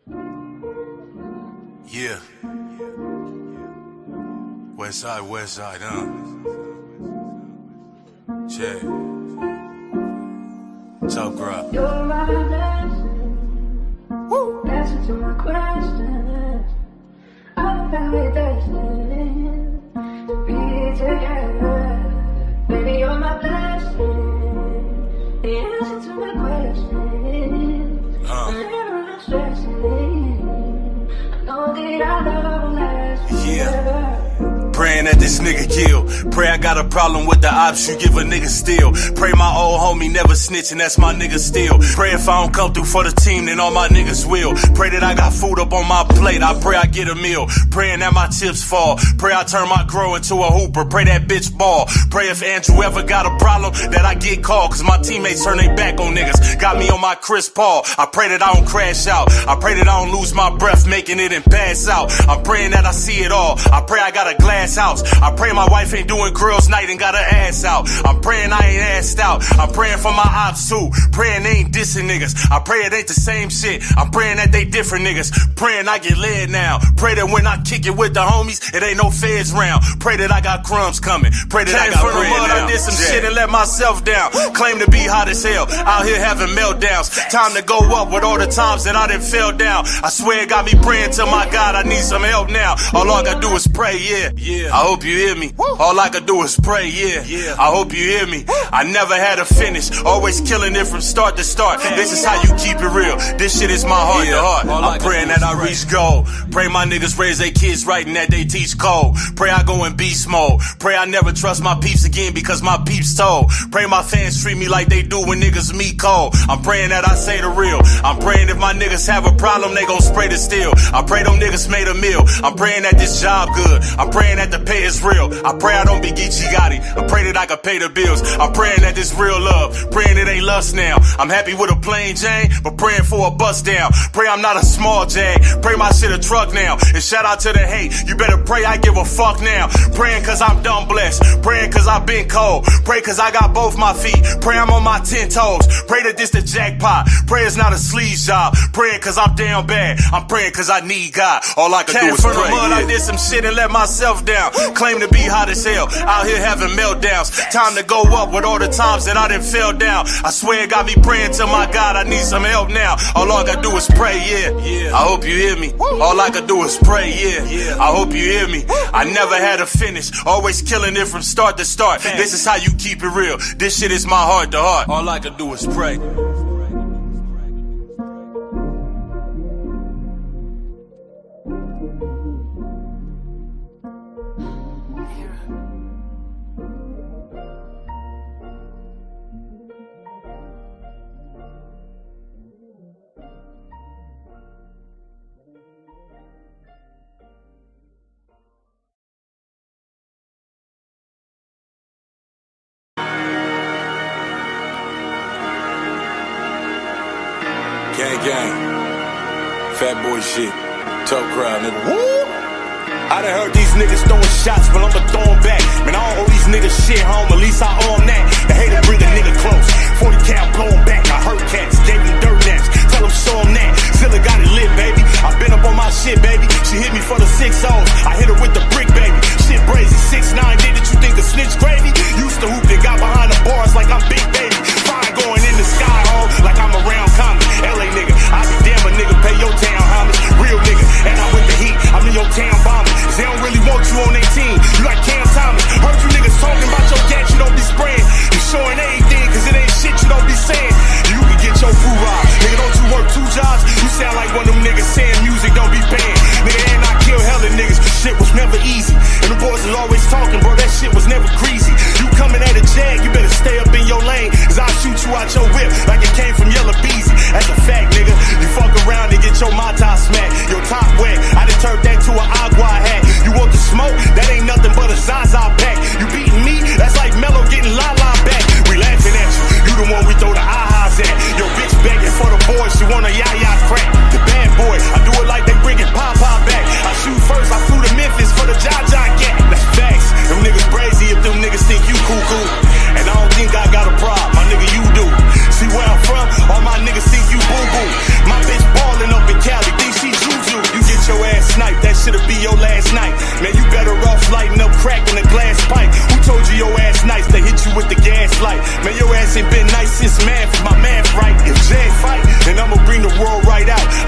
Yeah. West side, huh? Check. Top crop. You're my blessing. Woo! Answer to my questions. I found it destined to be together. Baby, you're my blessing. The answer to my questions. Whenever I'm stressing, I know that I love last forever. Praying that this nigga kill. Pray I got a problem with the ops, you give a nigga still. Pray my old homie never snitching, that's my nigga still. Pray if I don't come through for the team, then all my niggas will. Pray that I got food up on my plate, I pray I get a meal. Praying that my chips fall. Pray I turn my grow into a hooper. Pray that bitch ball. Pray if Andrew ever got a problem, that I get called. Cause my teammates turn their back on niggas. Got me on my Chris Paul. I pray that I don't crash out. I pray that I don't lose my breath making it and pass out. I'm praying that I see it all. I pray I got a glass house. I pray my wife ain't doing girls night and got her ass out. I'm praying I ain't assed out. I'm praying for my ops too. Praying they ain't dissing niggas. I pray it ain't the same shit. I'm praying that they different niggas. Praying I get led now. Pray that when I kick it with the homies, it ain't no feds round. Pray that I got crumbs coming. Pray that I got bread now. I did some shit and let myself down. Claim to be hot as hell. Out here having meltdowns. Time to go up with all the times that I done fell down. I swear it got me praying to my God. I need some help now. All I gotta do is pray, yeah. I hope you hear me. All I can do is pray, yeah. I hope you hear me. I never had a finish. Always killing it from start to start. This is how you keep it real. This shit is my heart to heart. I'm praying that I reach goal. Pray my niggas raise their kids right and that they teach code. Pray I go in beast mode. Pray I never trust my peeps again because my peeps told. Pray my fans treat me like they do when niggas meet cold. I'm praying that I say the real. I'm praying if my niggas have a problem, they gon' spray the steel. I pray them niggas made a meal. I'm praying that this job good. I'm praying that the pay is real. I pray I don't be Geechee Gotti. I pray that I can pay the bills. I'm praying that this real love. Praying it ain't lust now. I'm happy with a plain Jane, but praying for a bust down. Pray I'm not a small Jag. Pray my shit a truck now. And shout out to the hate. You better pray I give a fuck now. Praying cause I'm dumb blessed. Praying cause I've been cold. Pray cause I got both my feet. Pray I'm on my 10 toes. Pray that this the jackpot. Pray it's not a sleaze job. Praying cause I'm down bad. I'm praying cause I need God. All I can do is pray. From the mud, I did some shit and let myself down. Claim to be hot as hell. Out here having meltdowns. Time to go up with all the times that I done fell down. I swear it got me praying to my God. I need some help now. All I gotta do is pray, yeah. I hope you hear me. All I can do is pray, yeah. I hope you hear me. I never had a finish. Always killing it from start to start. This is how you keep it real. This shit is my heart to heart. All I can do is pray. Gang, fat boy shit, tough crowd, nigga. Woo! I done heard these niggas throwing shots, but I'ma throw them back. Man, I don't owe these niggas shit, home, at least I owe them that. The hater bring a nigga close, 40 cal blow him back. I hurt cats, gave them dirt naps, tell them show them that. Zilla got it lit, baby. I been up on my shit, baby. She hit me for the 6 O's, I hit her with the brick, baby. Shit brazy, 6'9", did it, you think a snitch gravy? Used to hoop and got behind the bars like I'm Big Baby. Fine going in the sky, home, like I'm around Compton. LA nigga, I be damn a nigga, pay your town homage. Real nigga, and I'm with the heat, I'm in your town bombing. They don't really want you on their team, you like Cam Thomas. Heard you niggas talking about your gat, you don't be spraying. You showing anything, cause it ain't shit you don't be saying. You can get your food robbed, nigga, don't you work 2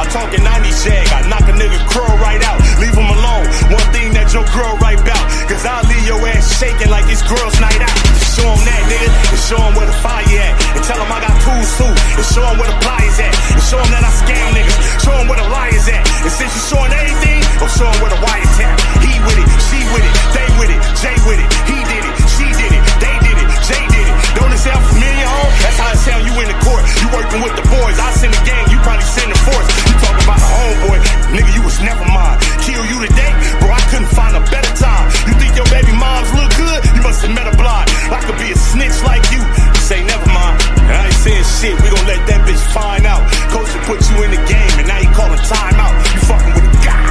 I'm talking 90s jag. I knock a nigga curl right out. Leave him alone. One thing that your girl right bout. Cause I'll leave your ass shaking like it's girls' night out. Show him that, nigga, and show him where the fire at. And tell him I got tools too. And show him where the pliers at. And show him that I scam niggas. Show him where the liars at. And since you showing everything, I'm show him where the wires at. He with it, she with it, they with it, Jay with it. He did it, she did it, they did it, Jay did it. Don't it sound familiar, home? That's how it sound you in the court. You working with the boys. I send the gang, you probably send the force. You talking about the homeboy, nigga, you was never mine. Kill you today, bro, I couldn't find a better time. You think your baby moms look good? You must have met a blind. I could be a snitch like you. You say never mind. I ain't saying shit, we gon' let that bitch find out. Coach will put you in the game and now you calling timeout. You fucking with a guy.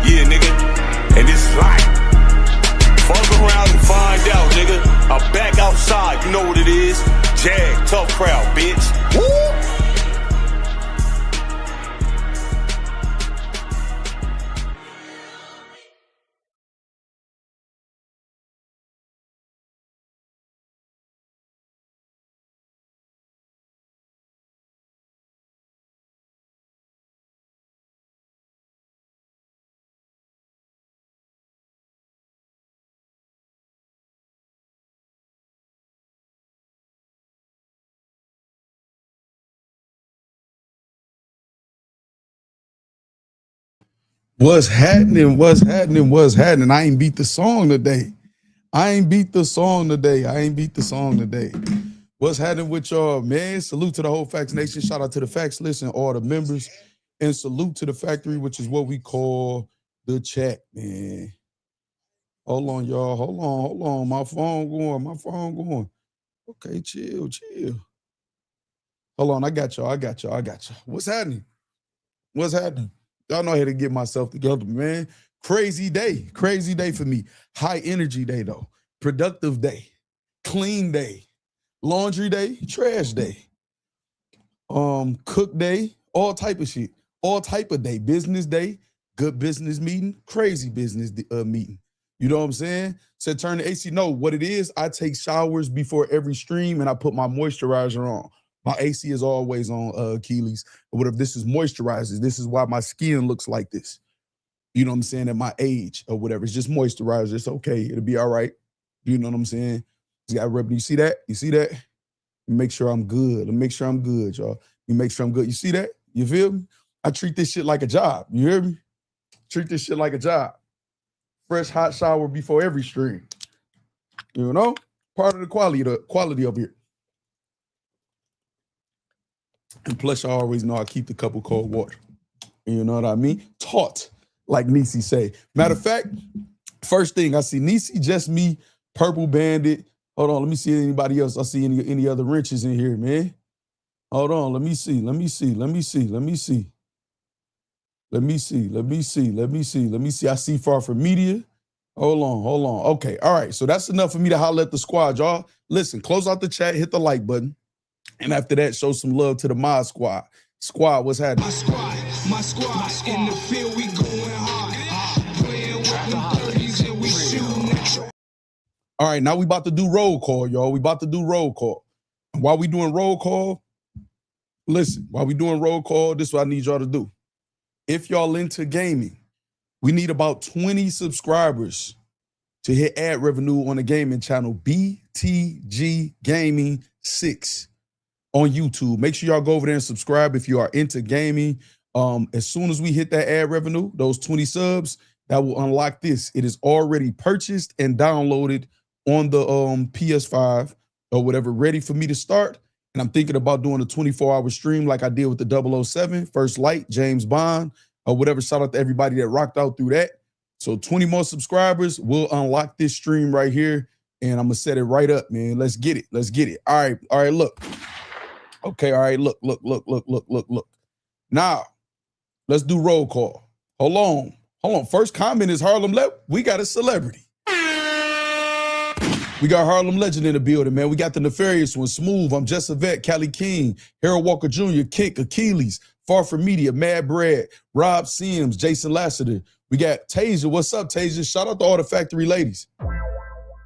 Yeah, nigga, and it's life. Fuck around and find out, nigga. I'm back outside, you know what it is. Jag, tough crowd, bitch. Woo! What's happening? What's happening? What's happening? I ain't beat the song today. What's happening with y'all, man? Salute to the whole Facts Nation. Shout out to the Facts List and all the members. And salute to the factory, which is what we call the chat, man. Hold on, y'all. Hold on. My phone going. Okay, chill. Hold on, I got y'all. What's happening? Y'all know how to get myself together, man. Crazy day for me. High energy day, though. Productive day. Clean day. Laundry day. Trash day. Cook day. All type of shit. All type of day. Business day. Good business meeting. Crazy business meeting. You know what I'm saying? Said turn the AC. No, what it is, I take showers before every stream and I put my moisturizer on. My AC is always on Achilles. Or whatever. This is moisturizers. This is why my skin looks like this. You know what I'm saying? At my age or whatever. It's just moisturizer. It's okay. It'll be all right. You know what I'm saying? You got rub. You see that? Make sure I'm good. Y'all. You make sure I'm good. You see that? You feel me? I treat this shit like a job. You hear me? Treat this shit like a job. Fresh hot shower before every stream. You know? Part of the quality of here. And plus, I always know I keep the cup of cold water. You know what I mean? Taught, like Niecy say. Matter of fact, first thing I see Niecy, just me, Purple Bandit. Hold on, let me see anybody else. I see any other wrenches in here, man. Hold on, let me see. I see Far From Media. Hold on. Okay, all right. So that's enough for me to holler at the squad, y'all. Listen, close out the chat, hit the like button. And after that, show some love to the Mod Squad. Squad, what's happening? My squad. In the field, we going hard. Playing with them 30s and we shooting at. All right, now we about to do roll call, y'all. And while we doing roll call, listen, this is what I need y'all to do. If y'all into gaming, we need about 20 subscribers to hit ad revenue on the gaming channel, BTG Gaming 6 on YouTube. Make sure y'all go over there and subscribe if you are into gaming. As soon as we hit that ad revenue, those 20 subs, that will unlock this. It is already purchased and downloaded on the PS5 or whatever, ready for me to start. And I'm thinking about doing a 24-hour stream like I did with the 007, First Light, James Bond, or whatever. Shout out to everybody that rocked out through that. So 20 more subscribers will unlock this stream right here. And I'm going to set it right up, man. Let's get it. All right, look. Okay, all right, look. Now, let's do roll call. Hold on. First comment is Harlem we got a celebrity. We got Harlem Legend in the building, man. We got the Nefarious one, Smooth, I'm Just a Vet, Cali King, Harold Walker Jr., Kick, Achilles, Far From Media, Mad Brad, Rob Sims, Jason Lassiter. We got Tasia. What's up, Tasia? Shout out to all the factory ladies.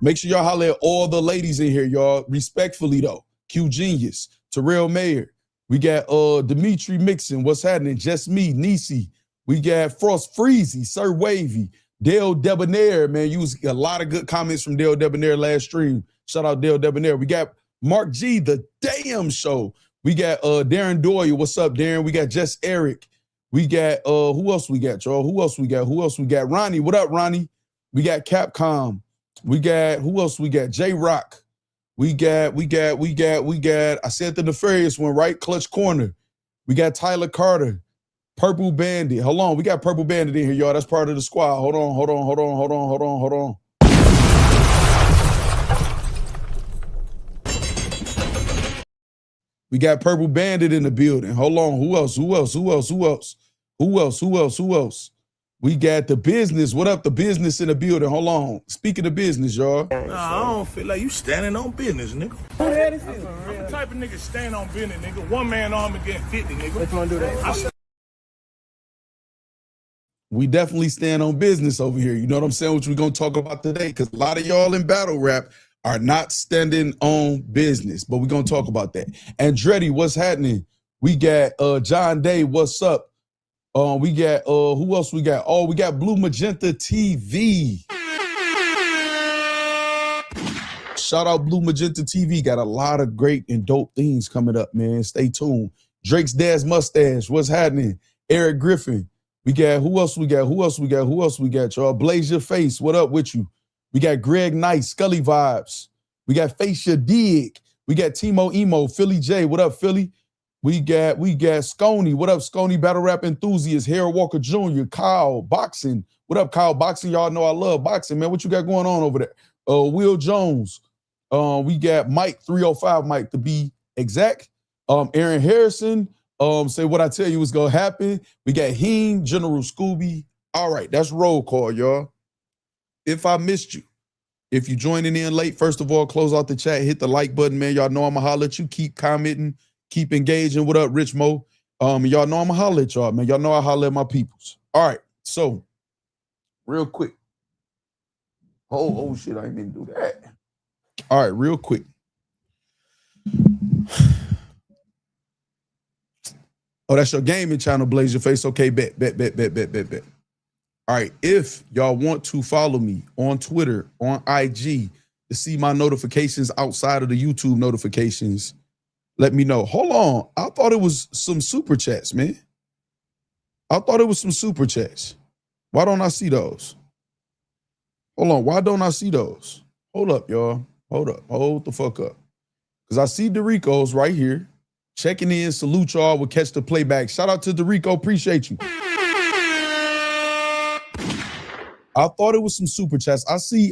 Make sure y'all holler at all the ladies in here, y'all. Respectfully, though. Q Genius, Terrell Mayer, We got Dimitri Mixon. What's happening? Just me, Nisi. We got Frost Freezy, Sir Wavy, Dale Debonair. Man, you was a lot of good comments from Dale Debonair last stream. Shout out Dale Debonair. We got Mark G, the damn show. We got Darren Doyle. What's up, Darren? We got Just Eric. We got who else we got, y'all? Who else we got? Ronnie. What up, Ronnie? We got Capcom. We got who else we got? J Rock. We got, I said the nefarious one, right? Clutch Corner. We got Tyler Carter, Purple Bandit. Hold on, we got Purple Bandit in here, y'all. That's part of the squad. Hold on. We got Purple Bandit in the building. Hold on, who else? We got the business. What up, the business in the building? Hold on. Speaking of business, y'all. Nah, I don't feel like you standing on business, nigga. I'm the type of nigga stand on business, nigga. One man arm and get 50, nigga. Let's do that. We definitely stand on business over here. You know what I'm saying? Which we're going to talk about today, because a lot of y'all in battle rap are not standing on business, but we're going to talk about that. Andretti, what's happening? We got John Day, what's up? We got who else we got? Oh, we got Blue Magenta TV. Shout out Blue Magenta TV. Got a lot of great and dope things coming up, man. Stay tuned. Drake's Dad's Mustache. What's happening? Eric Griffin. We got who else we got? Y'all? Blaze Your Face. What up with you? We got Greg Knight, Scully Vibes. We got Face Your Dig. We got Timo Emo, Philly J. What up, Philly? We got Sconey. What up, Sconey? Battle rap enthusiast. Harold Walker Jr. Kyle Boxing. What up, Kyle Boxing? Y'all know I love boxing, man. What you got going on over there? Will Jones. We got Mike 305, Mike to be exact. Aaron Harrison. Say what I tell you is gonna happen. We got Heem, General Scooby. All right, that's roll call, y'all. If I missed you, if you joining in late, first of all, close out the chat, hit the like button, man. Y'all know I'ma holler at you. Keep commenting. Keep engaging. What up, Rich Mo? Y'all know I'ma holler at y'all, man. Y'all know I holler at my peoples. All right, so real quick. Oh shit, I didn't mean to do that. All right, real quick. Oh, that's your gaming channel, Blaze Your Face. Okay, bet. All right, if y'all want to follow me on Twitter, on IG, to see my notifications outside of the YouTube notifications, let me know. Hold on. I thought it was some super chats, man. Why don't I see those? Hold on. Why don't I see those? Hold up, y'all. Hold the fuck up. Because I see Dorico's right here. Checking in. Salute y'all. We'll catch the playback. Shout out to Dorico. Appreciate you. I thought it was some super chats. I see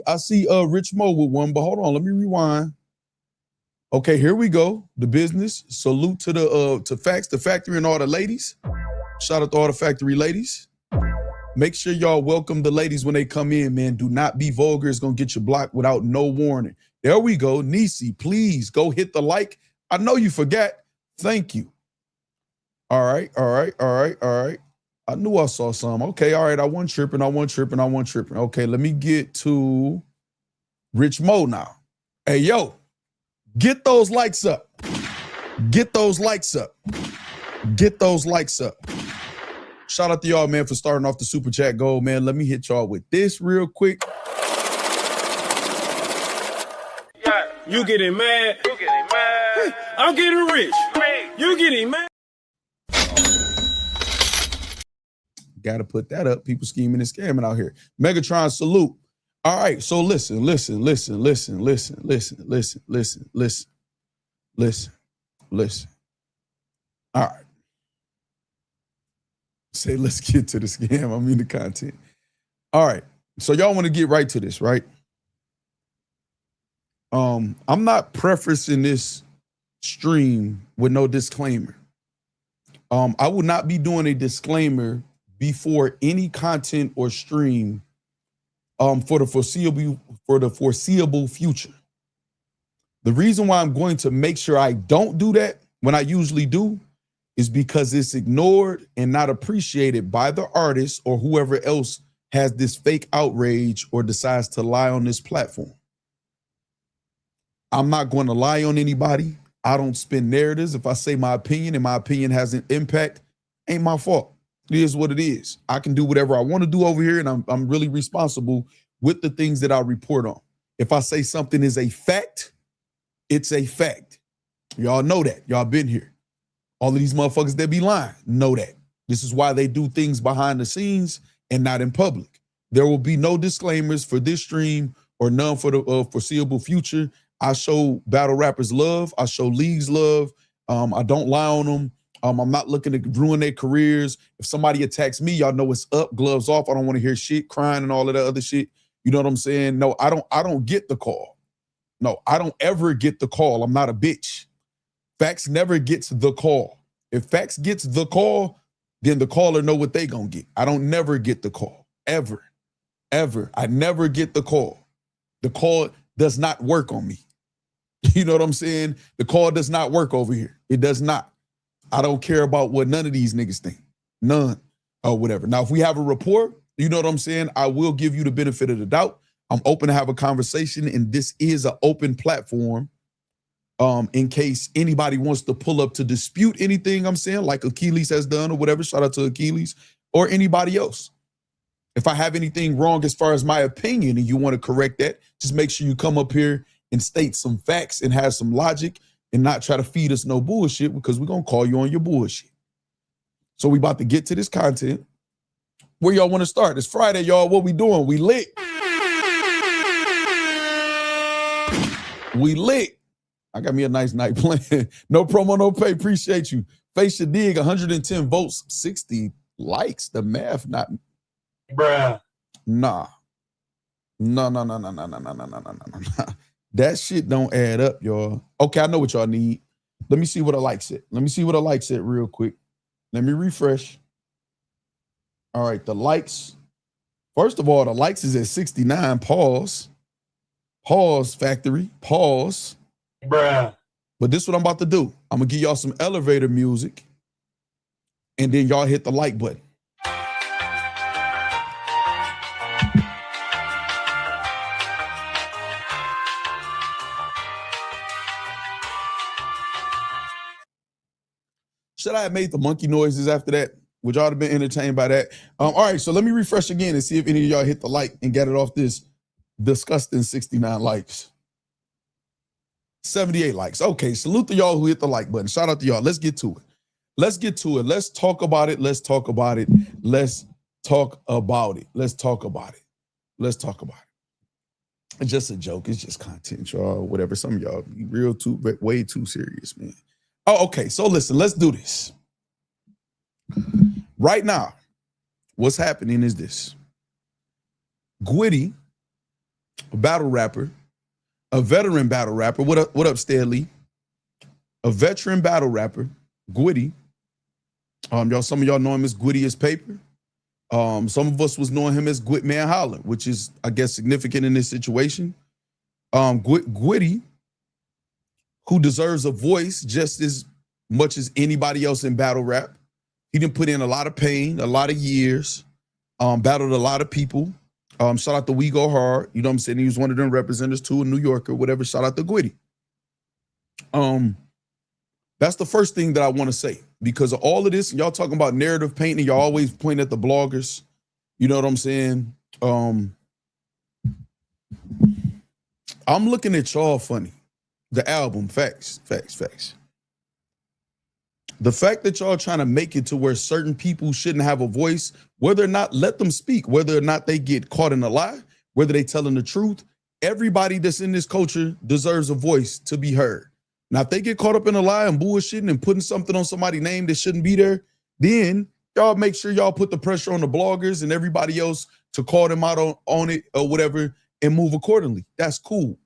Rich Mo with one, but hold on. Let me rewind. Okay, here we go. The business. Salute to to Facts, the factory, and all the ladies. Shout out to all the factory ladies. Make sure y'all welcome the ladies when they come in, man. Do not be vulgar. It's going to get you blocked without no warning. There we go. Nisi, please go hit the like. I know you forgot. Thank you. All right. I knew I saw some. Okay, all right. I wasn't tripping. Okay, let me get to Rich Mo now. Hey, yo, get those likes up. Shout out to y'all, man, for starting off the super chat gold, man. Let me hit y'all with this real quick. You getting mad? I'm getting rich. You getting mad? Got to put that up. People scheming and scamming out here. Megatron, salute. All right, so listen. All right. Say, let's get to the scam. I mean the content. All right. So y'all want to get right to this, right? I'm not prefacing this stream with no disclaimer. I will not be doing a disclaimer before any content or stream for the foreseeable future. The reason why I'm going to make sure I don't do that when I usually do is because it's ignored and not appreciated by the artist or whoever else has this fake outrage or decides to lie on this platform. I'm not going to lie on anybody. I don't spin narratives. If I say my opinion and my opinion has an impact, ain't my fault. It is what it is. I can do whatever I want to do over here, and I'm really responsible with the things that I report on. If I say something is a fact, it's a fact. Y'all know that. Y'all been here. All of these motherfuckers that be lying know that. This is why they do things behind the scenes and not in public. There will be no disclaimers for this stream or none for the foreseeable future. I show battle rappers love. I show leagues love. I don't lie on them. I'm not looking to ruin their careers. If somebody attacks me, y'all know it's up, gloves off. I don't want to hear shit, crying and all of that other shit. You know what I'm saying? No, I don't get the call. No, I don't ever get the call. I'm not a bitch. Facts never gets the call. If Facts gets the call, then the caller know what they gonna get. I don't never get the call. Ever. I never get the call. The call does not work on me. You know what I'm saying? The call does not work over here. It does not. I don't care about what none of these niggas think. None or whatever. Now, if we have a rapport, you know what I'm saying? I will give you the benefit of the doubt. I'm open to have a conversation, and this is an open platform in case anybody wants to pull up to dispute anything I'm saying, like Achilles has done or whatever. Shout out to Achilles or anybody else. If I have anything wrong as far as my opinion and you want to correct that, just make sure you come up here and state some facts and have some logic and not try to feed us no bullshit, because we're going to call you on your bullshit. So we about to get to this content. Where y'all want to start? It's Friday, y'all. What we doing? We lit. We lit. I got me a nice night playing. No promo, no pay. Appreciate you. Face your dig, 110 votes, 60 likes. The math not. Bruh. Nah. No. That shit don't add up, y'all. Okay, I know what y'all need. Let me see what I like said. Let me see what I like said real quick. Let me refresh. All right, the likes. First of all, the likes is at 69. Pause. Pause, factory. Pause. Bruh. But this is what I'm about to do. I'm going to give y'all some elevator music, and then y'all hit the like button. Should I have made the monkey noises after that? Would y'all have been entertained by that? All right, so let me refresh again and see if any of y'all hit the like and get it off this disgusting 69 likes. 78 likes. Okay, salute to y'all who hit the like button. Shout out to y'all. Let's get to it. Let's get to it. Let's talk about it. Let's talk about it. Let's talk about it. Let's talk about it. Let's talk about it. It's just a joke. It's just content, y'all. Whatever. Some of y'all be way too serious, man. Oh, okay. So listen, let's do this. Right now, what's happening is this. Gwitty, a battle rapper, a veteran battle rapper. What up, Stanley? A veteran battle rapper, Gwitty. Some of y'all know him as Gwitty as Paper. Some of us was knowing him as Hitman Holla, which is, I guess, significant in this situation. Gwitty, who deserves a voice just as much as anybody else in battle rap. He done put in a lot of pain, a lot of years, battled a lot of people. Shout out to We Go Hard. You know what I'm saying? He was one of them representatives too, a New Yorker, whatever. Shout out to Gwitty. That's the first thing that I want to say, because of all of this, y'all talking about narrative painting, y'all always point at the bloggers. You know what I'm saying? I'm looking at y'all funny. The album, facts. The fact that y'all trying to make it to where certain people shouldn't have a voice, whether or not, let them speak, whether or not they get caught in a lie, whether they telling the truth, everybody that's in this culture deserves a voice to be heard. Now, if they get caught up in a lie and bullshitting and putting something on somebody's name that shouldn't be there, then y'all make sure y'all put the pressure on the bloggers and everybody else to call them out on it or whatever and move accordingly. That's cool.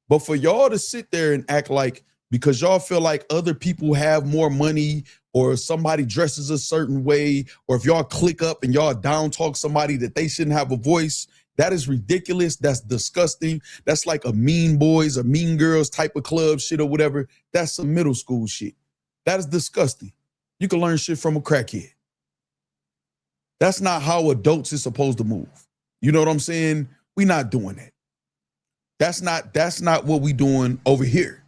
But for y'all to sit there and act like because y'all feel like other people have more money or somebody dresses a certain way, or if y'all click up and y'all down talk somebody that they shouldn't have a voice, that is ridiculous. That's disgusting. That's like a Mean Boys or Mean Girls type of club shit or whatever. That's some middle school shit. That is disgusting. You can learn shit from a crackhead. That's not how adults is supposed to move. You know what I'm saying? We not doing that. That's not what we doing over here.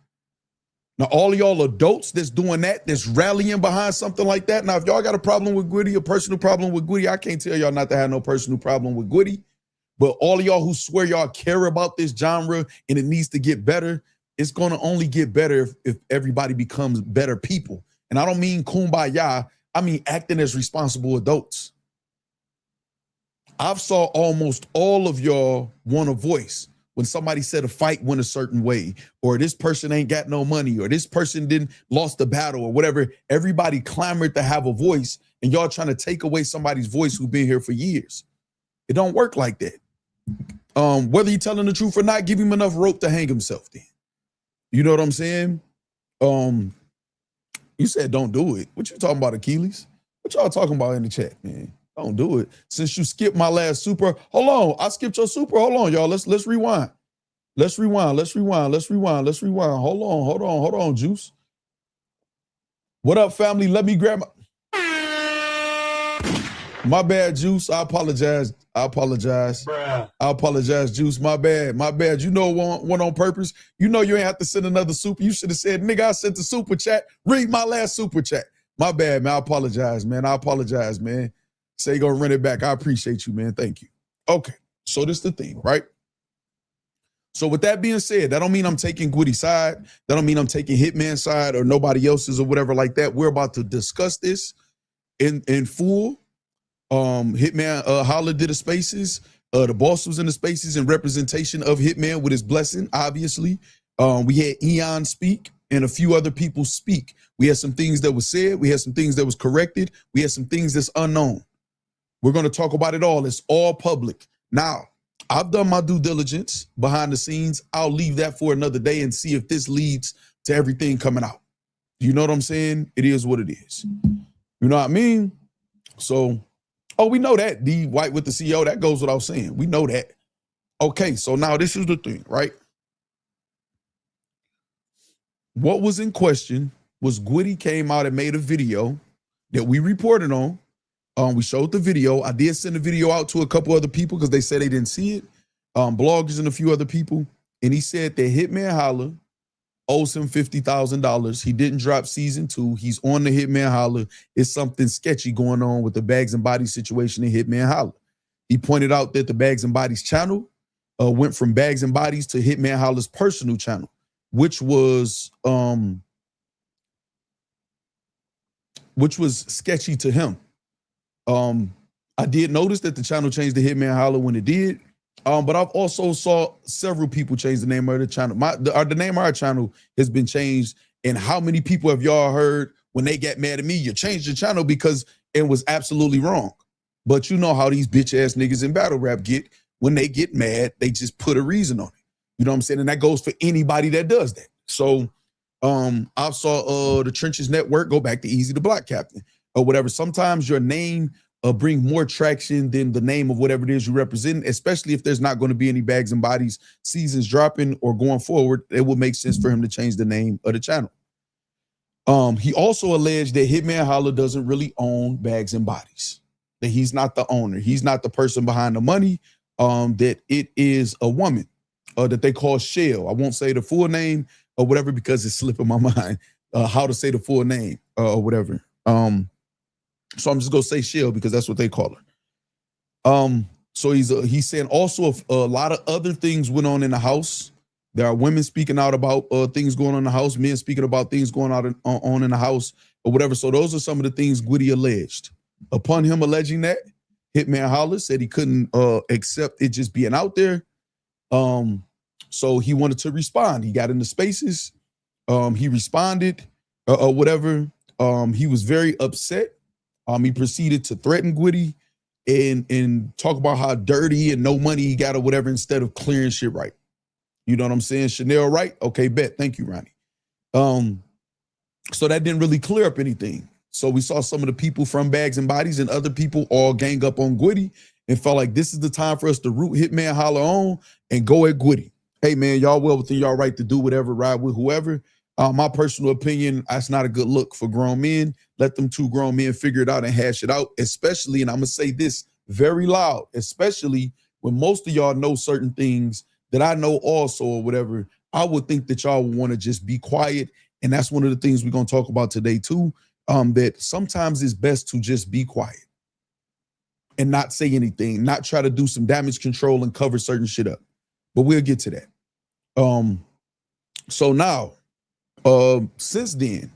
Now, all of y'all adults that's doing that, that's rallying behind something like that. Now, if y'all got a problem with Gwitty, a personal problem with Gwitty, I can't tell y'all not to have no personal problem with Gwitty. But all of y'all who swear y'all care about this genre and it needs to get better, it's going to only get better if everybody becomes better people. And I don't mean kumbaya. I mean acting as responsible adults. I've saw almost all of y'all want a voice when somebody said a fight went a certain way, or this person ain't got no money, or this person didn't lost the battle, or whatever. Everybody clamored to have a voice, and y'all trying to take away somebody's voice who's been here for years. It don't work like that. Whether you're telling the truth or not, give him enough rope to hang himself then. You know what I'm saying? You said don't do it. What you talking about, Achilles? What y'all talking about in the chat, man? Don't do it. Since you skipped my last super, hold on. I skipped your super. Hold on, y'all. Let's rewind. Let's rewind. Hold on, Juice. What up, family? Let me grab my bad, Juice. I apologize. Bruh. I apologize, Juice. My bad. You know one on purpose. You know you ain't have to send another super. You should have said, nigga, I sent the super chat. Read my last super chat. My bad, man. I apologize, man. Say you're gonna run it back. I appreciate you, man. Thank you. Okay, so this is the thing, right? So with that being said, that don't mean I'm taking Gwitty's side. That don't mean I'm taking Hitman's side or nobody else's or whatever like that. We're about to discuss this in full. Hitman Holla did the spaces. The boss was in the spaces in representation of Hitman with his blessing, obviously. We had Eon speak and a few other people speak. We had some things that was said. We had some things that was corrected. We had some things that's unknown. We're going to talk about it all. It's all public. Now, I've done my due diligence behind the scenes. I'll leave that for another day and see if this leads to everything coming out. You know what I'm saying? It is what it is. You know what I mean? So, we know that. D White with the CEO, that goes without saying. We know that. Okay, so now this is the thing, right? What was in question was Gwitty came out and made a video that we reported on. We showed the video. I did send the video out to a couple other people because they said they didn't see it. Bloggers and a few other people. And he said that Hitman Holla owes him $50,000. He didn't drop season 2. He's on the Hitman Holla. It's something sketchy going on with the Bags and Bodies situation in Hitman Holla. He pointed out that the Bags and Bodies channel went from Bags and Bodies to Hitman Holla's personal channel, which was sketchy to him. I did notice that the channel changed to Hitman Holla when it did, but I've also saw several people change the name of the channel. The name of our channel has been changed, and how many people have y'all heard when they get mad at me, you changed the channel because it was absolutely wrong? But you know how these bitch-ass niggas in battle rap get. When they get mad, they just put a reason on it. You know what I'm saying? And that goes for anybody that does that. So I saw the Trenches Network go back to Easy the Block Captain or whatever. Sometimes your name bring more traction than the name of whatever it is you represent, especially if there's not going to be any Bags and Bodies seasons dropping or going forward. It would make sense for him to change the name of the channel. He also alleged that Hitman Holla doesn't really own Bags and Bodies, that he's not the owner. He's not the person behind the money, that it is a woman that they call Shell. I won't say the full name or whatever because it's slipping my mind how to say the full name or whatever. So I'm just gonna say Shell because that's what they call her. So he's saying also a lot of other things went on in the house. There are women speaking out about things going on in the house, men speaking about things going on in the house or whatever. So those are some of the things Gwitty alleged. Upon him alleging that, Hitman Holla said he couldn't accept it just being out there. So he wanted to respond. He got into spaces. He responded or whatever. He was very upset. He proceeded to threaten Gwitty and talk about how dirty and no money he got or whatever instead of clearing shit right. You know what I'm saying? Chanel, right? Okay, bet. Thank you, Ronnie. So that didn't really clear up anything. So we saw some of the people from Bags and Bodies and other people all gang up on Gwitty and felt like this is the time for us to root Hitman Holla on and go at Gwitty. Hey, man, y'all well within y'all right to do whatever, ride with whoever. My personal opinion, that's not a good look for grown men. Let them two grown men figure it out and hash it out, especially, and I'm going to say this very loud, especially when most of y'all know certain things that I know also or whatever. I would think that y'all would want to just be quiet And that's one of the things we're going to talk about today too, that sometimes it's best to just be quiet and not say anything, not try to do some damage control and cover certain shit up. But we'll get to that. So now, since then,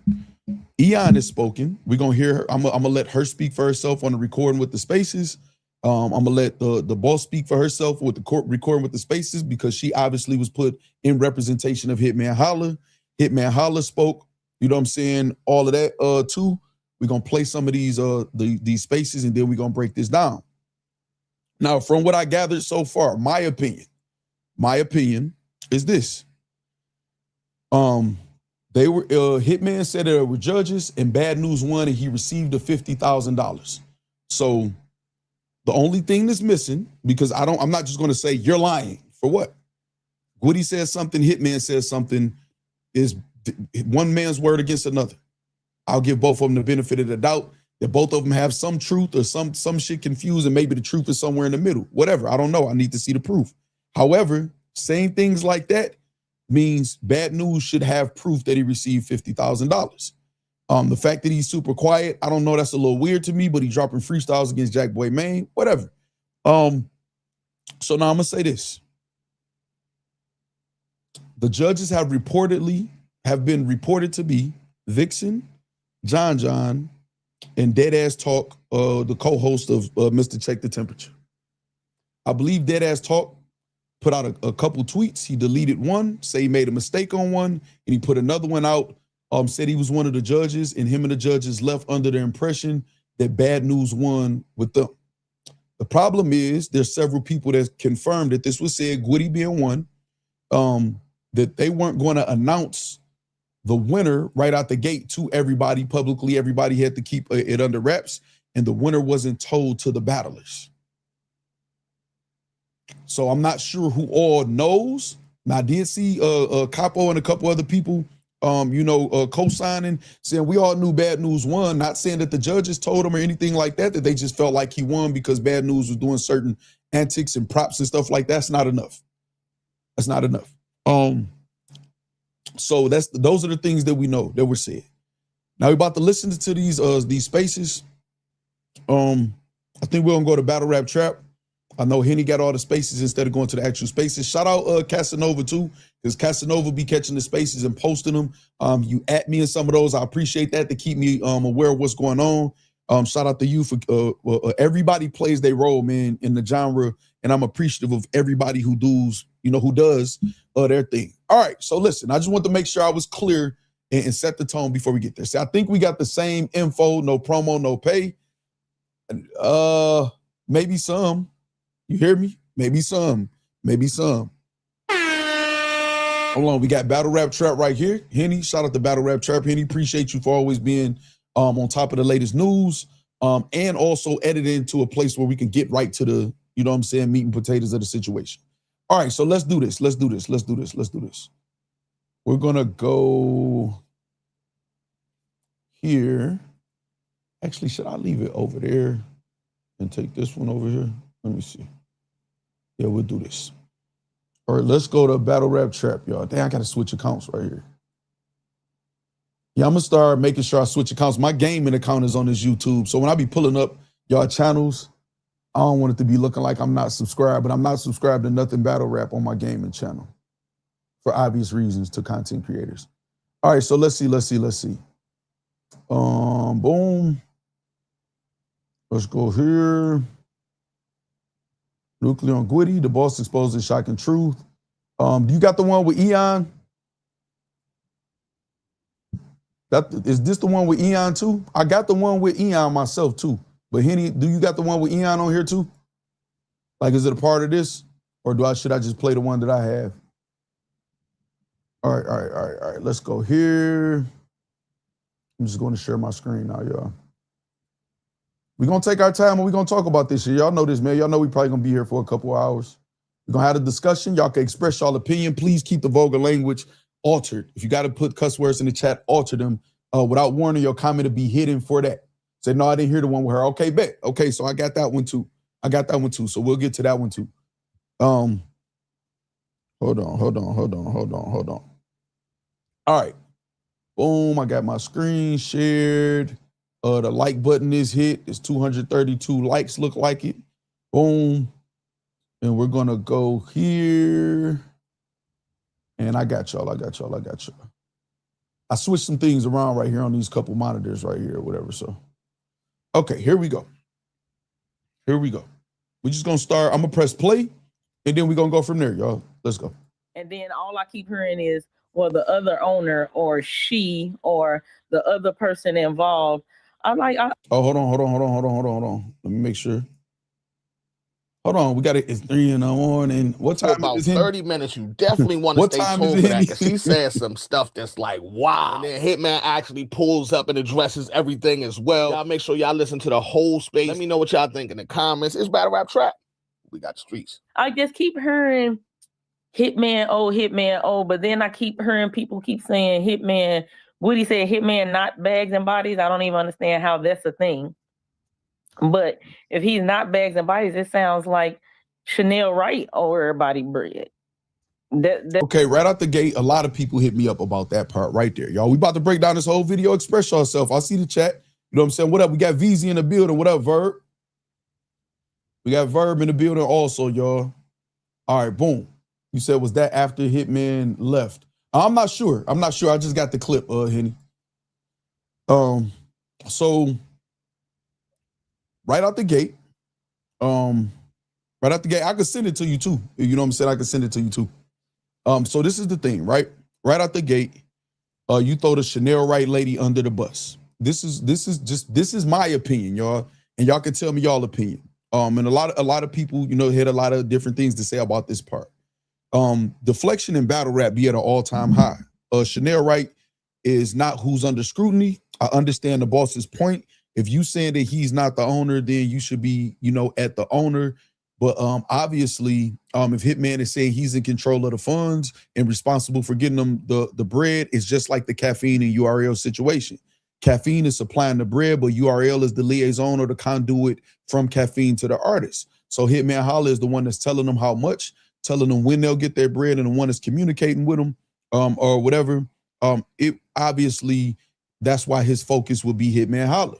Eon has spoken. We're going to hear her. I'm going to let her speak for herself on the recording with the spaces. I'm going to let the boss speak for herself with the court recording with the spaces, because she obviously was put in representation of Hitman Holla. Hitman Holla spoke, you know what I'm saying, all of that too. We're going to play some of these spaces, and then we're going to break this down. Now, from what I gathered so far, my opinion is this. They were Hitman said there were judges, and Bad News won, and he received a $50,000. So the only thing that's missing, because I'm not just going to say you're lying for what. Woody says something, Hitman says something, is one man's word against another. I'll give both of them the benefit of the doubt that both of them have some truth or some shit confused, and maybe the truth is somewhere in the middle. Whatever, I don't know. I need to see the proof. However, saying things like that means Bad News should have proof that he received $50,000. The fact that he's super quiet, I don't know, that's a little weird to me, but he's dropping freestyles against Jack Boy Maine, whatever. So now I'm gonna say this. The judges have been reported to be Vixen, John, and Deadass Talk, the co-host of Mr. Check the Temperature. I believe Deadass Talk put out a couple tweets. He deleted one, say he made a mistake on one, and he put another one out, said he was one of the judges, and him and the judges left under the impression that Bad News won with them. The problem is there's several people that confirmed that this was said, Woody being one, that they weren't going to announce the winner right out the gate to everybody publicly. Everybody had to keep it under wraps, and the winner wasn't told to the battlers. So I'm not sure who all knows. Now I did see Capo and a couple other people, co-signing, saying we all knew Bad News won, not saying that the judges told him or anything like that, that they just felt like he won because Bad News was doing certain antics and props and stuff like that. That's not enough. That's not enough. So those are the things that we know that were said. Now we're about to listen to these spaces. I think we're gonna go to Battle Rap Trap. I know Henny got all the spaces instead of going to the actual spaces. Shout out Casanova too, because Casanova be catching the spaces and posting them. You at me in some of those. I appreciate that to keep me aware of what's going on. Shout out to you for everybody plays their role, man, in the genre, and I'm appreciative of everybody who does their thing. All right, so listen, I just want to make sure I was clear and set the tone before we get there. See, I think we got the same info, no promo, no pay. Maybe some. You hear me? Maybe some. Hold on, we got Battle Rap Trap right here. Henny, shout out to Battle Rap Trap. Henny, appreciate you for always being on top of the latest news, and also editing to a place where we can get right to the, meat and potatoes of the situation. All right, so let's do this. We're gonna go here. Actually, should I leave it over there and take this one over here? Let me see. Yeah, we'll do this. All right, let's go to Battle Rap Trap, y'all. Dang, I gotta switch accounts right here. Yeah, I'm gonna start making sure I switch accounts. My gaming account is on this YouTube, so when I be pulling up y'all channels, I don't want it to be looking like I'm not subscribed, but I'm not subscribed to nothing battle rap on my gaming channel for obvious reasons to content creators. All right, so let's see. Boom. Let's go here. Nuclear on Gwitty, the boss exposes shocking truth. Do you got the one with Eon? Is this the one with Eon too? I got the one with Eon myself too. But Henny, do you got the one with Eon on here too? Like, is it a part of this? Or should I just play the one that I have? All right. Let's go here. I'm just going to share my screen now, y'all. We're going to take our time and we're going to talk about this shit. Y'all know this, man. Y'all know we probably going to be here for a couple of hours. We're going to have a discussion. Y'all can express y'all opinion. Please keep the vulgar language altered. If you got to put cuss words in the chat, alter them without warning your comment to be hidden for that. Say, no, I didn't hear the one with her. Okay, bet. Okay, so I got that one too. So we'll get to that one too. Hold on. All right. Boom, I got my screen shared. The like button is hit. It's 232 likes, look like it. Boom. And we're gonna go here. And I got y'all. I switched some things around right here on these couple monitors right here or whatever. So, okay, here we go. We're just gonna start. I'm gonna press play and then we're gonna go from there, y'all. Let's go. And then all I keep hearing is, well, the other owner or she or the other person involved. I'm like, oh, hold on. Let me make sure. Hold on, we got it. It's 3 in the morning. What time? About is it? 30 minutes. You definitely want to stay tuned for that because he says some stuff that's like, wow. And then Hitman actually pulls up and addresses everything as well. Y'all make sure y'all listen to the whole space. Let me know what y'all think in the comments. It's Battle Rap Trap. We got the streets. I just keep hearing Hitman, but then I keep hearing people keep saying Hitman. Woody said Hitman, not bags and bodies. I don't even understand how that's a thing. But if he's not bags and bodies, it sounds like Chanel Wright or everybody bread. Okay, right out the gate, a lot of people hit me up about that part right there, y'all. We about to break down this whole video. Express yourself. I see the chat. You know what I'm saying? What up? We got VZ in the building. What up, Verb? We got Verb in the building also, y'all. All right, boom. You said, was that after Hitman left? I'm not sure. I just got the clip, Henny. So right out the gate, I could send it to you too. You know what I'm saying? I could send it to you too. So this is the thing, right? Right out the gate, you throw the Chanel Wright lady under the bus. This is my opinion, y'all, and y'all can tell me y'all opinion. And a lot of people, you know, had a lot of different things to say about this part. Deflection in battle rap be at an all-time high. Chanel Wright is not who's under scrutiny. I understand the boss's point. If you saying that he's not the owner, then you should be, you know, at the owner. But obviously, if Hitman is saying he's in control of the funds and responsible for getting them the bread, it's just like the Caffeine and URL situation. Caffeine is supplying the bread, but URL is the liaison or the conduit from Caffeine to the artist. So Hitman Holla is the one that's telling them how much, telling them when they'll get their bread, and the one that's communicating with them or whatever. It obviously, that's why his focus would be Hitman Holla.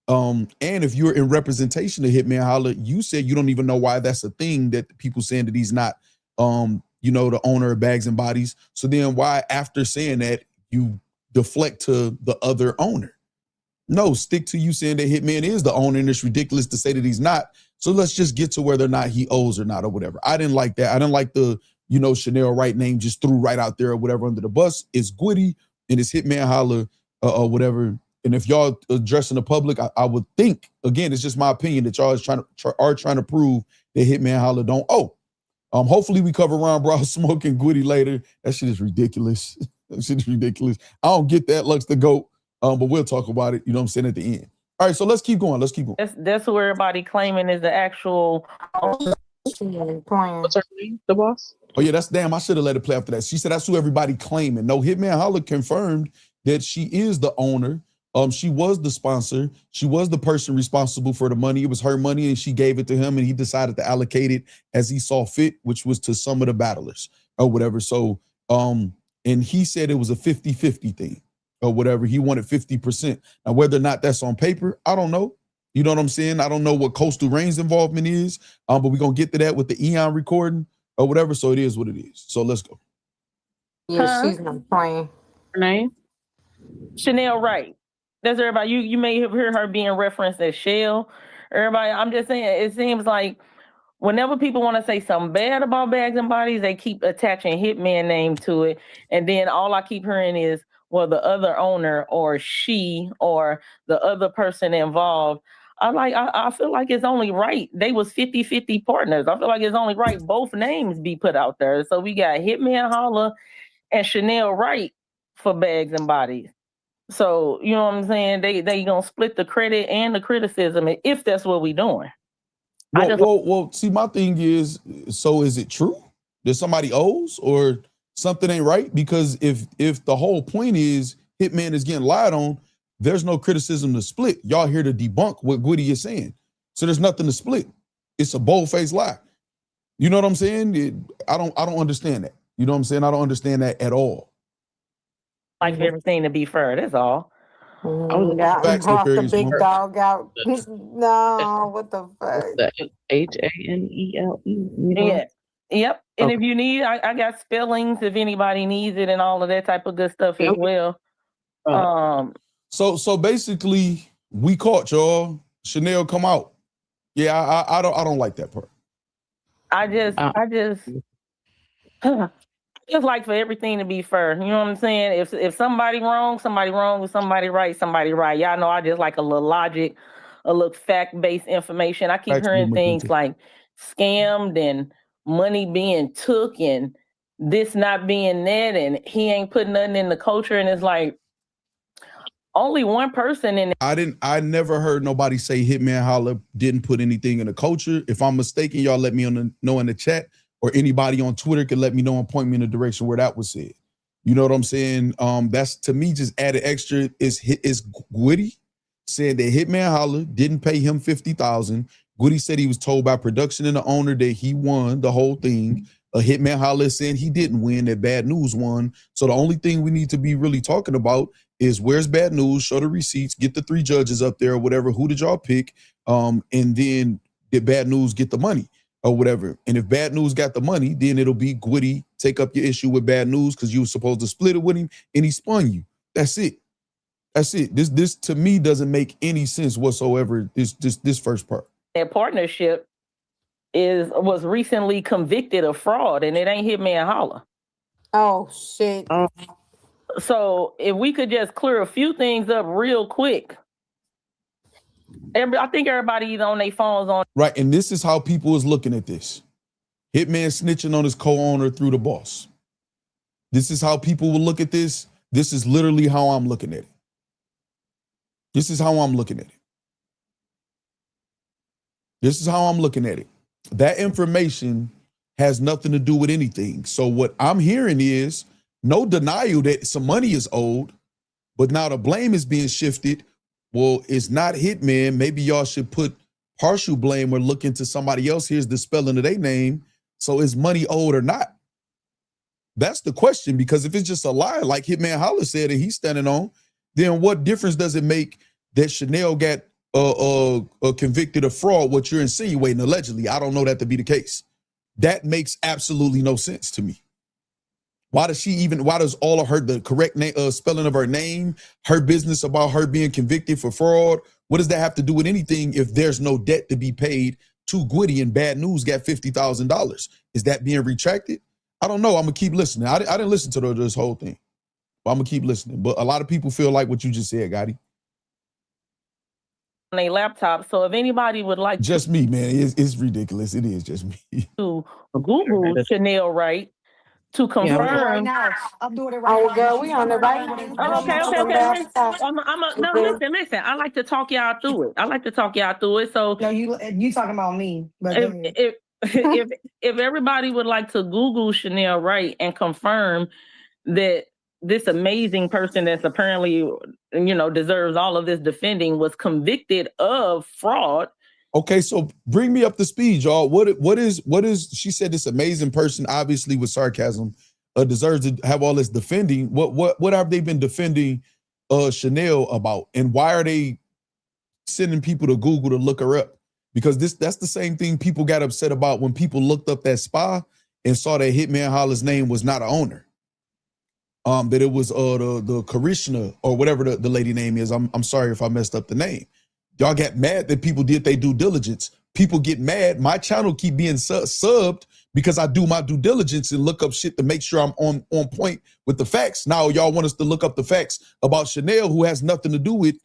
And if you're in representation of Hitman Holla, you said you don't even know why that's a thing, that people saying that he's not, you know, the owner of Bags and Bodies. So then why, after saying that, you deflect to the other owner? No, stick to you saying that Hitman is the owner, and it's ridiculous to say that he's not. So let's just get to whether or not he owes or not or whatever. I didn't like that. I didn't like the, you know, Chanel Wright name just threw right out there or whatever under the bus. It's Gwitty and it's Hitman Holla or whatever. And if y'all addressing the public, I would think, again, it's just my opinion, that y'all is trying to prove that Hitman Holla don't owe. Hopefully we cover Ron Brown smoking Gwitty later. That shit is ridiculous. That shit is ridiculous. I don't get that, Lux the GOAT, but we'll talk about it, you know what I'm saying, at the end. All right, so let's keep going. That's who everybody claiming is the actual What's her name? The boss. Oh yeah, that's damn. I should have let it play after that. She said that's who everybody claiming. No, Hitman Holla confirmed that she is the owner. She was the sponsor. She was the person responsible for the money. It was her money, and she gave it to him, and he decided to allocate it as he saw fit, which was to some of the battlers or whatever. So, and he said it was a 50-50 thing or whatever. He wanted 50%. Now, whether or not that's on paper, I don't know. You know what I'm saying? I don't know what Coastal Rain's involvement is, but we're going to get to that with the Eon recording or whatever. So it is what it is. So let's go. Yeah, she's not playing. Her name? Chanel Wright. That's everybody. You may have heard her being referenced as Shell. Everybody, I'm just saying, it seems like whenever people want to say something bad about Bags and Bodies, they keep attaching Hitman name to it. And then all I keep hearing is, well, the other owner or she or the other person involved. I feel like it's only right. They was 50-50 partners. I feel like it's only right both names be put out there. So we got Hitman Holla and Chanel Wright for Bags and Bodies. So, you know what I'm saying? They gonna split the credit and the criticism if that's what we doing. Well, see, my thing is, so is it true that somebody owes or something ain't right? Because if the whole point is Hitman is getting lied on, there's no criticism to split. Y'all here to debunk what Gwitty is saying. So there's nothing to split. It's a bold-faced lie. You know what I'm saying? I don't understand that. You know what I'm saying? I don't understand that at all. like for everything to be fair. That's all. Yeah, Facts, brought the Aquarius, big Mom. dog out. No, what the fuck? That's the HANELE. Yeah. Yep. And Okay. if you need, I got spellings if anybody needs it and all of that type of good stuff as well. So basically, we caught y'all. Chanel come out. Yeah, I don't like that part. I just just like for everything to be fair. You know what I'm saying? If somebody wrong, with somebody right, somebody right. Y'all know I just like a little logic, a little fact-based information. I keep hearing things like scammed and money being took and this not being that, and he ain't putting nothing in the culture, and it's like only one person in. I never heard nobody say Hitman Holla didn't put anything in the culture. If I'm mistaken, y'all let me know in the chat, or anybody on Twitter could let me know and point me in the direction where that was said. You know what I'm saying? That's, to me, just added extra. Is Gwitty said that Hitman Holla didn't pay him $50,000. Gwitty said he was told by production and the owner that he won the whole thing. Hitman Holla is saying he didn't win, that Bad News won. So the only thing we need to be really talking about is where's Bad News, show the receipts, get the 3 judges up there or whatever, who did y'all pick, and then did Bad News get the money or whatever. And if Bad News got the money, then it'll be Gwitty, take up your issue with Bad News because you were supposed to split it with him and he spun you. That's it. That's it. This to me doesn't make any sense whatsoever, this first part. That partnership was recently convicted of fraud, and it ain't Hitman Holla. Oh shit. So if we could just clear a few things up real quick. I think everybody is on their phones on. Right, and this is how people is looking at this. Hitman snitching on his co-owner through the boss. This is how people will look at this. This is literally how I'm looking at it. This is how I'm looking at it. This is how I'm looking at it. That information has nothing to do with anything. So what I'm hearing is no denial that some money is owed, but now the blame is being shifted. Well, it's not Hitman. Maybe y'all should put partial blame or look into somebody else. Here's the spelling of their name. So is money owed or not? That's the question, because if it's just a lie, like Hitman Holla said and he's standing on, then what difference does it make that Chanel got convicted of fraud, what you're insinuating allegedly? I don't know that to be the case. That makes absolutely no sense to me. Why does all of her, the correct spelling of her name, her business about her being convicted for fraud, what does that have to do with anything if there's no debt to be paid to Gwitty and Bad News got $50,000? Is that being retracted? I don't know. I'm going to keep listening. I didn't listen to this whole thing, but I'm going to keep listening. But a lot of people feel like what you just said, Gotti. On a laptop. So if anybody would like just me, man, it's ridiculous. It is just me. To Google Chanel Wright to confirm. Right now. I'll do it right now. Girl, we on the right now. Oh, okay. Listen. I like to talk y'all through it. So no, you talking about me. But if everybody would like to Google Chanel Wright and confirm that this amazing person that's apparently, deserves all of this defending was convicted of fraud. Okay, so bring me up to speed, y'all. What is she said this amazing person, obviously with sarcasm, deserves to have all this defending. What have they been defending Chanel about? And why are they sending people to Google to look her up? Because that's the same thing people got upset about when people looked up that spa and saw that Hitman Holla's name was not an owner. That it was the Karishna or whatever the lady name is. I'm sorry if I messed up the name. Y'all got mad that people did their due diligence. People get mad. My channel keep being subbed because I do my due diligence and look up shit to make sure I'm on point with the facts. Now y'all want us to look up the facts about Chanel, who has nothing to do with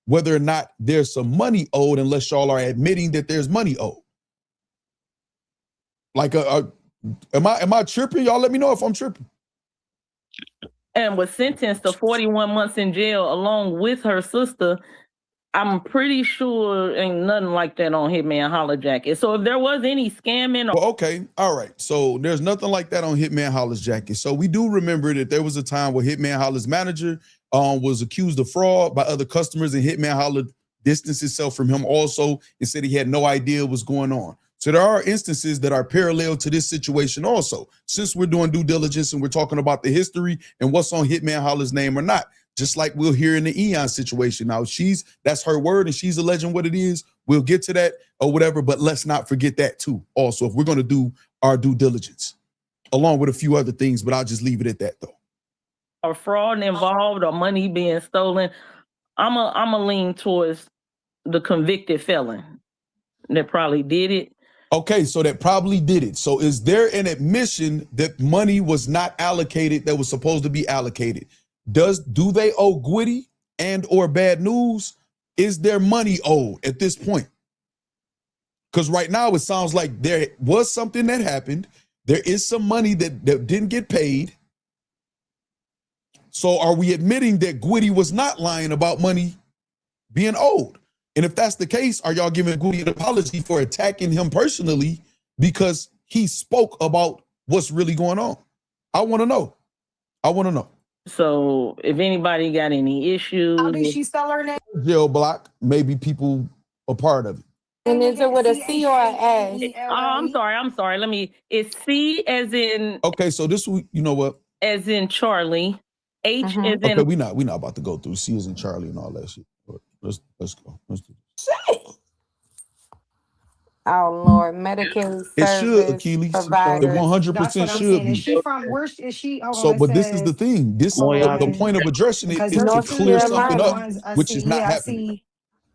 whether or not there's some money owed, unless y'all are admitting that there's money owed. Like, am I tripping? Y'all let me know if I'm tripping. And was sentenced to 41 months in jail along with her sister. I'm pretty sure ain't nothing like that on Hitman Holla jacket. So if there was any scamming. Well, okay. All right. So there's nothing like that on Hitman Holla's jacket. So we do remember that there was a time where Hitman Holla's manager was accused of fraud by other customers, and Hitman Holla distanced himself from him also and said he had no idea what's going on. So there are instances that are parallel to this situation also, since we're doing due diligence and we're talking about the history and what's on Hitman Holla's name or not. Just like we'll hear in the Eon situation. Now, that's her word and she's alleging what it is. We'll get to that or whatever, but let's not forget that too. Also, if we're going to do our due diligence, along with a few other things, but I'll just leave it at that though. Or fraud involved or money being stolen, I'm a lean towards the convicted felon that probably did it. Okay, so that probably did it. So is there an admission that money was not allocated that was supposed to be allocated? Do they owe Gwitty and or Bad News? Is there money owed at this point? Because right now it sounds like there was something that happened. There is some money that didn't get paid. So are we admitting that Gwitty was not lying about money being owed? And if that's the case, are y'all giving Gwitty an apology for attacking him personally because he spoke about what's really going on? I want to know. So if anybody got any issues. How did she spell her name? Jail block, maybe people a part of it. And is it with a C or an S? I'm sorry. It's C as in. Okay, so this, you know what? As in Charlie. H as in. Okay, we not about to go through C as in Charlie and all that shit. Let's go. Let's do this. Shit. Oh Lord, Medicaid It should, service Achilles. It providers. 100% should be. Is she from, where is she? Oh, So, but this is the thing. The point of addressing it is to clear something up, which is not happening.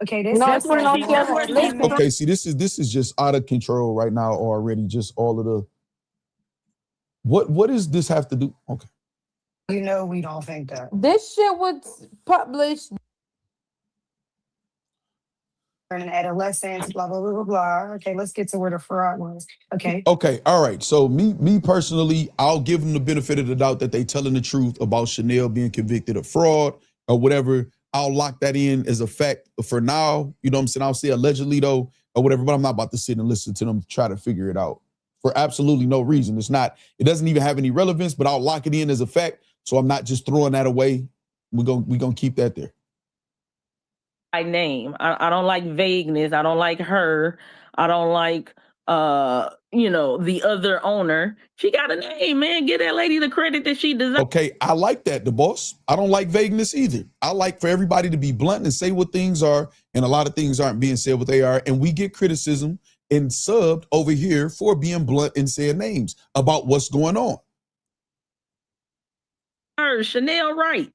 Okay, Okay, see, this is just out of control right now already. Just all of the. What does this have to do? Okay. You know, we don't think that. This shit was published. In adolescence, blah, blah, blah, blah, blah. Okay, let's get to where the fraud was. Okay. Okay, all right. So me personally, I'll give them the benefit of the doubt that they telling the truth about Chanel being convicted of fraud or whatever. I'll lock that in as a fact for now. You know what I'm saying? I'll say allegedly though, or whatever, but I'm not about to sit and listen to them try to figure it out for absolutely no reason. It doesn't even have any relevance, but I'll lock it in as a fact. So I'm not just throwing that away. We're gonna keep that there. By name. I don't like vagueness. I don't like her. I don't like the other owner. She got a name, man. Give that lady the credit that she deserves. Okay, I like that, the boss. I don't like vagueness either. I like for everybody to be blunt and say what things are, and a lot of things aren't being said what they are, and we get criticism and subbed over here for being blunt and saying names about what's going on. Her, Chanel Wright.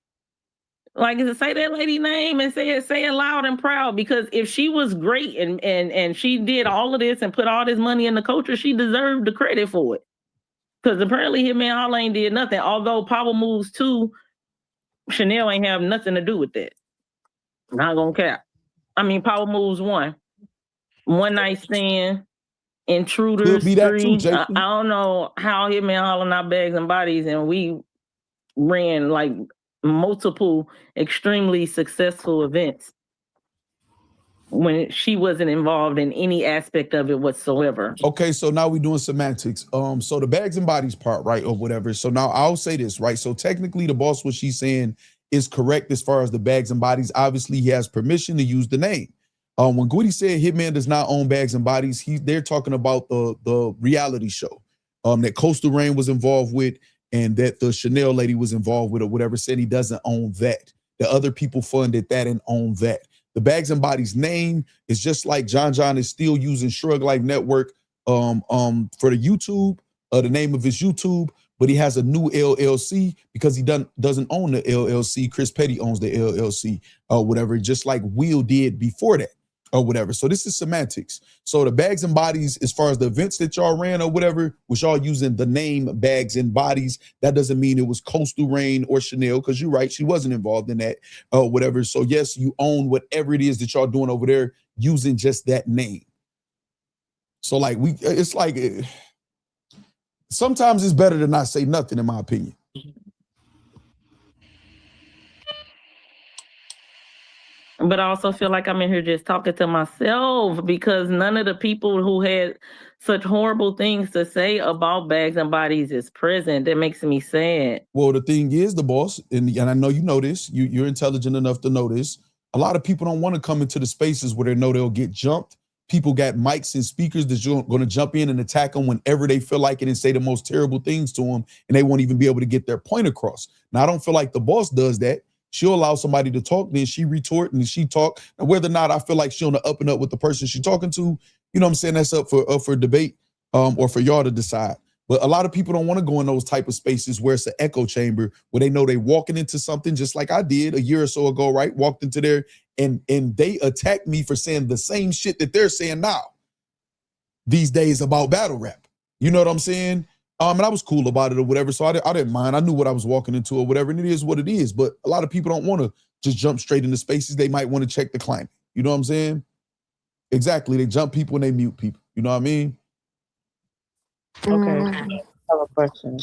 Like, to say that lady name and say it loud and proud, because if she was great and she did all of this and put all this money in the culture, she deserved the credit for it. Because apparently Hitman Holla ain't did nothing. Although Power Moves 2, Chanel ain't have nothing to do with that. Not gonna cap. I mean, Power Moves 1, One Night Stand, Intruders 3. I don't know how Hitman Holla not Bags and Bodies, and we ran like multiple extremely successful events when she wasn't involved in any aspect of it whatsoever. Okay, so now we're doing semantics. So the Bags and Bodies part, right, or whatever. So now I'll say this, right? So technically the boss, what she's saying is correct as far as the Bags and Bodies. Obviously, he has permission to use the name. When Gwitty said Hitman does not own Bags and Bodies, they're talking about the reality show that Coastal Rain was involved with, and that the Chanel lady was involved with or whatever. Said he doesn't own that. The other people funded that and own that. The Bags and Bodies name is just like John is still using Shrug Life Network for the YouTube, the name of his YouTube, but he has a new LLC because he doesn't own the LLC. Chris Petty owns the LLC or whatever, just like Will did before that or whatever. So this is semantics. So the Bags and Bodies, as far as the events that y'all ran or whatever, was y'all using the name Bags and Bodies. That doesn't mean it was Coastal Rain or Chanel, because you're right, she wasn't involved in that or whatever. So yes, you own whatever it is that y'all doing over there using just that name. So like it's like, sometimes it's better to not say nothing, in my opinion. But I also feel like I'm in here just talking to myself, because none of the people who had such horrible things to say about Bags and Bodies is present. That makes me sad. Well, the thing is, the boss, and I know you know this, you're intelligent enough to know this, a lot of people don't want to come into the spaces where they know they'll get jumped people got mics and speakers that's going to jump in and attack them whenever they feel like it and say the most terrible things to them, and they won't even be able to get their point across. Now, I don't feel like the boss does that. She'll allow somebody to talk, then she retort and she talk. And whether or not I feel like she's on the up and up with the person she's talking to, you know what I'm saying, that's up for debate or for y'all to decide. But a lot of people don't want to go in those type of spaces where it's an echo chamber, where they know they walking into something just like I did a year or so ago, right? Walked into there and they attacked me for saying the same shit that they're saying now these days about battle rap. You know what I'm saying? And I was cool about it or whatever, so I didn't mind. I knew what I was walking into or whatever, and it is what it is. But a lot of people don't want to just jump straight into spaces. They might want to check the climate. You know what I'm saying? Exactly. They jump people and they mute people. You know what I mean? Okay. I have a question.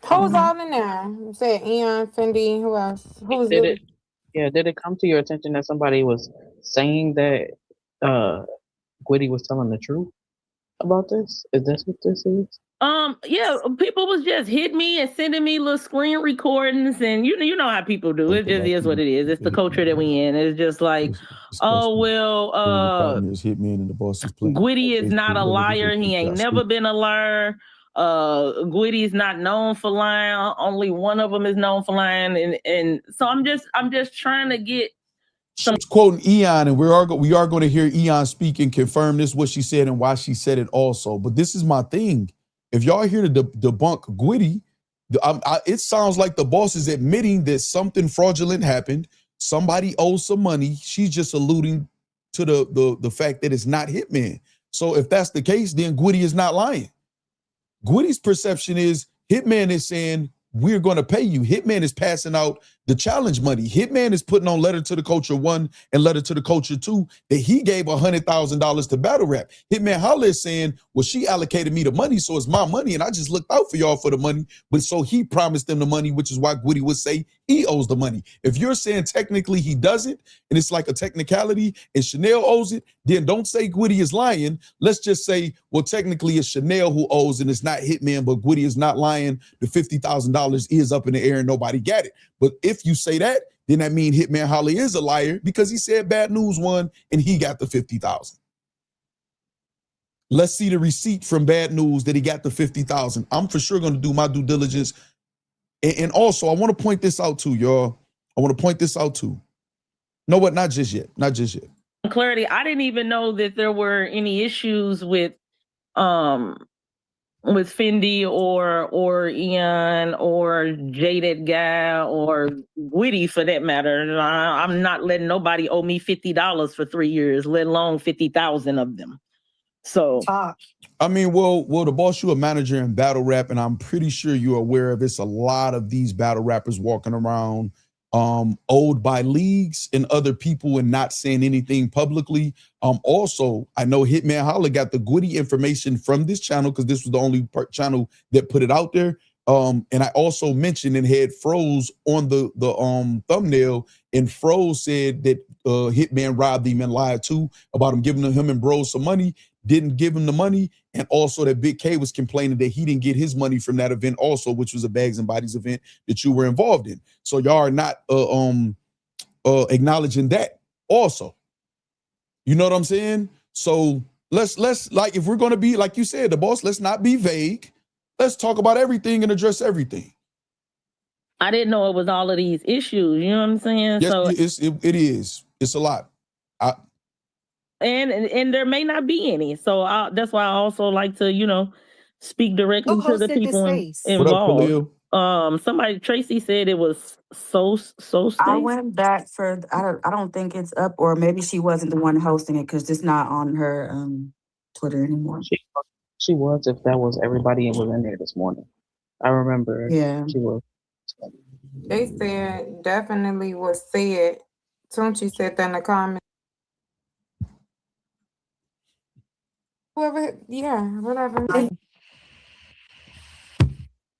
Who's all in there? You said Ian, Fendi, who else? Who's Did it? Yeah, did it come to your attention that somebody was saying that Gwitty was telling the truth about this? Is that what this is? Yeah, people was just hitting me and sending me little screen recordings, and you know how people do. It just is what it is. It's the culture that we in. It's just like, oh well, Gwitty is not a liar. He ain't never been a liar. Gwitty is not known for lying. Only one of them is known for lying, and so I'm just trying to get. She's quoting Eon, and we are going to hear Eon speak and confirm this, what she said and why she said it also. But this is my thing. If y'all here to debunk Gwitty, it sounds like the boss is admitting that something fraudulent happened. Somebody owes some money. She's just alluding to the fact that it's not Hitman. So if that's the case, then Gwitty is not lying. Gwitty's perception is Hitman is saying, we're going to pay you. Hitman is passing out the challenge money. Hitman is putting on Letter to the Culture 1 and Letter to the Culture 2 that he gave $100,000 to Battle Rap. Hitman Holla is saying, well, she allocated me the money, so it's my money, and I just looked out for y'all for the money. But so he promised them the money, which is why Gwitty would say he owes the money. If you're saying technically he doesn't, and it's like a technicality, and Chanel owes it, then don't say Gwitty is lying. Let's just say, well, technically it's Chanel who owes, and it's not Hitman, but Gwitty is not lying. The $50,000 is up in the air, and nobody got it. But if you say that, then that means Hitman Holla is a liar because he said Bad News won and he got the 50,000. Let's see the receipt from Bad News that he got the 50,000. I'm for sure going to do my due diligence. And also, I want to point this out too, y'all. I want to point this out too. No, what? Not just yet. Not just yet. Clarity, I didn't even know that there were any issues with Fendi or Ian or Jaded Guy or Gwitty for that matter. I'm not letting nobody owe me $50 for 3 years, let alone 50,000 of them. So I mean, well, the boss, you a manager in battle rap, and I'm pretty sure you're aware of it's a lot of these battle rappers walking around owed by leagues and other people and not saying anything publicly. Also, I know Hitman Holla got the Gwitty information from this channel because this was the only channel that put it out there. And I also mentioned and had Froze on the thumbnail, and Froze said that Hitman robbed him and lied too about him giving him and bros some money, didn't give him the money, and also that Big K was complaining that he didn't get his money from that event also, which was a Bags and Bodies event that you were involved in. So y'all are not acknowledging that also. You know what I'm saying? So let's like, if we're going to be, like you said, the boss, let's not be vague. Let's talk about everything and address everything. I didn't know it was all of these issues. You know what I'm saying? Yes, so it is. It's a lot. And there may not be any. So that's why I also like to, speak directly to the people involved. Somebody, Tracy said it was so. I went back for. I don't think it's up, or maybe she wasn't the one hosting it because it's not on her Twitter anymore. She was, if that was everybody was in there this morning. I remember. Yeah, she was. They said definitely was said. Tunchi said that in the comments. Whoever, whatever.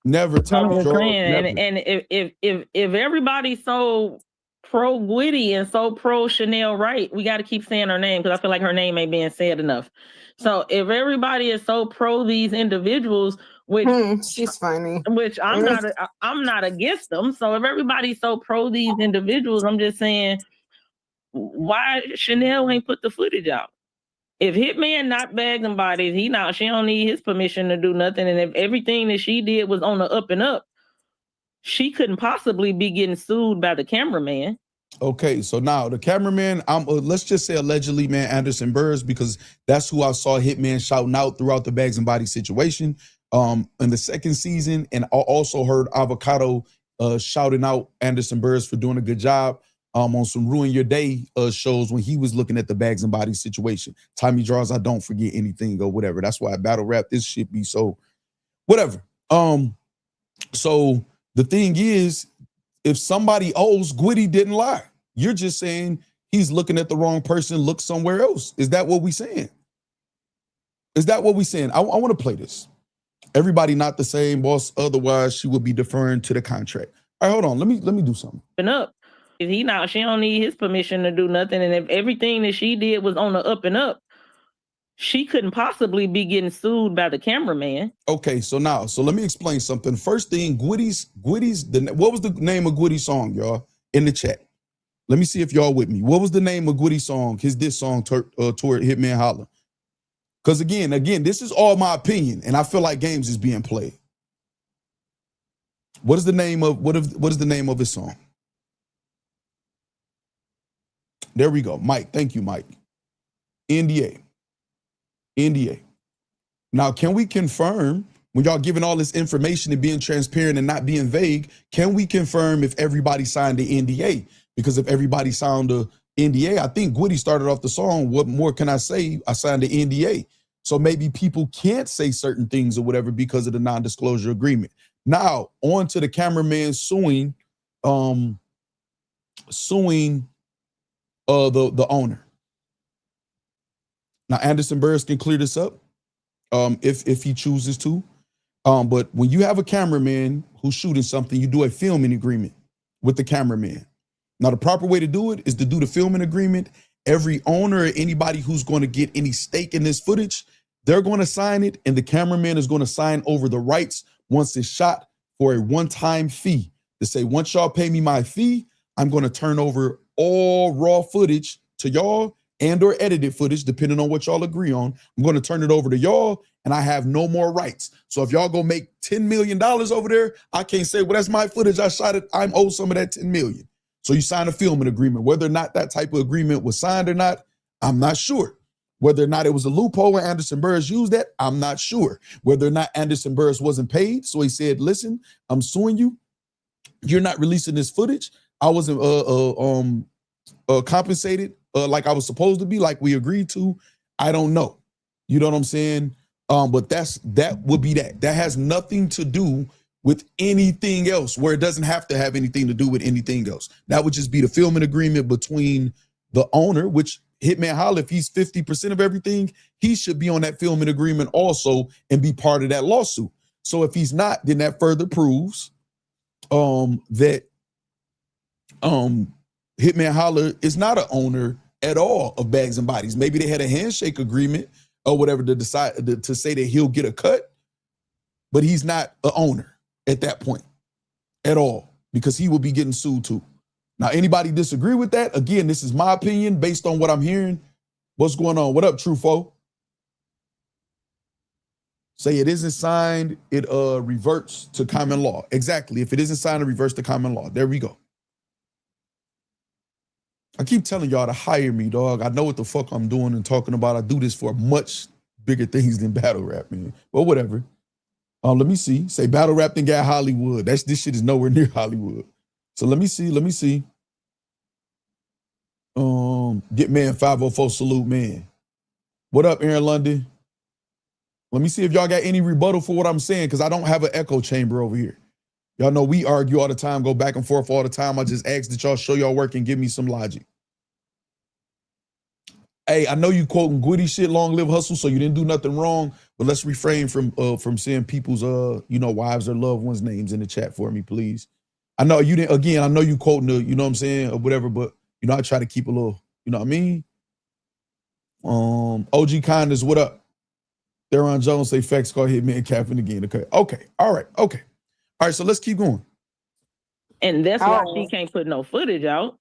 Never tell and if everybody's so pro Gwitty and so pro Chanel Wright, we got to keep saying her name because I feel like her name ain't being said enough. So if everybody is so pro these individuals, which she's funny, which I'm not against them. So if everybody's so pro these individuals, I'm just saying, why Chanel ain't put the footage out? If Hitman not bagging bodies, she don't need his permission to do nothing. And if everything that she did was on the up and up, she couldn't possibly be getting sued by the cameraman. Okay, so now the cameraman, let's just say allegedly, man, Anderson Burrs, because that's who I saw Hitman shouting out throughout the bags and bodies situation in the second season. And I also heard Avocado shouting out Anderson Burrs for doing a good job on some Ruin Your Day shows when he was looking at the bags and bodies situation. Tommy Draws, I don't forget anything or whatever. That's why I battle rap this shit be so whatever. So the thing is, if somebody owes, Gwitty didn't lie. You're just saying he's looking at the wrong person, look somewhere else. Is that what we saying? Is that what we saying? I want to play this. Everybody not the same, boss. Otherwise, she would be deferring to the contract. All right, hold on. Let me do something. Up. If she don't need his permission to do nothing. And if everything that she did was on the up and up, she couldn't possibly be getting sued by the cameraman. Okay, so let me explain something. First thing, Gwitty's, what was the name of Gwitty's song, y'all? In the chat. Let me see if y'all with me. What was the name of Gwitty's song, his diss song toward Hitman Holla? Because again, this is all my opinion, and I feel like games is being played. What is the name of his song? There we go. Mike. Thank you, Mike. NDA. Now, can we confirm, when y'all giving all this information and being transparent and not being vague, can we confirm if everybody signed the NDA? Because if everybody signed the NDA, I think Gwitty started off the song, what more can I say? I signed the NDA. So maybe people can't say certain things or whatever because of the non-disclosure agreement. Now, on to the cameraman suing the owner. Now, Anderson Burrs can clear this up if he chooses to. But when you have a cameraman who's shooting something, you do a filming agreement with the cameraman. Now, the proper way to do it is to do the filming agreement. Every owner or anybody who's going to get any stake in this footage, they're going to sign it, and the cameraman is going to sign over the rights once it's shot for a one-time fee to say, once y'all pay me my fee, I'm going to turn over all raw footage to y'all and or edited footage, depending on what y'all agree on. I'm going to turn it over to y'all, and I have no more rights. So if y'all go make $10 million over there, I can't say, well, that's my footage. I shot it. I'm owed some of that $10 million. So you sign a filming agreement. Whether or not that type of agreement was signed or not, I'm not sure. Whether or not it was a loophole and Anderson Burrs used that, I'm not sure. Whether or not Anderson Burrs wasn't paid, so he said, listen, I'm suing you. You're not releasing this footage. I wasn't compensated like I was supposed to be, like we agreed to. I don't know. You know what I'm saying? But that would be that. That has nothing to do with anything else, where it doesn't have to have anything to do with anything else. That would just be the filming agreement between the owner, which Hitman Holla, if he's 50% of everything, he should be on that filming agreement also and be part of that lawsuit. So if he's not, then that further proves that Hitman Holla is not an owner at all of Bags and Bodies. Maybe they had a handshake agreement or whatever to decide to say that he'll get a cut, but he's not an owner at that point at all, because he will be getting sued too. Now, anybody disagree with that? Again, this is my opinion based on what I'm hearing. What's going on? What up, Trufo? Say it isn't signed, it reverts to common law. Exactly. If it isn't signed, it reverts to common law. There we go. I keep telling y'all to hire me, dog. I know what the fuck I'm doing and talking about. I do this for much bigger things than battle rap, man. But whatever. Let me see. Say battle rap then got Hollywood. This shit is nowhere near Hollywood. So let me see. Get man 504 salute, man. What up, Aaron London? Let me see if y'all got any rebuttal for what I'm saying, because I don't have an echo chamber over here. Y'all know we argue all the time, go back and forth all the time. I just ask that y'all show y'all work and give me some logic. Hey, I know you quoting Gwitty shit, long live hustle, so you didn't do nothing wrong, but let's refrain from saying people's wives or loved ones' names in the chat for me, please. I know you didn't, again, I know you quoting the, you know what I'm saying, or whatever, but I try to keep a little, you know what I mean? OG Kindness, what up? Theron Jones say facts call Hitman capping again. Okay. All right, so let's keep going. And that's why she can't put no footage out.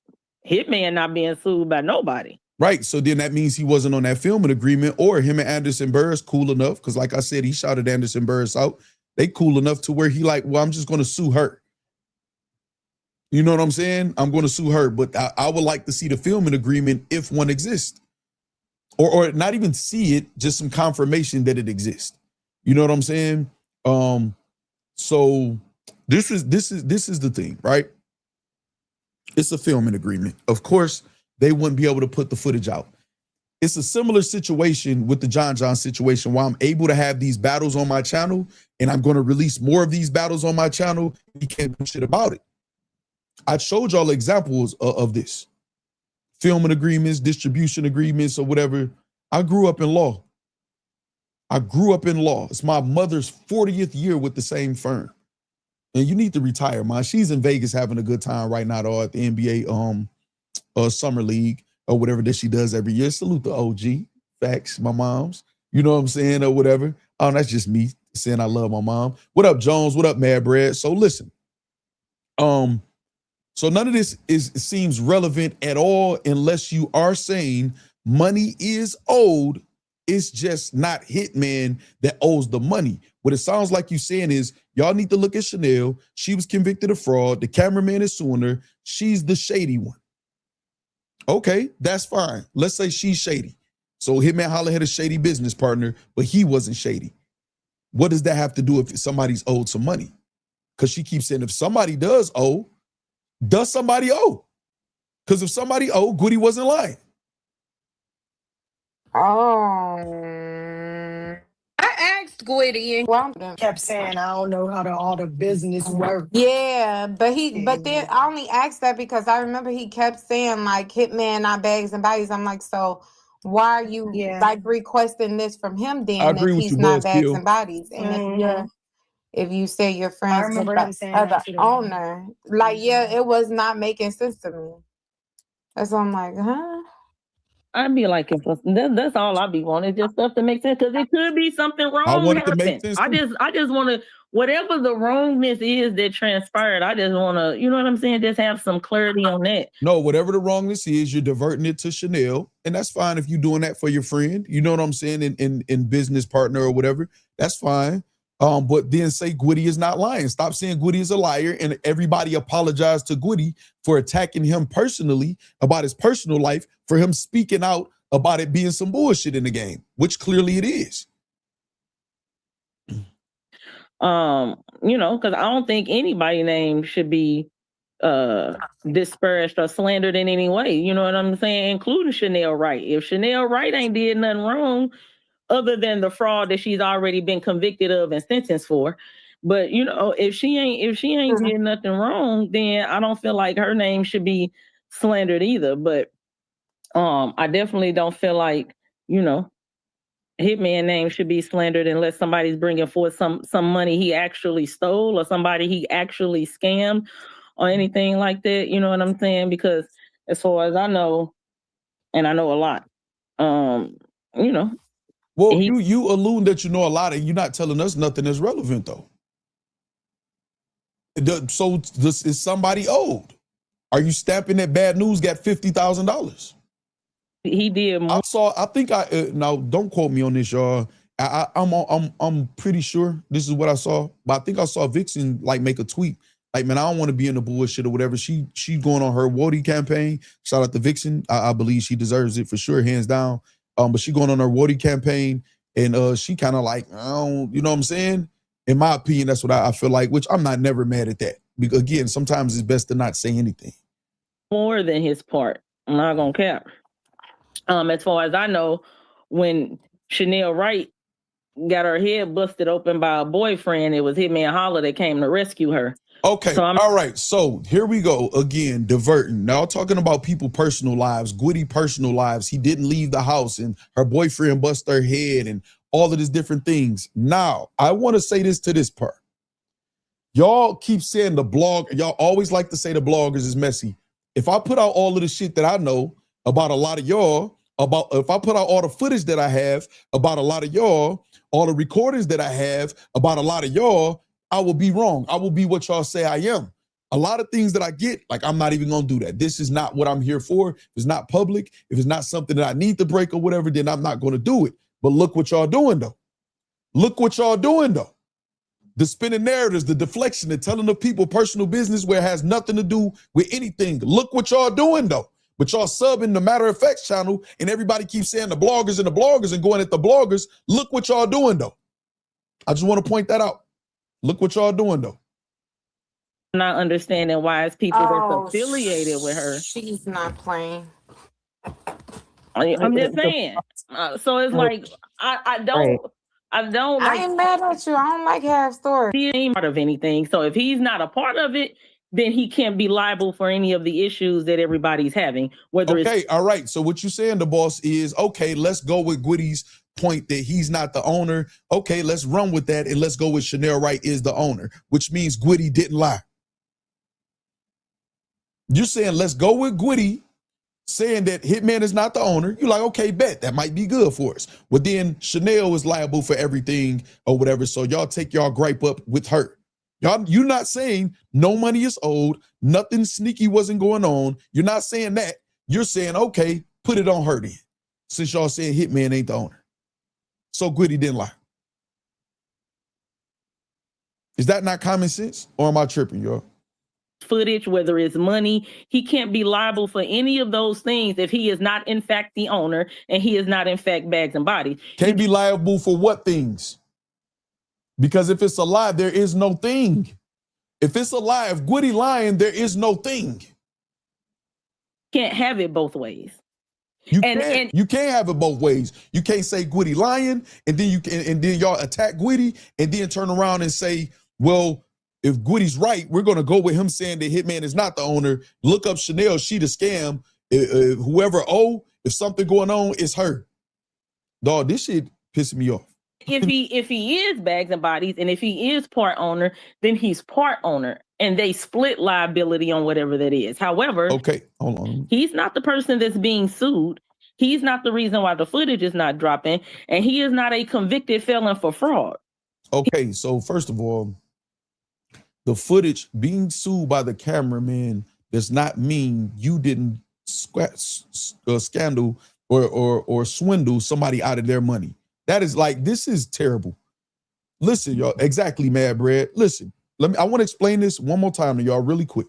Hitman not being sued by nobody. Right. So then that means he wasn't on that filming agreement, or him and Anderson Burris cool enough. Because like I said, he shouted Anderson Burris out. They cool enough to where he like, well, I'm just going to sue her. You know what I'm saying? I'm going to sue her. But I would like to see the filming agreement if one exists. Or not even see it, just some confirmation that it exists. You know what I'm saying? So this is the thing, right? It's a filming agreement. Of course, they wouldn't be able to put the footage out. It's a similar situation with the John situation, where I'm able to have these battles on my channel, and I'm going to release more of these battles on my channel. You can't do shit about it. I showed y'all examples of this. Filming agreements, distribution agreements, or whatever. I grew up in law. It's my mother's 40th year with the same firm. And you need to retire, man. She's in Vegas having a good time right now, though, at the NBA Summer League or whatever that she does every year. Salute the OG. Facts, my mom's. You know what I'm saying, or whatever. Oh, that's just me saying I love my mom. What up, Jones? What up, Mad Bread? So listen. So none of this seems relevant at all unless you are saying money is owed. It's just not Hitman that owes the money. What it sounds like you saying is y'all need to look at Chanel. She was convicted of fraud. The cameraman is suing her. She's the shady one. Okay, that's fine. Let's say she's shady. So Hitman Holla had a shady business partner, but he wasn't shady. What does that have to do if somebody's owed some money? Because she keeps saying if somebody does owe, does somebody owe? Because if somebody owe, Goody wasn't lying. I asked Gwitty, and kept saying, I don't know how all the business works. yeah, but then I only asked that because I remember he kept saying like Hitman, not bags and bodies. I'm like, so why are you like requesting this from him then if he's not bags and bodies? And if you say you're friends with the other owner, like, it was not making sense to me. That's why I'm like, huh? I'd be like, that's all I'd be wanting, just stuff to make sense, because it could be something wrong. I want it to make sense. I just want to, whatever the wrongness is that transpired, I just want to, you know what I'm saying, just have some clarity on that. No, whatever the wrongness is, you're diverting it to Chanel, and that's fine if you're doing that for your friend. You know what I'm saying, in business partner or whatever. That's fine. But then say Gwitty is not lying. Stop saying Gwitty is a liar, and everybody apologize to Gwitty for attacking him personally about his personal life, for him speaking out about it being some bullshit in the game, which clearly it is. Because I don't think anybody's name should be disparaged or slandered in any way. You know what I'm saying? Including Chanel Wright. If Chanel Wright ain't did nothing wrong, other than the fraud that she's already been convicted of and sentenced for. But if she ain't did nothing wrong, then I don't feel like her name should be slandered either. But I definitely don't feel like, Hitman name should be slandered unless somebody's bringing forth some money he actually stole or somebody he actually scammed or anything like that. You know what I'm saying? Because as far as I know, and I know a lot, Well, you allude that you know a lot, and you're not telling us nothing that's relevant, though. So this is somebody owed. Are you stamping that Bad News got $50,000? He did. I think now don't quote me on this, y'all. I'm pretty sure this is what I saw, but I think I saw Vixen like make a tweet like, man, I don't want to be in the bullshit or whatever. She going on her Wody campaign. Shout out to Vixen. I believe she deserves it for sure, hands down. But she going on her Wody campaign, and she kind of like, I don't, you know what I'm saying? In my opinion, that's what I feel like, which I'm not never mad at that. Because again, sometimes it's best to not say anything. More than his part. I'm not gonna cap. As far as I know, when Chanel Wright got her head busted open by a boyfriend, it was Hitman Holla that came to rescue her. Okay, so all right. So here we go again, diverting. Now talking about people' personal lives, Gwitty personal lives. He didn't leave the house, and her boyfriend bust her head, and all of these different things. Now I want to say this to this part. Y'all keep saying the blog. Y'all always like to say the bloggers is messy. If I put out all of the shit that I know about a lot of y'all, if I put out all the footage that I have about a lot of y'all, all the recordings that I have about a lot of y'all, I will be wrong. I will be what y'all say I am. A lot of things that I get, like, I'm not even going to do that. This is not what I'm here for. If it's not public, if it's not something that I need to break or whatever, then I'm not going to do it. But look what y'all doing, though. Look what y'all doing, though. The spinning narratives, the deflection, the telling of people personal business where it has nothing to do with anything. Look what y'all doing, though. But y'all subbing the Matter of Factz channel, and everybody keeps saying the bloggers and going at the bloggers. Look what y'all doing, though. I just want to point that out. Look what y'all doing, though. Not understanding why it's people that's affiliated with her. She's not playing. I'm just saying. So it's like I don't. I ain't mad at you. I don't like half stories. He ain't part of anything. So if he's not a part of it, then he can't be liable for any of the issues that everybody's having. Whether okay, all right. So what you're saying, the boss, is okay. Let's go with Gwitty's point that he's not the owner. Okay, let's run with that, and let's go with Chanel Wright is the owner, which means Gwitty didn't lie. You're saying let's go with Gwitty saying that Hitman is not the owner. You're like, okay, bet that might be good for us. But then Chanel is liable for everything or whatever. So y'all take y'all gripe up with her. You're not saying no money is owed, nothing sneaky wasn't going on. You're not saying that. You're saying, okay, put it on her then, since y'all saying Hitman ain't the owner. So Gwitty didn't lie. Is that not common sense, or am I tripping, y'all? Footage, whether it's money, he can't be liable for any of those things if he is not in fact the owner and he is not in fact Bags and Bodies. Can't be liable for what things? Because if it's a lie, there is no thing. If it's a lie, if Gwitty lying, there is no thing. Can't have it both ways. You can't have it both ways. You can't say Gwitty lying and then y'all attack Gwitty and then turn around and say, well, if Gwitty's right, we're going to go with him saying that Hitman is not the owner. Look up Chanel, she the scam. Whoever if something going on, it's her. Dog, this shit pissing me off. If he is Bags and Bodies and if he is part owner, then he's part owner and they split liability on whatever that is. However, okay, hold on. He's not the person that's being sued. He's not the reason why the footage is not dropping, and he is not a convicted felon for fraud. Okay, so first of all, the footage being sued by the cameraman does not mean you didn't scandal or swindle somebody out of their money. That is like, this is terrible. Listen, y'all, exactly, Mad Bread. Listen, I want to explain this one more time to y'all really quick.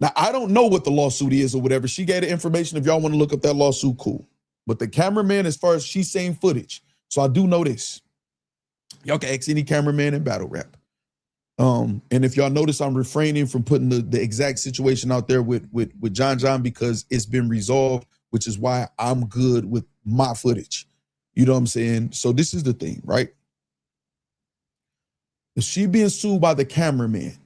Now, I don't know what the lawsuit is or whatever. She gave the information. If y'all want to look up that lawsuit, cool. But the cameraman, as far as she's saying footage, so I do know this. Y'all can ask any cameraman in battle rap. And if y'all notice, I'm refraining from putting the exact situation out there with John because it's been resolved, which is why I'm good with my footage. You know what I'm saying? So this is the thing, right? If she being sued by the cameraman,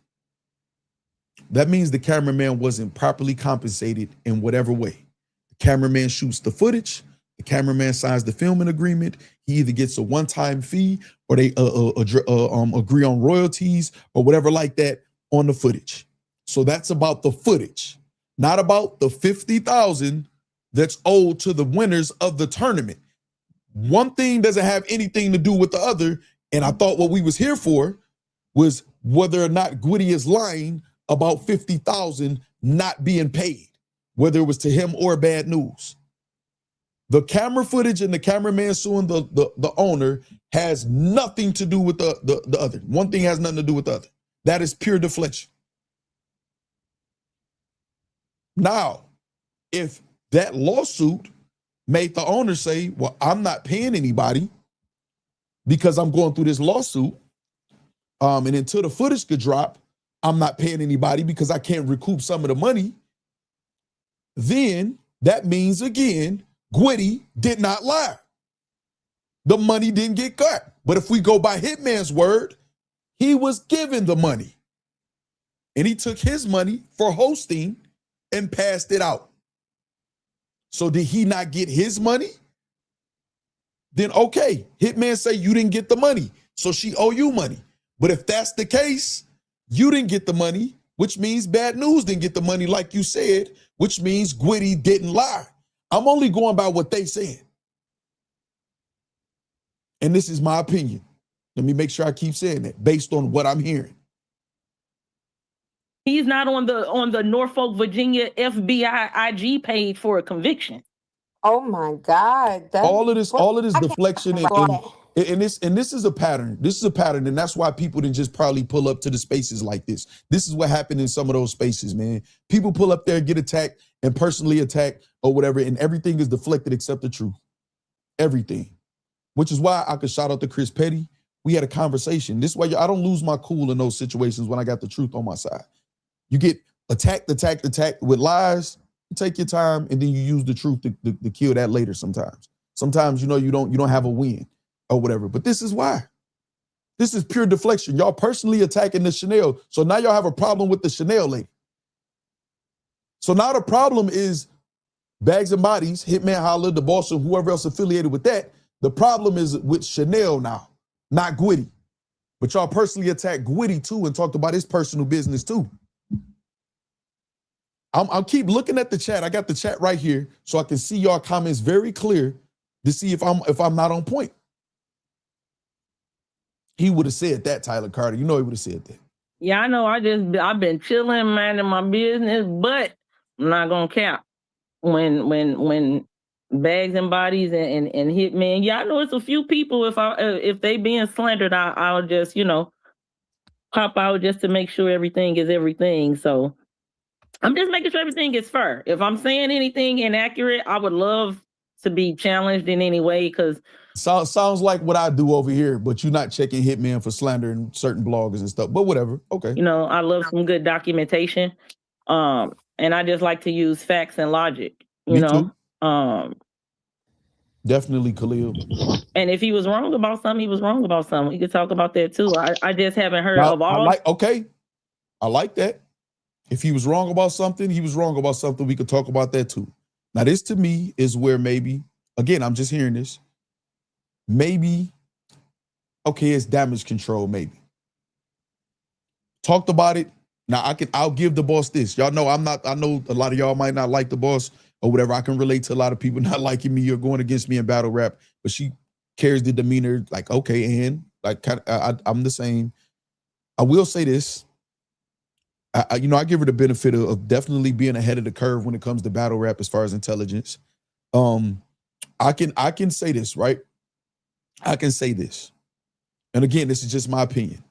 that means the cameraman wasn't properly compensated in whatever way. The cameraman shoots the footage. The cameraman signs the filming agreement. He either gets a one-time fee or they agree on royalties or whatever like that on the footage. So that's about the footage, not about the $50,000 that's owed to the winners of the tournament. One thing doesn't have anything to do with the other. And I thought what we was here for was whether or not Gwitty is lying about $50,000 not being paid, whether it was to him or bad news. The camera footage and the cameraman suing the owner has nothing to do with the other. One thing has nothing to do with the other. That is pure deflection. Now, if that lawsuit made the owner say, well, I'm not paying anybody because I'm going through this lawsuit, and until the footage could drop, I'm not paying anybody because I can't recoup some of the money, then that means, again, Gwitty did not lie. The money didn't get cut. But if we go by Hitman's word, he was given the money. And he took his money for hosting and passed it out. So did he not get his money? Then okay, Hitman say you didn't get the money, so she owe you money. But if that's the case, you didn't get the money, which means bad news didn't get the money like you said, which means Gwitty didn't lie. I'm only going by what they said. And this is my opinion. Let me make sure I keep saying that based on what I'm hearing. He's not on the Norfolk, Virginia FBI IG page for a conviction. Oh my God. All of this deflection and this is a pattern. This is a pattern, and that's why people didn't just probably pull up to the spaces like this. This is what happened in some of those spaces, man. People pull up there, get attacked, and personally attacked or whatever, and everything is deflected except the truth. Everything. Which is why I could shout out to Chris Petty. We had a conversation. This way I don't lose my cool in those situations when I got the truth on my side. You get attacked with lies, you take your time, and then you use the truth to kill that later sometimes. Sometimes, you don't have a win or whatever. But this is why. This is pure deflection. Y'all personally attacking the Chanel. So now y'all have a problem with the Chanel lady. So now the problem is Bags and Bodies, Hitman Holla, the boss, or whoever else affiliated with that. The problem is with Chanel now, not Gwitty. But y'all personally attacked Gwitty too and talked about his personal business too. I'll keep looking at the chat. I got the chat right here so I can see y'all comments very clear to see if I'm not on point. He would have said that, Tyler Carter. You know he would have said that. Yeah, I know. I've been chilling, minding my business, but I'm not gonna cap. When Bags and Bodies and Hitman, yeah, I know it's a few people. If they being slandered, I'll just pop out just to make sure everything is everything. So I'm just making sure everything is fair. If I'm saying anything inaccurate, I would love to be challenged in any way because. Sounds like what I do over here, but you're not checking Hitman for slander and certain bloggers and stuff. But whatever, okay. I love some good documentation, and I just like to use facts and logic. Me too. Definitely, Khalil. And if he was wrong about something, he was wrong about something. We could talk about that too. I just haven't heard of all. I like that. If he was wrong about something, he was wrong about something. We could talk about that too. Now, this to me is where maybe, again, I'm just hearing this. Maybe, okay, it's damage control, maybe. Talked about it. Now I'll give the boss this. Y'all know I know a lot of y'all might not like the boss or whatever. I can relate to a lot of people not liking me or going against me in battle rap, but she carries the demeanor like, okay, and like I'm the same. I will say this. I give her the benefit of definitely being ahead of the curve when it comes to battle rap as far as intelligence. I can say this, right? I can say this. And again, this is just my opinion.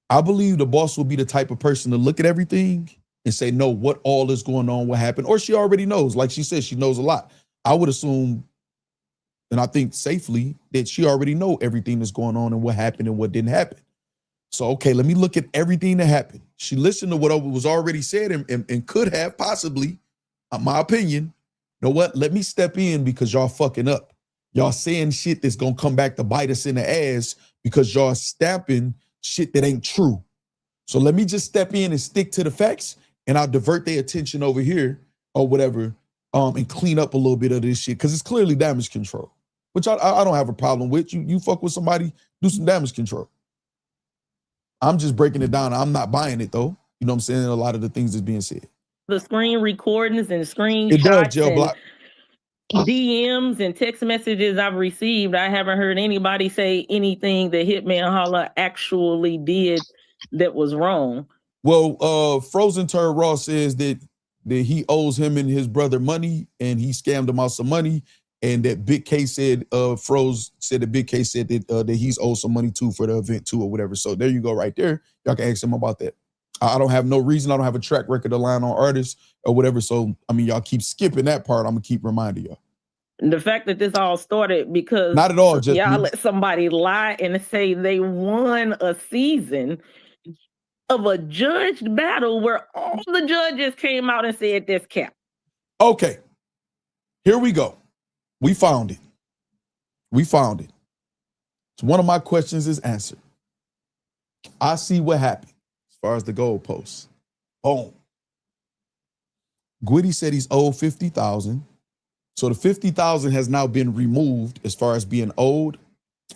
I believe the boss will be the type of person to look at everything and say, no, what all is going on, what happened, or she already knows. Like she said, she knows a lot. I would assume, and I think safely, that she already know everything that's going on and what happened and what didn't happen. So, okay, let me look at everything that happened. She listened to what was already said and could have possibly, my opinion, you know what? Let me step in because y'all fucking up. Y'all saying shit that's gonna come back to bite us in the ass because y'all stamping shit that ain't true. So let me just step in and stick to the facts and I'll divert their attention over here or whatever and clean up a little bit of this shit because it's clearly damage control, which I don't have a problem with. You fuck with somebody, do some damage control. I'm just breaking it down. I'm not buying it though. You know what I'm saying? A lot of the things that's being said. The screen recordings and screenshots. It does, Jail Block. DMs and text messages I've received, I haven't heard anybody say anything that Hitman Holla actually did that was wrong. Well, Frozen Turd Raw says that he owes him and his brother money and he scammed him out some money, and that Big K said Froze said that Big K said that he's owed some money too for the event too or whatever. So there you go right there. Y'all can ask him about that. I don't have no reason. I don't have a track record to line on artists or whatever. So, I mean, y'all keep skipping that part. I'm going to keep reminding y'all. The fact that this all started because not at all, just y'all let somebody lie and say they won a season of a judged battle where all the judges came out and said this cap. Okay, here we go. We found it. So one of my questions is answered. I see what happened. As far as the goalposts, boom. Gwitty said he's owed $50,000. So the $50,000 has now been removed as far as being owed.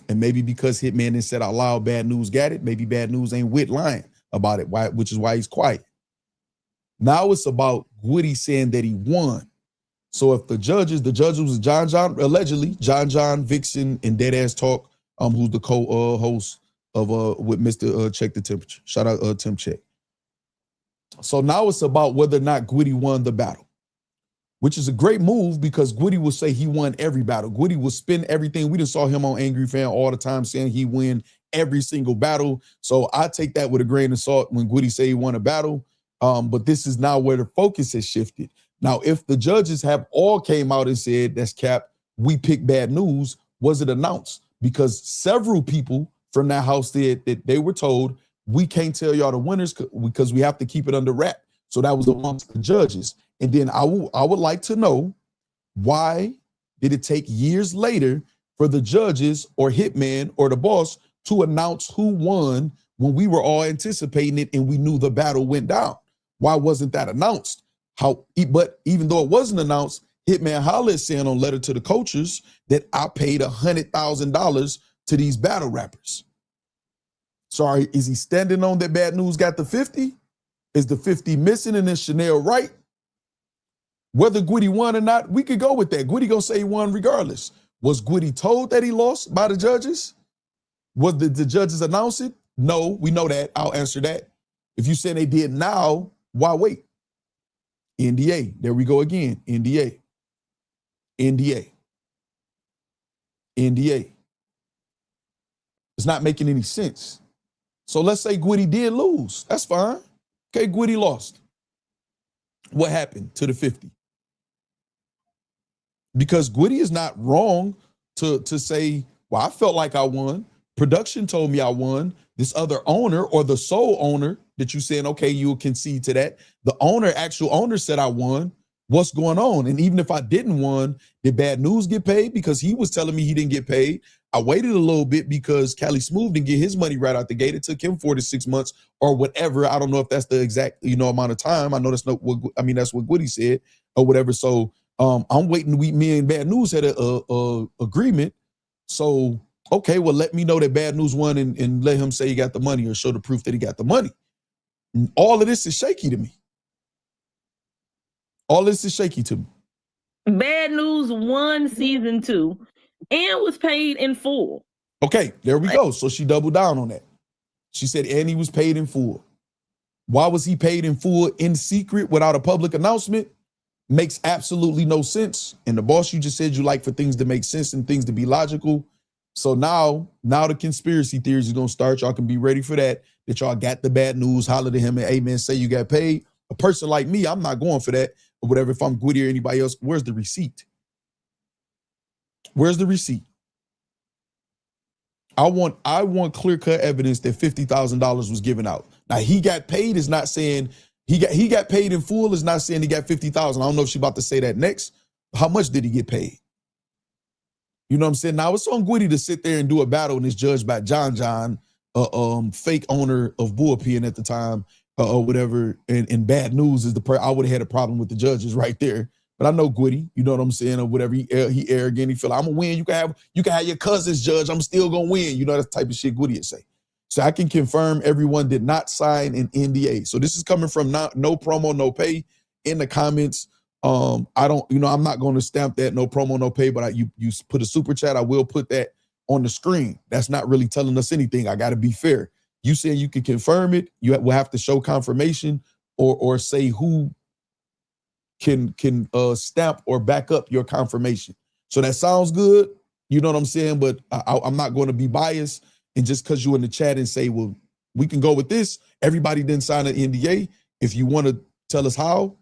And maybe because Hitman didn't said out loud, Bad News got it. Maybe Bad News ain't with lying about it, which is why he's quiet. Now it's about Gwitty saying that he won. So if the judges was John, allegedly, John, Vixen, and Deadass Talk, who's the co-host of with Mr. Check the Temperature. Shout out Tim Check. So now it's about whether or not Gwitty won the battle, which is a great move because Gwitty will say he won every battle. Gwitty will spin everything. We just saw him on Angry Fan all the time saying he win every single battle. So I take that with a grain of salt when Gwitty say he won a battle. But this is now where the focus has shifted. Now, if the judges have all came out and said, that's cap, we pick Bad News, was it announced? Because several people from that house said that they were told, we can't tell y'all the winners because we have to keep it under wrap. So that was amongst the judges. And then I would like to know, why did it take years later for the judges or Hitman or the boss to announce who won when we were all anticipating it and we knew the battle went down? Why wasn't that announced? But even though it wasn't announced, Hitman Holla is saying on Letter to the Coaches that I paid $100,000 to these battle rappers. Sorry, is he standing on that Bad News got the 50? Is the 50 missing and is Chanel right? Whether Gwitty won or not, we could go with that. Gwitty gonna say he won regardless. Was Gwitty told that he lost by the judges? Was the judges announce it? No, we know that. I'll answer that. If you say they did now, why wait? NDA. There we go again. NDA. NDA. NDA. It's not making any sense. So let's say Gwitty did lose. That's fine. Okay, Gwitty lost. What happened to the 50? Because Gwitty is not wrong to say, well, I felt like I won. Production told me I won. This other owner or the sole owner that you saying, okay, you'll concede to that. The owner, actual owner said I won. What's going on? And even if I didn't won, did Bad News get paid? Because he was telling me he didn't get paid. I waited a little bit because Cali Smooth didn't get his money right out the gate. It took him 4 to 6 months or whatever. I don't know if that's the exact, amount of time. I know that's not what, that's what Gwitty said or whatever. So I'm waiting. Me and Bad News had a agreement. So, okay, well, let me know that Bad News won and let him say he got the money or show the proof that he got the money. All of this is shaky to me. All this is shaky to me. Bad News won season 2 and was paid in full. Okay, there we go. So she doubled down on that. She said, and he was paid in full. Why was he paid in full in secret without a public announcement? Makes absolutely no sense. And the boss, you just said you like for things to make sense and things to be logical. So now the conspiracy theories is going to start. Y'all can be ready for that y'all got the Bad News, holler to him and, hey, man, say you got paid. A person like me, I'm not going for that or whatever. If I'm Gwitty or anybody else, where's the receipt? Where's the receipt? I want clear-cut evidence that $50,000 was given out. Now, he got paid is not saying he got paid in full is not saying he got $50,000. I don't know if she's about to say that next. How much did he get paid? You know what I'm saying? Now, it's on Gwitty to sit there and do a battle and it's judged by John, fake owner of Bullpen at the time, or whatever. And Bad News is I would have had a problem with the judges right there. But I know Gwitty, you know what I'm saying, or whatever. He arrogant. He feel like, I'm gonna win. You can have your cousins judge. I'm still gonna win. You know, that's the type of shit Gwitty would say. So I can confirm everyone did not sign an NDA. So this is coming from no promo, no pay in the comments. I don't, I'm not going to stamp that no promo, no pay, but you put a super chat. I will put that on the screen. That's not really telling us anything. I got to be fair. You saying you can confirm it. You will have to show confirmation or say who can stamp or back up your confirmation. So that sounds good. You know what I'm saying? But I'm not going to be biased. And just because you're in the chat and say, well, we can go with this. Everybody didn't sign an NDA. If you want to tell us how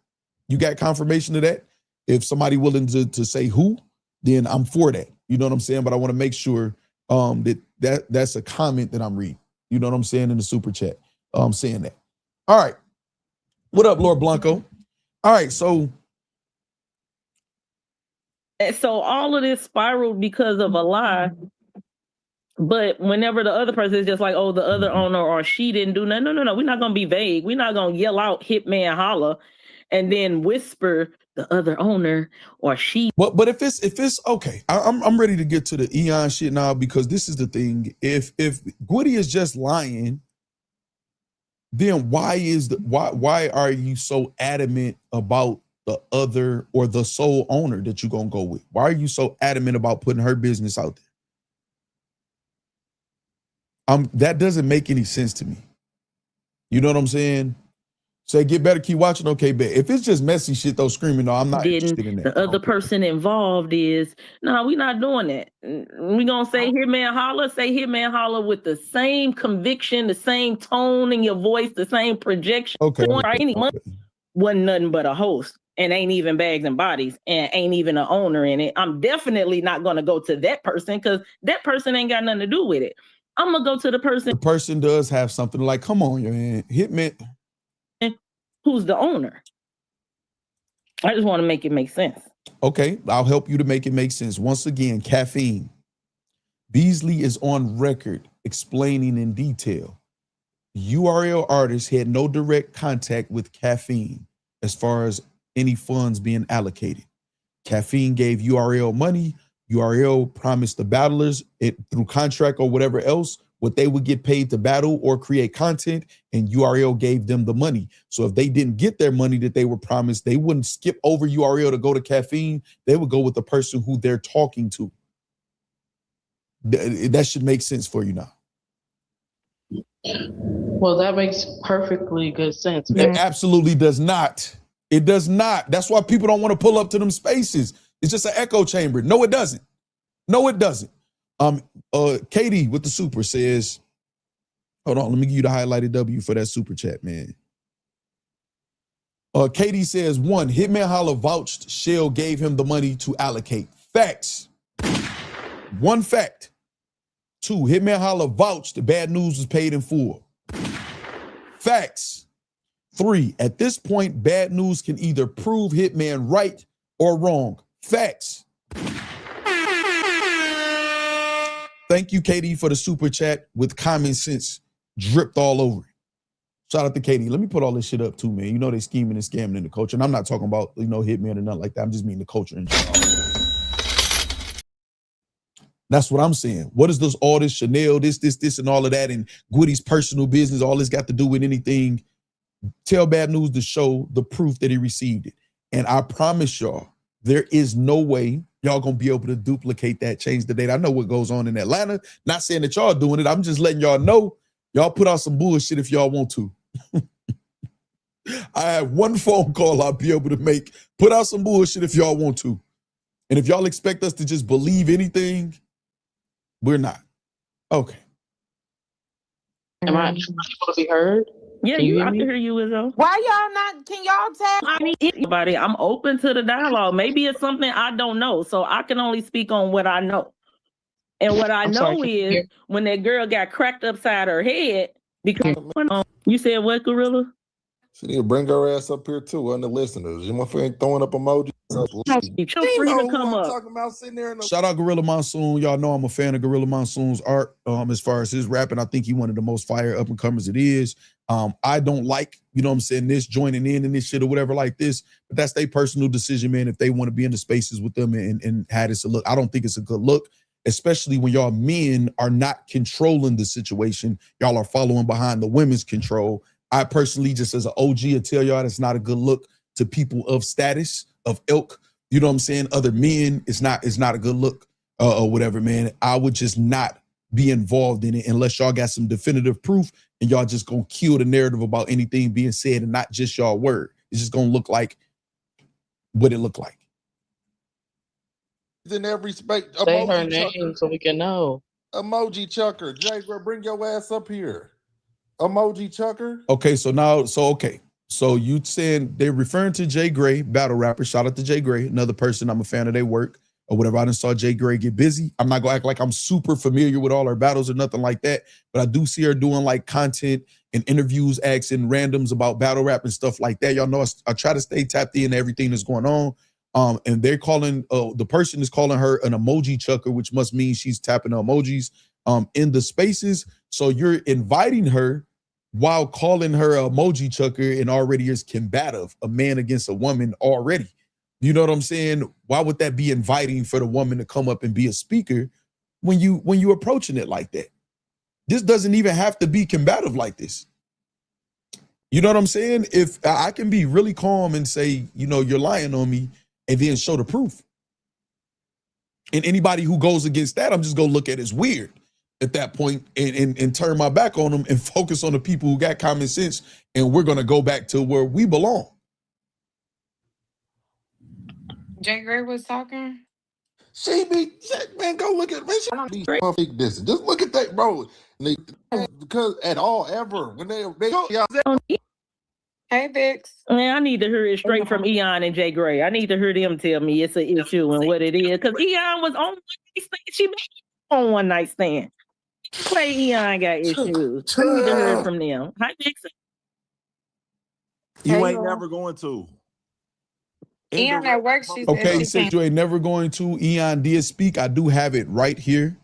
you got confirmation of that, if somebody willing to say who, then I'm for that. You know what I'm saying? But I want to make sure that's a comment that I'm reading. You know what I'm saying in the super chat. I'm saying that. All right. What up, Lord Blanco? All right. So all of this spiraled because of a lie. But whenever the other person is just like, oh, the other owner or she didn't do nothing. No. We're not going to be vague. We're not going to yell out Hitman Holla and then whisper the other owner or she. But if it's okay, I'm ready to get to the Eon shit now, because this is the thing. If Gwitty is just lying, then why are you so adamant about the other or the sole owner that you're gonna go with? Why are you so adamant about putting her business out there? That doesn't make any sense to me. You know what I'm saying? Say, get better, keep watching. Okay, bet. If it's just messy shit, though, screaming, no, I'm not interested in that. The other person involved is, no, we're not doing that. We're going to say Hitman Holla, say Hitman Holla with the same conviction, the same tone in your voice, the same projection. Okay. Wasn't nothing but a host and ain't even bags and bodies and ain't even an owner in it. I'm definitely not going to go to that person because that person ain't got nothing to do with it. I'm going to go to the person. The person does have something like, come on, man, Hitman. Who's the owner? I just want to make it make sense. Okay, I'll help you to make it make sense. Once again, caffeine. Beasley is on record explaining in detail. URL artists had no direct contact with caffeine as far as any funds being allocated. Caffeine gave URL money. URL promised the battlers it through contract or whatever else what they would get paid to battle or create content, and URL gave them the money. So if they didn't get their money that they were promised, they wouldn't skip over URL to go to caffeine. They would go with the person who they're talking to. That should make sense for you now. Well, that makes perfectly good sense. It absolutely does not. It does not. That's why people don't want to pull up to them spaces. It's just an echo chamber. No, it doesn't. No, it doesn't. Katie with the super says, hold on, let me give you the highlighted W for that super chat, man. Katie says, 1, Hitman Holla vouched Shell gave him the money to allocate. Facts. 1 fact. 2, Hitman Holla vouched Bad News was paid in full. Facts. 3, at this point, Bad News can either prove Hitman right or wrong. Facts. Thank you, Katie, for the super chat with common sense dripped all over it. Shout out to Katie. Let me put all this shit up too, man. You know they scheming and scamming in the culture. And I'm not talking about, Hitman or nothing like that. I'm just meaning the culture in general. That's what I'm saying. What is all this Chanel, this, and all of that, and Gwitty's personal business, all this got to do with anything? Tell Bad News to show the proof that he received it. And I promise y'all, there is no way y'all gonna be able to duplicate that, change the date. I know what goes on in Atlanta. Not saying that y'all doing it. I'm just letting y'all know. Y'all put out some bullshit if y'all want to. I have 1 phone call I'll be able to make. Put out some bullshit if y'all want to. And if y'all expect us to just believe anything, we're not. Okay. Am I able to be heard? Yeah, I can hear you, Izzo. Why y'all not? Can y'all tell? I mean, anybody, I'm open to the dialogue. Maybe it's something I don't know, so I can only speak on what I know. And what I know is when that girl got cracked upside her head because you said what, Gorilla? She need to bring her ass up here too, on the listeners. You motherfucker ain't throwing up emojis. Shout out Gorilla Monsoon. Y'all know I'm a fan of Gorilla Monsoon's art. As far as his rapping, I think he one of the most fire up and comers it is. I don't like, this joining in and this shit or whatever like this, but that's their personal decision, man. If they want to be in the spaces with them and have this a look, I don't think it's a good look, especially when y'all men are not controlling the situation. Y'all are following behind the women's control. I personally, just as an OG, I tell y'all that's not a good look to people of status, of ilk. You know what I'm saying? Other men, it's not a good look or whatever, man. I would just not be involved in it unless y'all got some definitive proof and y'all just gonna kill the narrative about anything being said and not just y'all word. It's just gonna look like what it looked like. In every space, say her name so we can know. Emoji Chucker, Jay, bring your ass up here. Emoji Chucker. Okay, so you saying they're referring to Jay Gray, battle rapper. Shout out to Jay Gray, another person I'm a fan of their work or whatever. I done saw Jay Gray get busy. I'm not gonna act like I'm super familiar with all her battles or nothing like that, but I do see her doing like content and interviews, asking randoms about battle rap and stuff like that. Y'all know I try to stay tapped in to everything that's going on. And they're calling the person is calling her an emoji chucker, which must mean she's tapping emojis in the spaces. So you're inviting her while calling her an emoji chucker and already is combative, a man against a woman already. You know what I'm saying? Why would that be inviting for the woman to come up and be a speaker when you approaching it like that? This doesn't even have to be combative like this. You know what I'm saying? If I can be really calm and say, you're lying on me, and then show the proof. And anybody who goes against that, I'm just gonna look at as weird. at that point and turn my back on them and focus on the people who got common sense, and we're gonna go back to where we belong. Jay Gray was talking. She be, man, go look at, man, she be this. Just look at that, bro. Because at all, ever, when they go, Hey, Bix. Man, I need to hear it straight from Eon and Jay Gray. I need to hear them tell me it's an issue and what it is. Because Eon was on one night stand. She made on one night stand. Play Eon got issues. I need to hear it from them. Hi, Dixon. You ain't never going to. Eon at work, she said Okay, she said can't. you ain't never going to. Eon did speak. I do have it right here.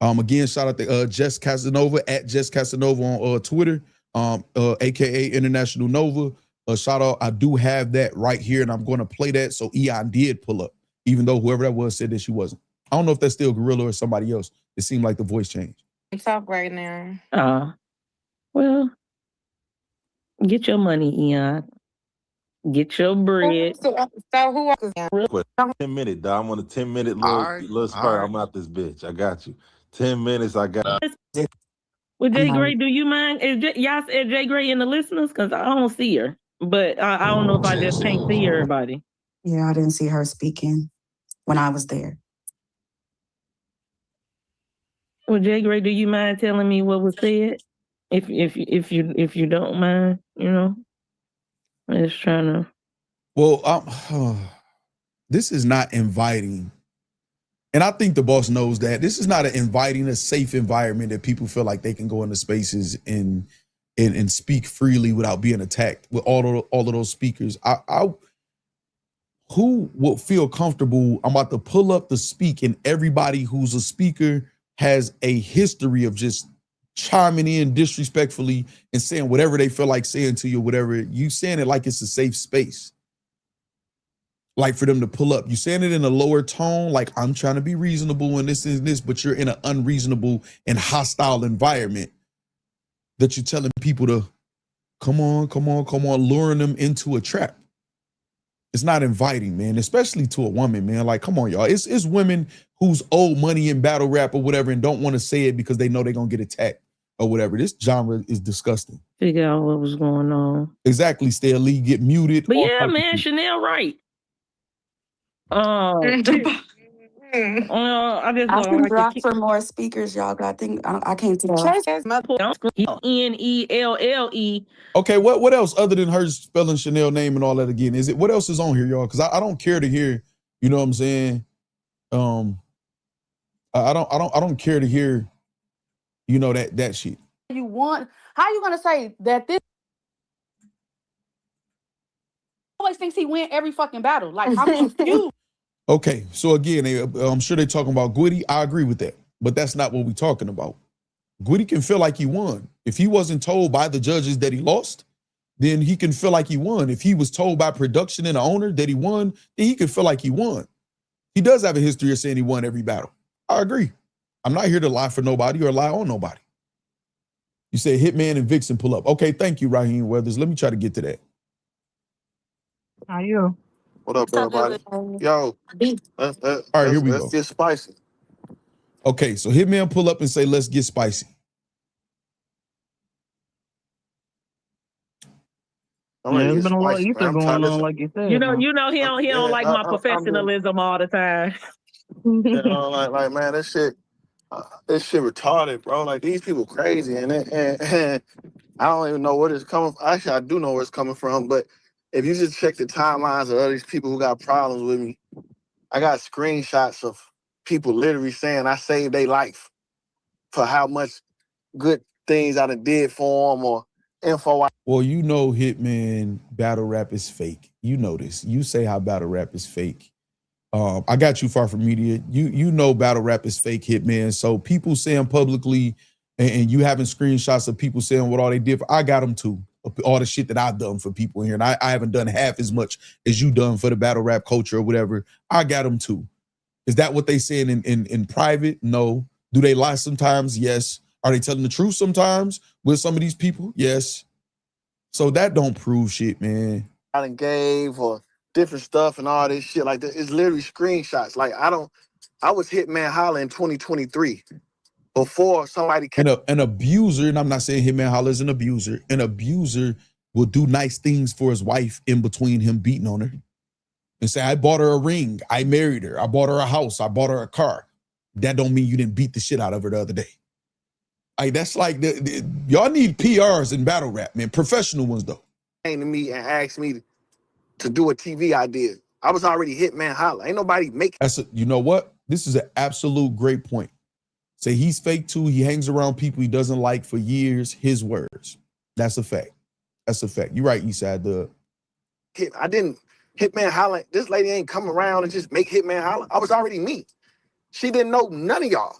Again, shout out to Jess Casanova at Jess Casanova on Twitter, aka International Nova. Shout out. I do have that right here, and I'm going to play that. So Eon did pull up, even though whoever that was said that she wasn't. I don't know if that's still Gorilla or somebody else. It seemed like the voice changed. Talk right now. Well, get your money, Eon. Get your bread. So who else? 10 minutes, dog. I'm on a 10-minute little spur. I'm out this bitch. I got you. 10 minutes, I got you. Well, Jay Gray, do you mind? Y'all said Jay Gray in the listeners? Because I don't see her. But I don't know if I just can't see everybody. Yeah, I didn't see her speaking when I was there. Well, Jay Gray, do you mind telling me what was said? If you don't mind, you know. I'm just trying to. Well, this is not inviting. And I think the boss knows that. This is not inviting a safe environment that people feel like they can go into spaces and speak freely without being attacked with all of those speakers. Who will feel comfortable? I'm about to pull up the speak, and everybody who's a speaker has a history of just chiming in disrespectfully and saying whatever they feel like saying to you, whatever. You saying it like it's a safe space. Like for them to pull up. You saying it in a lower tone, like I'm trying to be reasonable and this is this, but you're in an unreasonable and hostile environment that you're telling people to come on, luring them into a trap. It's not inviting, man, especially to a woman, man. Like, come on, y'all. It's women who's owed money in battle rap or whatever and don't want to say it because they know they're going to get attacked or whatever. This genre is disgusting. Figure out what was going on. Exactly, Stay Lee, get muted. But yeah, man, Chanel right. I can drop for more speakers, y'all. But I think I can't tell. Nelle. Okay, what else other than her spelling Chanel name and all that again? Is it what else is on here, y'all? Because I don't care to hear. You know what I'm saying? I don't care to hear. You know that shit. You want? How you gonna say that this? Always thinks he win every fucking battle. Like I'm confused. Okay, so again, I'm sure they're talking about Gwitty. I agree with that, but that's not what we're talking about. Gwitty can feel like he won. If he wasn't told by the judges that he lost, then he can feel like he won. If he was told by production and the owner that he won, then he can feel like he won. He does have a history of saying he won every battle. I agree. I'm not here to lie for nobody or lie on nobody. You say Hitman and Vixen pull up. Okay, thank you, Raheem Weathers. Let me try to get to that. How you? What up, everybody? Yo, all right, here we go. Let's get spicy. Okay, so Hitman pull up and say, let's get spicy. There's been a lot of ether going on, like you said. You know, he don't like my professionalism all the time. You know, like man, this shit retarded, bro. Like these people crazy, and I don't even know where it's coming. Actually, I do know where it's coming from, but if you just check the timelines of all these people who got problems with me, I got screenshots of people literally saying I saved their life for how much good things I done did for them or info. Well, you know Hitman battle rap is fake. You know this. You say how battle rap is fake. I got you, Far From Media. You know battle rap is fake, Hitman. So people saying publicly and you having screenshots of people saying what all they did, I got them too. All the shit that I've done for people in here. And I haven't done half as much as you done for the battle rap culture or whatever. I got them too. Is that what they saying in private? No. Do they lie sometimes? Yes. Are they telling the truth sometimes with some of these people? Yes. So that don't prove shit, man. I done gave or different stuff and all this shit like that. It's literally screenshots. Like I was Hitman Holla in 2023. before somebody can. An abuser, and I'm not saying Hitman Holla is an abuser. An abuser will do nice things for his wife in between him beating on her. And say, I bought her a ring. I married her. I bought her a house. I bought her a car. That don't mean you didn't beat the shit out of her the other day. Like, that's like, y'all need PRs in battle rap, man. Professional ones, though. Came to me and asked me to do a TV idea. I was already Hitman Holla. Ain't nobody make. You know what? This is an absolute great point. Say he's fake too. He hangs around people he doesn't like for years. His words. That's a fact. That's a fact. You're right, Eastside. I didn't Hitman Holla. This lady ain't come around and just make Hitman Holla. I was already me. She didn't know none of y'all.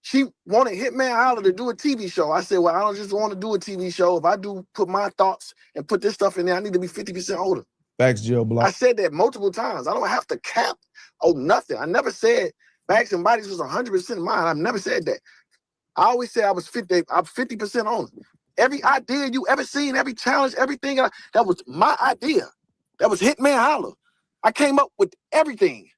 She wanted Hitman Holla to do a TV show. I said, well, I don't just want to do a TV show. If I do put my thoughts and put this stuff in there, I need to be 50% older. Facts, Jill Block. I said that multiple times. I don't have to cap nothing. I never said Bags and Bodies was 100% mine. I've never said that. I always said I was 50% on it. Every idea you ever seen, every challenge, everything, that was my idea. That was Hitman Holla. I came up with everything.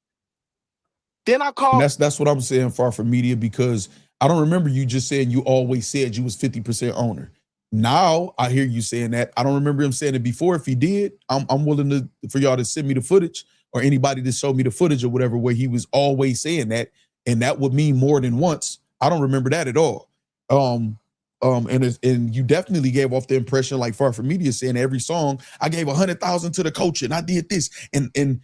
Then I called. And that's what I'm saying, Far From Media, because I don't remember you just saying you always said you was 50% owner. Now I hear you saying that. I don't remember him saying it before. If he did, I'm willing for y'all to send me the footage or anybody to show me the footage or whatever, where he was always saying that. And that would mean more than once. I don't remember that at all. And you definitely gave off the impression, like Far From Media saying every song, I gave 100,000 to the coach and I did this. And you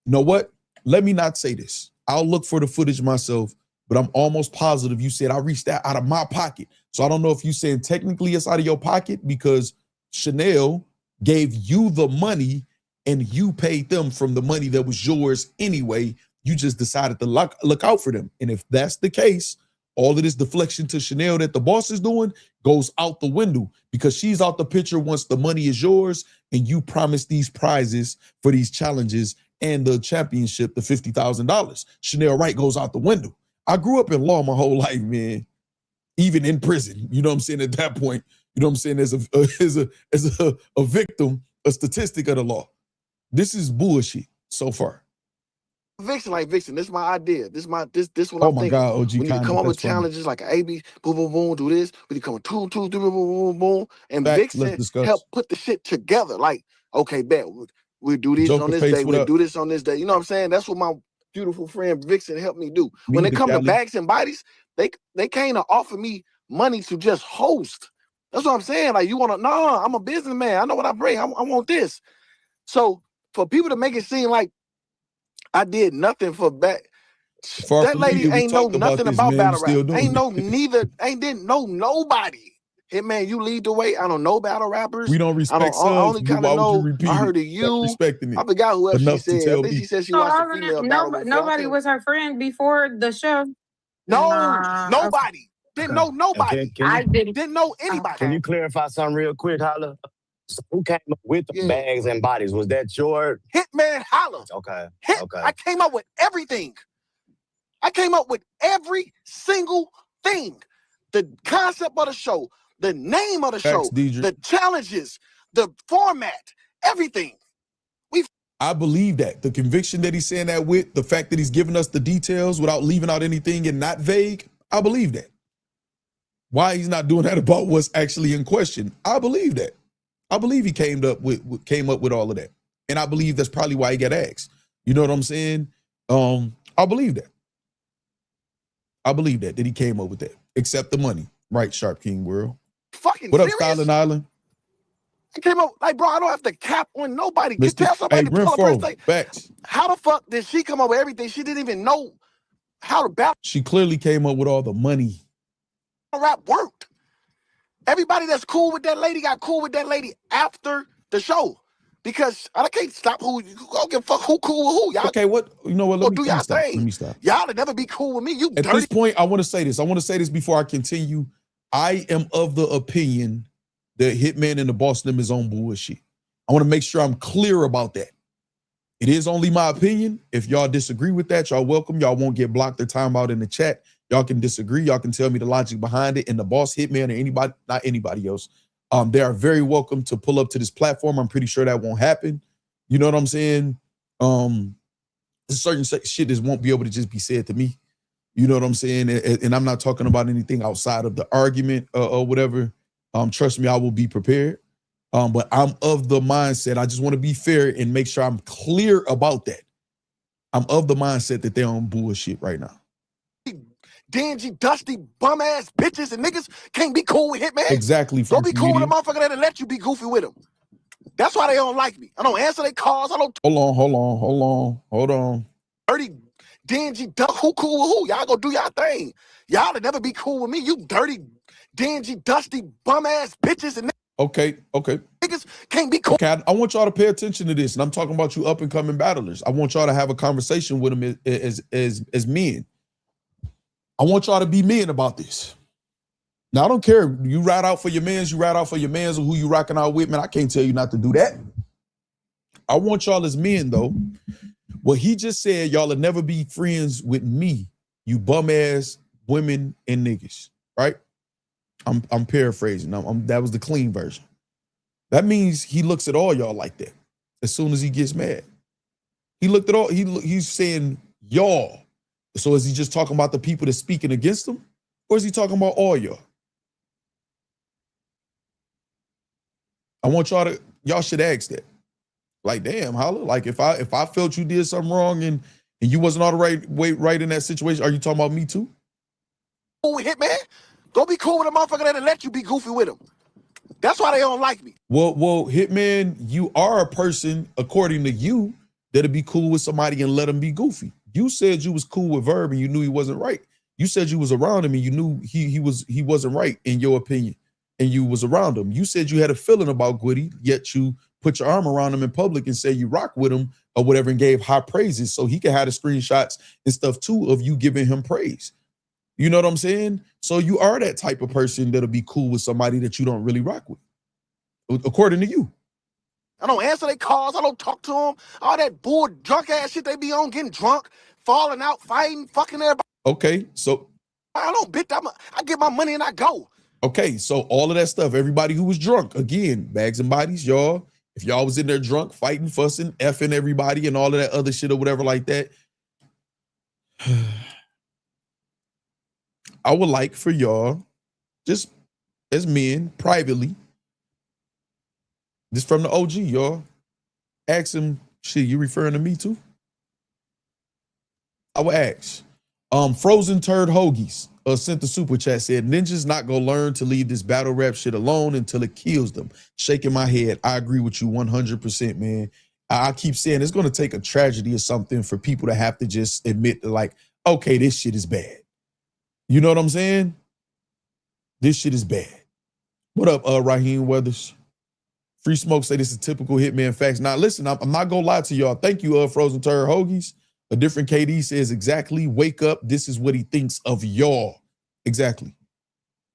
know what? Let me not say this. I'll look for the footage myself, but I'm almost positive you said I reached that out of my pocket. So I don't know if you saying technically it's out of your pocket because Chanel gave you the money and you paid them from the money that was yours anyway. You just decided to look out for them. And if that's the case, all of this deflection to Chanel that the boss is doing goes out the window because she's out the picture once the money is yours and you promised these prizes for these challenges and the championship, the $50,000. Chanel Wright goes out the window. I grew up in law my whole life, man, even in prison. You know what I'm saying? At that point, you know what I'm saying? As a victim, a statistic of the law. This is bullshit so far. Vixen, like Vixen, this is my idea. This what I'm thinking. Oh my God, OG. We need to come up with challenges like an A-B, boom, boom, boom, do this. We need to come with 2, 2, 3, boom, boom, boom, boom. And Vixen help put the shit together. Like, okay, bet. We'll do this on this day. We'll do this on this day. You know what I'm saying? That's what my beautiful friend Vixen helped me do. When it comes to Bags and Bodies, they came to offer me money to just host. That's what I'm saying. Like, you want to, no, I'm a businessman. I know what I bring. I want this. So for people to make it seem like I did nothing for back, that lady ain't know nothing about battle rap. Didn't know nobody. Hey man, you lead the way. I don't know battle rappers. We don't respect I only kind of know. I heard of you. Respecting it. I forgot who else she said. I think she said she watched a female battle. Nobody was her friend before the show. No, nobody. Didn't know nobody. Didn't know anybody. Can you clarify something real quick, Holla? So who came up with the Bags and Bodies? Was that your Hitman Holla? Okay. I came up with everything. I came up with every single thing. The concept of the show, the name of the show, the challenges, the format, everything. I believe that. The conviction that he's saying that with, the fact that he's giving us the details without leaving out anything and not vague, I believe that. Why he's not doing that about what's actually in question, I believe that. I believe he came up with all of that. And I believe that's probably why he got asked. You know what I'm saying? I believe that. I believe that he came up with that. Except the money. Right, Sharp King World. Fucking what serious? Up, Styling Island? I came up, like, bro, I don't have to cap on nobody. Just tell somebody to pull up and say, how the fuck did she come up with everything? She didn't even know how to battle. She clearly came up with all the money. Rap worked. Everybody that's cool with that lady got cool with that lady after the show. Because I can't stop who, go give a fuck who cool with who. Y'all, okay, you know what? Let me stop. Let me stop. Y'all will never be cool with me. You At this point, I want to say this. I want to say this before I continue. I am of the opinion that Hitman and the boss them is on bullshit. I want to make sure I'm clear about that. It is only my opinion. If y'all disagree with that, y'all welcome. Y'all won't get blocked or time out in the chat. Y'all can disagree. Y'all can tell me the logic behind it. And the boss, Hitman, or anybody, not anybody else, they are very welcome to pull up to this platform. I'm pretty sure that won't happen. You know what I'm saying? Certain shit just won't be able to just be said to me. You know what I'm saying? And I'm not talking about anything outside of the argument or whatever. Trust me, I will be prepared. But I'm of the mindset, I just want to be fair and make sure I'm clear about that. I'm of the mindset that they're on bullshit right now. Dingy, dusty, bum-ass bitches and niggas can't be cool with Hitman. Exactly. Don't be cool with a motherfucker that'll let you be goofy with them. That's why they don't like me. I don't answer their calls. I don't. Hold on. Dirty, dingy, who cool with who? Y'all go do y'all thing. Y'all will never be cool with me. You dirty, dingy, dusty, bum-ass bitches and Okay. niggas can't be cool. Okay, I want y'all to pay attention to this, and I'm talking about you up and coming battlers. I want y'all to have a conversation with them as men. I want y'all to be men about this. Now, I don't care. You ride out for your mans, or who you rocking out with, man. I can't tell you not to do that. I want y'all as men, though. What he just said, y'all will never be friends with me, you bum-ass women and niggas, right? I'm paraphrasing. That was the clean version. That means he looks at all y'all like that as soon as he gets mad. He looked at all, he's saying y'all. So is he just talking about the people that's speaking against him? Or is he talking about all y'all? I want y'all should ask that. Like, damn, Holla, like if I felt you did something wrong and you wasn't all the right in that situation, are you talking about me too? Cool with Hitman? Don't be cool with a motherfucker that'll let you be goofy with him. That's why they don't like me. Well, Hitman, you are a person, according to you, that'll be cool with somebody and let him be goofy. You said you was cool with Verb and you knew he wasn't right. You said you was around him and you knew he wasn't right in your opinion, and you was around him. You said you had a feeling about Gwitty, yet you put your arm around him in public and say you rock with him or whatever and gave high praises so he could have the screenshots and stuff too of you giving him praise. You know what I'm saying? So you are that type of person that'll be cool with somebody that you don't really rock with, according to you. I don't answer their calls. I don't talk to them. All that bull drunk ass shit they be on, getting drunk, falling out, fighting, fucking everybody. Okay, so I don't bitch. I get my money and I go. Okay, so all of that stuff, everybody who was drunk, again, bags and bodies, y'all. If y'all was in there drunk, fighting, fussing, effing everybody and all of that other shit or whatever like that, I would like for y'all, just as men, privately, just from the OG, y'all, ask him, shit, you referring to me too? I would ask. Frozen Turd Hoagies sent the super chat, said, ninjas not gonna learn to leave this battle rap shit alone until it kills them. Shaking my head. I agree with you 100%, man. I keep saying it's gonna take a tragedy or something for people to have to just admit that, like, okay, this shit is bad. You know what I'm saying? This shit is bad. What up, Raheem Weathers? Free Smoke say this is typical Hitman facts. Now, listen, I'm not gonna lie to y'all. Thank you, Frozen Turd Hoagies. A different KD says exactly. Wake up. This is what he thinks of y'all. Exactly.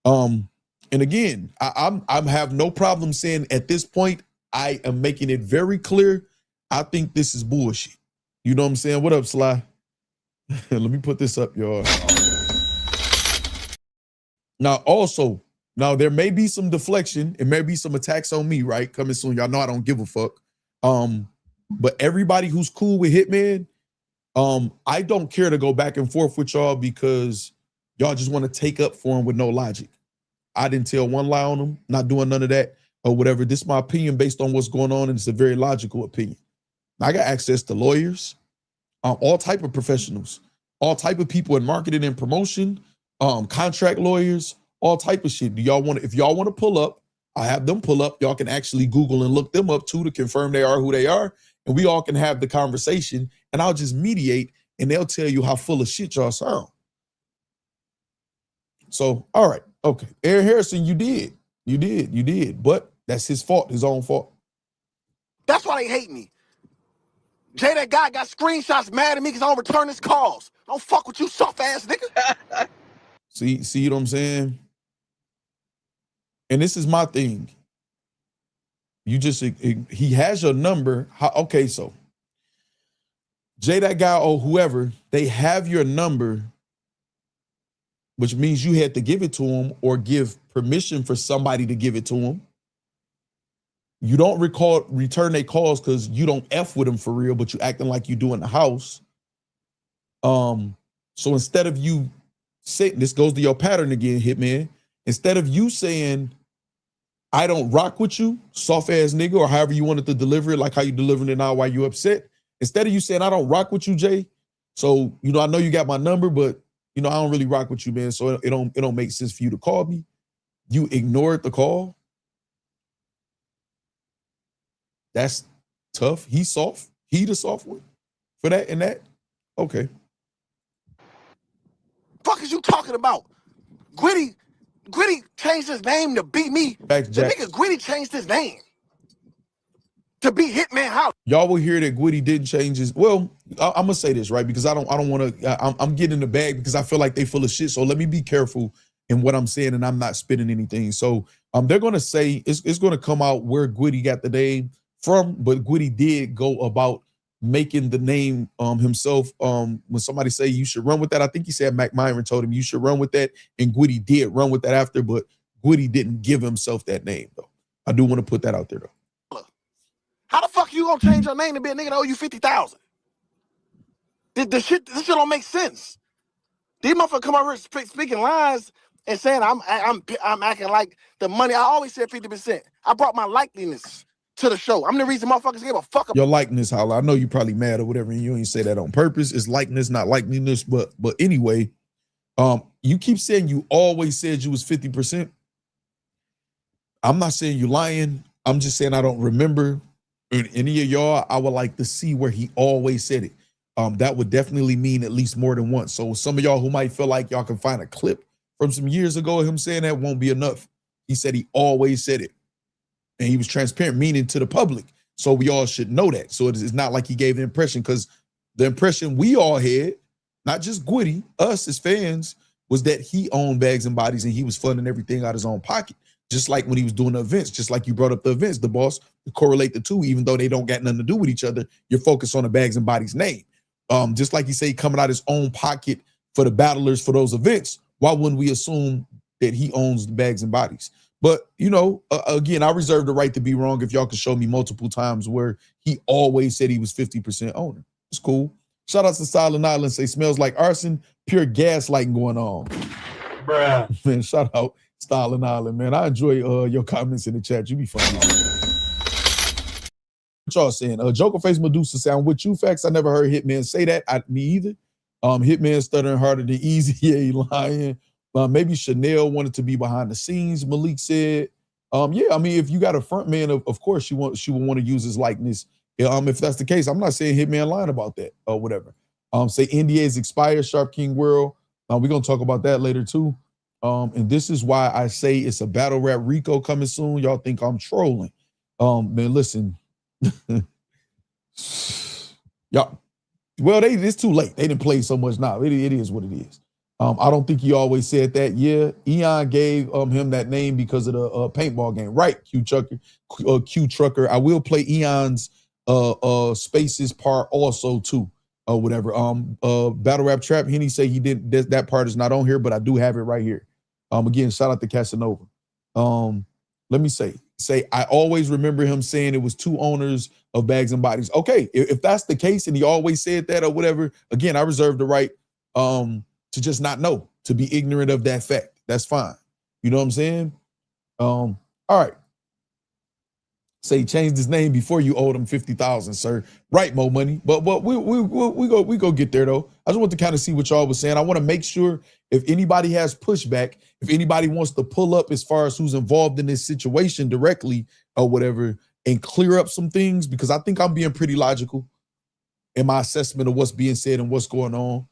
And again, I have no problem saying at this point, I am making it very clear. I think this is bullshit. You know what I'm saying? What up, Sly? Let me put this up, y'all. Now, also, there may be some deflection. It may be some attacks on me, right? Coming soon. Y'all know I don't give a fuck. But everybody who's cool with Hitman, I don't care to go back and forth with y'all because y'all just want to take up for him with no logic. I didn't tell one lie on him, not doing none of that or whatever. This is my opinion based on what's going on, and it's a very logical opinion. I got access to lawyers, all type of professionals, all type of people in marketing and promotion, contract lawyers, all type of shit. If y'all want to pull up, I have them pull up. Y'all can actually Google and look them up too to confirm they are who they are. And we all can have the conversation and I'll just mediate and they'll tell you how full of shit y'all sound. So, all right. Okay. Aaron Harrison, you did. But that's his fault, his own fault. That's why they hate me. Jay, that guy got screenshots mad at me because I don't return his calls. Don't fuck with you, soft ass nigga. See what I'm saying? And this is my thing. He has your number. Okay, so Jay, that guy or whoever, they have your number, which means you had to give it to him or give permission for somebody to give it to him. You don't return their calls because you don't F with them for real, but you acting like you do in the house. So instead of you saying, this goes to your pattern again, Hitman. Instead of you saying, I don't rock with you, soft ass nigga, or however you wanted to deliver it, like how you delivering it now while you upset. Instead of you saying, I don't rock with you, Jay. So, I know you got my number, but I don't really rock with you, man. So it don't make sense for you to call me. You ignored the call. That's tough. He's soft. He the soft one for that and that. Okay. Fuck is you talking about? Gwitty changed his name to beat me. The nigga Gwitty changed his name to beat Hitman Holla. Y'all will hear that Gwitty didn't change his. Well, I'm gonna say this, right? Because I don't want to. I'm getting in the bag because I feel like they full of shit. So let me be careful in what I'm saying, and I'm not spitting anything. So they're gonna say it's gonna come out where Gwitty got the name from, but Gwitty did go about making the name himself. When somebody say you should run with that, I think he said Mac Myron told him you should run with that, and Gwitty did run with that after, but Gwitty didn't give himself that name though. I do want to put that out there though. How the fuck you gonna change your name to be a nigga that owe you 50,000? This shit don't make sense. These motherfuckers come over here speaking lies and saying I'm acting like the money. I always said 50%. I brought my likeliness to the show. I'm the reason motherfuckers give a fuck about your likeness, Holla. I know you probably mad or whatever, and you ain't say that on purpose. It's likeness, not likeliness. But anyway, you keep saying you always said you was 50%. I'm not saying you lying. I'm just saying I don't remember. In any of y'all, I would like to see where he always said it. That would definitely mean at least more than once. So some of y'all who might feel like y'all can find a clip from some years ago of him saying that won't be enough. He said he always said it. And he was transparent, meaning to the public. So we all should know that. So it's not like he gave the impression, because the impression we all had, not just Gwitty, us as fans, was that he owned Bags and Bodies and he was funding everything out of his own pocket. Just like when he was doing the events, just like you brought up the events, the boss, to correlate the two, even though they don't got nothing to do with each other, you're focused on the Bags and Bodies name. Just like he say, coming out of his own pocket for the battlers for those events, why wouldn't we assume that he owns the Bags and Bodies? But, again, I reserve the right to be wrong if y'all can show me multiple times where he always said he was 50% owner. It's cool. Shout out to Silent Island, say smells like arson, pure gaslighting going on. Bruh. Man, shout out Silent Island, man. I enjoy your comments in the chat. You be funny. What y'all saying? Joker Face Medusa sound with you facts. I never heard Hitman say that. Me either. Hitman stuttering harder than Easy. Yeah, he lying. Maybe Chanel wanted to be behind the scenes, Malik said. Yeah, I mean, if you got a front man, of course she would want to use his likeness. If that's the case, I'm not saying Hitman lying about that or whatever. Say NDAs expire, Sharp King World. We're going to talk about that later too. And this is why I say it's a battle rap Rico coming soon. Y'all think I'm trolling. Man, listen. Y'all, well, it's too late. They didn't play so much now. It is what it is. I don't think he always said that. Yeah, Eon gave him that name because of the paintball game. Right, Q Trucker. I will play Eon's Spaces part also too. Whatever. Battle Rap Trap. Henny say he did that part is not on here, but I do have it right here. Again, shout out to Casanova. Let me say I always remember him saying it was two owners of Bags and Bodies. Okay, if that's the case and he always said that or whatever, again, I reserve the right to just not know, to be ignorant of that fact. That's fine. You know what I'm saying? All right. Say he changed his name before you owed him 50,000, sir. Right, Mo Money. But we go get there though. I just want to kind of see what y'all was saying. I want to make sure if anybody has pushback, if anybody wants to pull up as far as who's involved in this situation directly or whatever, and clear up some things, because I think I'm being pretty logical in my assessment of what's being said and what's going on.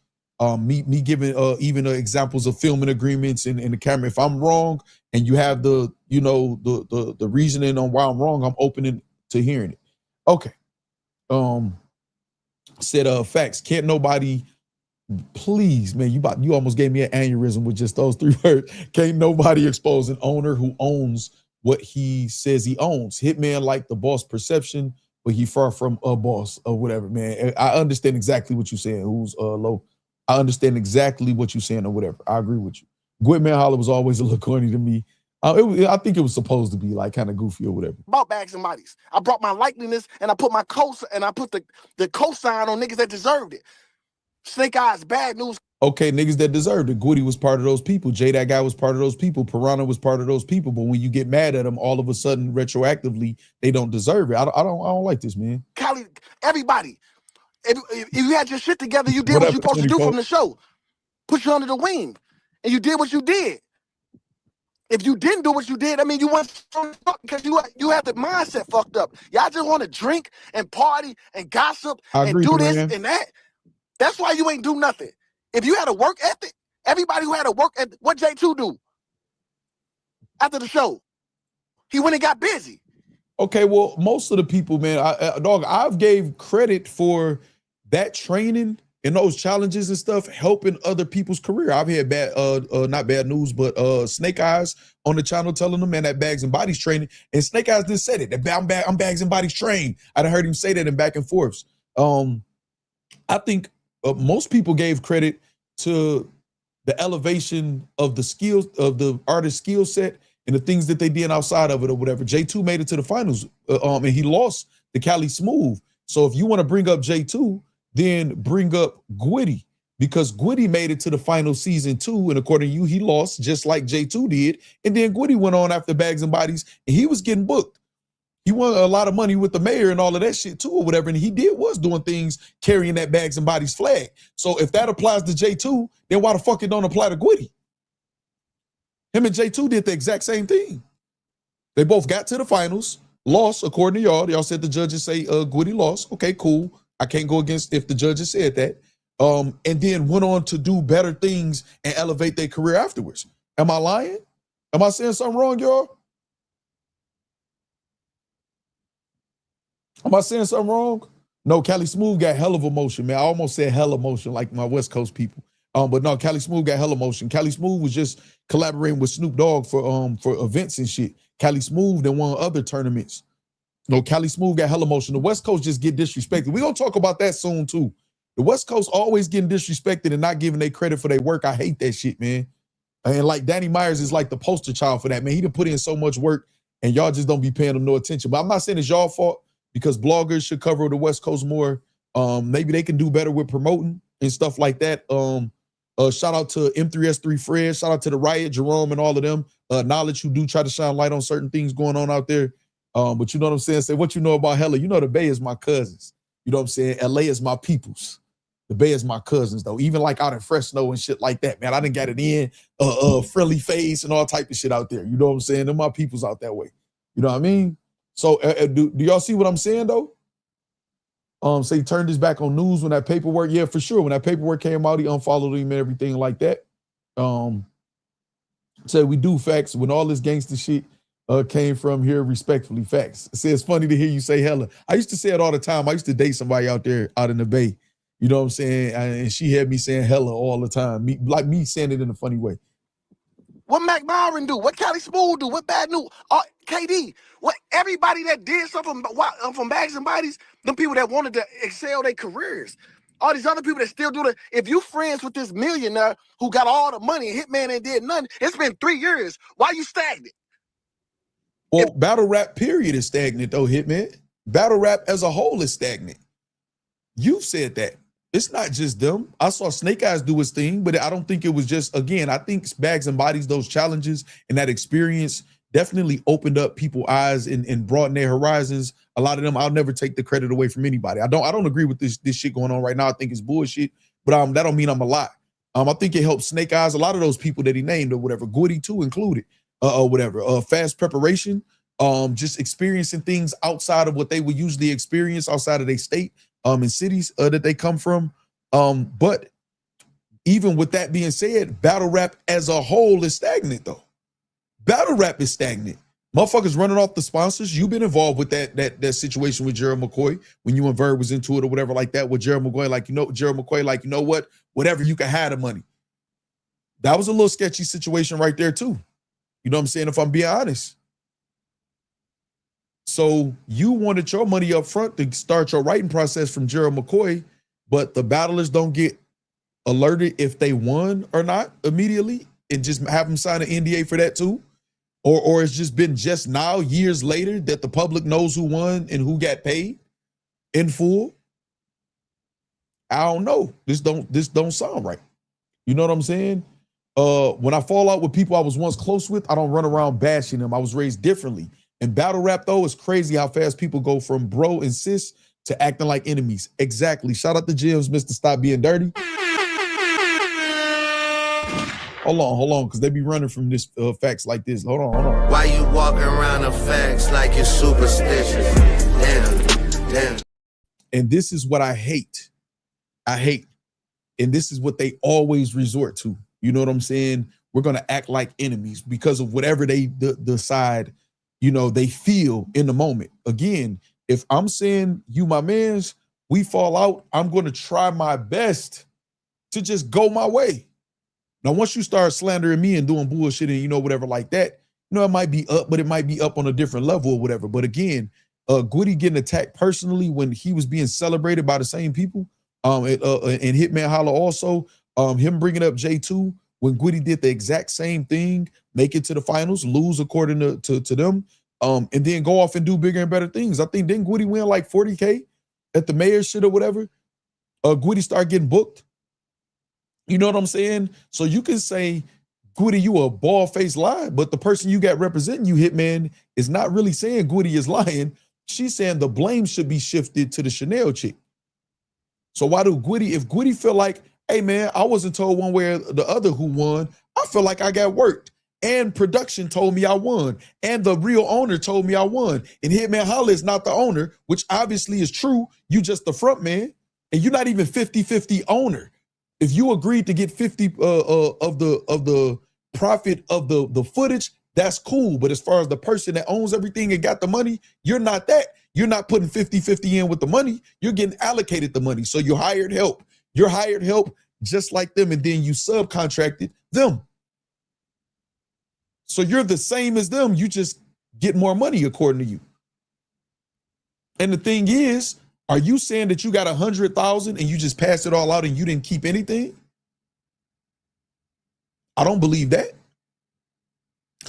Me giving even examples of filming agreements in the camera. If I'm wrong and you have the reasoning on why I'm wrong, I'm open to hearing it. Okay. Said facts. Can't nobody, please, man, you almost gave me an aneurysm with just those three words. Can't nobody expose an owner who owns what he says he owns. Hitman like the boss perception, but he far from a boss or whatever, man. I understand exactly what you're saying. Who's low? I understand exactly what you're saying or whatever. I agree with you. Hitman Holla was always a little corny to me. I think it was supposed to be like kind of goofy or whatever. about Bags and Bodies. I brought my likeliness and I put the cosign on niggas that deserved it. Snake Eyes, bad news. Okay, niggas that deserved it. Goody was part of those people. Jay, that guy, was part of those people. Piranha was part of those people. But when you get mad at them, all of a sudden, retroactively, they don't deserve it. I don't like this, man. Cali, everybody, if you had your shit together, you did what you're supposed to do from the show. Put you under the wing, and you did what you did. If you didn't do what you did, I mean, you went because you had the mindset fucked up. Y'all just want to drink and party and gossip and do this and that. That's why you ain't do nothing. If you had a work ethic, everybody who had a work ethic, what J2 do after the show? He went and got busy. Okay, well, most of the people, man, I've gave credit for that training and those challenges and stuff, helping other people's career. I've had not bad news, but Snake Eyes on the channel telling them, man, that Bags and Bodies training, and Snake Eyes just said it, that I'm Bags and Bodies trained. I'd heard him say that in back and forths. I think most people gave credit to the elevation of the skills of the artist's skill set and the things that they did outside of it or whatever. J2 made it to the finals, and he lost to Cali Smooth. So if you want to bring up J2, then bring up Gwitty, because Gwitty made it to the final season 2, and according to you, he lost just like J2 did. And then Gwitty went on after Bags and Bodies, and he was getting booked. He won a lot of money with the mayor and all of that shit too, or whatever. And he was doing things carrying that Bags and Bodies flag. So if that applies to J2, then why the fuck it don't apply to Gwitty? Him and J2 did the exact same thing. They both got to the finals, lost according to y'all. Y'all said the judges say Gwitty lost. Okay, cool. I can't go against if the judges said that. And then went on to do better things and elevate their career afterwards. Am I lying? Am I saying something wrong, y'all? Am I saying something wrong? No, Cali Smooth got hell of emotion, man. I almost said hell emotion like my West Coast people. But no, Cali Smooth got hell emotion. Cali Smooth was just collaborating with Snoop Dogg for events and shit. Cali Smooth then won other tournaments. No, Cali Smooth got hell emotion. The West Coast just get disrespected. We're gonna talk about that soon too. The West Coast always getting disrespected and not giving their credit for their work. I hate that shit, man. And like Danny Myers is like the poster child for that, man. He done put in so much work and y'all just don't be paying him no attention. But I'm not saying it's y'all fault, because bloggers should cover the West Coast more. Maybe they can do better with promoting and stuff like that. Shout out to M3S3 Fred, shout out to the Riot, Jerome, and all of them. Knowledge who do try to shine light on certain things going on out there. But you know what I'm saying? Say what you know about Hella. You know the Bay is my cousins. You know what I'm saying? LA is my peoples. The Bay is my cousins, though. Even like out in Fresno and shit like that, man. I done got it in, friendly face and all type of shit out there. You know what I'm saying? They're my peoples out that way. You know what I mean? So do y'all see what I'm saying, though? So he turned his back on news when that paperwork, yeah, for sure. When that paperwork came out, he unfollowed him and everything like that. Said we do facts when all this gangster shit came from here, respectfully, facts. I say it's funny to hear you say Hella. I used to say it all the time. I used to date somebody out there, out in the Bay. You know what I'm saying? And she had me saying Hella all the time. Like me saying it in a funny way. What Mac Myron do? What Cali Smooth do? What Bad News? KD? What everybody that did something from Bags and Bodies? Them people that wanted to excel their careers. All these other people that still do it. If you friends with this millionaire who got all the money and Hitman ain't did nothing, it's been 3 years. Why you stagnant? Well, battle rap period is stagnant though, Hitman. Battle rap as a whole is stagnant. You've said that. It's not just them. I saw Snake Eyes do his thing, but I don't think it was just, again, I think Bags and Bodies, those challenges and that experience definitely opened up people's eyes and broadened their horizons. A lot of them, I'll never take the credit away from anybody. I don't agree with this shit going on right now. I think it's bullshit, but that don't mean I'm a lie. I think it helped Snake Eyes, a lot of those people that he named or whatever, Goody too included, or whatever, fast preparation, just experiencing things outside of what they would usually experience outside of their state, in cities that they come from. But even with that being said, battle rap as a whole is stagnant though. Battle rap is stagnant. Motherfuckers running off the sponsors. You've been involved with that situation with Gerald McCoy when you and Verb was into it or whatever like that with Gerald McCoy. Gerald McCoy, like, you know what? Whatever, you can have the money. That was a little sketchy situation right there too. You know what I'm saying? If I'm being honest. So you wanted your money up front to start your writing process from Gerald McCoy, but the battlers don't get alerted if they won or not immediately and just have them sign an NDA for that too? Or it's just been just now, years later, that the public knows who won and who got paid in full? I don't know. This don't sound right. You know what I'm saying? When I fall out with people I was once close with, I don't run around bashing them. I was raised differently. In battle rap, though, it's crazy how fast people go from bro and sis to acting like enemies. Exactly. Shout out to Jim's, Mr. Stop Being Dirty. Hold on, because they be running from this facts like this. Hold on. Why you walking around the facts like you're superstitious? Damn. And this is what I hate. And this is what they always resort to. You know what I'm saying? We're going to act like enemies because of whatever they decide, you know, they feel in the moment. Again, if I'm saying you my mans, we fall out, I'm going to try my best to just go my way. Now, once you start slandering me and doing bullshit and, you know, whatever like that, you know, it might be up, but it might be up on a different level or whatever. But again, Gwitty getting attacked personally when he was being celebrated by the same people, and Hitman Holla also, him bringing up J2 when Gwitty did the exact same thing, make it to the finals, lose according to them, and then go off and do bigger and better things. I think didn't Gwitty win like 40K at the mayor's shit or whatever? Gwitty started getting booked. You know what I'm saying? So you can say, Gwitty, you a bald-faced lie, but the person you got representing you, Hitman, is not really saying Gwitty is lying. She's saying the blame should be shifted to the Chanel chick. So why do Gwitty, if Gwitty feel like, hey man, I wasn't told one way or the other who won, I feel like I got worked. And production told me I won. And the real owner told me I won. And Hitman Holla is not the owner, which obviously is true. You just the front man. And you're not even 50-50 owner. If you agreed to get 50 of the profit of the footage, that's cool. But as far as the person that owns everything and got the money, you're not that. You're not putting 50-50 in with the money. You're getting allocated the money. So you hired help. You're hired help just like them, and then you subcontracted them. So you're the same as them. You just get more money according to you. And the thing is, are you saying that you got 100,000 and you just passed it all out and you didn't keep anything? I don't believe that.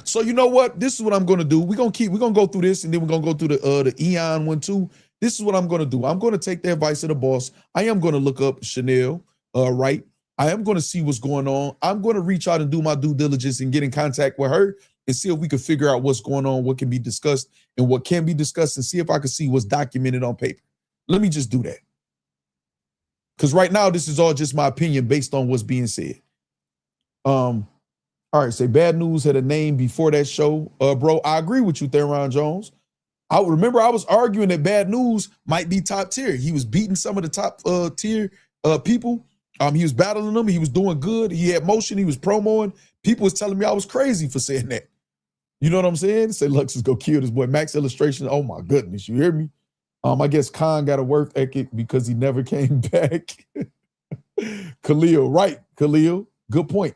So you know what? This is what I'm going to do. We're going to go through this, and then we're going to go through the Eon one too. This is what I'm going to do. I'm going to take the advice of the boss. I am going to look up Chanel, right? I am going to see what's going on. I'm going to reach out and do my due diligence and get in contact with her and see if we can figure out what's going on, what can be discussed and what can be discussed, and see if I can see what's documented on paper. Let me just do that. Because right now, this is all just my opinion based on what's being said. All right, say Bad News had a name before that show. Bro, I agree with you, Theron Jones. I remember I was arguing that Bad News might be top tier. He was beating some of the top tier people. He was battling them. He was doing good. He had motion. He was promoing. People was telling me I was crazy for saying that. You know what I'm saying? Say Lux is go kill this boy. Max Illustration. Oh my goodness, you hear me? I guess Khan got a work ethic because he never came back. Khalil, right? Khalil, good point.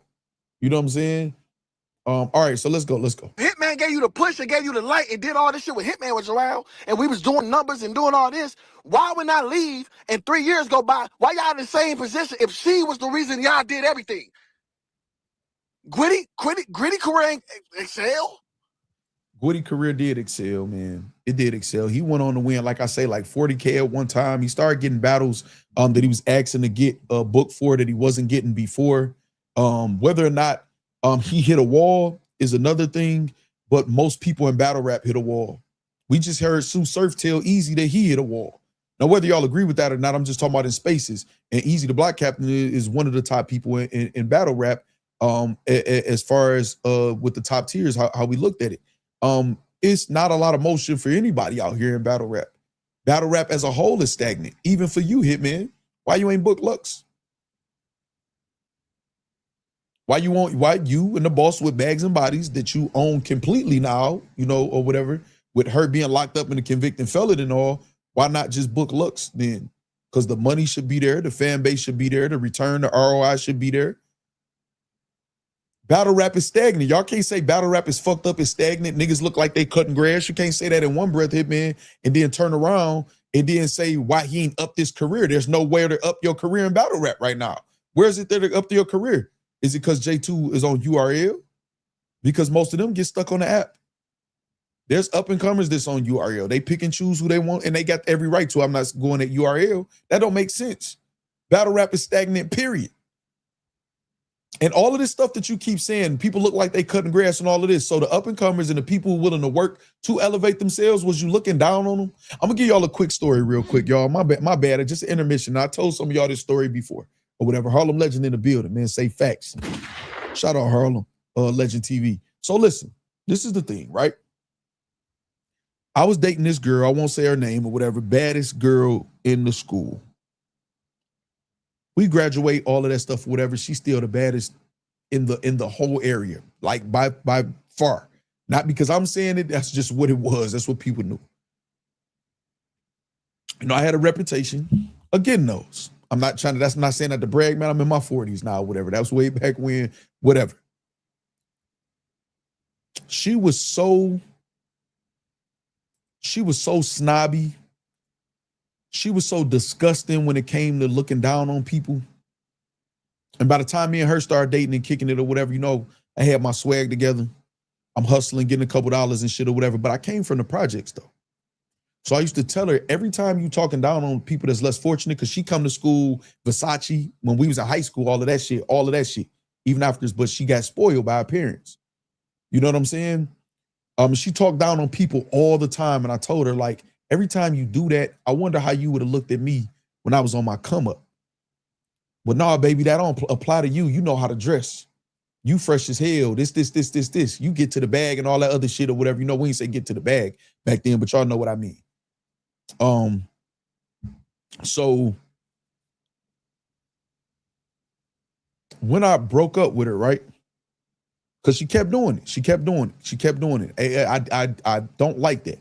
You know what I'm saying? All right, so let's go. Hitman gave you the push and gave you the light and did all this shit when Hitman was around and we was doing numbers and doing all this. Why would I leave and 3 years go by? Why y'all in the same position if she was the reason y'all did everything? Gritty career excel? Gwitty career did excel, man. It did excel. He went on to win, like I say, like 40K at one time. He started getting battles that he was asking to get a book for that he wasn't getting before. Whether or not he hit a wall is another thing, but most people in battle rap hit a wall. We just heard Sue Surf tell Easy that he hit a wall. Now, whether y'all agree with that or not, I'm just talking about in spaces. And Easy the Block Captain is one of the top people in battle rap as far as with the top tiers, how we looked at it. It's not a lot of motion for anybody out here in battle rap. Battle rap as a whole is stagnant, even for you, Hitman. Why you ain't booked Lux? Why you and the boss with Bags and Bodies that you own completely now, you know, or whatever, with her being locked up in a convicted felon and all, why not just book Lux then? Because the money should be there, the fan base should be there, the return, the ROI should be there. Battle rap is stagnant. Y'all can't say battle rap is fucked up, it's stagnant. Niggas look like they cutting grass. You can't say that in one breath, Hitman, and then turn around and then say why he ain't up this career. There's nowhere to up your career in battle rap right now. Where is it there to up your career? Is it because J2 is on URL? Because most of them get stuck on the app. There's up and comers that's on URL. They pick and choose who they want, and they got every right to. I'm not going at URL. That don't make sense. Battle rap is stagnant, period. And all of this stuff that you keep saying, people look like they cutting grass and all of this. So the up and comers and the people who willing to work to elevate themselves, was you looking down on them? I'm gonna give y'all a quick story real quick, y'all. My bad. Just an intermission. I told some of y'all this story before or whatever. Harlem Legend in the building, man. Say facts. Shout out Harlem Legend TV. So listen, this is the thing, right? I was dating this girl. I won't say her name or whatever. Baddest girl in the school. We graduate, all of that stuff, whatever. She's still the baddest in the whole area, like by far. Not because I'm saying it, that's just what it was. That's what people knew. You know, I had a reputation. Again, those. I'm not saying that to brag, man. I'm in my 40s now, whatever. That was way back when, whatever. She was so snobby. She was so disgusting when it came to looking down on people. And by the time me and her started dating and kicking it or whatever, you know, I had my swag together. I'm hustling, getting a couple dollars and shit or whatever. But I came from the projects though. So I used to tell her, every time you talking down on people that's less fortunate, because she come to school, Versace, when we was in high school, all of that shit, even after this, but she got spoiled by her parents. You know what I'm saying? She talked down on people all the time. And I told her, like, every time you do that, I wonder how you would have looked at me when I was on my come up. But nah, baby, that don't apply to you. You know how to dress. You fresh as hell. This. You get to the bag and all that other shit or whatever. You know, we ain't say get to the bag back then, but y'all know what I mean. So when I broke up with her, right? Because she kept doing it. I don't like that.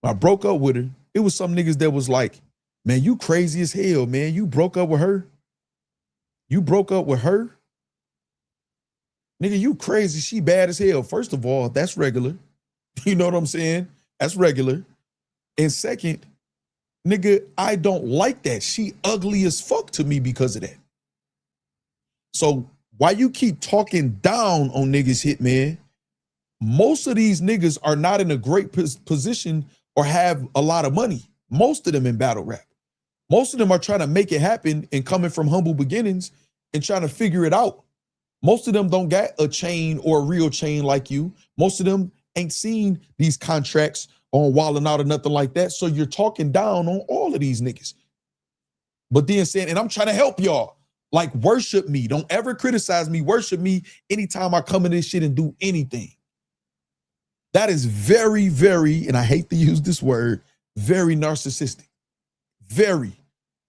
When I broke up with her, it was some niggas that was like, man, you crazy as hell, man. You broke up with her? Nigga, you crazy. She bad as hell. First of all, that's regular. You know what I'm saying? That's regular. And second, nigga, I don't like that. She ugly as fuck to me because of that. So why you keep talking down on niggas, Hitman? Most of these niggas are not in a great position or have a lot of money. Most of them in battle rap. Most of them are trying to make it happen and coming from humble beginnings and trying to figure it out. Most of them don't got a chain or a real chain like you. Most of them ain't seen these contracts on Wildin' Out or nothing like that. So you're talking down on all of these niggas. But then saying, and I'm trying to help y'all. Like, worship me. Don't ever criticize me. Worship me anytime I come in this shit and do anything. That is very, very, and I hate to use this word, very narcissistic. Very.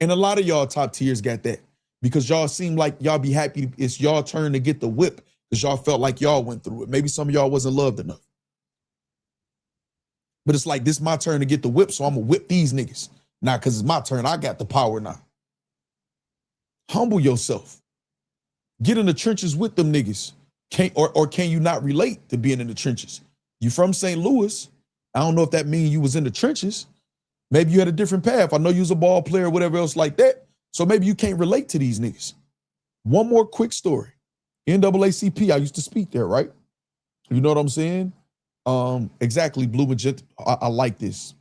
And a lot of y'all top tiers got that because y'all seem like y'all be happy it's y'all turn to get the whip because y'all felt like y'all went through it. Maybe some of y'all wasn't loved enough. But it's like, this is my turn to get the whip, so I'm going to whip these niggas. Now, because it's my turn, I got the power now. Humble yourself. Get in the trenches with them niggas. Can you not relate to being in the trenches? You from St. Louis. I don't know if that means you was in the trenches. Maybe you had a different path. I know you was a ball player or whatever else like that. So maybe you can't relate to these niggas. One more quick story. NAACP, I used to speak there, right? You know what I'm saying? Exactly, Blue Magenta. I like this.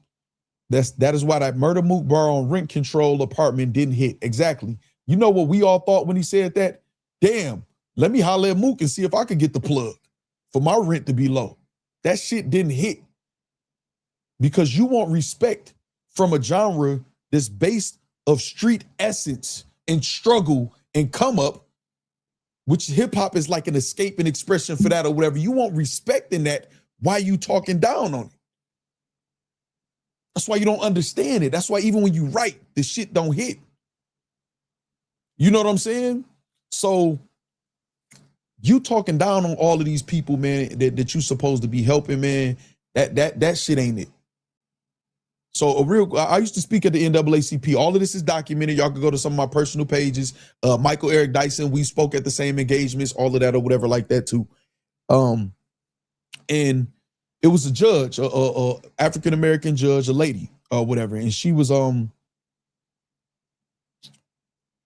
That is why that Murder Mook bar on rent control apartment didn't hit. Exactly. You know what we all thought when he said that? Damn, let me holler at Mook and see if I could get the plug for my rent to be low. That shit didn't hit because you want respect from a genre that's based of street essence and struggle and come up, which hip hop is like an escape and expression for that or whatever. You want respect in that. Why you talking down on it? That's why you don't understand it. That's why even when you write, the shit don't hit. You know what I'm saying? So you talking down on all of these people, man, that you supposed to be helping, man. That shit ain't it. So I used to speak at the NAACP. All of this is documented. Y'all can go to some of my personal pages. Michael Eric Dyson, we spoke at the same engagements, all of that or whatever like that too. And it was a judge, a African-American judge, a lady or whatever. And she was,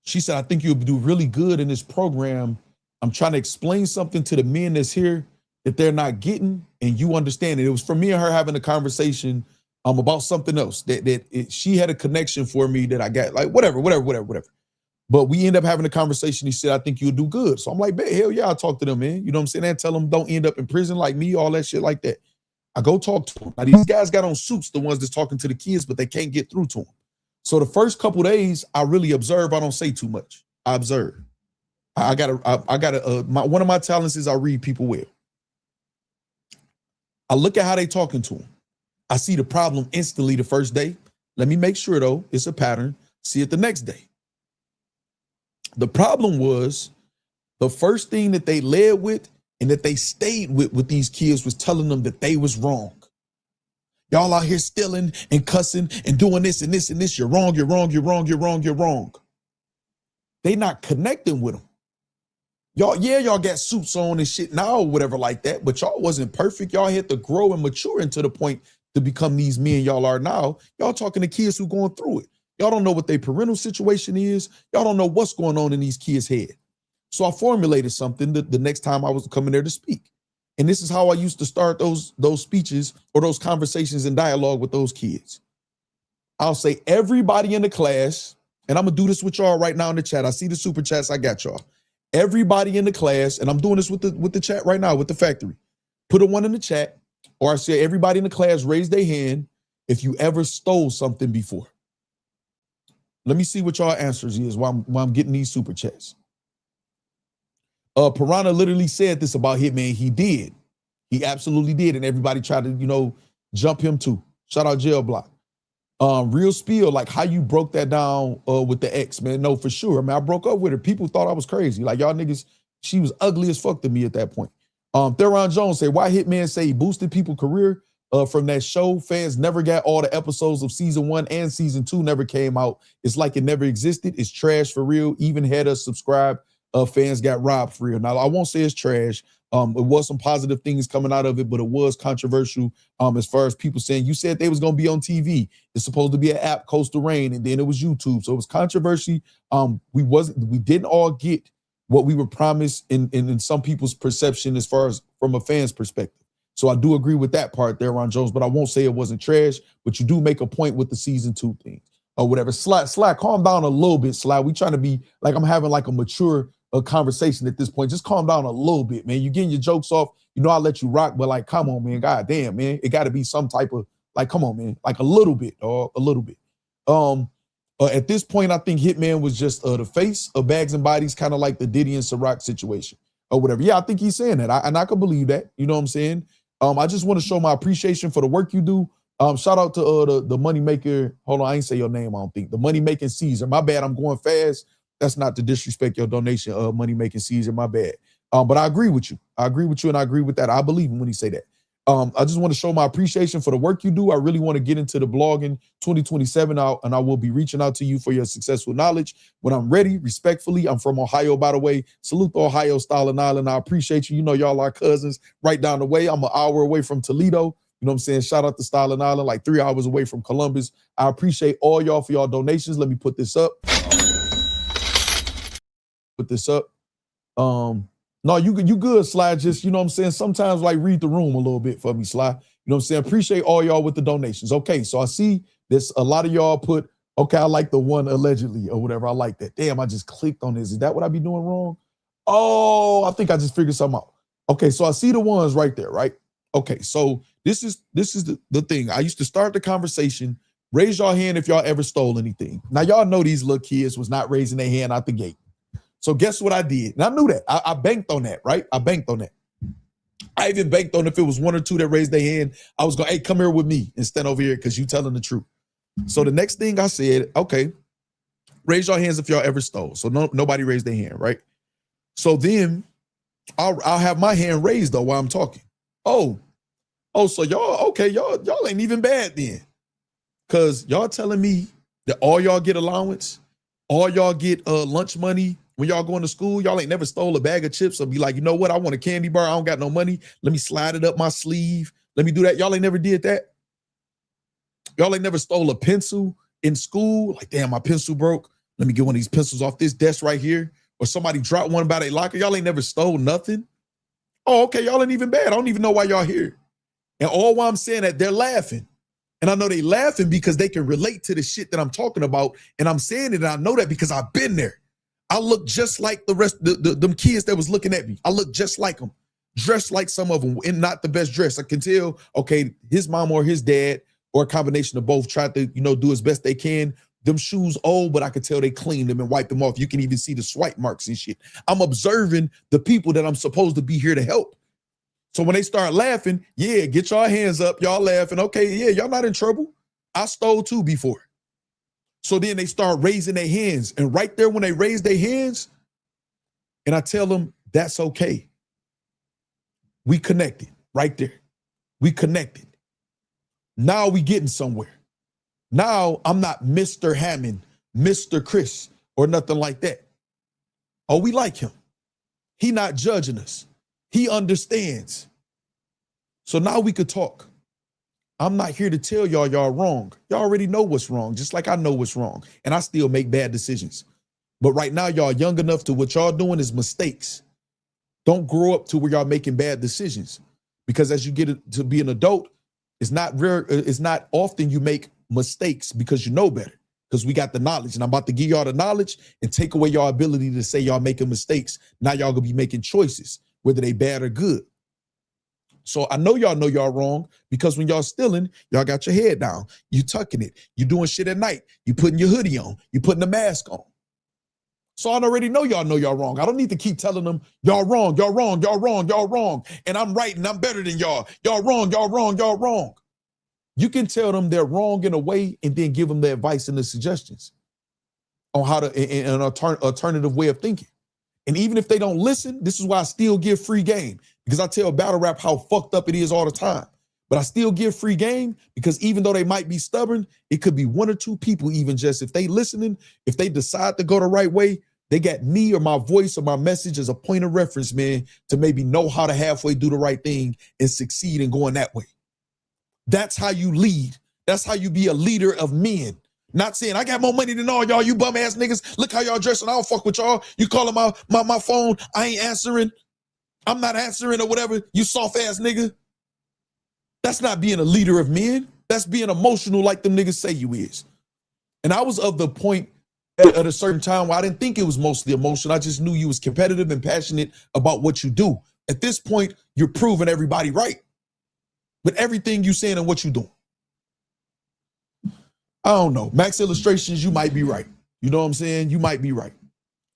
she said, I think you'll do really good in this program. I'm trying to explain something to the men that's here that they're not getting, and you understand it. It was for me and her having a conversation about something else that she had a connection for me that I got, like whatever. But we end up having a conversation. He said, I think you'll do good. So I'm like, man, hell yeah, I'll talk to them, man. You know what I'm saying? And tell them don't end up in prison like me, all that shit like that. I go talk to them. Now, these guys got on suits, the ones that's talking to the kids, but they can't get through to them. So the first couple days, I really observe. I don't say too much. I observe. One of my talents is I read people well. I look at how they talking to them. I see the problem instantly the first day. Let me make sure, though, it's a pattern. See it the next day. The problem was the first thing that they led with and that they stayed with these kids was telling them that they was wrong. Y'all out here stealing and cussing and doing this and this and this. You're wrong, you're wrong, you're wrong, you're wrong, you're wrong. They not connecting with them. Y'all got suits on and shit now or whatever like that, but y'all wasn't perfect. Y'all had to grow and mature into the point to become these men y'all are now. Y'all talking to kids who going through it. Y'all don't know what their parental situation is. Y'all don't know what's going on in these kids' head. So I formulated something the next time I was coming there to speak. And this is how I used to start those speeches or those conversations and dialogue with those kids. I'll say everybody in the class, and I'm going to do this with y'all right now in the chat. I see the super chats. I got y'all. Everybody in the class, and I'm doing this with the chat right now with the factory. Put a 1 in the chat, or I say everybody in the class raise their hand if you ever stole something before. Let me see what y'all answers is while I'm getting these super chats. Piranha literally said this about Hitman. He did. He absolutely did. And everybody tried to, jump him too. Shout out Jail Block. Real spiel, like how you broke that down with the ex, man. No, for sure. I mean, I broke up with her. People thought I was crazy. Like y'all niggas, she was ugly as fuck to me at that point. Theron Jones said, why Hitman say he boosted people's career from that show? Fans never got all the episodes of season 1 and season 2 never came out. It's like it never existed. It's trash for real. Even had us subscribe. Fans got robbed for real. Now, I won't say it's trash. It was some positive things coming out of it, but it was controversial as far as people saying, you said they was going to be on TV. It's supposed to be an app, Coastal Rain, and then it was YouTube. So it was controversy. We didn't all get what we were promised in some people's perception as far as from a fan's perspective. So I do agree with that part there, Ron Jones, but I won't say it wasn't trash, but you do make a point with the season 2 thing or whatever. Sly, calm down a little bit, Sly. We trying to be like, I'm having like a mature conversation at this point. Just calm down a little bit, man. You getting your jokes off. I'll let you rock, but like, come on, man. God damn, man. It got to be some type of like, come on, man. Like a little bit, or a little bit. At this point, I think Hitman was just the face of Bags and Bodies, kind of like the Diddy and Ciroc situation or whatever. Yeah, I think he's saying that. I can believe that. You know what I'm saying? I just want to show my appreciation for the work you do. Shout out to the money maker. Hold on, I ain't say your name, I don't think. The money making Caesar. My bad, I'm going fast. That's not to disrespect your donation, money making Caesar, my bad. But I agree with you. I agree with you, and I agree with that. I believe him when he say that. I just want to show my appreciation for the work you do. I really want to get into the blogging 2027 out, and I will be reaching out to you for your successful knowledge when I'm ready, respectfully. I'm from Ohio, by the way. Salute to Ohio, Staten Island. I appreciate you. Y'all are cousins right down the way. I'm an hour away from Toledo. You know what I'm saying? Shout out to Staten Island, like 3 hours away from Columbus. I appreciate all y'all for y'all donations. Let me put this up. No, you good, Sly. Just, you know what I'm saying? Sometimes like read the room a little bit for me, Sly. You know what I'm saying? Appreciate all y'all with the donations. Okay, so I see this. A lot of y'all put, okay, I like the one allegedly or whatever. I like that. Damn, I just clicked on this. Is that what I be doing wrong? Oh, I think I just figured something out. Okay, so I see the ones right there, right? Okay, so this is the thing. I used to start the conversation. Raise your hand if y'all ever stole anything. Now, y'all know these little kids was not raising their hand out the gate. So guess what I did? And I knew that. I banked on that, right? I banked on that. I even banked on if it was 1 or 2 that raised their hand, I was going, hey, come here with me and stand over here because you telling the truth. So the next thing I said, okay, raise your hands if y'all ever stole. So nobody raised their hand, right? So then I'll have my hand raised though while I'm talking. Oh, so y'all ain't even bad then. Because y'all telling me that all y'all get allowance, all y'all get lunch money, when y'all going to school, y'all ain't never stole a bag of chips or be like, you know what? I want a candy bar. I don't got no money. Let me slide it up my sleeve. Let me do that. Y'all ain't never did that. Y'all ain't never stole a pencil in school. Like, damn, my pencil broke. Let me get one of these pencils off this desk right here. Or somebody dropped one by their locker. Y'all ain't never stole nothing. Oh, okay. Y'all ain't even bad. I don't even know why y'all here. And all while I'm saying that, they're laughing. And I know they laughing because they can relate to the shit that I'm talking about. And I'm saying it, and I know that because I've been there. I look just like the rest, them kids that was looking at me. I look just like them, dressed like some of them, and not the best dress. I can tell, okay, his mom or his dad, or a combination of both, tried to, do as best they can. Them shoes old, but I could tell they cleaned them and wiped them off. You can even see the swipe marks and shit. I'm observing the people that I'm supposed to be here to help. So when they start laughing, yeah, get y'all hands up. Y'all laughing. Okay, yeah, y'all not in trouble. I stole too before. So then they start raising their hands. And right there when they raise their hands, and I tell them, that's okay. We connected right there. We connected. Now we getting somewhere. Now I'm not Mr. Hammond, Mr. Chris, or nothing like that. Oh, we like him. He not judging us. He understands. So now we could talk. I'm not here to tell y'all wrong. Y'all already know what's wrong, just like I know what's wrong. And I still make bad decisions. But right now, y'all young enough to what y'all doing is mistakes. Don't grow up to where y'all making bad decisions. Because as you get to be an adult, it's not rare, it's not often you make mistakes because you know better. Because we got the knowledge. And I'm about to give y'all the knowledge and take away y'all ability to say y'all making mistakes. Now y'all gonna be making choices, whether they bad or good. So I know y'all wrong, because when y'all stealing, y'all got your head down. You tucking it. You doing shit at night. You putting your hoodie on. You putting the mask on. So I already know y'all wrong. I don't need to keep telling them y'all wrong, y'all wrong, y'all wrong, y'all wrong. And I'm right and I'm better than y'all. Y'all wrong, y'all wrong, y'all wrong. You can tell them they're wrong in a way and then give them the advice and the suggestions on how to, an alternative way of thinking. And even if they don't listen, this is why I still give free game, because I tell battle rap how fucked up it is all the time. But I still give free game because even though they might be stubborn, it could be one or two people, even just if they listening, if they decide to go the right way, they got me or my voice or my message as a point of reference, man, to maybe know how to halfway do the right thing and succeed in going that way. That's how you lead. That's how you be a leader of men. Not saying I got more money than all y'all, you bum ass niggas. Look how y'all dressing. I don't fuck with y'all. You calling my phone. I ain't answering. I'm not answering or whatever. You soft ass nigga. That's not being a leader of men. That's being emotional like them niggas say you is. And I was of the point at a certain time where I didn't think it was mostly emotion. I just knew you was competitive and passionate about what you do. At this point, you're proving everybody right with everything you saying and what you doing. I don't know. Max Illustrations, you might be right. You know what I'm saying? You might be right.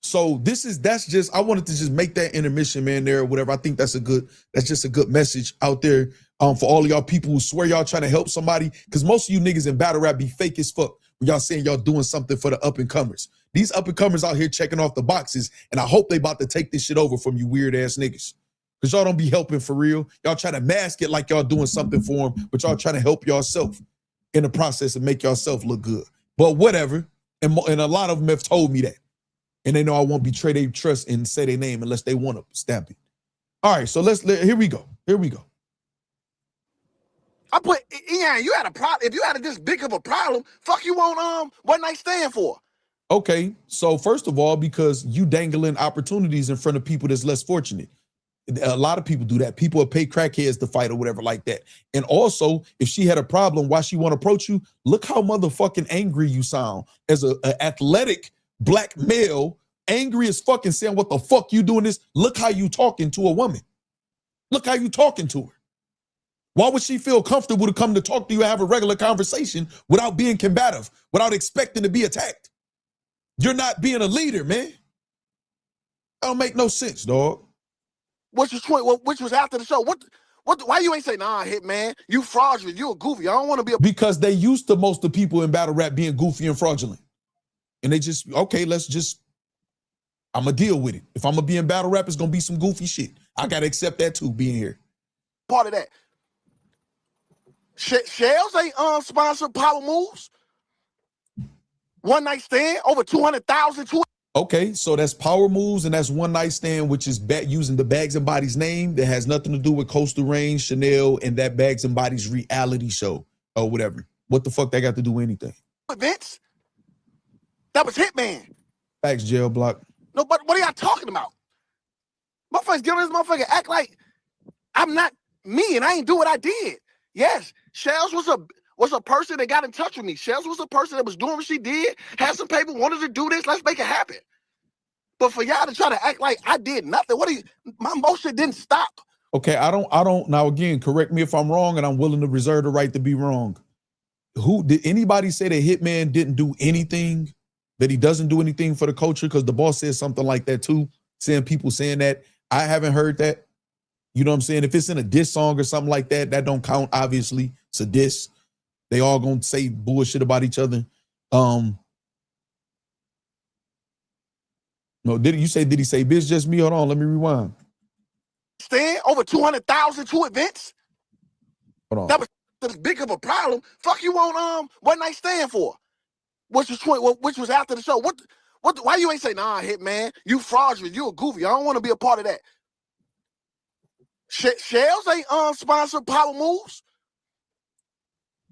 So I wanted to just make that intermission, man, there or whatever. I think that's just a good message out there for all of y'all people who swear y'all trying to help somebody. Because most of you niggas in battle rap be fake as fuck when y'all saying y'all doing something for the up and comers. These up and comers out here checking off the boxes, and I hope they about to take this shit over from you weird ass niggas. Because y'all don't be helping for real. Y'all try to mask it like y'all doing something for them, but y'all trying to help yourself in the process and make yourself look good. But whatever. And a lot of them have told me that. And they know I won't betray their trust and say their name unless they want to stamp it. All right, so here we go. I put, Ian, you had a problem. If you had this big of a problem, fuck you on one night stand for. Okay, so first of all, because you dangling opportunities in front of people that's less fortunate. A lot of people do that. People will pay crackheads to fight or whatever like that. And also, if she had a problem, why she want to approach you? Look how motherfucking angry you sound. As an athletic black male, angry as fucking saying, what the fuck you doing this? Look how you talking to a woman. Look how you talking to her. Why would she feel comfortable to come to talk to you and have a regular conversation without being combative, without expecting to be attacked? You're not being a leader, man. That don't make no sense, dog. Which was after the show. Why you ain't say, nah, Hitman, you fraudulent, you a goofy. I don't want to be a... Because they used to most of the people in battle rap being goofy and fraudulent. And they just, okay, I'm going to deal with it. If I'm going to be in battle rap, it's going to be some goofy shit. I got to accept that too, being here. Part of that. Shells ain't sponsored Power Moves. One night stand, over 200,000. Okay, so that's Power Moves and that's One Night Stand, which is using the Bags and Bodies name that has nothing to do with Coastal Range, Chanel, and that Bags and Bodies reality show or whatever. What the fuck that got to do with anything? Vince, that was Hitman. Facts, jail block. No, but what are y'all talking about? Motherfuckers get on this motherfucker, act like I'm not me and I ain't do what I did. Yes, Shells was a person that got in touch with me. Shells was a person that was doing what she did, had some paper, wanted to do this. Let's make it happen. But for y'all to try to act like I did nothing, my motion didn't stop. Okay, I don't now again, correct me if I'm wrong, and I'm willing to reserve the right to be wrong. Who did anybody say that Hitman didn't do anything, that he doesn't do anything for the culture? Because the boss said something like that too, people saying that. I haven't heard that. You know what I'm saying? If it's in a diss song or something like that, that don't count, obviously. It's a diss. They all gonna say bullshit about each other. No, did he say bitch just me? Hold on, let me rewind. Stand over 200,000 to events. Hold on. That was as big of a problem. Fuck you on one night stand for, which was after the show. Why you ain't say nah, Hitman? You fraudulent. You a goofy. I don't want to be a part of that. Shells ain't sponsored Power Moves.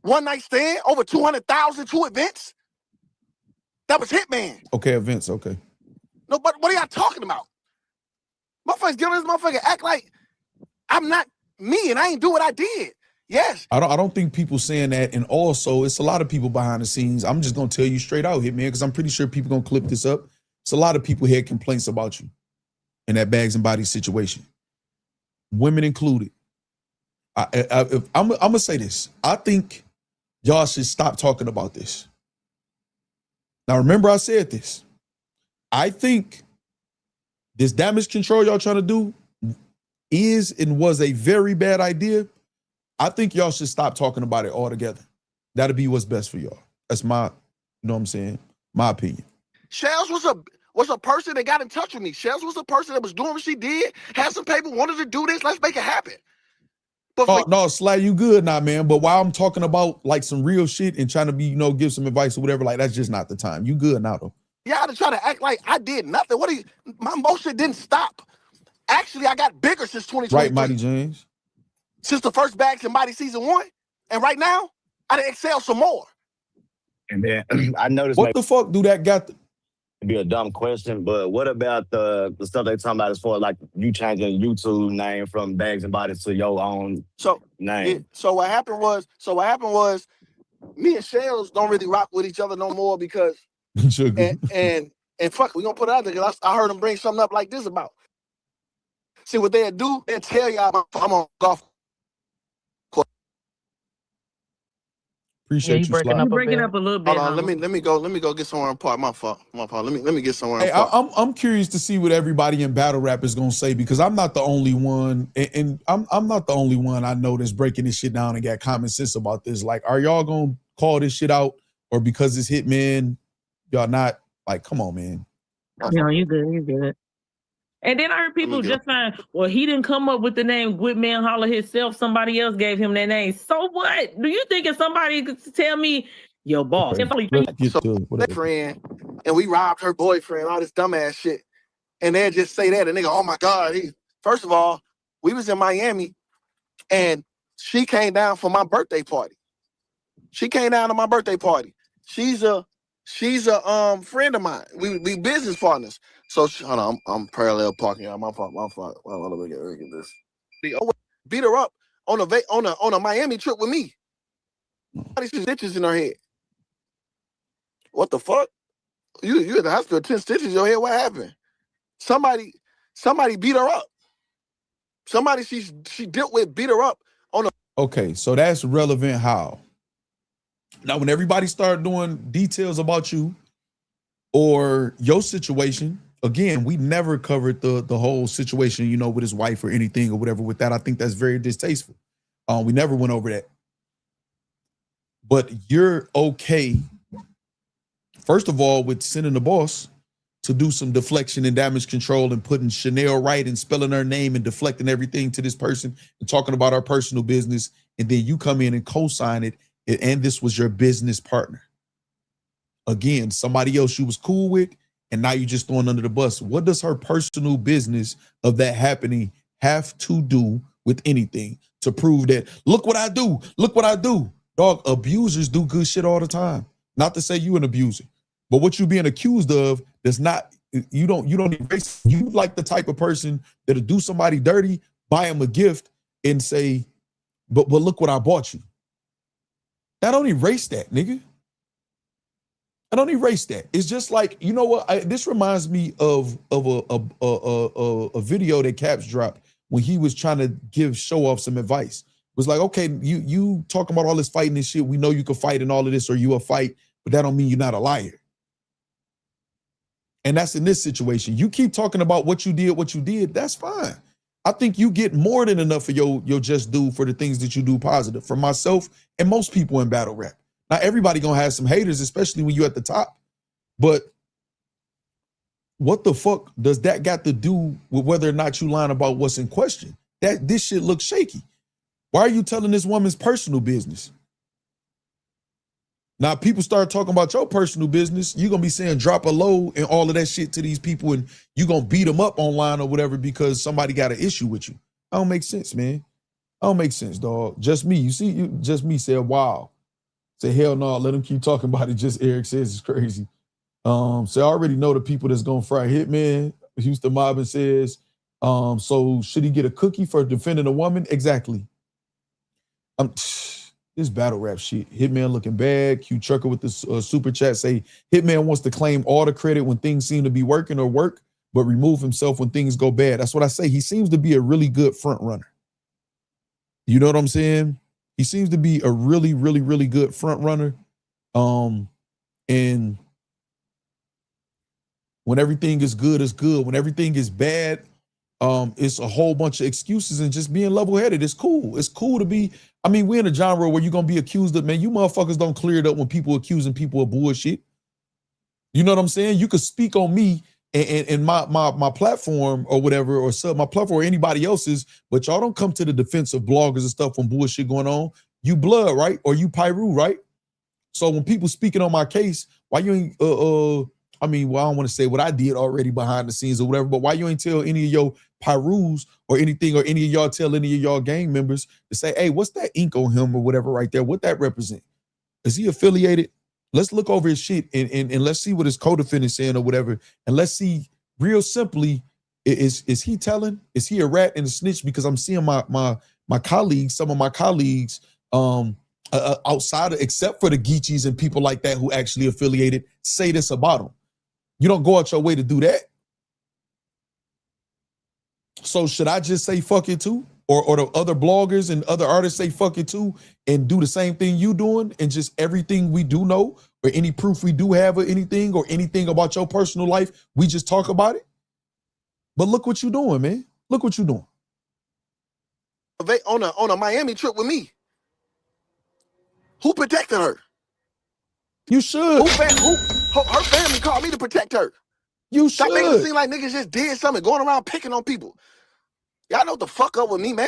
One night stand over 200,000 to events. That was Hitman. Okay, events. Okay. No, but what are y'all talking about? Motherfuckers get on this motherfucker act like I'm not me and I ain't do what I did. Yes. I don't think people saying that, and also it's a lot of people behind the scenes. I'm just gonna tell you straight out, Hitman, because I'm pretty sure people gonna clip this up. It's a lot of people had complaints about you in that bags and bodies situation, women included. I'm gonna say this. I think y'all should stop talking about this. Now, remember I said this. I think this damage control y'all trying to do is and was a very bad idea. I think y'all should stop talking about it altogether. That'll be what's best for y'all. That's my, you know what I'm saying? My opinion. Shells was a person that got in touch with me. Shells was a person that was doing what she did, had some paper, wanted to do this. Let's make it happen. But no, Sly, you good now, man. But while I'm talking about like some real shit and trying to be, give some advice or whatever, like that's just not the time. You good now though. Y'all to try to act like I did nothing. My motion didn't stop. Actually, I got bigger since 2023. Right, Mighty James. Since the first Bags and Body season 1. And right now, I done excel some more. And then I noticed what the fuck do that got to be a dumb question, but what about the stuff they talking about as far as like you changing YouTube name from Bags and Bodies to your own name? Yeah, so what happened was me and Shells don't really rock with each other no more because and fuck, we gonna put it out there because I heard them bring something up like this about. See what they'll do, they'll tell y'all I'm on golf. Appreciate you breaking up a little bit. Hold on, let me go get somewhere apart. My fault. Let me get somewhere hey, apart. I'm curious to see what everybody in battle rap is gonna say because I'm not the only one, and I'm not the only one I know that's breaking this shit down and got common sense about this. Like, are y'all gonna call this shit out, or because it's Hitman, y'all not? Like, come on, man. No, you good. And then I heard people just saying, well, he didn't come up with the name Hitman Holla himself. Somebody else gave him that name. So what? Do you think if somebody could tell me, your boss, that friend, and we robbed her boyfriend, all this dumbass shit, and they just say that, and they go, oh my God. First of all, we was in Miami, and she came down for my birthday party. She's a friend of mine. We business partners. So hold on, I'm parallel parking. Y'all. My fault. Well, let me get this. They always beat her up on a Miami trip with me. These stitches in her head. What the fuck? You at the hospital, 10 stitches in your head. What happened? Somebody beat her up. Somebody she dealt with beat her up on a. Okay, so that's relevant. How? Now, when everybody started doing details about you or your situation, again, we never covered the whole situation, with his wife or anything or whatever with that. I think that's very distasteful. We never went over that. But you're okay, first of all, with sending the boss to do some deflection and damage control and putting Chanel right and spelling her name and deflecting everything to this person and talking about our personal business. And then you come in and co-sign it. And this was your business partner. Again, somebody else you was cool with, and now you're just throwing under the bus. What does her personal business of that happening have to do with anything to prove that, look what I do, Dog, abusers do good shit all the time. Not to say you an abuser, but what you being accused of does not, you don't erase. You like the type of person that'll do somebody dirty, buy them a gift and say, but look what I bought you. That don't erase that, nigga. I don't erase that. It's just like, you know what? This reminds me of a video that Caps dropped when he was trying to show off some advice. It was like, okay, you talking about all this fighting and shit. We know you can fight and all of this, or you a fight, but that don't mean you're not a liar. And that's in this situation. You keep talking about what you did, that's fine. I think you get more than enough of your just due for the things that you do positive. For myself and most people in battle rap. Now, everybody gonna have some haters, especially when you're at the top. But what the fuck does that got to do with whether or not you lying about what's in question? This shit looks shaky. Why are you telling this woman's personal business? Now, people start talking about your personal business, you're going to be saying drop a low and all of that shit to these people, and you're going to beat them up online or whatever because somebody got an issue with you. That don't make sense, man. That don't make sense, dog. Just me. You see, just me said, wow. Say, hell no, let them keep talking about it. Just Eric says it's crazy. So I already know the people that's going to fry Hitman. Houston Mobbin says, so should he get a cookie for defending a woman? Exactly. This battle rap shit. Hitman looking bad. Q Trucker with the super chat say, Hitman wants to claim all the credit when things seem to be working or work, but remove himself when things go bad. That's what I say. He seems to be a really good front runner. You know what I'm saying? He seems to be a really, really, really good front runner. And when everything is good, it's good. When everything is bad, it's a whole bunch of excuses and just being level-headed. It's cool. It's cool to be, I mean, we're in a genre where you're going to be accused of, man, you motherfuckers don't clear it up when people accusing people of bullshit. You know what I'm saying? You could speak on me and my platform or whatever, or sub my platform or anybody else's, but y'all don't come to the defense of bloggers and stuff when bullshit going on. You blood, right? Or you Pyru, right? So when people speaking on my case, why you ain't, I mean, well, I don't want to say what I did already behind the scenes or whatever, but why you ain't tell any of your Pyrus or anything, or any of y'all tell any of y'all gang members to say, hey, what's that ink on him or whatever right there? What that represent? Is he affiliated? Let's look over his shit and let's see what his co-defendant saying or whatever. And let's see real simply, is he telling? Is he a rat and a snitch? Because I'm seeing my colleagues, some of my colleagues, outside of, except for the Geechies and people like that who actually affiliated, say this about him. You don't go out your way to do that. So should I just say fuck it too? Or the other bloggers and other artists say fuck it too and do the same thing you doing, and just everything we do know or any proof we do have or anything about your personal life, we just talk about it? But look what you doing, man. Look what you doing. On a Miami trip with me. Who protected her? You should. Her family called me to protect her. You should. Stop making it seem like niggas just did something, going around picking on people. Y'all know what the fuck up with me, man.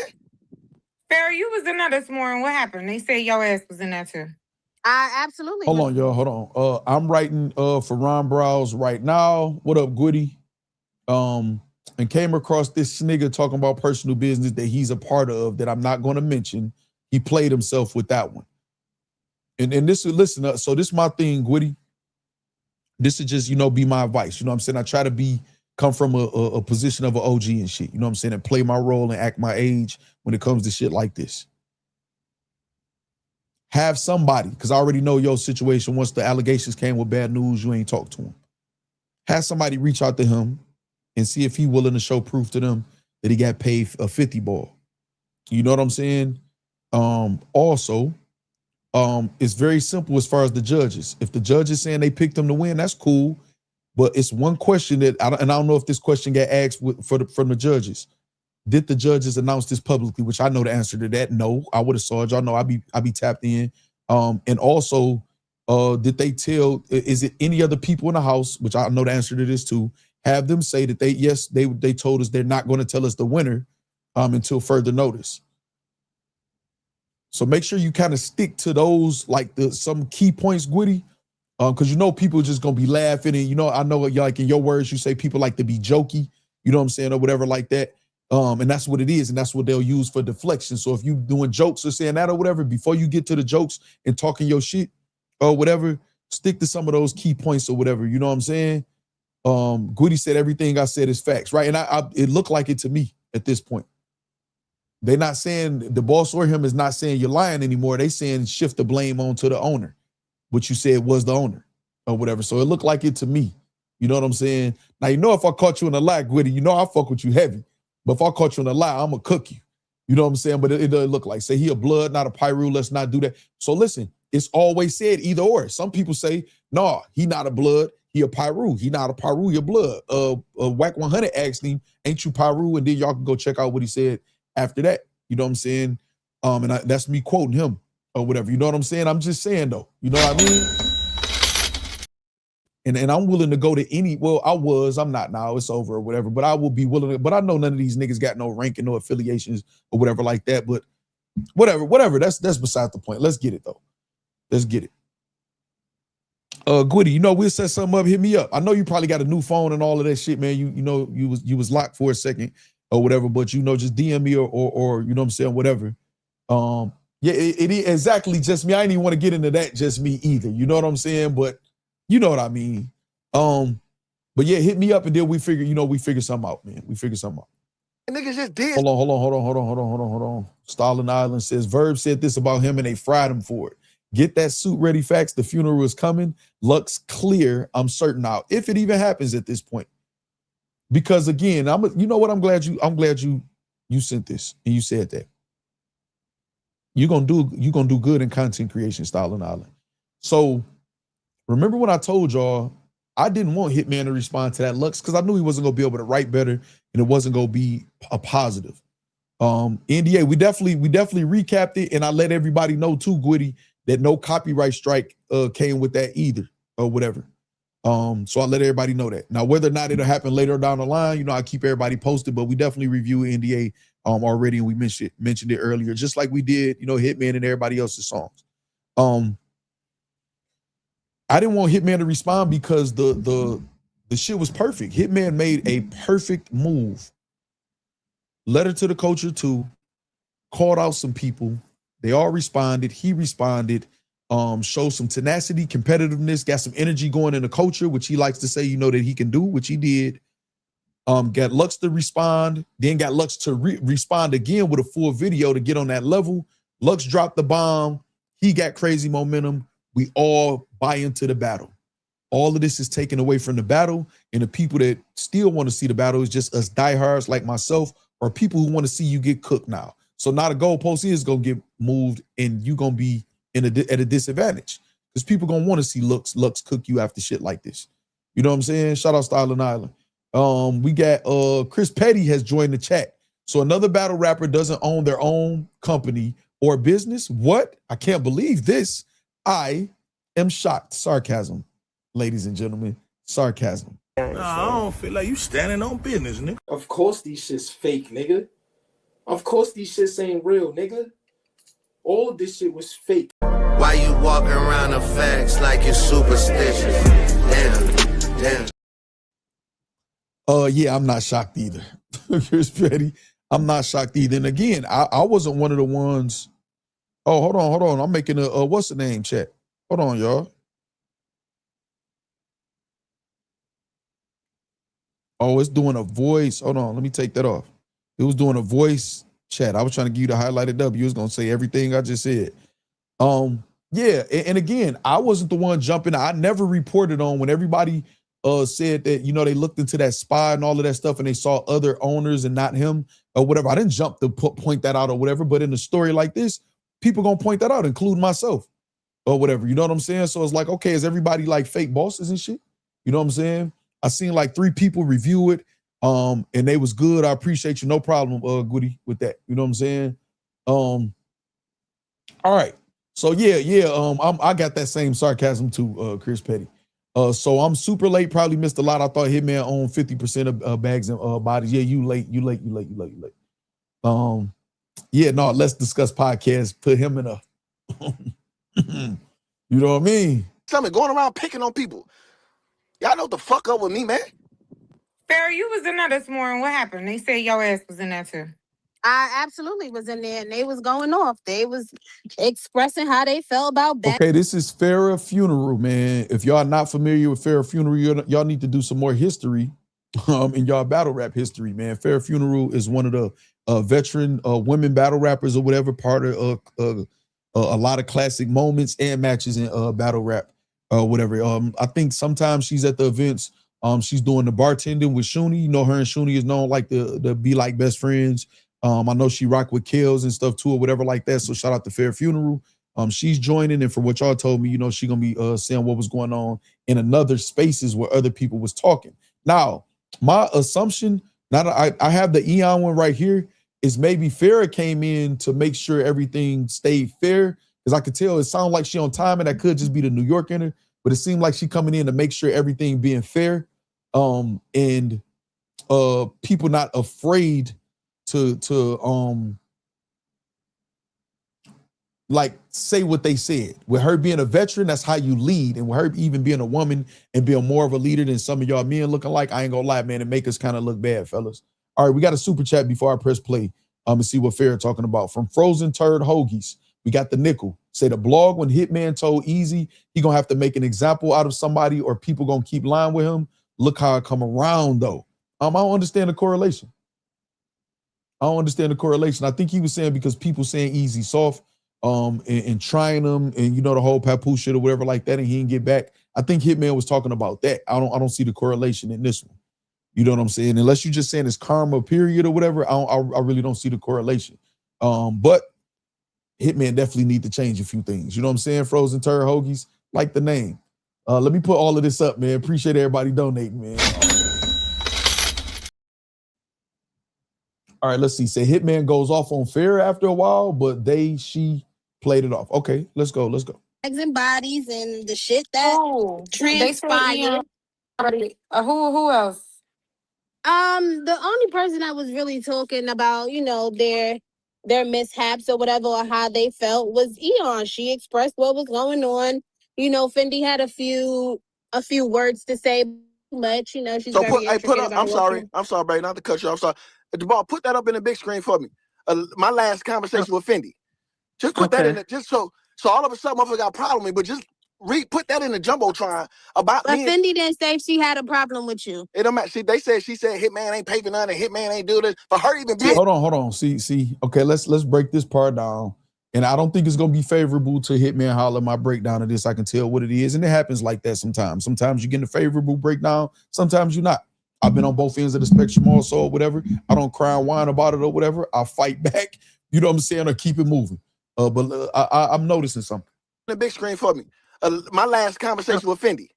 Farrah, you was in there this morning. What happened? They said your ass was in there too. I absolutely. Hold on, y'all. Hold on. I'm writing for Ron Browse right now. What up, Goody? And came across this nigga talking about personal business that he's a part of that I'm not going to mention. He played himself with that one. And this is, listen, so this is my thing, Goody. This is just, be my advice. You know what I'm saying? I try to come from a position of an OG and shit. You know what I'm saying? And play my role and act my age when it comes to shit like this. Have somebody, because I already know your situation. Once the allegations came with bad news, you ain't talked to him. Have somebody reach out to him and see if he willing to show proof to them that he got paid a 50 ball. You know what I'm saying? Also, it's very simple as far as the judges. If the judges saying they picked them to win, that's cool. But it's one question that, I don't know if this question got asked from the judges. Did the judges announce this publicly? Which I know the answer to that. No, I would have saw it. Y'all know I be tapped in. And also, did they tell? Is it any other people in the house? Which I know the answer to this too. Have them say that they told us they're not going to tell us the winner until further notice. So make sure you kind of stick to those, like some key points, Gwitty. Because people are just gonna be laughing, and I know like in your words you say people like to be jokey, you know what I'm saying, or whatever like that. And that's what it is, and that's what they'll use for deflection. So if you doing jokes or saying that or whatever, before you get to the jokes and talking your shit or whatever, stick to some of those key points or whatever. You know what I'm saying? Gwitty said everything I said is facts, right? And it looked like it to me at this point. They're not saying the boss or him is not saying you're lying anymore. They saying shift the blame onto the owner. What you said was the owner. or whatever. So it looked like it to me. You know what I'm saying? Now, if I caught you in a lie, Gwitty, I fuck with you heavy. But if I caught you in a lie, I'm going to cook you. You know what I'm saying? But it doesn't look like. Say he a blood, not a Pyru. Let's not do that. So listen, it's always said either or. Some people say, no, he not a blood. He a Pyru. He not a Pyru, your blood. Whack 100 asked him, ain't you Pyru? And then y'all can go check out what he said after that. You know what I'm saying? And that's me quoting him or whatever. You know what I'm saying? I'm just saying though. You know what I mean? And I'm willing to go to any, I'm not now, it's over or whatever, but I will be willing to, but I know none of these niggas got no rank and no affiliations or whatever like that, but whatever, that's beside the point. Let's get it though. Let's get it. Gwitty, we'll set something up, hit me up. I know you probably got a new phone and all of that shit, man. You was locked for a second or whatever, but just DM me or you know what I'm saying, whatever. Yeah, it is exactly just me. I didn't even want to get into that just me either. You know what I'm saying? But you know what I mean. But yeah, hit me up and then we figure something out, man. We figure something out. Niggas just did. Hold on. Stalin Island says Verb said this about him and they fried him for it. Get that suit ready, Facts. The funeral is coming. Looks clear. I'm certain now. If it even happens at this point. Because again, you know what? I'm glad you sent this and you said that. You're gonna do good in content creation, Stalin Island. So remember when I told y'all I didn't want Hitman to respond to that Lux because I knew he wasn't gonna be able to write better and it wasn't gonna be a positive. NDA, we definitely recapped it, and I let everybody know too, Gwitty, that no copyright strike came with that either or whatever. So I let everybody know that. Now, whether or not it'll happen later down the line, I keep everybody posted, but we definitely review NDA already, and we mentioned it earlier, just like we did, Hitman and everybody else's songs. I didn't want Hitman to respond because the shit was perfect. Hitman made a perfect move. Letter to the Culture 2, called out some people. They all responded. He responded. Showed some tenacity, competitiveness, got some energy going in the culture, which he likes to say, that he can do, which he did. Got Lux to respond, then got Lux to respond again with a full video to get on that level. Lux dropped the bomb. He got crazy momentum. We all buy into the battle. All of this is taken away from the battle, and the people that still want to see the battle is just us diehards like myself, or people who want to see you get cooked now. So now the goalpost is going to get moved, and you're going to be at a disadvantage because people going to want to see Lux cook you after shit like this. You know what I'm saying? Shout out Stalin Island. We got Chris Petty has joined the chat. So another battle rapper doesn't own their own company or business. What? I can't believe this. I am shocked. Sarcasm, ladies and gentlemen. Sarcasm. Nah, I don't feel like you standing on business, nigga. Of course these shit's fake, nigga. Of course these shits ain't real, nigga. All of this shit was fake. Why you walking around the facts like you're superstitious? Damn. Yeah, I'm not shocked either. Chris Petty, I'm not shocked either. And again, I wasn't one of the ones. Oh, hold on. I'm making a what's the name chat? Hold on, y'all. Oh, it's doing a voice. Hold on, let me take that off. It was doing a voice chat. I was trying to give you the highlighted W. It was gonna say everything I just said. Yeah, and again, I wasn't the one jumping. I never reported on when everybody said that, they looked into that spy and all of that stuff and they saw other owners and not him or whatever. I didn't jump to point that out or whatever, but in a story like this, people gonna point that out, including myself or whatever. You know what I'm saying? So it's like, okay, is everybody like fake bosses and shit? You know what I'm saying? I seen like 3 people review it, and they was good. I appreciate you. No problem, Goody, with that. You know what I'm saying? All right. So yeah. I got that same sarcasm too, Chris Petty. So I'm super late. Probably missed a lot. I thought Hitman owned 50% of bags and bodies. Yeah, you late. Yeah, no. Let's discuss podcast. Put him in a. You know what I mean? Something going around picking on people. Y'all know what the fuck up with me, man. Farrah, you was in there this morning. What happened? They said your ass was in there too. I absolutely was in there, and they was going off. They was expressing how they felt about that. Okay, this is Farrah Funeral, man. If y'all not familiar with Farrah Funeral, y'all need to do some more history in y'all battle rap history, man. Farrah Funeral is one of the veteran women battle rappers or whatever, part of a lot of classic moments and matches in battle rap. whatever. I think sometimes she's at the events. She's doing the bartending with Shuni. You know, her and Shuni is known like to be like best friends. I know she rock with Kels and stuff too, or whatever like that. So shout out to Fair Funeral. She's joining, and from what y'all told me, you know, she gonna be seeing what was going on in another spaces where other people was talking. Now, my assumption, now that I have the Eon one right here, is maybe Farrah came in to make sure everything stayed fair. Because I could tell it sounded like she on time, and that could just be the New York in her, but it seemed like she coming in to make sure everything being fair. And people not afraid to like say what they said. With her being a veteran, that's how you lead. And with her even being a woman and being more of a leader than some of y'all men looking like, I ain't gonna lie, man, it make us kind of look bad, fellas. All right, we got a super chat before I press play and see what Farrah talking about. From Frozen Turd Hoagies, we got the nickel. Say the blog when Hitman told Easy he gonna have to make an example out of somebody or people gonna keep lying with him. Look how it come around though. I don't understand the correlation. I think he was saying because people saying Easy soft, and trying them, and you know the whole papoose shit or whatever like that, and he didn't get back. I think Hitman was talking about that. I don't see the correlation in this one. You know what I'm saying? Unless you're just saying it's karma period or whatever, I really don't see the correlation. But Hitman definitely need to change a few things. You know what I'm saying? Frozen Turd Hoagies, like the name. Let me put all of this up, man. Appreciate everybody donating, man. All right, let's see. Say Hitman goes off on Farrah after a while, but she played it off. Okay, let's go. Bags and bodies and the shit that They said transpired. who else? The only person that was really talking about, you know, their mishaps or whatever, or how they felt, was Eon. She expressed what was going on. You know, Fendi had a few words to say, but you know, she's So very put up. about I'm sorry, babe, not to cut you off. I'm sorry. Jamal, put that up in the big screen for me. My last conversation with Fendi. Just put that in it, just so all of a sudden motherfucker got a problem with me, but just put that in the jumbotron about but me. But Fendi didn't say she had a problem with you. It don't matter. She said Hitman ain't paving none and Hitman ain't do this. For her even being Hold on. See. Okay, let's break this part down. And I don't think it's gonna be favorable to Hitman Holla. My breakdown of this, I can tell what it is, and it happens like that sometimes. Sometimes you get a favorable breakdown, sometimes you're not. I've been on both ends of the spectrum also, or whatever. I don't cry and whine about it or whatever. I fight back. You know what I'm saying? Or keep it moving. But I'm noticing something. The big screen for me. My last conversation with Fendi.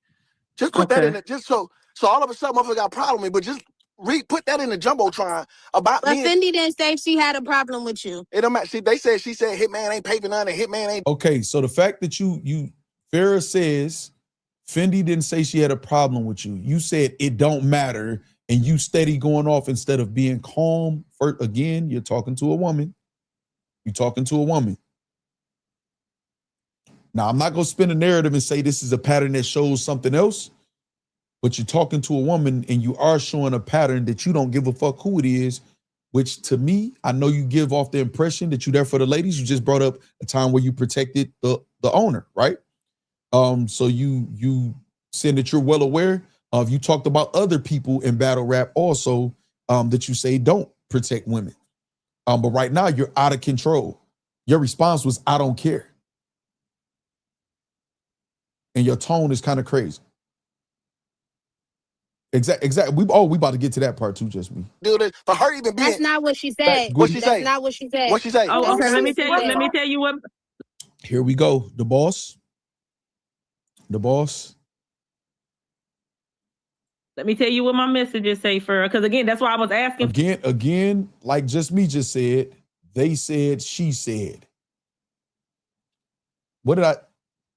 Just put that in it, just so all of a sudden motherfucker got a problem with me, but just put that in the jumbotron about but me. But Fendi didn't say she had a problem with you. It don't matter. She said Hitman ain't paving none and Hitman ain't. Okay, so the fact that Farrah says Fendi didn't say she had a problem with you. You said it don't matter, and you steady going off instead of being calm. Again, you're talking to a woman. Now, I'm not going to spin a narrative and say this is a pattern that shows something else, but you're talking to a woman and you are showing a pattern that you don't give a fuck who it is, which to me, I know you give off the impression that you're there for the ladies. You just brought up a time where you protected the owner, right? So you said that you're well aware of, you talked about other people in battle rap also that you say don't protect women. But right now you're out of control. Your response was, I don't care. And your tone is kind of crazy. Exactly. We about to get to that part too, just me. Dude, for her even being. That's not what she said. What she say? That's not what she said. What she say? Oh, okay. Let me tell you what. Here we go. The boss. Let me tell you what my messages say for, because again, that's why I was asking. Again, like just me just said, they said, she said.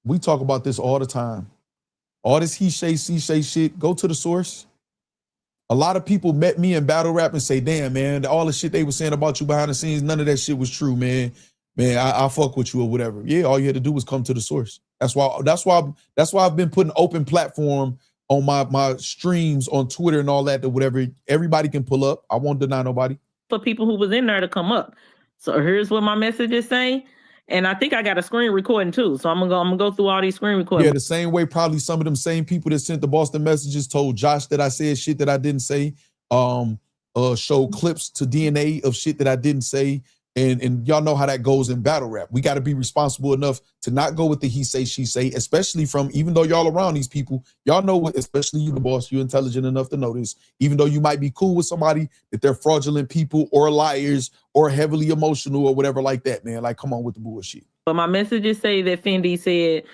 We talk about this all the time. All this he say, she say shit, go to the source. A lot of people met me in battle rap and say, damn, man, all the shit they were saying about you behind the scenes, none of that shit was true, man. Man, I fuck with you or whatever. Yeah, all you had to do was come to the source. That's why I've been putting open platform on my streams on Twitter and all that, or whatever. Everybody can pull up. I won't deny nobody. For people who was in there to come up. So here's what my messages say. And I think I got a screen recording too. So I'm gonna go through all these screen recordings. Yeah, the same way probably some of them same people that sent the Boston messages told Josh that I said shit that I didn't say. Showed clips to DNA of shit that I didn't say. And y'all know how that goes in battle rap. We got to be responsible enough to not go with the he say, she say, especially from, even though y'all around these people, y'all know what, especially you, the boss, you're intelligent enough to know this, even though you might be cool with somebody, that they're fraudulent people or liars or heavily emotional or whatever like that, man. Like, come on with the bullshit. But my messages say that Fendi said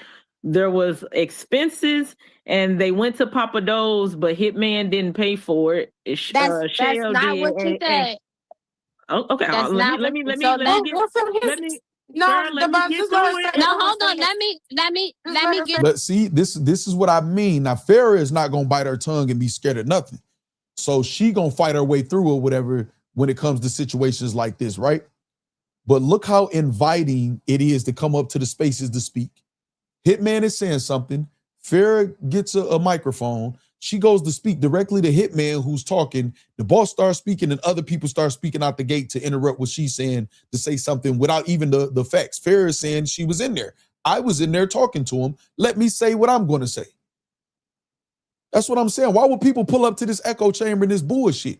there was expenses and they went to Papa Do's, but Hitman didn't pay for it. That's not what she said. Oh, okay. That's Let not me what. get. No, Let me. the boss Get just through let it. No, hold on. Let me get. Let's see, this is what I mean. Now, Farrah is not gonna bite her tongue and be scared of nothing. So she gonna fight her way through or whatever when it comes to situations like this, right? But look how inviting it is to come up to the spaces to speak. Hitman is saying something. Farrah gets a microphone. She goes to speak directly to Hitman, who's talking. The boss starts speaking, and other people start speaking out the gate to interrupt what she's saying, to say something without even the facts. Farrah is saying she was in there. I was in there talking to him. Let me say what I'm going to say. That's what I'm saying. Why would people pull up to this echo chamber and this bullshit?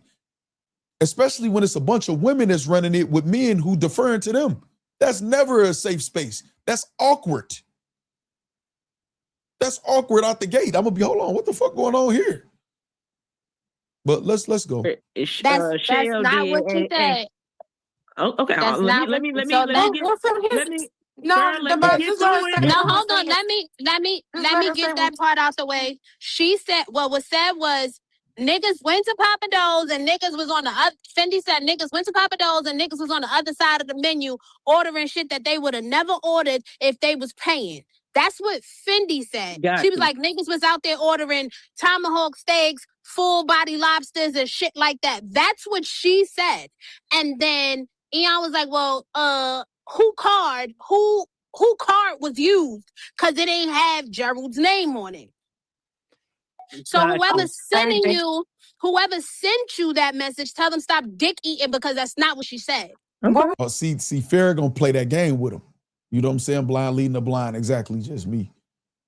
Especially when it's a bunch of women that's running it with men who deferring to them. That's never a safe space. That's awkward. That's awkward out the gate. I'm gonna be, hold on, what the fuck going on here? But let's go. That's not what she said. Oh, okay. Let me get. No, let me get through it. No, hold on. Let me get that part out the way. She said what was said was niggas went to Papa Do's and niggas was on the other. Fendi said niggas went to Papa Do's and niggas was on the other side of the menu ordering shit that they would have never ordered if they was paying. That's what Fendi said. She was like, niggas was out there ordering tomahawk steaks, full body lobsters and shit like that. That's what she said. And then Eon was like, well, who card was used? Because it ain't have Gerald's name on it. So whoever sent you that message, tell them stop dick eating because that's not what she said. Oh, see, Farrah gonna play that game with him. You know what I'm saying? Blind leading the blind. Exactly, just me.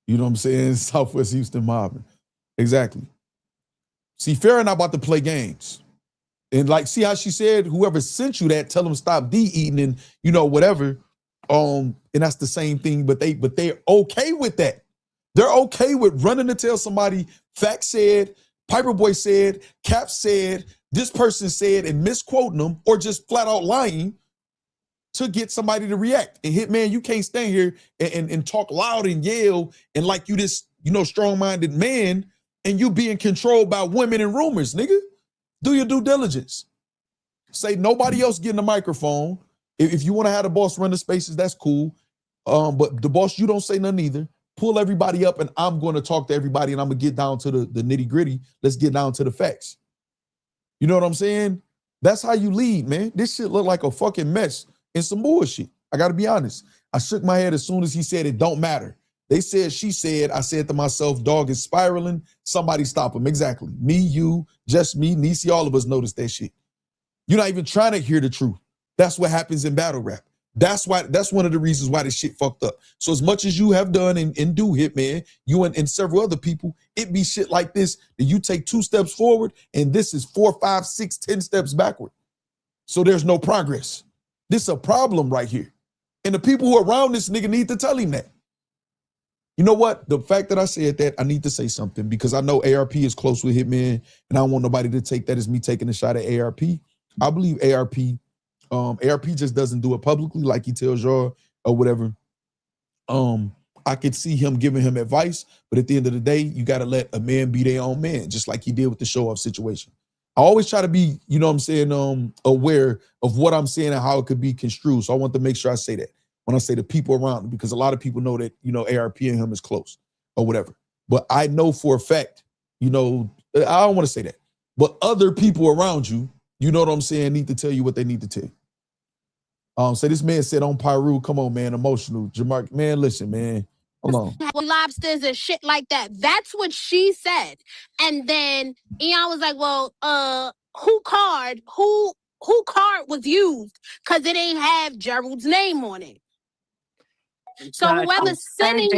You know what I'm saying? Southwest Houston mobbing. Exactly. See, Farrah not about to play games. And like, see how she said, whoever sent you that, tell them stop eating and, you know, whatever. And that's the same thing, but they're okay with that. They're okay with running to tell somebody, Fact said, Piper Boy said, Cap said, this person said, and misquoting them, or just flat out lying to get somebody to react. And Hitman, you can't stand here and talk loud and yell and like you this, you know, strong-minded man, and you being controlled by women and rumors, nigga. Do your due diligence. Say nobody else getting the microphone. If you want to have the boss run the spaces, that's cool. But the boss, you don't say nothing either. Pull everybody up and I'm going to talk to everybody and I'm going to get down to the nitty gritty. Let's get down to the facts. You know what I'm saying? That's how you lead, man. This shit look like a fucking mess and some bullshit. I got to be honest. I shook my head as soon as he said it don't matter. They said, she said, I said to myself, dog is spiraling. Somebody stop him. Exactly. Me, you, just me, Niecy, all of us noticed that shit. You're not even trying to hear the truth. That's what happens in battle rap. That's one of the reasons why this shit fucked up. So as much as you have done and do, Hitman, you and several other people, it be shit like this that you take 2 steps forward and this is 4, 5, 6, 10 steps backward. So there's no progress. This is a problem right here. And the people who are around this nigga need to tell him that. You know what? The fact that I said that, I need to say something because I know ARP is close with Hitman and I don't want nobody to take that as me taking a shot at ARP. I believe ARP just doesn't do it publicly like he tells y'all or whatever. I could see him giving him advice, but at the end of the day, you got to let a man be their own man, just like he did with the show-off situation. I always try to be, you know what I'm saying, aware of what I'm saying and how it could be construed. So I want to make sure I say that when I say the people around him, because a lot of people know that, you know, ARP and him is close or whatever. But I know for a fact, you know, I don't want to say that, but other people around you, you know what I'm saying, need to tell you what they need to tell you. So this man said on Pyru, come on, man, emotional. Jamark, man, listen, man. Hold on. Lobsters and shit like that. That's what she said. And then Eon was like, well, who card was used? Because it ain't have Gerald's name on it. So whoever sent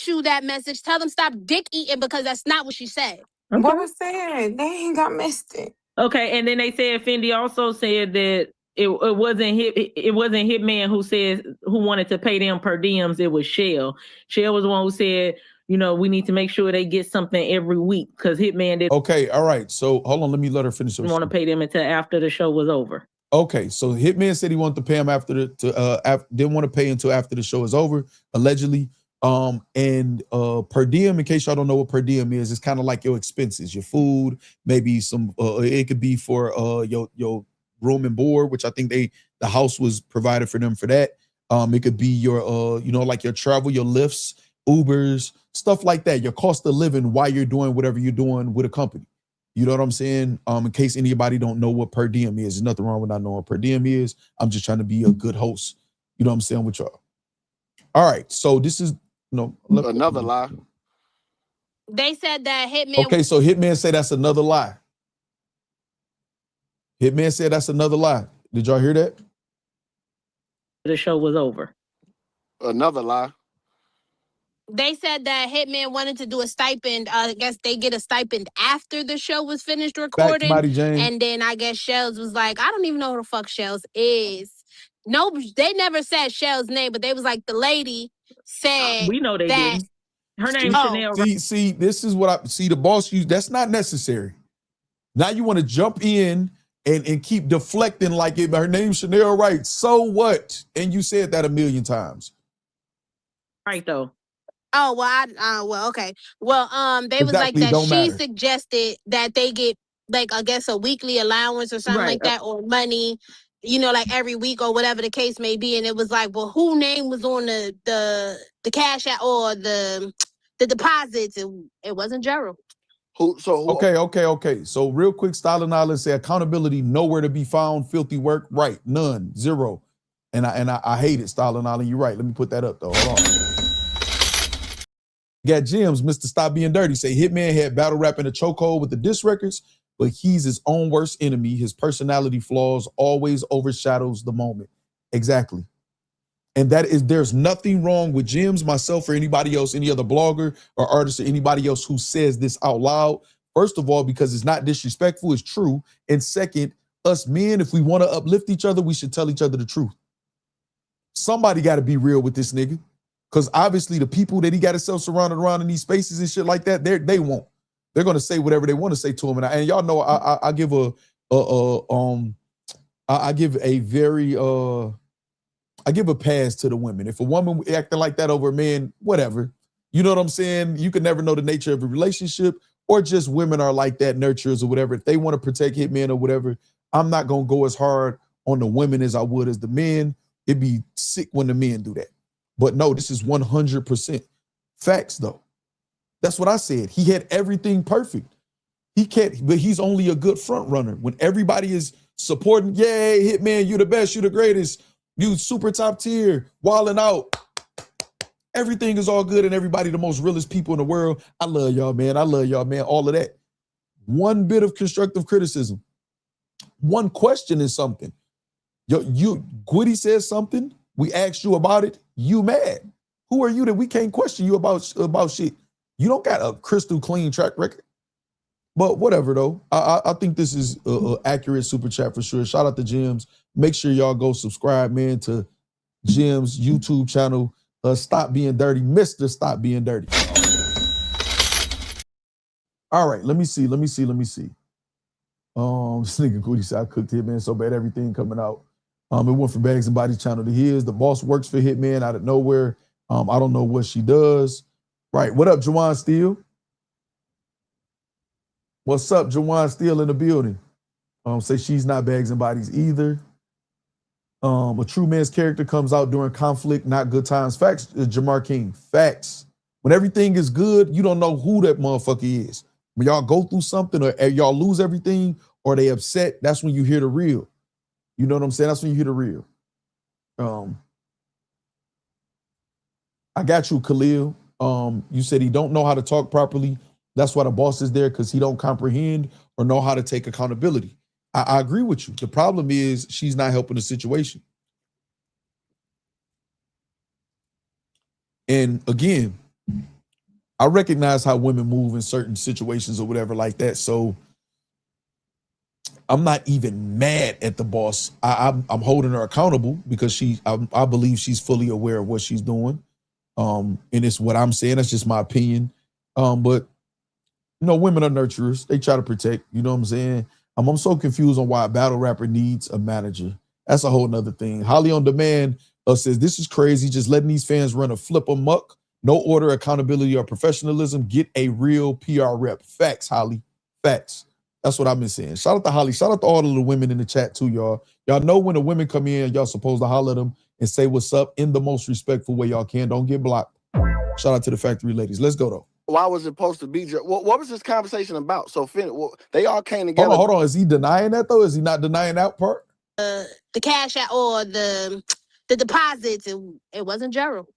you that message, tell them stop dick eating because that's not what she said. What was said? They ain't got missed it. Okay, and then they said Fendi also said that it wasn't Hitman who wanted to pay them per diems. It was Shell. Shell was the one who said, you know, we need to make sure they get something every week because Hitman didn't. Okay, all right. So hold on, let me let her finish. Want to pay them until after the show was over. Okay, so Hitman said he wanted to pay him didn't want to pay until after the show is over, allegedly. And per diem, in case y'all don't know what per diem is, it's kind of like your expenses, your food, maybe some. It could be for your room and board, which I think the house was provided for them for that. It could be your like your travel, your lifts, Ubers, stuff like that. Your cost of living while you're doing whatever you're doing with a company. You know what I'm saying? In case anybody don't know what per diem is, there's nothing wrong with not knowing what per diem is. I'm just trying to be a good host. You know what I'm saying with y'all. All right, so this is another lie. They said that Hitman. Okay, so Hitman said that's another lie. Hitman said that's another lie. Did y'all hear that? The show was over. Another lie. They said that Hitman wanted to do a stipend. I guess they get a stipend after the show was finished recording. And then I guess Shells was like, I don't even know who the fuck Shells is. No, they never said Shell's name, but they was like, the lady said we know they didn't. Her name's Chanel. See, this is what I see. The boss use that's not necessary. Now you want to jump in and keep deflecting like it. Her name's Chanel Wright. So what? And you said that a million times. Right though. Oh, well, okay. Well, they was like that she suggested that they get like, I guess, a weekly allowance or something like that, or money, you know, like every week or whatever the case may be. And it was like, well, who name was on the cash out or the deposits? It wasn't Gerald. Okay. So real quick, Stalin Island say accountability nowhere to be found. Filthy work, right? None, zero. And I hate it, Stalin Island. You're right. Let me put that up though. Hold on. Got Gems, Mr. Stop Being Dirty, say Hitman had battle rap in a chokehold with the diss records, but he's his own worst enemy. His personality flaws always overshadows the moment. Exactly. And there's nothing wrong with Gems, myself, or anybody else, any other blogger or artist or anybody else who says this out loud. First of all, because it's not disrespectful, it's true. And second, us men, if we want to uplift each other, we should tell each other the truth. Somebody got to be real with this nigga. Because obviously the people that he got himself surrounded around in these spaces and shit like that, they won't. They're gonna say whatever they want to say to him. And y'all know I give a pass to the women. If a woman acting like that over a man, whatever. You know what I'm saying? You can never know the nature of a relationship, or just women are like that, nurturers or whatever. If they want to protect Hitman or whatever, I'm not gonna go as hard on the women as I would as the men. It'd be sick when the men do that. But no, this is 100% facts, though. That's what I said. He had everything perfect. He can't, but he's only a good front runner. When everybody is supporting, yay, Hitman, you the best, you the greatest, you super top tier, wilding out. Everything is all good and everybody the most realest people in the world. I love y'all, man. I love y'all, man. All of that. One bit of constructive criticism. One question is something. Gwitty says something. We asked you about it. You mad. Who are you that we can't question you about shit? You don't got a crystal clean track record. But whatever, though. I think this is an accurate super chat for sure. Shout out to Gems. Make sure y'all go subscribe, man, to Gems' YouTube channel. Stop Being Dirty. Mr. Stop Being Dirty. All right, let me see. This nigga Goody said I cooked Hitman so bad, everything coming out. It went from Bags and Body channel to his. The boss works for Hitman out of nowhere. I don't know what she does. Right. What up, Jawan Steele? What's up, Jawan Steele in the building? Say she's not Bags and Bodies either. A true man's character comes out during conflict, not good times. Facts, Jamar King. Facts. When everything is good, you don't know who that motherfucker is. When y'all go through something or y'all lose everything or they upset, that's when you hear the real. You know what I'm saying? That's when you hear the real. I got you, Khalil. You said he don't know how to talk properly. That's why the boss is there, because he don't comprehend or know how to take accountability. I agree with you. The problem is she's not helping the situation. And again, I recognize how women move in certain situations or whatever like that. So I'm not even mad at the boss. I'm holding her accountable because I believe she's fully aware of what she's doing. And it's what I'm saying. That's just my opinion. But women are nurturers. They try to protect. You know what I'm saying? I'm so confused on why a battle rapper needs a manager. That's a whole nother thing. Holly on Demand says, this is crazy. Just letting these fans run a flip amok. No order, accountability, or professionalism. Get a real PR rep. Facts, Holly. Facts. That's what I've been saying. Shout out to Holly. Shout out to all of the women in the chat too, y'all. Y'all know when the women come in, y'all supposed to holler at them and say what's up in the most respectful way y'all can. Don't get blocked. Shout out to the factory ladies. Let's go, though. Why was it supposed to be? What was this conversation about? So they all came together. Hold on. Is he denying that, though? Is he not denying that part? The cash out or the deposits, it wasn't Gerald.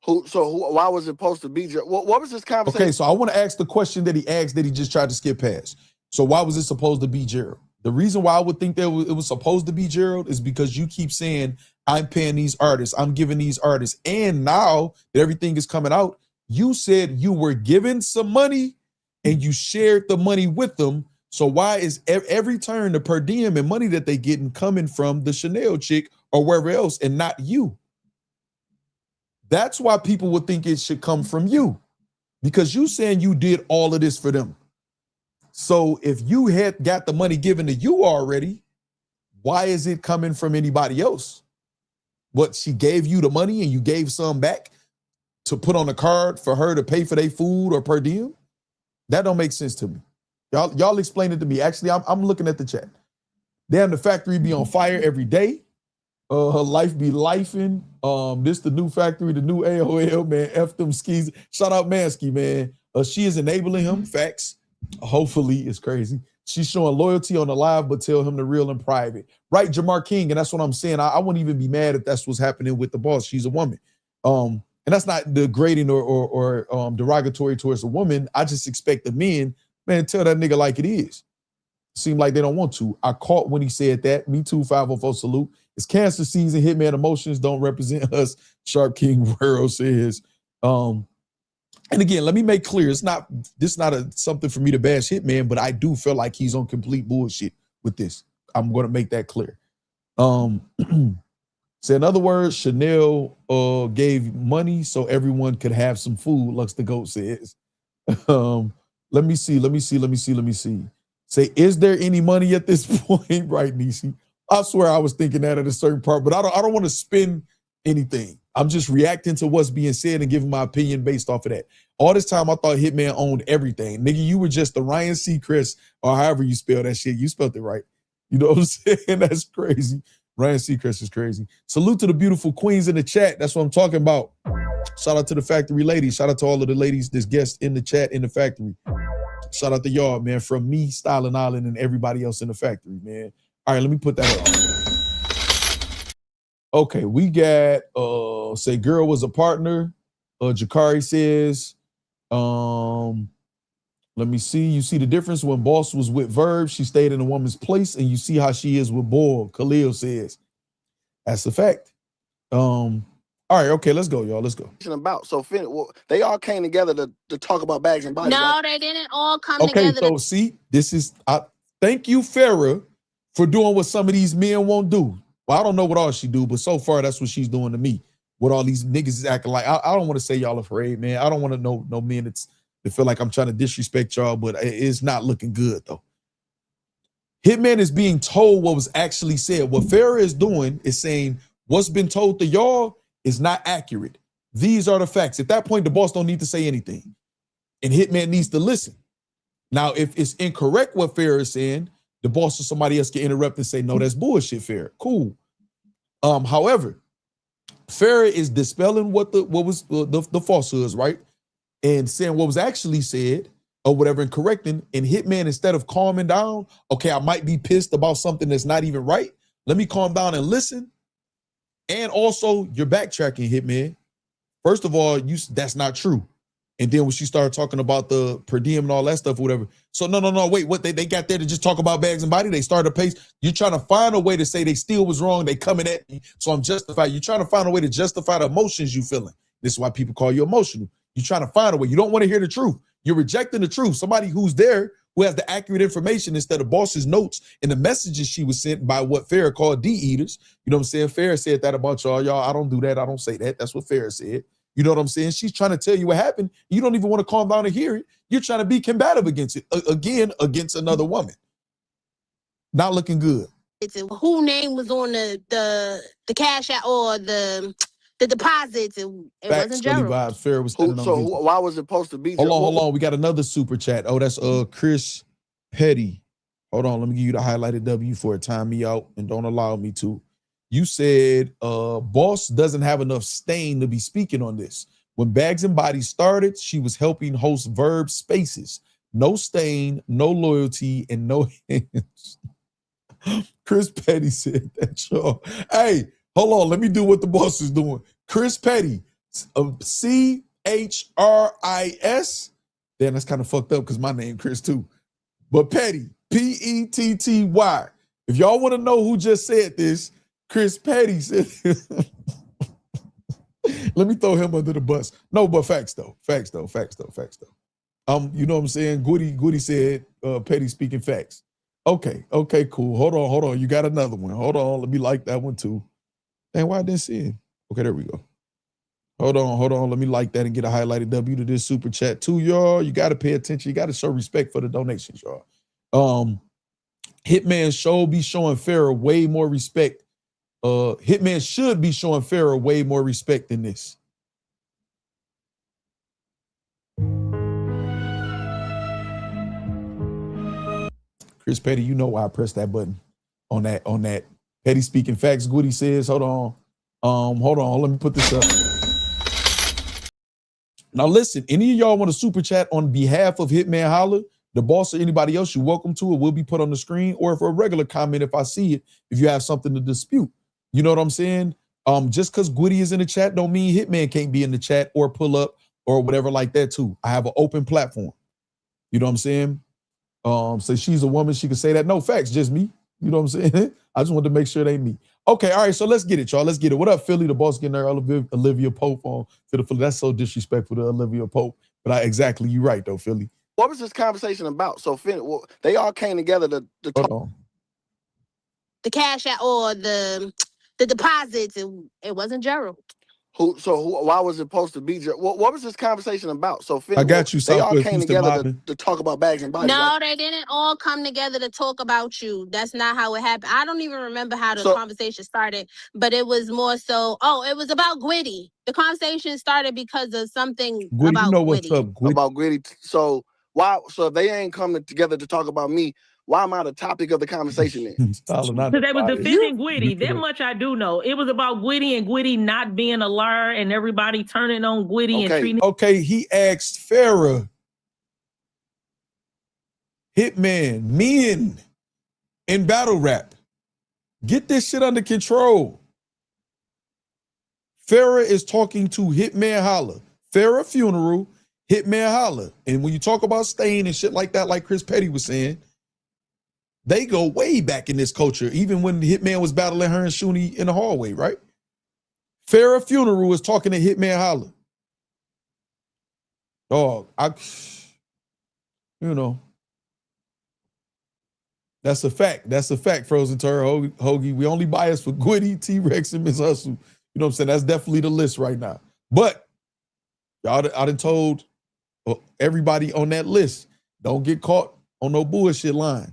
Why was it supposed to be? What was this conversation? Okay, so I want to ask the question that he asked that he just tried to skip past. So why was it supposed to be Gerald? The reason why I would think that it was supposed to be Gerald is because you keep saying, I'm paying these artists, I'm giving these artists. And now that everything is coming out, you said you were given some money and you shared the money with them. So why is every turn the per diem and money that they getting coming from the Chanel chick or wherever else and not you? That's why people would think it should come from you, because you saying you did all of this for them. So if you had got the money given to you already, why is it coming from anybody else? What, she gave you the money and you gave some back to put on a card for her to pay for their food or per diem? That don't make sense to me. Y'all explain it to me. Actually, I'm looking at the chat. Damn, the factory be on fire every day. Her life be lifing. This the new factory, the new AOL, man. F them skis. Shout out Mansky, man. She is enabling him. Facts. Hopefully, it's crazy. She's showing loyalty on the live, but tell him the real in private. Right, Jamar King, and that's what I'm saying. I wouldn't even be mad if that's what's happening with the boss. She's a woman. And that's not degrading or derogatory towards a woman. I just expect the men, man, tell that nigga like it is. Seem like they don't want to. I caught when he said that. Me too, 504 salute. It's cancer season. Hitman emotions don't represent us. Sharp King World says. And again, let me make clear, this is not something for me to bash Hitman, but I do feel like he's on complete bullshit with this. I'm going to make that clear. So in other words, Chanel gave money so everyone could have some food, Lux the Goat says. Let me see. Say, is there any money at this point? Right, Nisi? I swear I was thinking that at a certain part, but I don't want to spin anything. I'm just reacting to what's being said and giving my opinion based off of that. All this time, I thought Hitman owned everything. Nigga, you were just the Ryan Seacrest, or however you spell that shit. You spelled it right. You know what I'm saying? That's crazy. Ryan Seacrest is crazy. Salute to the beautiful queens in the chat. That's what I'm talking about. Shout out to the factory ladies. Shout out to all of the ladies that's guests in the chat in the factory. Shout out to y'all, man, from me, Styling Island, and everybody else in the factory, man. All right, let me put that up. Okay, we got, say girl was a partner. Jakari says, let me see. You see the difference when Boss was with Verb, she stayed in a woman's place, and you see how she is with Boyle, Khalil says. That's a fact. All right, okay, let's go, y'all. Let's go. So they all came together to talk about bags and bodies. No, right? they didn't all come together. Okay, so see, this is, thank you, Farrah, for doing what some of these men won't do. Well, I don't know what all she do, but so far that's what she's doing to me. What all these niggas is acting like. I don't want to say y'all afraid, man. I don't want to know no men that feel like I'm trying to disrespect y'all, but it's not looking good though. Hitman is being told what was actually said. What Farrah is doing is saying what's been told to y'all is not accurate. These are the facts. At that point, the boss don't need to say anything. And Hitman needs to listen. Now, if it's incorrect what Farrah is saying, the boss or somebody else can interrupt and say, no, that's bullshit, Farrah. Cool. However, Farrah is dispelling what was the falsehoods, right? And saying what was actually said or whatever and correcting. And Hitman, instead of calming down, okay, I might be pissed about something that's not even right. Let me calm down and listen. And also, you're backtracking, Hitman. First of all, that's not true. And then when she started talking about the per diem and all that stuff or whatever. So no, wait, what they got there to just talk about bags and body? They started a pace. You're trying to find a way to say they still was wrong. They coming at me, so I'm justified. You're trying to find a way to justify the emotions you feeling. This is why people call you emotional. You're trying to find a way. You don't want to hear the truth. You're rejecting the truth. Somebody who's there, who has the accurate information instead of Boss's notes and the messages she was sent by what Farrah called D-eaters. You know what I'm saying? Farrah said that about y'all. Y'all, I don't do that. I don't say that. That's what Farrah said. You know what I'm saying? She's trying to tell you what happened. You don't even want to calm down and hear it. You're trying to be combative against it. Again, against another woman. Not looking good. It's who name was on the cash out or the deposits. It wasn't Gerald. Vibes. Farrah was standing on So business. why was it supposed to be? Hold on. We got another super chat. Oh, that's Chris Petty. Hold on. Let me give you the highlighted W for it. Time me out and don't allow me to. You said Boss doesn't have enough stain to be speaking on this. When Bags and Bodies started, she was helping host Verb Spaces. No stain, no loyalty, and no hands. Chris Petty said that, y'all. Hey, hold on. Let me do what the boss is doing. Chris Petty, C-H-R-I-S. Damn, that's kind of fucked up because my name Chris too. But Petty, P-E-T-T-Y. If y'all want to know who just said this, Chris Petty said this. Let me throw him under the bus. No, but facts though. You know what I'm saying? Goody said Petty speaking facts. Okay, cool. Hold on. You got another one. Hold on. Let me like that one too. Dang, why I didn't see it? Okay, there we go. Hold on. Let me like that and get a highlighted W to this super chat too, y'all. You got to pay attention. You got to show respect for the donations, y'all. Hitman should be showing Farrah way more respect. Hitman should be showing Farrah way more respect than this. Chris Petty, you know why I pressed that button on that. Petty speaking facts. Goody says, hold on. Let me put this up. Now listen, any of y'all want to super chat on behalf of Hitman Holla, the boss, or anybody else, you're welcome to. It will be put on the screen, or for a regular comment if I see it, if you have something to dispute. You know what I'm saying? Just because Goody is in the chat don't mean Hitman can't be in the chat or pull up or whatever like that too. I have an open platform. You know what I'm saying? So she's a woman, she could say that. No facts, just me. You know what I'm saying? I just wanted to make sure it ain't me. Okay, all right, so let's get it, y'all. Let's get it. What up, Philly? The boss getting there, Olivia Pope on to the Philly. That's so disrespectful to Olivia Pope. But exactly, you're right, though, Philly. What was this conversation about? So they all came together to talk. Hold on. The cash out or the deposits. It wasn't Gerald. Why was it supposed to be? What was this conversation about? So I got you. They all came together to talk about Bags and Bodies. No, they didn't all come together to talk about you. That's not how it happened. I don't even remember how the conversation started, but it was more so. Oh, it was about Gwitty. The conversation started because of something Gwitty, about you know Gwitty. what's up, Gwitty. About Gwitty. So why? So if they ain't coming together to talk about me, why am I the topic of the conversation then? Because they was defending Gwitty. That much I do know. It was about Gwitty and Gwitty not being a liar and everybody turning on Gwitty and treating. Okay, he asked Farrah, Hitman, men in battle rap, get this shit under control. Farrah is talking to Hitman Holla. Farrah funeral, Hitman Holla. And when you talk about stain and shit like that, like Chris Petty was saying, they go way back in this culture, even when Hitman was battling her and Shuni in the hallway, right? Farrah funeral was talking to Hitman Holla. Dog, that's a fact. That's a fact, Frozen Tur, Hoagie. We only bias for Gwitty, T-Rex, and Miss Hustle. You know what I'm saying? That's definitely the list right now. But I done told everybody on that list, don't get caught on no bullshit line.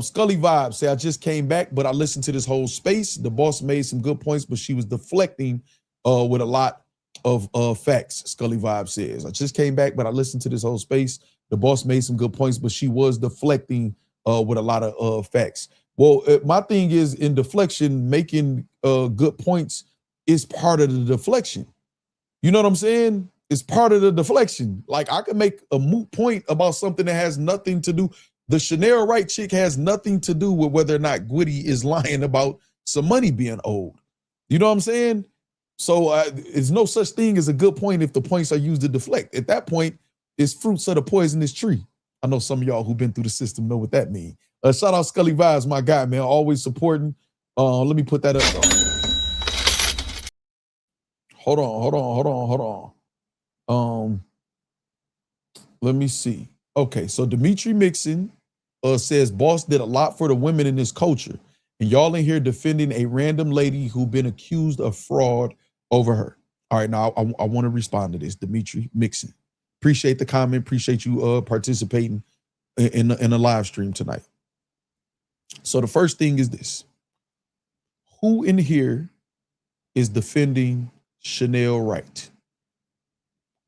Scully Vibes say, I just came back, but I listened to this whole space. The boss made some good points, but she was deflecting with a lot of facts, Scully Vibes says. I just came back, but I listened to this whole space. The boss made some good points, but she was deflecting with a lot of facts. Well, my thing is, in deflection, making good points is part of the deflection. You know what I'm saying? It's part of the deflection. Like, I can make a moot point about something that has nothing to do. The Chanel Wright chick has nothing to do with whether or not Gwitty is lying about some money being owed. You know what I'm saying? So there's no such thing as a good point if the points are used to deflect. At that point, it's fruits of the poisonous tree. I know some of y'all who've been through the system know what that means. Shout out Scully Vibes, my guy, man, always supporting. Let me put that up. Hold on. Let me see. Okay, so Dimitri Mixon says boss did a lot for the women in this culture. And y'all in here defending a random lady who been accused of fraud over her. All right, now I want to respond to this, Dimitri Mixon. Appreciate the comment. Appreciate you participating in the live stream tonight. So the first thing is this. Who in here is defending Chanel Wright?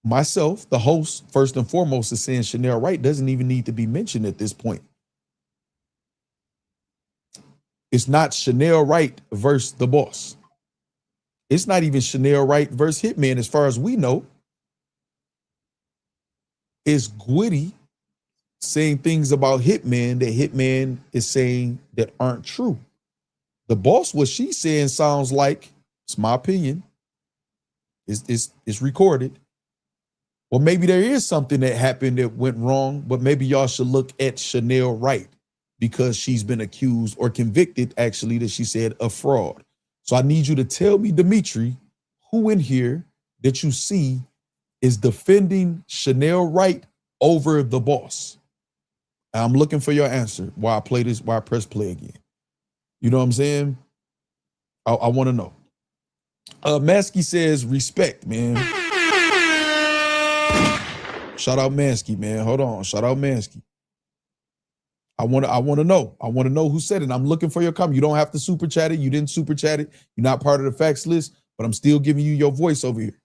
Myself, the host, first and foremost, is saying Chanel Wright doesn't even need to be mentioned at this point. It's not Chanel Wright versus the boss. It's not even Chanel Wright versus Hitman, as far as we know. It's Gwitty saying things about Hitman that Hitman is saying that aren't true. The boss, what she's saying sounds like, it's my opinion, it's recorded. Well, maybe there is something that happened that went wrong, but maybe y'all should look at Chanel Wright because she's been accused or convicted, actually, that she said of fraud. So I need you to tell me, Dimitri, who in here that you see is defending Chanel Wright over the boss. And I'm looking for your answer while I play this, while I press play again. You know what I'm saying? I want to know. Maskey says, respect, man. Shout out Mansky, man. Hold on. Shout out Mansky. I want to know. I want to know who said it. I'm looking for your comment. You don't have to super chat it. You didn't super chat it. You're not part of the facts list, but I'm still giving you your voice over here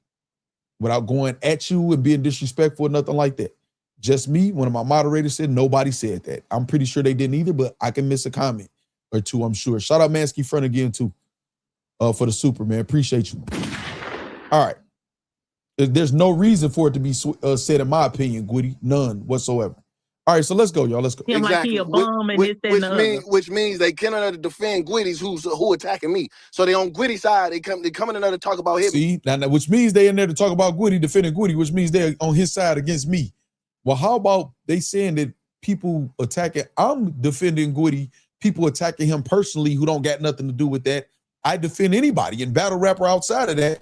without going at you and being disrespectful or nothing like that. Just me, one of my moderators said nobody said that. I'm pretty sure they didn't either, but I can miss a comment or two, I'm sure. Shout out Mansky Front again, too, for the super, man. Appreciate you. All right. There's no reason for it to be said, in my opinion, Gwitty. None whatsoever. All right, so let's go, y'all. Let's go. Exactly. Like he a bum and which means they cannot defend Gwitty's who attacking me. So they on Gwitty's side. They coming in there to talk about him. See, now, which means they in there to talk about Gwitty, defending Gwitty, which means they're on his side against me. Well, how about they saying that people attacking, I'm defending Gwitty, people attacking him personally who don't got nothing to do with that. I defend anybody in battle rapper outside of that.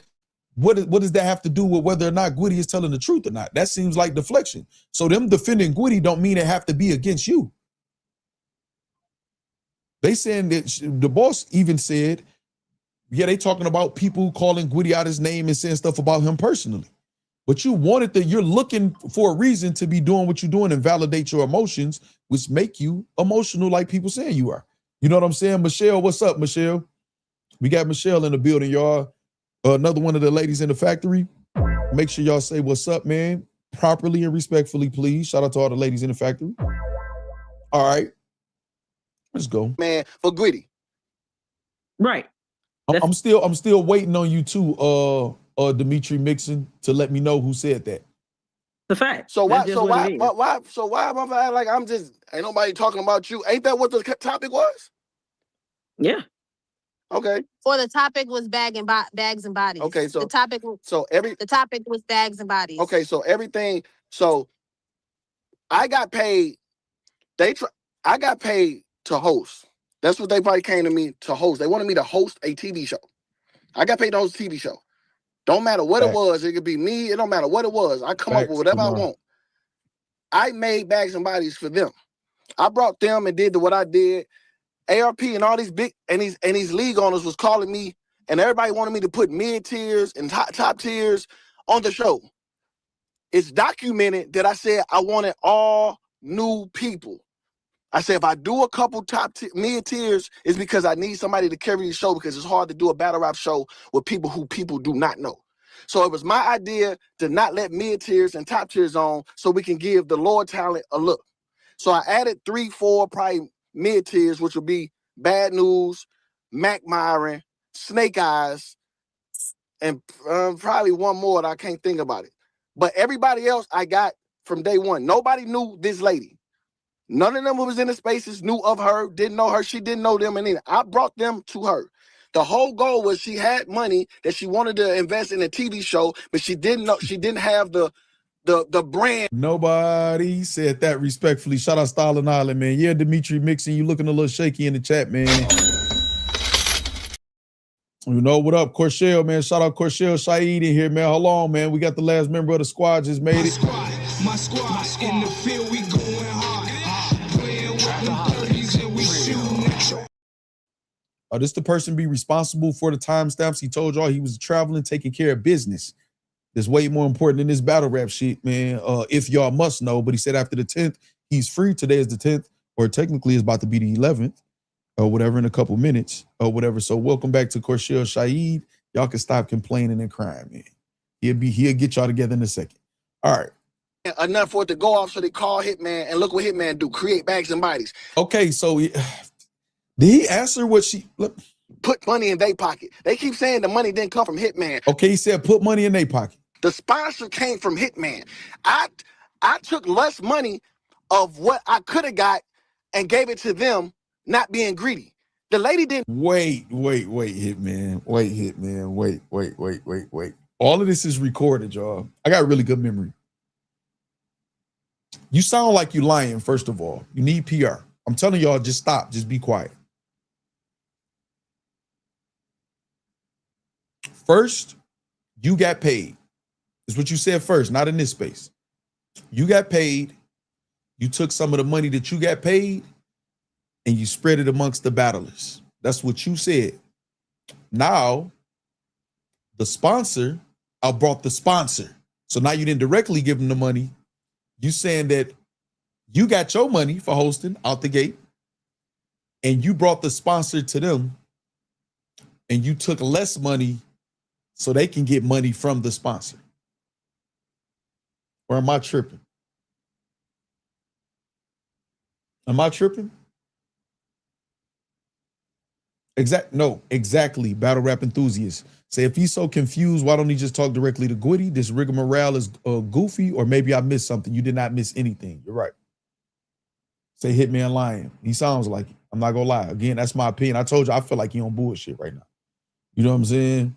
What does that have to do with whether or not Gwitty is telling the truth or not? That seems like deflection. So them defending Gwitty don't mean it have to be against you. They saying that the boss even said, yeah, they talking about people calling Gwitty out his name and saying stuff about him personally. But you're looking for a reason to be doing what you're doing and validate your emotions, which make you emotional like people saying you are. You know what I'm saying? Michelle, what's up, Michelle? We got Michelle in the building, y'all. Another one of the ladies in the factory. Make sure y'all say what's up, man. Properly and respectfully, please. Shout out to all the ladies in the factory. All right. Let's go. Man, for Gwitty. Right. I'm still waiting on you too, Dimitri Mixon, to let me know who said that. The fact. So why am I like I'm just ain't nobody talking about you? Ain't that what the topic was? Yeah. Okay. Or the topic was bags and bodies. Okay, so the topic was bags and bodies. Okay, so everything. So I got paid. I got paid to host. That's what they probably came to me to host. They wanted me to host a TV show. I got paid to host a TV show. Don't matter what it was. It could be me. It don't matter what it was. I come up with whatever I want. I made bags and bodies for them. I brought them and did what I did. ARP and all these big and these league owners was calling me, and everybody wanted me to put mid tiers and top tiers on the show. It's documented that I said I wanted all new people. I said if I do a couple mid tiers, it's because I need somebody to carry the show because it's hard to do a battle rap show with people who people do not know. So it was my idea to not let mid tiers and top tiers on so we can give the lower talent a look. So I added 3, 4 probably mid tiers, which would be Bad News, Mac Myron, Snake Eyes, and probably one more that I can't think about it. But everybody else I got from day one. Nobody knew this lady. None of them who was in the spaces knew of her, didn't know her. She didn't know them, and I brought them to her. The whole goal was she had money that she wanted to invest in a TV show, but she didn't know. She didn't have the brand. Nobody said that respectfully. Shout out Stalin Island, man. Yeah, Dimitri Mixon, you looking a little shaky in the chat, man. You know what up, Corshell, man. Shout out Corshell Shaid in here, man. Hold on, man. We got the last member of the squad just made it. My squad in the field, we go This the person be responsible for the timestamps. He told y'all he was traveling, taking care of business. That's way more important than this battle rap shit, man. If y'all must know, but he said after the 10th, he's free. Today is the 10th, or technically it's about to be the 11th, or whatever in a couple minutes, or whatever. So welcome back to Corshell Shaheed. Y'all can stop complaining and crying, man. He'll get y'all together in a second. All right. Enough for it to go off, so they call Hitman, and look what Hitman do: create bags and bodies. Okay, so did he answer what she put money in their pocket? They keep saying the money didn't come from Hitman. Okay, he said put money in their pocket. The sponsor came from Hitman. I took less money of what I could have got and gave it to them, not being greedy. The lady didn't. Wait, Hitman. Wait. All of this is recorded, y'all. I got really good memory. You sound like you lying, first of all. You need PR. I'm telling y'all, just stop. Just be quiet. First, you got paid. That's what you said first, not in this space. You got paid. You took some of the money that you got paid and you spread it amongst the battlers. That's what you said. Now, the sponsor, I brought the sponsor. So now you didn't directly give them the money. You saying that you got your money for hosting out the gate and you brought the sponsor to them and you took less money so they can get money from the sponsor. Or am I tripping? Am I tripping? Exactly. Battle rap enthusiast. Say if he's so confused, why don't he just talk directly to Gwitty? This rigmarole is goofy, or maybe I missed something. You did not miss anything. You're right. Say Hitman lying. He sounds like it. I'm not gonna lie. Again, that's my opinion. I told you I feel like he on bullshit right now. You know what I'm saying?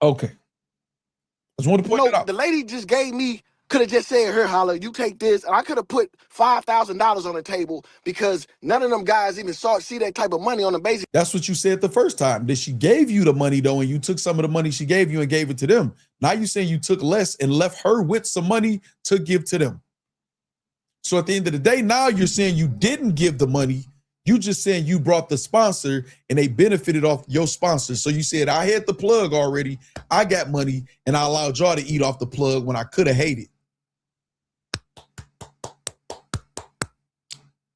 Okay. I just want to point it out. The lady just gave me, could have just said, "Here, Holla, you take this," and I could have put $5,000 on the table because none of them guys even see that type of money on the basic. That's what you said the first time. That she gave you the money though, and you took some of the money she gave you and gave it to them. Now you saying you took less and left her with some money to give to them. So at the end of the day, now you're saying you didn't give the money. You just saying you brought the sponsor and they benefited off your sponsor. So you said, I had the plug already. I got money and I allowed y'all to eat off the plug when I could have hated.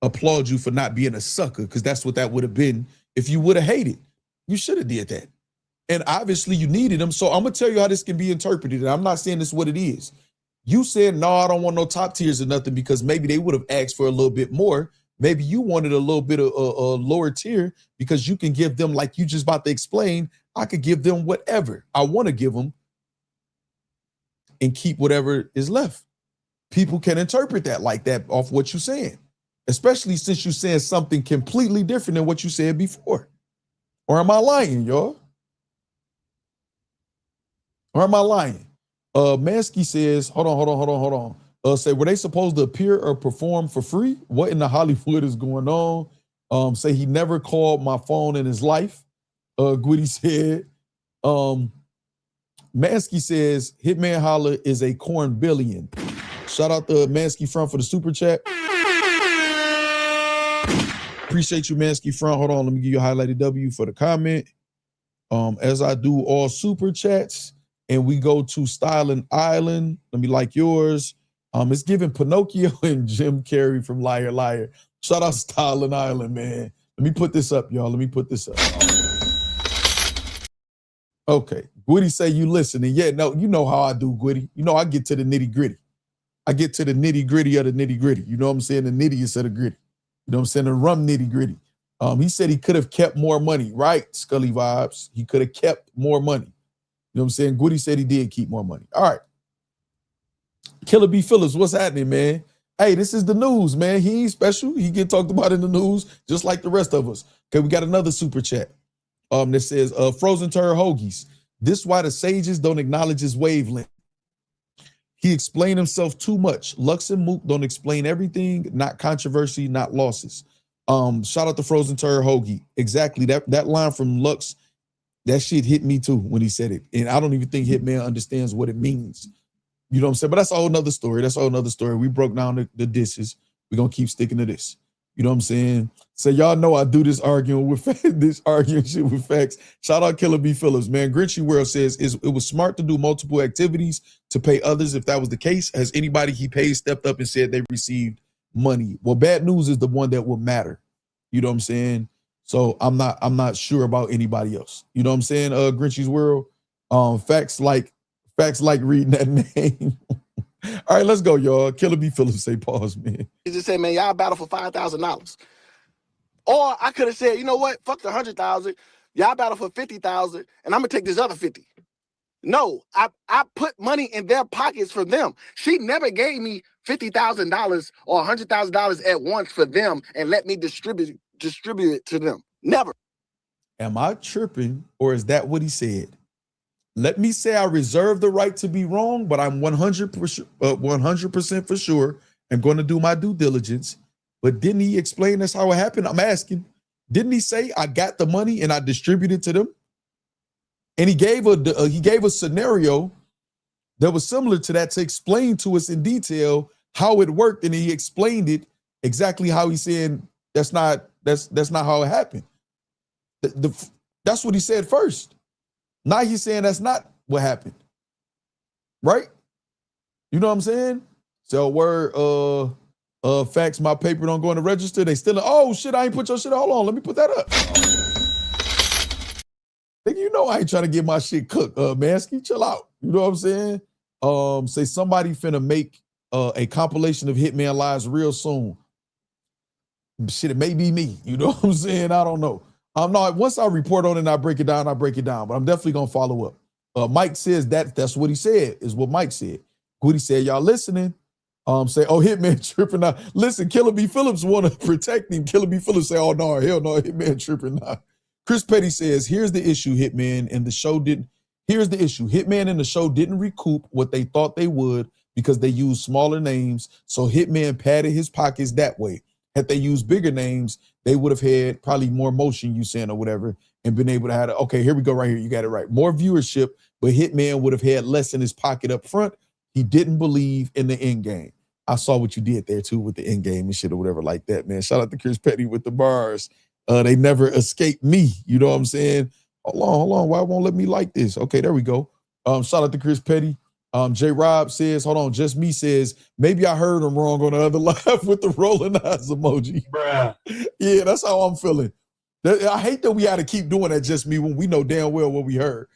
Applaud you for not being a sucker, because that's what that would have been if you would have hated. You should have did that. And obviously you needed them. So I'm going to tell you how this can be interpreted. And I'm not saying this is what it is. You said, no, I don't want no top tiers or nothing because maybe they would have asked for a little bit more. Maybe you wanted a little bit of a lower tier because you can give them, like you just about to explain, I could give them whatever I want to give them and keep whatever is left. People can interpret that like that off what you're saying, especially since you're saying something completely different than what you said before. Or am I lying, y'all? Or am I lying? Mansky says, hold on. Say, were they supposed to appear or perform for free? What in the Hollywood is going on? Say he never called my phone in his life. Gwitty said. Mansky says, Hitman Holla is a corn billion. Shout out to Mansky Front for the super chat. Appreciate you, Mansky Front. Hold on, let me give you a highlighted W for the comment. As I do all super chats, and we go to Styling Island. Let me like yours. It's giving Pinocchio and Jim Carrey from Liar Liar. Shout out Styling Island, man. Let me put this up, y'all. Let me put this up. Okay. Gwitty say you listening. Yeah, no, you know how I do, Gwitty. You know I get to the nitty gritty. I get to the nitty gritty of the nitty gritty. You know what I'm saying? The nittiest of the gritty. You know what I'm saying? The rum nitty gritty. He said he could have kept more money, right? Scully vibes. He could have kept more money. You know what I'm saying? Gwitty said he did keep more money. All right. Killer B. Phillips, what's happening, man? Hey, this is the news, man. He ain't special. He get talked about in the news just like the rest of us. Okay, we got another super chat that says, Frozen Turd Hoagies. This why the sages don't acknowledge his wavelength. He explained himself too much. Lux and Mook don't explain everything, not controversy, not losses. Shout out to Frozen Turd Hoagie. Exactly, that line from Lux, that shit hit me too when he said it. And I don't even think Hitman understands what it means. You know what I'm saying? But that's a whole nother story. We broke down the disses. We're going to keep sticking to this. You know what I'm saying? So y'all know I do this arguing shit with facts. Shout out Killer B Phillips, man. Grinchy World says it was smart to do multiple activities to pay others if that was the case. Has anybody he paid stepped up and said they received money? Well, bad news is the one that will matter. You know what I'm saying? So I'm not sure about anybody else. You know what I'm saying? Grinchy's World. Facts like reading that name. All right, let's go, y'all. Killer B Phillips say pause, man. He just said, man, y'all battle for $5,000. Or I could have said, you know what? Fuck the 100,000. Y'all battle for 50,000, and I'm gonna take this other 50. No, I put money in their pockets for them. She never gave me $50,000 or $100,000 at once for them and let me distribute it to them. Never. Am I tripping, or is that what he said? Let me say I reserve the right to be wrong, but I'm 100% for sure and going to do my due diligence. But didn't he explain that's how it happened? I'm asking. Didn't he say I got the money and I distributed to them? And he gave a scenario that was similar to that to explain to us in detail how it worked, and he explained it exactly how he's saying that's not how it happened. That's what he said first. Now he's saying that's not what happened. Right? You know what I'm saying? So word facts, my paper don't go in the register. They still, oh shit, I ain't put your shit. Hold on, let me put that up. You know I ain't trying to get my shit cooked, Mansky. Chill out. You know what I'm saying? Say somebody finna make a compilation of Hitman Lives real soon. Shit, it may be me. You know what I'm saying? I don't know. I'm not. Once I report on it and I break it down. But I'm definitely gonna follow up. Mike says that's what he said, is what Mike said. Goody said, y'all listening? Say, oh, Hitman tripping out. Listen, Killer B Phillips want to protect him. Killer B Phillips say, oh no, hell no, Hitman tripping out. Chris Petty says, here's the issue, Hitman and the show didn't. Here's the issue. Hitman and the show didn't recoup what they thought they would because they used smaller names. So Hitman padded his pockets that way. Had they used bigger names, they would have had probably more motion, you saying, or whatever, and been able to have, okay, here we go right here. You got it right. More viewership, but Hitman would have had less in his pocket up front. He didn't believe in the end game. I saw what you did there too with the end game and shit or whatever like that, man. Shout out to Chris Petty with the bars. They never escaped me. You know what I'm saying? Hold on. Why won't let me like this? Okay, there we go. Shout out to Chris Petty. J Rob says, hold on, just me says, maybe I heard him wrong on the other live with the rolling eyes emoji. Bruh. Yeah, that's how I'm feeling. I hate that we had to keep doing that just me when we know damn well what we heard.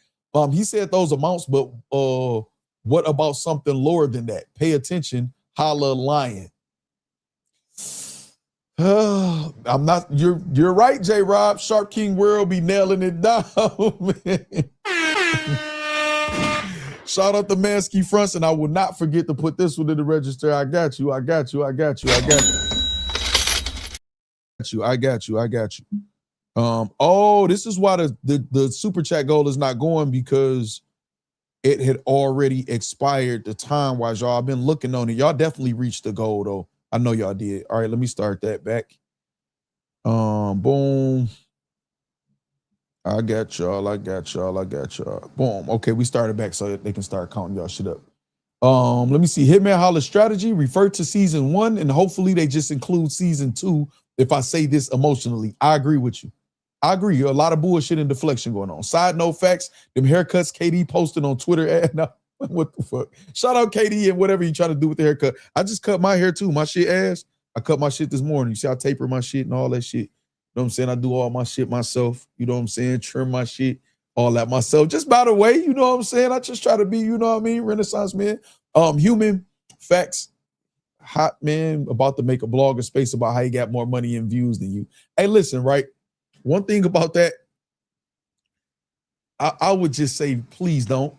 He said those amounts, but what about something lower than that? Pay attention, holla lion. I'm not, you're right, J Rob. Sharp King World be nailing it down, man. Shout out to Mansky Fronts, and I will not forget to put this one in the register. I got you. Oh, this is why the super chat goal is not going, because it had already expired the time-wise, y'all. I've been looking on it. Y'all definitely reached the goal, though. I know y'all did. All right, let me start that back. Boom. I got y'all. Boom. Okay, we started back so they can start counting y'all shit up. Let me see. Hitman Holla strategy. Refer to season 1, and hopefully they just include season 2 if I say this emotionally. I agree with you. I agree. A lot of bullshit and deflection going on. Side note facts, them haircuts KD posted on Twitter. What the fuck? Shout out KD and whatever you trying to do with the haircut. I just cut my hair too. My shit ass. I cut my shit this morning. You see, I taper my shit and all that shit. You know what I'm saying? I do all my shit myself. You know what I'm saying? Trim my shit, all that myself. Just by the way, you know what I'm saying? I just try to be, you know what I mean? Renaissance man. Human facts. Hot man about to make a blogger space about how he got more money and views than you. Hey, listen, right? One thing about that, I would just say, please don't.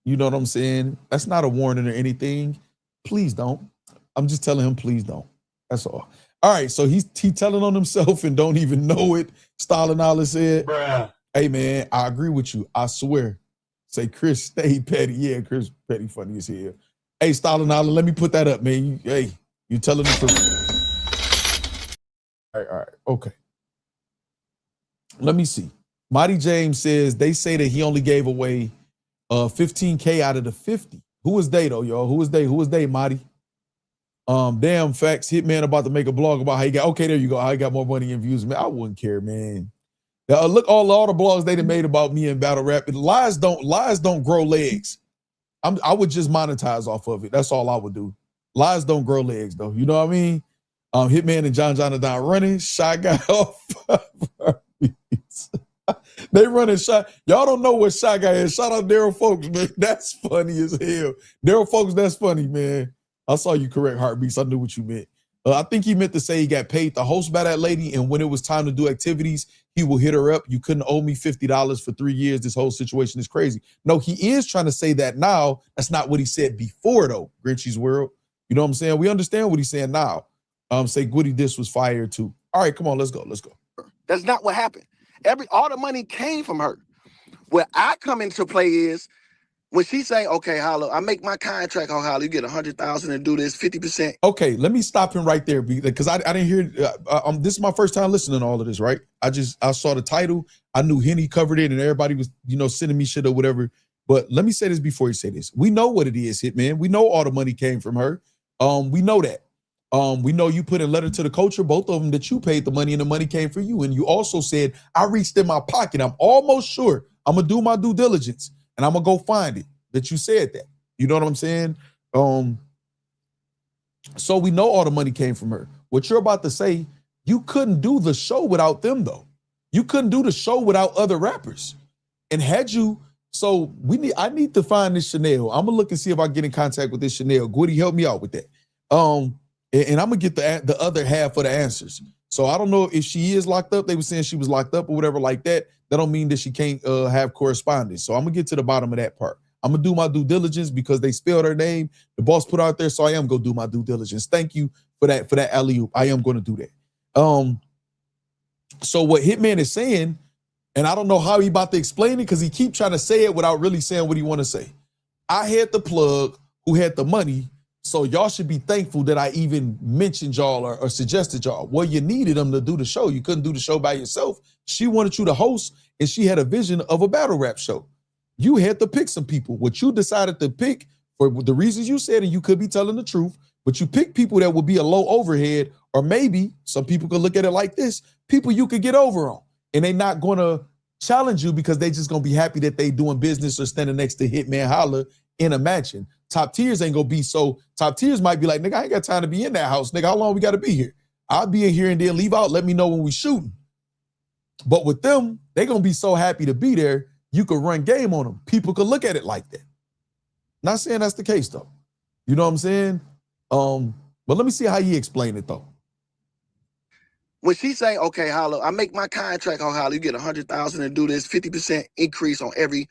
You know what I'm saying? That's not a warning or anything. Please don't. I'm just telling him, please don't. That's all. All right, so he's telling on himself and don't even know it. Stalin Holla said, bruh. Hey, man, I agree with you. I swear. Say, Chris, stay petty. Yeah, Chris Petty funny as hell. Hey, Stalin Holla, let me put that up, man. You telling the truth. All right, okay. Let me see. Mighty James says, they say that he only gave away 15K out of the 50. Who is they, though, y'all? Who is they, Mighty? Damn facts. Hitman about to make a blog about how he got. Okay, there you go. How he got more money and views. Man, I wouldn't care, man. Look, all the blogs they done made about me and battle rap. Lies don't grow legs. I would just monetize off of it. That's all I would do. Lies don't grow legs, though. You know what I mean? Hitman and John are down running. Shy Guy off. They running Shy. Y'all don't know what Shy Guy is. Shout out Daryl Folks, man. That's funny as hell. Daryl Folks, that's funny, man. I saw you correct Heartbeats. I knew what you meant. I think he meant to say he got paid the host by that lady, and when it was time to do activities, he will hit her up. You couldn't owe me $50 for 3 years. This whole situation is crazy. No, he is trying to say that now. That's not what he said before, though, Grinchy's World. You know what I'm saying? We understand what he's saying now. Say Goody Dish was fired, too. All right, come on, let's go. That's not what happened. All the money came from her. Where I come into play is when she say, okay, Holla, I make my contract on Holla, you get 100,000 to do this, 50%. Okay, let me stop him right there because I didn't hear. This is my first time listening to all of this, right? I saw the title. I knew Henny covered it, and everybody was, sending me shit or whatever. But let me say this before you say this. We know what it is, Hitman. We know all the money came from her. We know that. We know you put in Letter to the Culture, both of them, that you paid the money and the money came for you. And you also said, I reached in my pocket. I'm almost sure I'm going to do my due diligence and I'm going to go find it that you said that. You know what I'm saying? So we know all the money came from her. What you're about to say, you couldn't do the show without them, though. You couldn't do the show without other rappers. And had you, I need to find this Chanel. I'm going to look and see if I can get in contact with this Chanel. Goody, help me out with that. And I'm going to get the other half of the answers. So I don't know if she is locked up. They were saying she was locked up or whatever like that. That don't mean that she can't have correspondence. So I'm going to get to the bottom of that part. I'm going to do my due diligence because they spelled her name. The boss put out there, so I am going to do my due diligence. Thank you for that alley-oop. I am going to do that. So what Hitman is saying, and I don't know how he about to explain it because he keep trying to say it without really saying what he want to say. I had the plug who had the money, so y'all should be thankful that I even mentioned y'all or suggested y'all. Well, you needed them to do the show. You couldn't do the show by yourself. She wanted you to host, and she had a vision of a battle rap show. You had to pick some people. What you decided to pick for the reasons you said, and you could be telling the truth, but you pick people that would be a low overhead, or maybe some people could look at it like this, people you could get over on. And they not going to challenge you because they just going to be happy that they doing business or standing next to Hitman Holla in a mansion. Top tiers ain't going to be so. Top tiers might be like, nigga, I ain't got time to be in that house. Nigga, how long we got to be here? I'll be in here and then leave out. Let me know when we shooting. But with them, they going to be so happy to be there. You could run game on them. People could look at it like that. Not saying that's the case, though. You know what I'm saying? But let me see how you explain it, though. When she say, okay, Holla, I make my contract on Holla, you get 100,000 to do this, 50% increase on every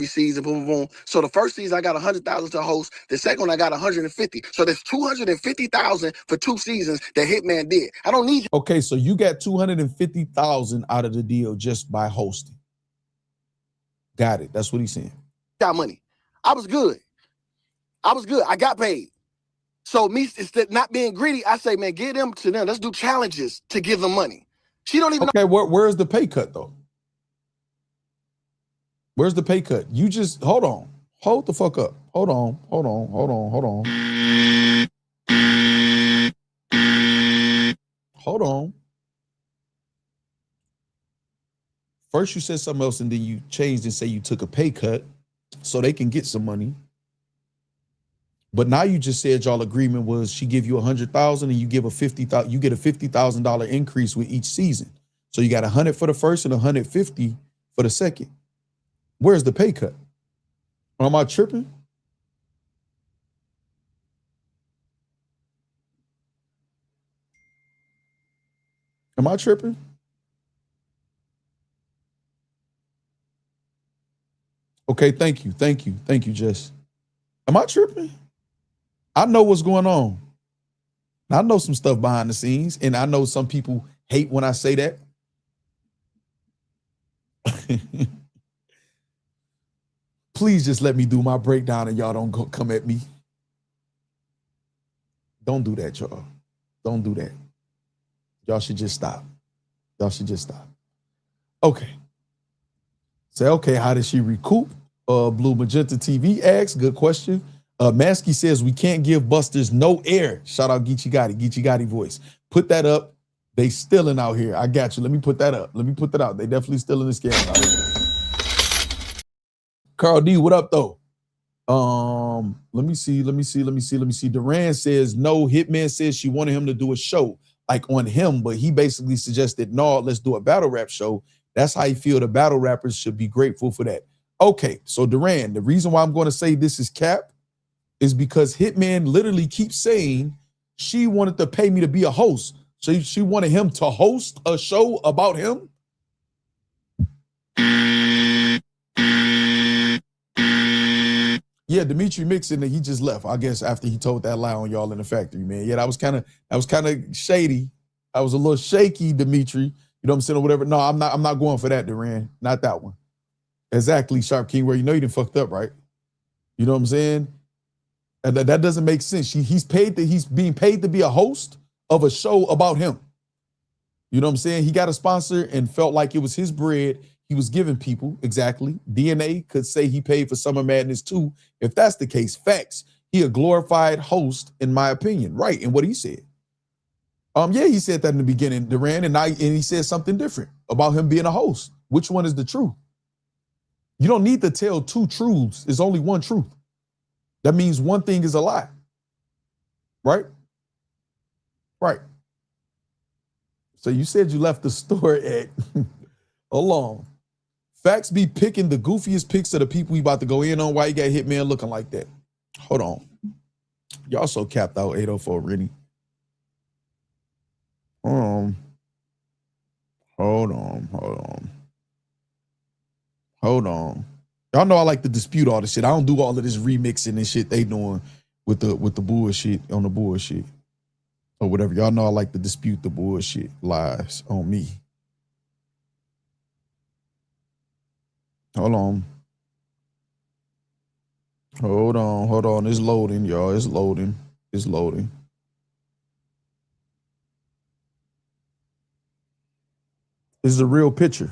season, boom, boom, boom. So the first season I got 100,000 to host. The second one I got 150. So there's 250,000 for 2 seasons that Hitman did. I don't need. Okay, so you got 250,000 out of the deal just by hosting. Got it. That's what he's saying. Got money. I was good. I got paid. So me, instead not being greedy, I say, man, get them to them. Let's do challenges to give them money. She don't even know. Okay, where's the pay cut, though? Where's the pay cut? You just, hold on. Hold the fuck up. Hold on. Hold on. First you said something else and then you changed and say you took a pay cut so they can get some money. But now you just said y'all agreement was she give you 100,000 and you give a 50,000. You get a $50,000 increase with each season. So you got 100 for the first and 150 for the second. Where's the pay cut? Am I tripping? Am I tripping? Okay, thank you, Jess. Am I tripping? I know what's going on. I know some stuff behind the scenes, and I know some people hate when I say that. Please just let me do my breakdown and y'all don't come at me. Don't do that, y'all. Don't do that. Y'all should just stop. Okay. Say, okay, how did she recoup? Blue Magenta TV asks, good question. Maskey says we can't give busters no air. Shout out Geechee Gotti voice. Put that up. They stealing out here. I got you. Let me put that up. Let me put that out. They definitely stealing the scam out here. Carl D, what up though? Let me see. Duran says no. Hitman says she wanted him to do a show like on him, but he basically suggested no, let's do a battle rap show. That's how he feel the battle rappers should be grateful for that. Okay, so Duran, the reason why I'm going to say this is cap is because Hitman literally keeps saying she wanted to pay me to be a host. So she wanted him to host a show about him. Yeah, Dimitri Mixon, he just left. I guess after he told that lie on y'all in the factory, man. Yeah, that was kind of shady. I was a little shaky, Dimitri. You know what I'm saying, or whatever. No, I'm not going for that, Duran. Not that one. Exactly, Sharp King, where you know you done fucked up, right? You know what I'm saying? And that doesn't make sense. He's being paid to be a host of a show about him. You know what I'm saying? He got a sponsor and felt like it was his bread he was giving people. Exactly. DNA could say he paid for Summer Madness too. If that's the case, facts. He a glorified host, in my opinion. Right, in what he said. Yeah, he said that in the beginning, Duran, and he said something different about him being a host. Which one is the truth? You don't need to tell two truths. There's only one truth. That means one thing is a lie. Right? Right. So you said you left the store at alone. Facts be picking the goofiest pics of the people we about to go in on. Why you got Hitman looking like that? Hold on. Y'all so capped out 804 Rennie. Hold on. Y'all know I like to dispute all this shit. I don't do all of this remixing and shit they doing with the bullshit on the bullshit or whatever. Y'all know I like to dispute the bullshit lies on me. Hold on. It's loading, y'all. It's loading. This is a real picture.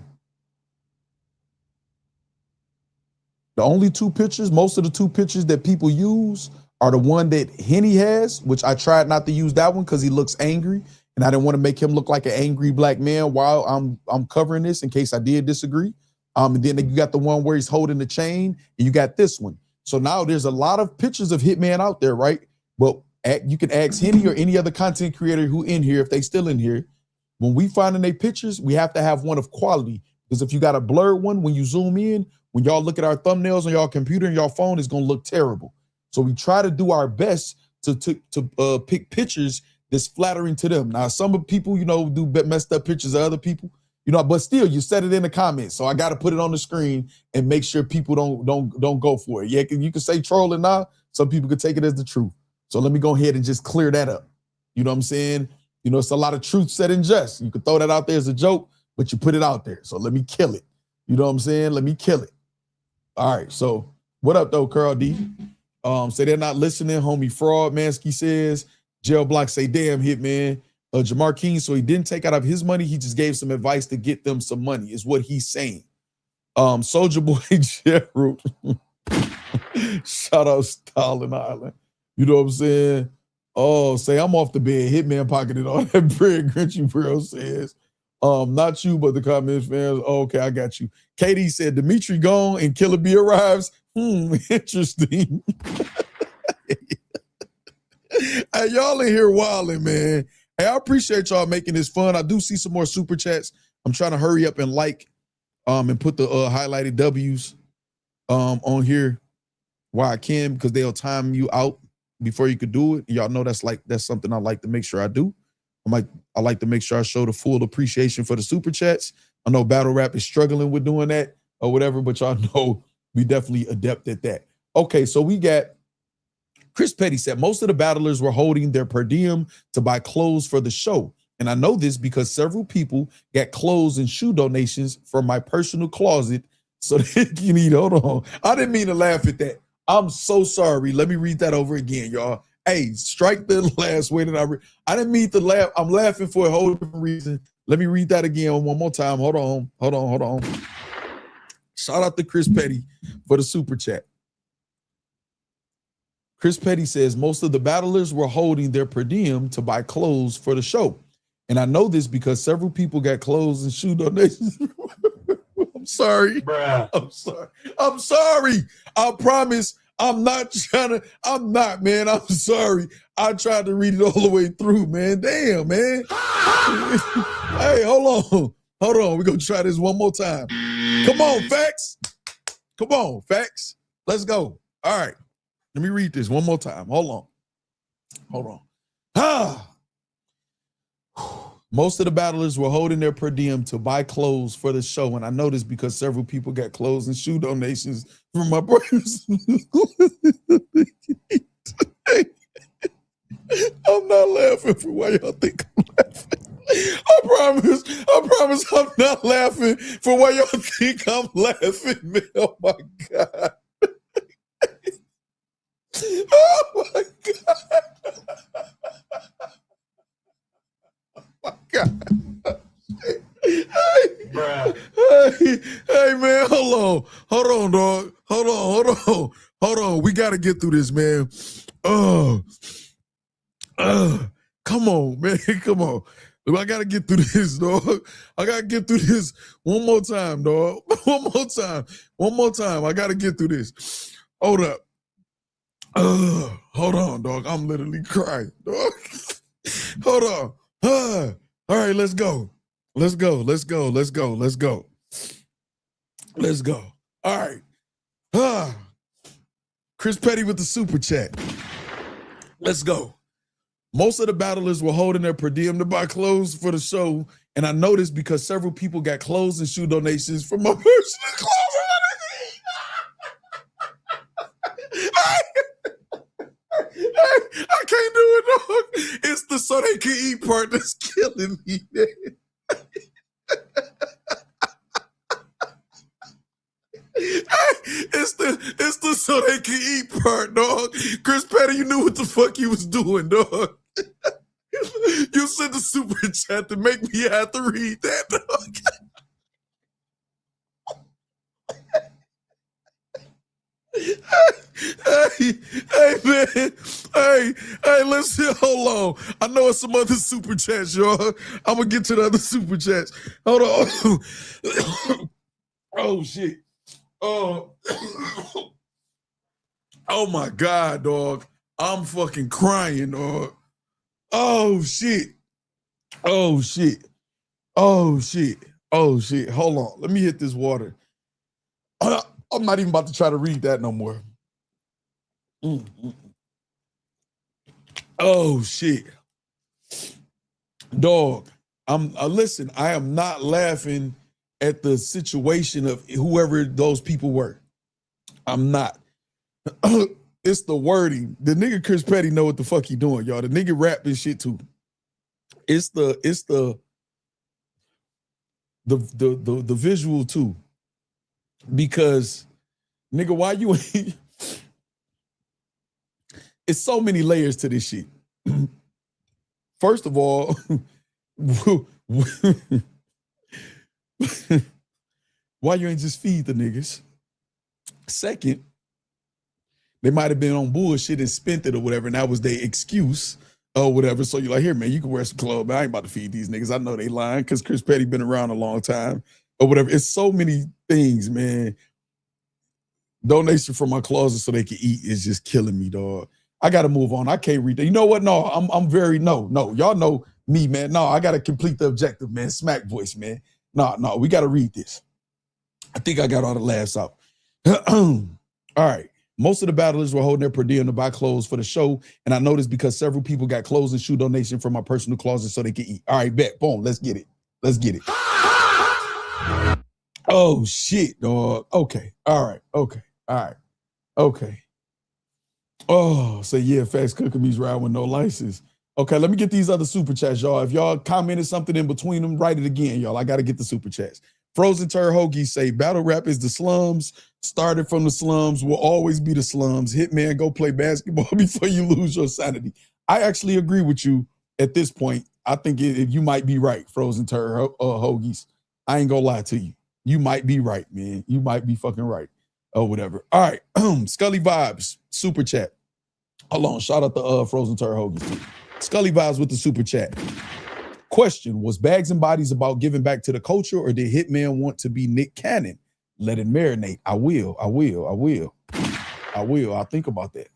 The only two pictures, most of the two pictures that people use are the one that Henny has, which I tried not to use that one because he looks angry, and I didn't want to make him look like an angry black man while I'm covering this in case I did disagree. And then you got the one where he's holding the chain, and you got this one. So now there's a lot of pictures of Hitman out there, right? But you can ask Henny or any other content creator who in here, if they still in here, when we find in their pictures, we have to have one of quality. Because if you got a blurred one, when you zoom in, when y'all look at our thumbnails on y'all computer and y'all phone, it's gonna look terrible. So we try to do our best to pick pictures that's flattering to them. Now, some of people, do messed up pictures of other people, but still, you said it in the comments. So I got to put it on the screen and make sure people don't go for it. Yeah, you can say trolling now. Some people could take it as the truth. So let me go ahead and just clear that up. You know what I'm saying? It's a lot of truth said in jest. You could throw that out there as a joke, but you put it out there. So let me kill it. You know what I'm saying? Let me kill it. All right. So what up though, Carl D? Say they're not listening. Homie Fraud Mansky says. Jail Block say, damn, Hitman. Jamar King, so he didn't take out of his money. He just gave some advice to get them some money, is what he's saying. Soldier Boy Gerald. Shout out Stalin Island. You know what I'm saying? Oh, say I'm off the bed. Hitman pocketed all that bread, Grinchy Bro says. Not you, but the comments fans. Oh, okay, I got you. Katie said, Dimitri gone and Killer B arrives. Interesting. Hey, y'all in here wilding, man. Hey, I appreciate y'all making this fun. I do see some more super chats. I'm trying to hurry up and and put the highlighted W's on here while I can, because they'll time you out before you could do it. Y'all know that's something I like to make sure I do. I like to make sure I show the full appreciation for the super chats. I know Battle Rap is struggling with doing that or whatever, but y'all know we definitely adept at that. Okay, so we got Chris Petty said most of the battlers were holding their per diem to buy clothes for the show. And I know this because several people got clothes and shoe donations from my personal closet so they can eat. Hold on. I didn't mean to laugh at that. I'm so sorry. Let me read that over again, y'all. Hey, strike the last way that I didn't mean to laugh. I'm laughing for a whole different reason. Let me read that again one more time. Hold on. Shout out to Chris Petty for the super chat. Chris Petty says most of the battlers were holding their per diem to buy clothes for the show. And I know this because several people got clothes and shoe donations. I'm sorry. Bruh. I'm sorry. I promise I'm not, man. I'm sorry. I tried to read it all the way through, man. Damn, man. Hey, hold on. We're going to try this one more time. Come on, Facts. Come on, Facts. Let's go. All right. Let me read this one more time. Hold on. Most of the battlers were holding their per diem to buy clothes for the show. And I know this because several people got clothes and shoe donations from my brothers. I'm not laughing for why y'all think I'm laughing. I promise I'm not laughing for why y'all think I'm laughing, man. Oh my God. Oh my God. Oh my God. Hey, man, hold on, dog. Hold on. We got to get through this, man. Come on, man. Come on. I got to get through this, dog. I got to get through this one more time, dog. One more time. I got to get through this. Hold up. Hold on, dog. I'm literally crying, dog. Hold on. All right, let's go. All right. Chris Petty with the super chat. Let's go. Most of the battlers were holding their per diem to buy clothes for the show, and I noticed because several people got clothes and shoe donations from my personal closet. I can't do it, dog. It's the so they can eat part that's killing me, man. It's the so they can eat part, dog. Chris Petty, you knew what the fuck you was doing, dog. You sent the super chat to make me have to read that, dog. Hey, man. Hey, listen, hold on. I know it's some other super chats, y'all. I'm going to get to the other super chats. Hold on. Oh, shit. Oh my God, dog. I'm fucking crying, dog. Oh, shit. Hold on. Let me hit this water. I'm not even about to try to read that no more. Oh, shit. Dog, listen, I am not laughing at the situation of whoever those people were. I'm not. It's the wording. The nigga Chris Petty know what the fuck he doing, y'all. The nigga rap this shit too. It's the visual too. Because nigga, why you ain't it's so many layers to this shit. First of all, why you ain't just feed the niggas? Second, they might have been on bullshit and spent it or whatever, and that was their excuse or whatever. So you're like, here, man, you can wear some clothes, but I ain't about to feed these niggas. I know they lying because Chris Petty been around a long time or whatever. It's so many things, man. Donation from my closet so they can eat is just killing me, dog. I got to move on. I can't read that. You know what? No, I'm very, no. Y'all know me, man. No, I got to complete the objective, man. Smack voice, man. No, we got to read this. I think I got all the laughs out. All right. Most of the battlers were holding their per diem to buy clothes for the show, and I noticed because several people got clothes and shoe donation from my personal closet so they can eat. All right, bet. Boom. Let's get it. Oh, shit, dog. Okay. All right. Okay. Oh, so yeah, Facts cooking me's ride with no license. Okay, let me get these other super chats, y'all. If y'all commented something in between them, write it again, y'all. I got to get the super chats. Frozen Tur Hoagie say, battle rap is the slums. Started from the slums, will always be the slums. Hitman, go play basketball before you lose your sanity. I actually agree with you at this point. I think you might be right, Frozen Tur Hoagies. I ain't gonna lie to you. You might be right, man. You might be fucking right or whatever. All right, Scully Vibes, super chat. Hold on, shout out to Frozen Turd Hoagies. Scully Vibes with the super chat. Question, was Bags and Bodies about giving back to the culture, or did Hitman want to be Nick Cannon? Let it marinate. I will. I'll think about that.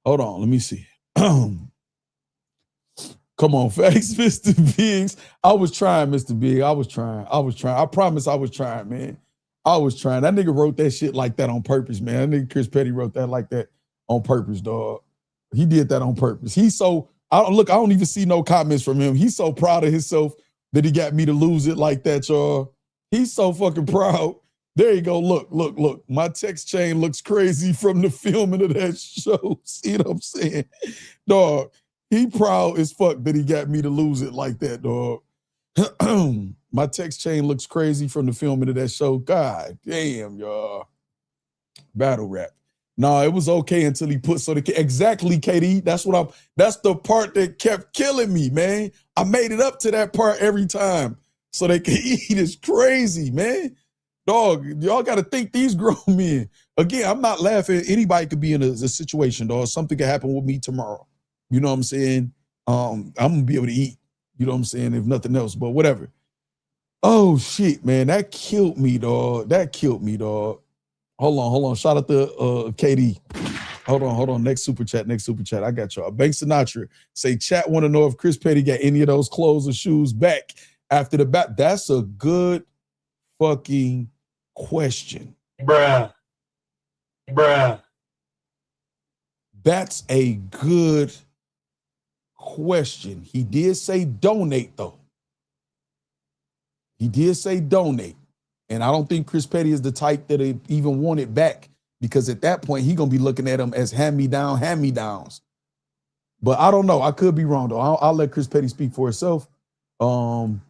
Hold on, let me see. Come on, facts, Mr. Biggs. I was trying, Mr. Big. I was trying. I promise I was trying, man. I was trying. That nigga wrote that shit like that on purpose, man. That nigga Chris Petty wrote that like that on purpose, dog. He did that on purpose. He's so, I don't even see no comments from him. He's so proud of himself that he got me to lose it like that, y'all. He's so fucking proud. There you go. Look. My text chain looks crazy from the filming of that show. See what I'm saying? Dog, he proud as fuck that he got me to lose it like that, dog. My text chain looks crazy from the filming of that show. God damn, y'all. Battle rap. No, it was okay until he put exactly, KD. That's the part that kept killing me, man. I made it up to that part every time so they could eat. It's crazy, man. Dog, y'all got to think these grown men. Again, I'm not laughing. Anybody could be in a situation, dog. Something could happen with me tomorrow. You know what I'm saying? I'm gonna be able to eat. You know what I'm saying? If nothing else, but whatever. Oh shit, man, that killed me, dog. Hold on. Shout out to KD. Hold on. Next super chat. I got y'all. Bank Sinatra say chat want to know if Chris Petty got any of those clothes or shoes back after the bat. That's a good fucking question. Bruh. That's a good question. He did say donate, though. And I don't think Chris Petty is the type that they even want it back, because at that point, he's going to be looking at them as hand-me-downs. But I don't know. I could be wrong, though. I'll let Chris Petty speak for himself. And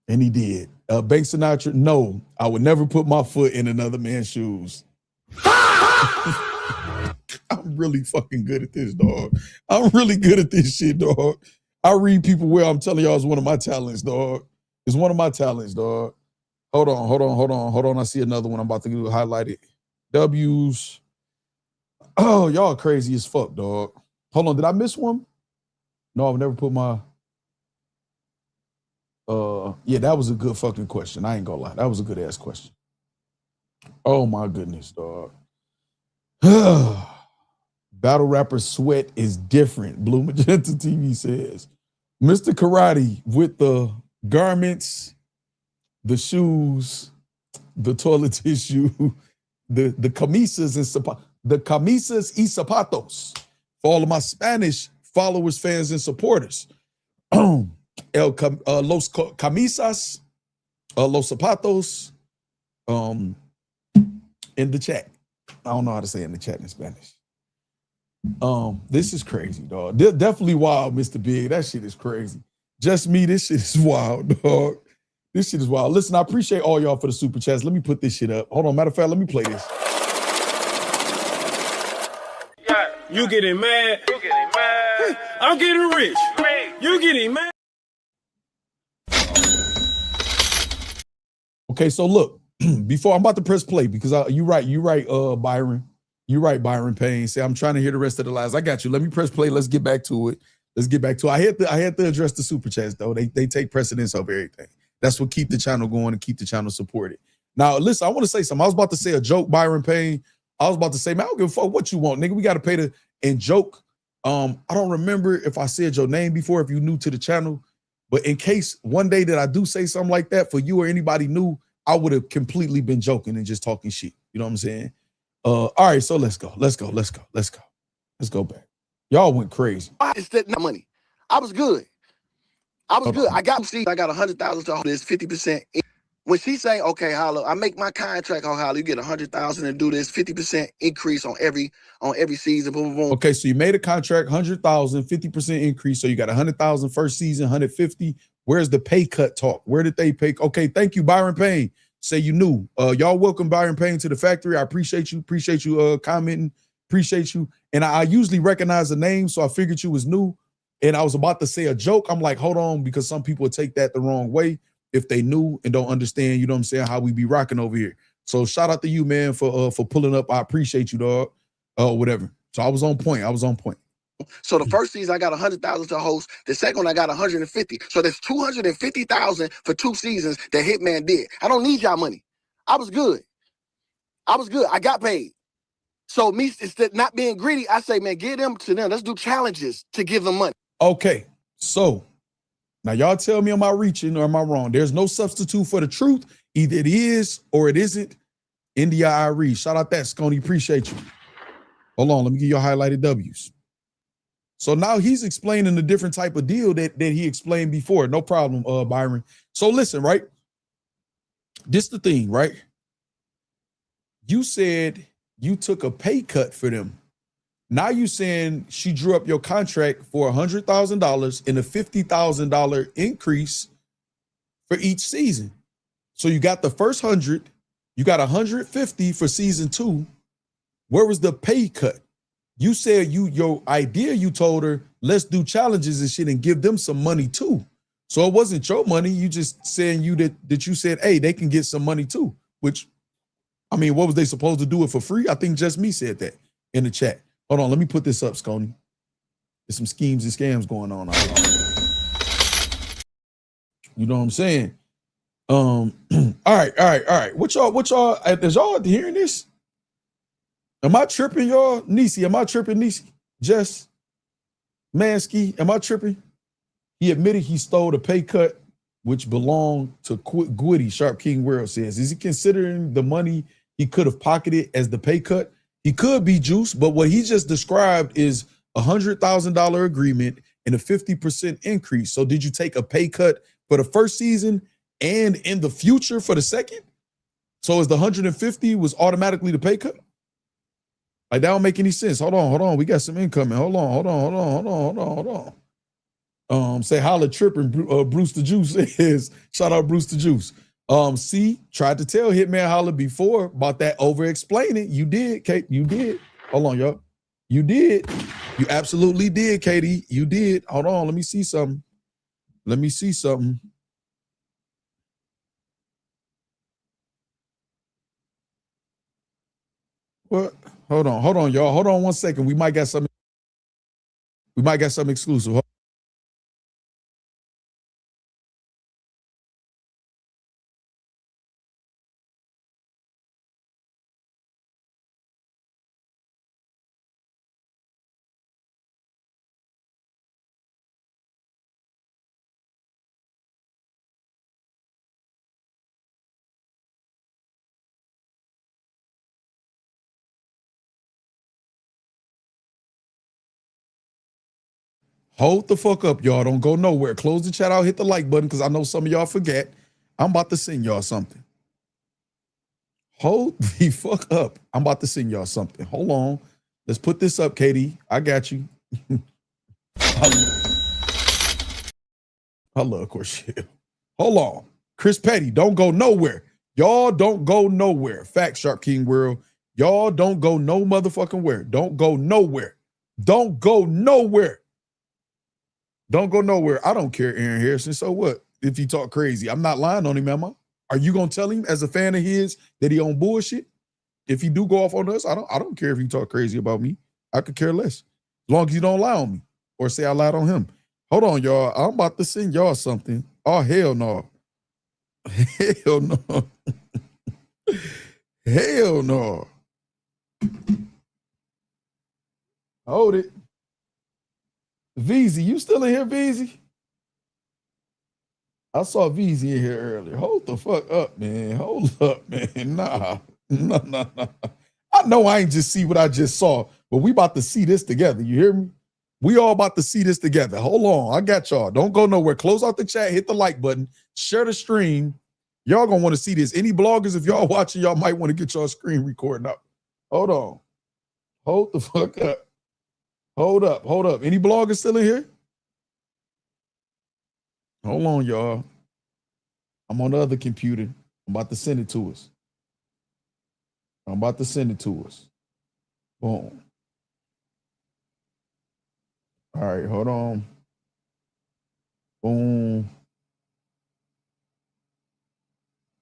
he did. Bank Sinatra, no, I would never put my foot in another man's shoes. I'm really fucking good at this, dog. I'm really good at this shit, dog. I read people well. I'm telling y'all, it's one of my talents, dog. Hold on. I see another one I'm about to highlight it. W's. Oh, y'all crazy as fuck, dog. Hold on, did I miss one? No, I've never put my... Yeah, that was a good fucking question. I ain't gonna lie. That was a good ass question. Oh my goodness, dog. Battle rapper sweat is different. Blue Magenta TV says. Mr. Karate with the garments, the shoes, the toilet tissue, the camisas y zapatos. For all of my Spanish followers, fans, and supporters. Los camisas, los zapatos, in the chat. I don't know how to say in the chat in Spanish. This is crazy, dog. Definitely wild, Mr. Big. That shit is crazy. Just me, this shit is wild, dog. This shit is wild. Listen, I appreciate all y'all for the super chats. Let me put this shit up. Hold on, matter of fact, let me play this. You getting mad? I'm getting rich. You getting mad? Okay, so look, before I'm about to press play, because you right, Byron. You're right, Byron Payne. Say, I'm trying to hear the rest of the lies. I got you. Let me press play. Let's get back to it. I had to address the super chats, though. They take precedence over everything. That's what keep the channel going and keep the channel supported. Now, listen, I want to say something. I was about to say a joke, Byron Payne. I was about to say, man, I don't give a fuck what you want, nigga. We got to pay the and joke. I don't remember if I said your name before, if you're new to the channel, but in case one day that I do say something like that for you or anybody new, I would have completely been joking and just talking shit. You know what I'm saying? All right, so let's go. Let's go back. Y'all went crazy. It's that money. I was good. I got $100,000 to this 50%. When she say, okay, Holla, I make my contract on Holla, you get $100,000 and do this 50% increase on every season. Boom, boom, boom. Okay, so you made a contract, 100,000, 50% increase. So you got 100,000 first season, 150. Where's the pay cut talk? Where did they pay? Okay, thank you, Byron Payne. Say you knew. Y'all welcome Byron Payne to the factory. I appreciate you commenting. Appreciate you. And I usually recognize the name, so I figured you was new. And I was about to say a joke. I'm like, hold on, because some people would take that the wrong way if they knew and don't understand, you know what I'm saying, how we be rocking over here. So shout out to you, man, for pulling up. I appreciate you, dog. Whatever. So I was on point. So the first season I got 100,000 to host. The second one I got 150. So there's 250,000 for 2 seasons that Hitman did. I don't need y'all money. I was good. I got paid. So me, instead not being greedy, I say, man, give them to them. Let's do challenges to give them money. Okay, so now y'all tell me, am I reaching or am I wrong? There's no substitute for the truth. Either it is or it isn't. India Irie, shout out that Scony, appreciate you. Hold on, let me give you highlighted W's. So now he's explaining a different type of deal that he explained before. No problem, Byron. So listen, right? This the thing, right? You said you took a pay cut for them. Now you saying she drew up your contract for $100,000 and a $50,000 increase for each season. So you got the first 100, you got 150 for season 2. Where was the pay cut? You said your idea, you told her, let's do challenges and shit and give them some money too. So it wasn't your money. You just saying that you said, hey, they can get some money too. Which, I mean, what was they supposed to do it for free? I think just me said that in the chat. Hold on, let me put this up, Scony. There's some schemes and scams going on out here. You know what I'm saying? All right. What y'all, is y'all hearing this? Am I tripping, y'all? Nisi, am I tripping, Nisi? Jess, Mansky, am I tripping? He admitted he stole the pay cut, which belonged to Gwitty, Sharp King World says. Is he considering the money he could have pocketed as the pay cut? He could be juice, but what he just described is a $100,000 agreement and a 50% increase. So did you take a pay cut for the first season and in the future for the second? So is the 150 was automatically the pay cut? Like, that don't make any sense. Hold on. We got some incoming. Hold on. Say holla tripping, Bruce the Juice says. Shout out Bruce the Juice. C tried to tell Hitman Holla before about that over-explaining. You did, Kate. You did. Hold on, y'all. You did. You absolutely did, Katie. You did. Hold on. Let me see something. What? Hold on, y'all. Hold on 1 second. We might get something exclusive. Hold the fuck up, y'all. Don't go nowhere. Close the chat out. Hit the like button because I know some of y'all forget. I'm about to send y'all something. Hold the fuck up. I'm about to send y'all something. Hold on. Let's put this up, Katie. I got you. I love Corshell. Hold on. Chris Petty, don't go nowhere. Y'all don't go nowhere. Fact, Sharp King World. Y'all don't go no motherfucking where. Don't go nowhere. Don't go nowhere. Don't go nowhere. I don't care, Aaron Harrison. So what if he talk crazy? I'm not lying on him, am I? Are you gonna tell him as a fan of his that he on bullshit? If he do go off on us, I don't care if he talk crazy about me. I could care less. As long as you don't lie on me or say I lied on him. Hold on, y'all. I'm about to send y'all something. Oh, hell no. Hell no. Hell no. Hold it. VZ, you still in here, VZ? I saw VZ in here earlier. Hold the fuck up, man. Hold up, man. Nah. I know I ain't just see what I just saw, but we about to see this together. You hear me? We all about to see this together. Hold on. I got y'all. Don't go nowhere. Close out the chat. Hit the like button. Share the stream. Y'all gonna want to see this. Any bloggers, if y'all watching, y'all might want to get y'all screen recording up. Hold on. Hold the fuck up. Hold up. Any bloggers still in here? Hold on, y'all. I'm on the other computer. I'm about to send it to us. Boom. All right, hold on. Boom.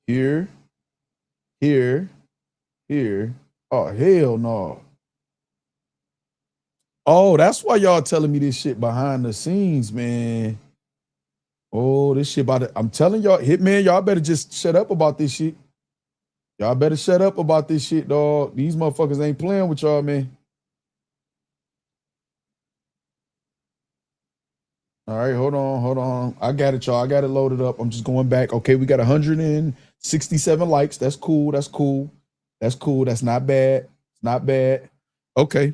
Here. Oh, hell no. Oh, that's why y'all telling me this shit behind the scenes, man. Oh, this shit about it. I'm telling y'all, Hitman, y'all better just shut up about this shit. Y'all better shut up about this shit, dog. These motherfuckers ain't playing with y'all, man. All right, hold on. I got it, y'all. I got it loaded up. I'm just going back. Okay, we got 167 likes. That's cool. That's not bad. It's not bad. Okay.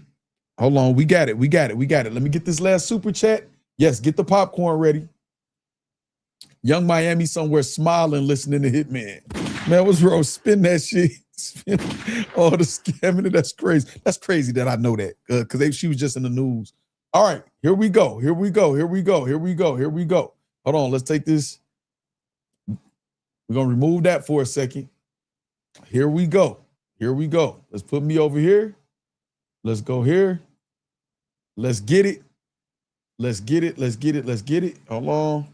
Hold on. We got it. Let me get this last super chat. Yes, get the popcorn ready. Young Miami somewhere smiling, listening to Hitman. Man, what's wrong? Spin that shit. Spin all the scamming. That's crazy. That's crazy that I know that because she was just in the news. All right, here we go. Hold on, let's take this. We're going to remove that for a second. Here we go. Let's put me over here. Let's go here. Let's get it. Hold on.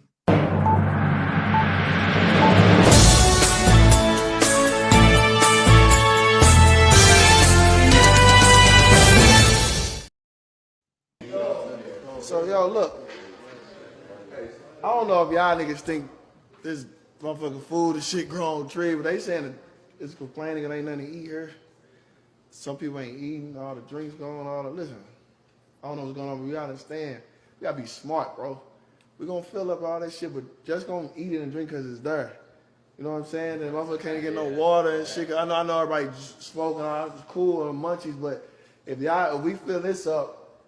So, yo, look. I don't know if y'all niggas think this motherfucking food and shit grow on tree, but they saying it's complaining and ain't nothing to eat here. Some people ain't eating, all the drinks going, listen. I don't know what's going on, but we gotta understand. We gotta be smart, bro. We gonna fill up all that shit, but just gonna eat it and drink because it's there. You know what I'm saying? And motherfucker can't get no water and shit. I know everybody smoking, all it's cool and munchies, but if we fill this up,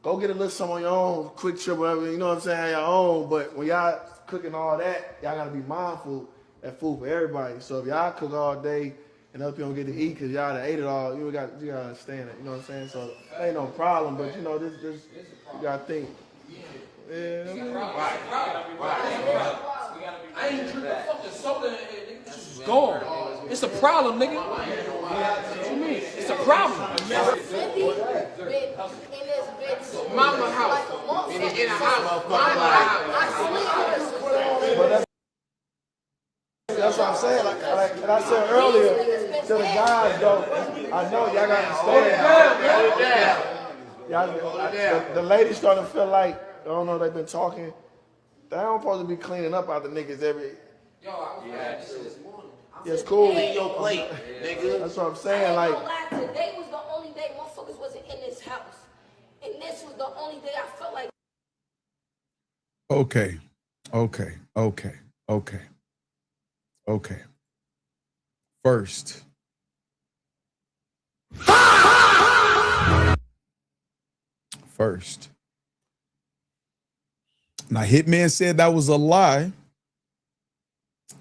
go get a little something on your own, quick trip, whatever, you know what I'm saying, have your own. But when y'all cooking all that, y'all gotta be mindful that food for everybody. So if y'all cook all day and other people don't get to eat because y'all done ate it all, you gotta understand that, you know what I'm saying? So that ain't no problem, but you know, this you gotta think. Yeah, I mean, I ain't drinking fucking soda and this shit was gone. It's a problem, nigga. What you mean? It's a problem. Mama house. In a house. Mama house. That's what I'm saying. Like I said earlier to the guys, though, I know y'all got to understand. The ladies starting to feel like, I don't know, they've been talking. They don't supposed to be cleaning up after niggas every. Yo, I was this morning. Yeah, it's cool. Clean your plate, nigga. That's what I'm saying. Like, today was the only day motherfuckers wasn't in this house. And this was the only day I felt like. Okay. First. Now, Hitman said that was a lie,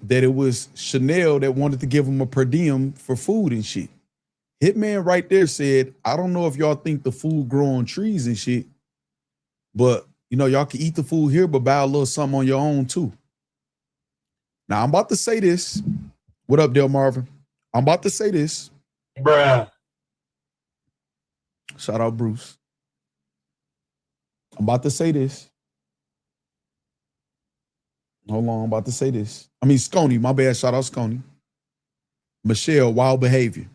that it was Chanel that wanted to give him a per diem for food and shit. Hitman right there said, I don't know if y'all think the food grow on trees and shit, but, you know, y'all can eat the food here, but buy a little something on your own, too. Now, I'm about to say this. What up, Del Marvin? I'm about to say this. Bruh. Shout out, Bruce. I'm about to say this. Hold on, I'm about to say this. I mean, Sconey, my bad. Shout out, Sconey. Michelle, wild behavior.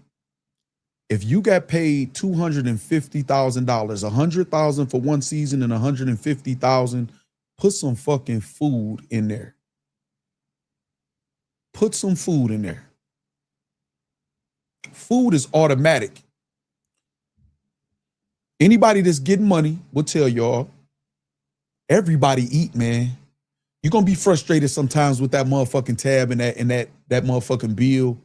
If you got paid $250,000, $100,000 for one season and $150,000, put some fucking food in there. Put some food in there. Food is automatic. Anybody that's getting money will tell y'all, everybody eat, man. You're gonna be frustrated sometimes with that motherfucking tab and that motherfucking bill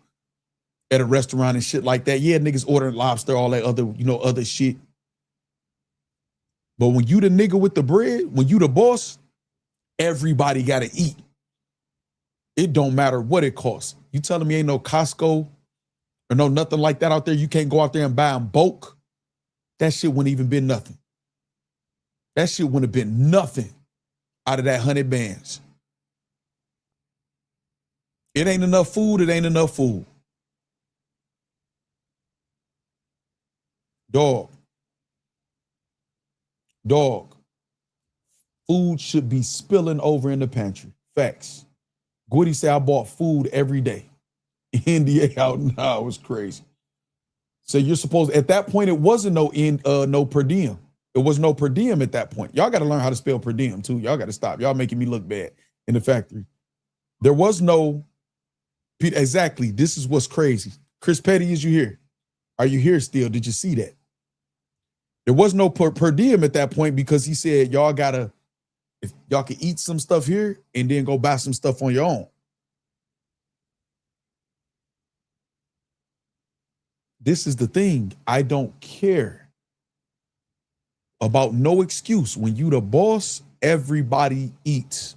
at a restaurant and shit like that. Yeah, niggas ordering lobster, all that other shit. But when you the nigga with the bread, when you the boss, everybody gotta eat. It don't matter what it costs. You telling me ain't no Costco or no nothing like that out there? You can't go out there and buy them bulk? That shit wouldn't even been nothing. That shit wouldn't have been nothing out of that 100 bands. It ain't enough food, it ain't enough food. Dog. Food should be spilling over in the pantry. Facts. Gwitty said I bought food every day. NDA out now, it was crazy. So you're supposed, at that point, it wasn't no per diem. It was no per diem at that point. Y'all got to learn how to spell per diem too. Y'all got to stop. Y'all making me look bad in the factory. There was no, exactly, this is what's crazy. Chris Petty, is you here? Are you here still? Did you see that? There was no per diem at that point because he said, y'all gotta, if y'all can eat some stuff here and then go buy some stuff on your own. This is the thing. I don't care about no excuse. When you the boss, everybody eats.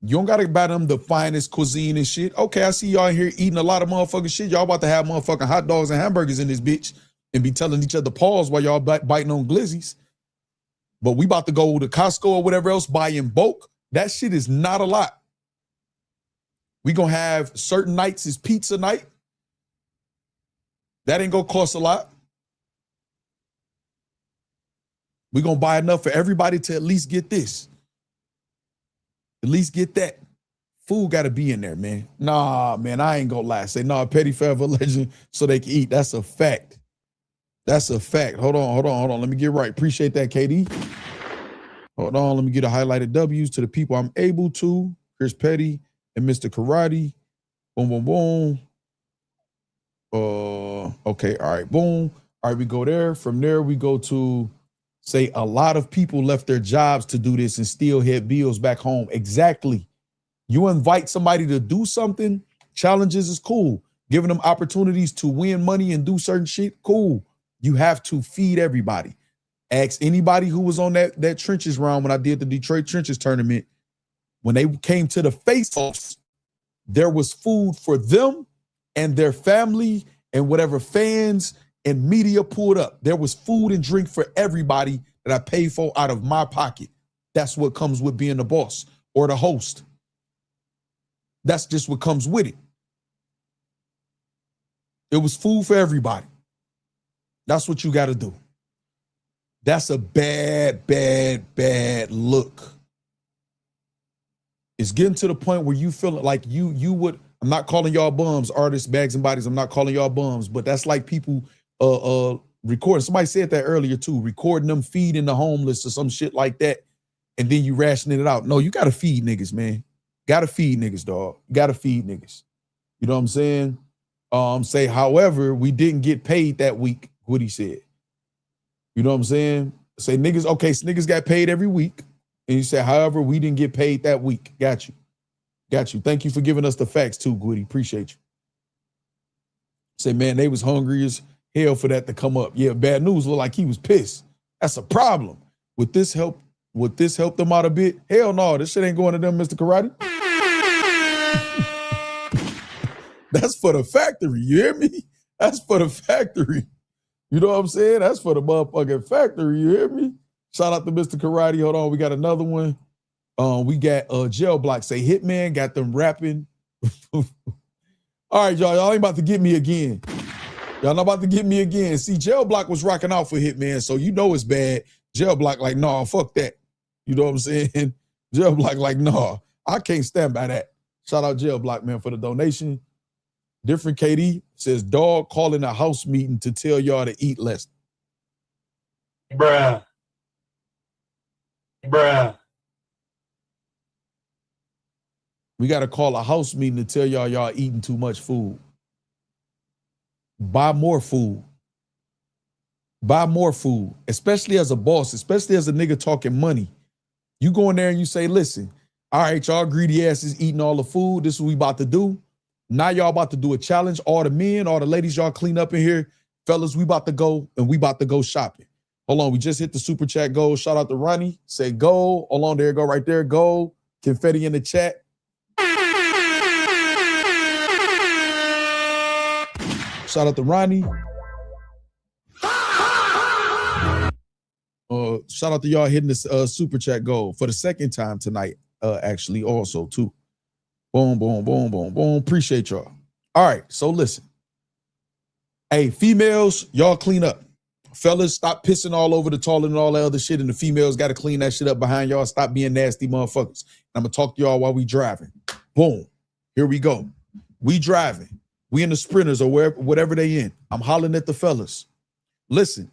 You don't gotta buy them the finest cuisine and shit. Okay, I see y'all here eating a lot of motherfucking shit. Y'all about to have motherfucking hot dogs and hamburgers in this bitch and be telling each other pause while y'all biting on glizzies. But we about to go to Costco or whatever else, buy in bulk. That shit is not a lot. We gonna have certain nights is pizza night. That ain't gonna cost a lot. We gonna buy enough for everybody to at least get this. At least get that. Food gotta be in there, man. Nah, man, I ain't gonna lie. Say, nah, Petty forever legend so they can eat. That's a fact. That's a fact. Hold on. Let me get right. Appreciate that, KD. Hold on, let me get a highlighted W's to the people I'm able to. Chris Petty and Mr. Karate. Boom, boom, boom. Okay, all right, boom. All right, we go there. From there, we go to say a lot of people left their jobs to do this and still had bills back home. Exactly. You invite somebody to do something, challenges is cool. Giving them opportunities to win money and do certain shit, cool. You have to feed everybody. Ask anybody who was on that trenches round when I did the Detroit Trenches tournament. When they came to the face-offs, there was food for them and their family and whatever fans and media pulled up. There was food and drink for everybody that I paid for out of my pocket. That's what comes with being the boss or the host. That's just what comes with it. It was food for everybody. That's what you got to do. That's a bad look. It's getting to the point where you feel like you would, I'm not calling y'all bums, artists, bags and bodies. I'm not calling y'all bums, but that's like people recording. Somebody said that earlier too, recording them feeding the homeless or some shit like that. And then you rationing it out. No, you got to feed niggas, man. Got to feed niggas, dog. Got to feed niggas. You know what I'm saying? Say, however, we didn't get paid that week, what he said. You know what I'm saying? Say niggas, okay, so niggas got paid every week. And you say, however, we didn't get paid that week. Got you. Got you. Thank you for giving us the facts too, Goody. Appreciate you. Say, man, they was hungry as hell for that to come up. Yeah, bad news look like he was pissed. That's a problem. Would this help them out a bit? Hell no, this shit ain't going to them, Mr. Karate. That's for the factory, you hear me? That's for the factory. You know what I'm saying? That's for the motherfucking factory, you hear me? Shout out to Mr. Karate. Hold on, we got another one. We got Jail Block say Hitman got them rapping. All right, y'all ain't about to get me again. Y'all not about to get me again. See, Jail Block was rocking out for Hitman, so you know it's bad. Jail Block like, nah, fuck that. You know what I'm saying? Jail Block like, nah, I can't stand by that. Shout out Jail Block, man, for the donation. Different KD says, dog calling a house meeting to tell y'all to eat less. Bruh. We got to call a house meeting to tell y'all eating too much food. Buy more food. Buy more food, especially as a boss, especially as a nigga talking money. You go in there and you say, listen, all right, y'all greedy asses eating all the food. This is what we about to do. Now y'all about to do a challenge. All the men, all the ladies, y'all clean up in here. Fellas, we about to go and we about to go shopping. Hold on, we just hit the super chat goal. Shout out to Ronnie. Say go. Hold on, there you go right there. Go. Confetti in the chat. Shout out to Ronnie. Shout out to y'all hitting this super chat goal for the second time tonight, actually also too. Boom, boom, boom, boom, boom. Appreciate y'all. All right, so listen. Hey, females, y'all clean up. Fellas, stop pissing all over the toilet and all that other shit, and the females got to clean that shit up behind y'all. Stop being nasty motherfuckers. I'm going to talk to y'all while we driving. Boom. Here we go. We driving. We in the Sprinters or whatever they in. I'm hollering at the fellas. Listen,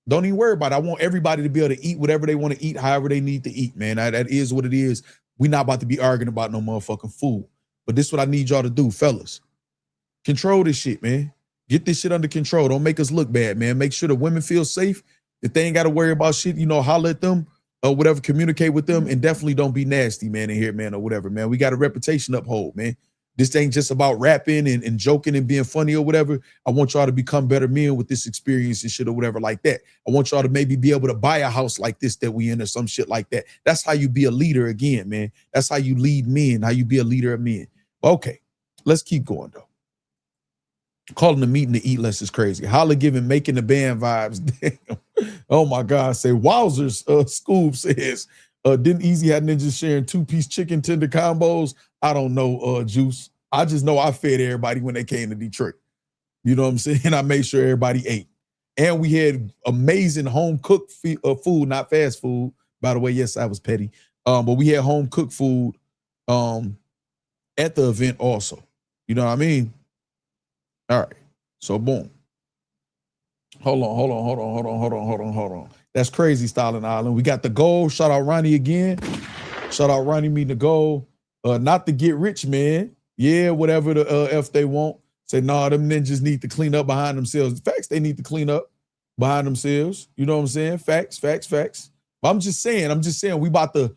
Don't even worry about it. I want everybody to be able to eat whatever they want to eat, however they need to eat, man. That is what it is. We're not about to be arguing about no motherfucking food. But this is what I need y'all to do, fellas. Control this shit, man. Get this shit under control. Don't make us look bad, man. Make sure the women feel safe. If they ain't got to worry about shit, holler at them or whatever, communicate with them, and definitely don't be nasty, man, in here, man, or whatever, man. We got a reputation to uphold, man. This ain't just about rapping and joking and being funny or whatever. I want y'all to become better men with this experience and shit or whatever like that. I want y'all to maybe be able to buy a house like this that we in or some shit like that. That's how you be a leader again, man. That's how you lead men, how you be a leader of men. Okay, let's keep going, though. Calling the meeting to eat less is crazy. Holla giving making the band vibes. Damn. Oh, my God. Say, wowzers, Scoob says, didn't Easy have ninjas sharing 2-piece chicken tender combos? I don't know, Juice. I just know I fed everybody when they came to Detroit. You know what I'm saying? I made sure everybody ate. And we had amazing home-cooked food, not fast food. By the way, yes, I was petty. But we had home-cooked food at the event also. You know what I mean? All right. So, boom. Hold on. That's crazy, Styling Island. We got the goal. Shout out Ronnie again. Shout out Ronnie meeting the goal. Not to get rich, man. Yeah, whatever the F they want. Say, nah, them ninjas need to clean up behind themselves. Facts, they need to clean up behind themselves. You know what I'm saying? Facts. But I'm just saying, we about to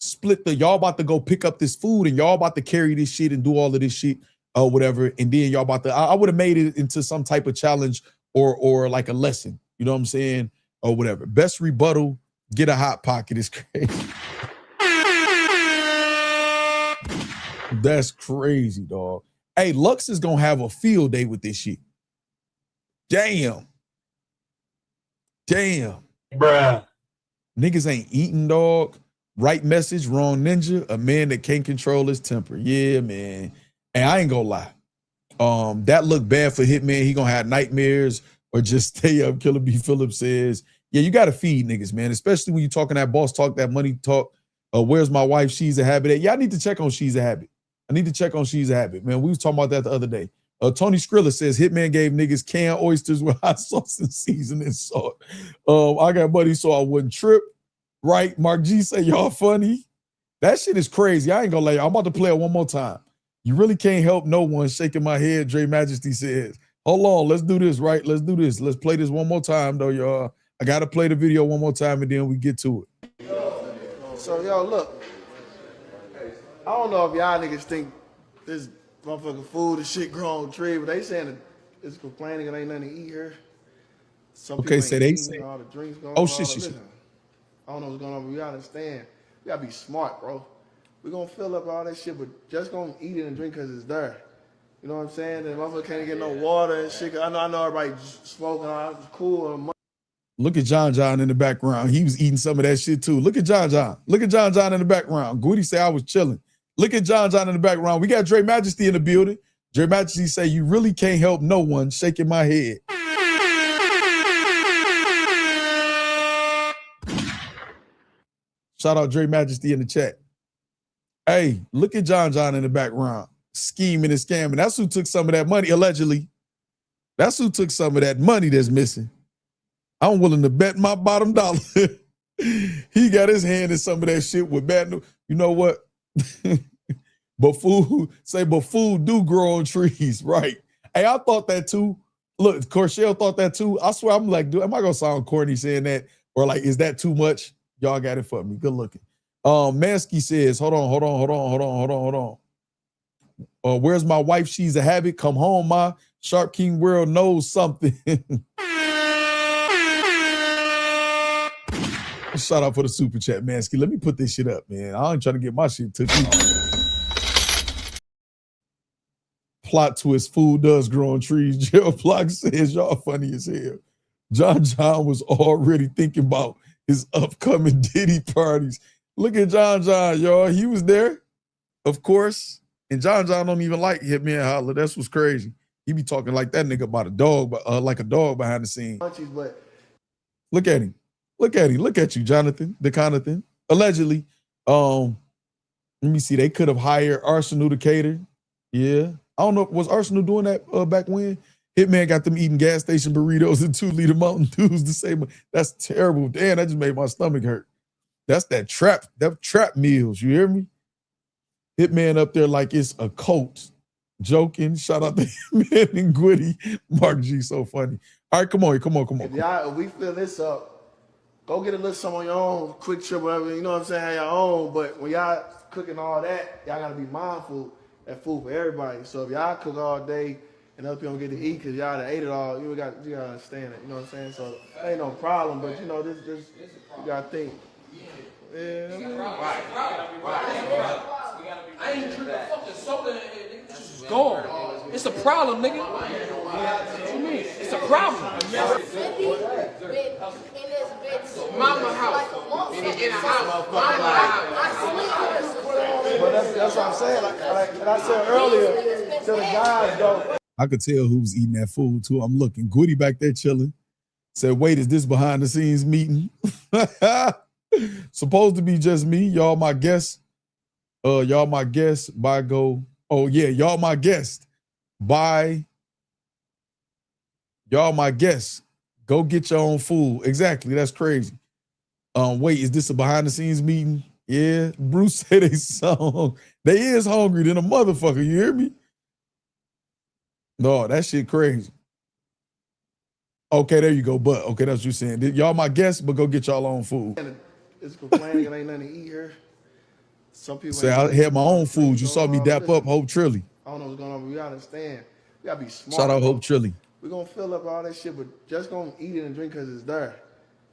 split y'all about to go pick up this food and y'all about to carry this shit and do all of this shit or whatever. And then y'all about to, I would have made it into some type of challenge or like a lesson. You know what I'm saying? Or whatever. Best rebuttal, get a hot pocket is crazy. That's crazy, dog. Hey, Lux is gonna have a field day with this shit. Damn. Bruh. Niggas ain't eating, dog. Right message, wrong ninja. A man that can't control his temper. Yeah, man. And I ain't gonna lie. That looked bad for Hitman. He gonna have nightmares or just stay up. Killer B. Phillips says, yeah, you gotta feed niggas, man. Especially when you talking that boss talk, that money talk. Where's my wife? She's a habit. Yeah, I need to check on She's a Habit. Man. We was talking about that the other day. Tony Skrilla says Hitman gave niggas canned oysters with hot sauce and seasoning salt. I got money so I wouldn't trip. Right? Mark G say y'all funny. That shit is crazy. I ain't gonna lie. I'm about to play it one more time. You really can't help no one. Shaking my head. Dre Majesty says, hold on. Let's do this, right? Let's do this. Let's play this one more time, though, y'all. I gotta play the video one more time and then we get to it. So, yo, look. I don't know if y'all niggas think this motherfucking food and shit grow on tree, but they saying that it's complaining and ain't nothing to eat here. Some Okay, so they say all the drinks going on. Shit. I don't know what's going on, but we understand. We gotta be smart, bro. We're gonna fill up all that shit, but just gonna eat it and drink because it's there. You know what I'm saying? And motherfucker can't get no water and shit. I know everybody smoking, all it's cool. Look at John in the background. He was eating some of that shit too. Look at John. Look at John in the background. Goody say I was chilling. Look at John in the background. We got Dre Majesty in the building. Dre Majesty say, you really can't help no one. Shaking my head. Shout out Dre Majesty in the chat. Hey, look at John in the background. Scheming and scamming. That's who took some of that money, allegedly. That's who took some of that money that's missing. I'm willing to bet my bottom dollar. He got his hand in some of that shit with bad news. You know what? But food do grow on trees, right? Hey, I thought that too. Look, Corshell thought that too. I swear, I'm like, dude, am I gonna sound corny saying that? Or like, is that too much? Y'all got it for me. Good looking. Mansky says, hold on. Where's my wife? She's a habit. Come home, ma. Sharp King World knows something. Shout out for the super chat, Mansky. Let me put this shit up, man. I ain't trying to get my shit took. Plot twist, food does grow on trees. Jill Block says, y'all funny as hell. John was already thinking about his upcoming Diddy parties. Look at John, y'all. He was there, of course. And John don't even like Hitman Holla. That's what's crazy. He be talking like that nigga about a dog, like a dog behind the scenes. Look at him. Look at you, Jonathan, the Conathan. Allegedly, let me see. They could have hired Arsenal to cater. Yeah. I don't know. Was Arsenal doing that back when? Hitman got them eating gas station burritos and 2-liter Mountain Dews the same. That's terrible. Damn, that just made my stomach hurt. That's that trap meals. You hear me? Hitman up there like it's a cult. Joking. Shout out to Hitman and Gwitty. Mark G, so funny. All right, come on. If we fill this up, go get a little something on your own, quick trip, whatever, you know what I'm saying, have your own. But when y'all cooking all that, y'all gotta be mindful that food for everybody. So if y'all cook all day and other people don't get to eat because y'all done ate it all, you gotta understand it, you know what I'm saying? So that ain't no problem, but you know, this you gotta think. Yeah. I ain't drinking fucking soda and it's gone. It's a problem, nigga. What you mean? It's a problem. Mama house. In a house. But that's what I'm saying. Like I said earlier to the guys, though. I could tell who's eating that food too. I'm looking. Gwitty back there chilling. Said, wait, is this behind the scenes meeting? Supposed to be just me. Y'all my guests. Y'all my guests. By go. Oh yeah, y'all my guests. By y'all my guests. Go get your own food. Exactly. That's crazy. Wait, is this a behind the scenes meeting? Yeah. Bruce said they is hungry than a motherfucker. You hear me? No, that shit crazy. Okay, there you go. But okay, that's what you're saying. Y'all my guests, but go get y'all own food. It's complaining, it ain't nothing to eat here. Some people say I had my own food. You saw me dap up Hope Trilly. I don't know what's going on, but we gotta understand. We gotta be smart. Shout out Hope Trilly. We're gonna fill up all that shit, but just gonna eat it and drink because it's there.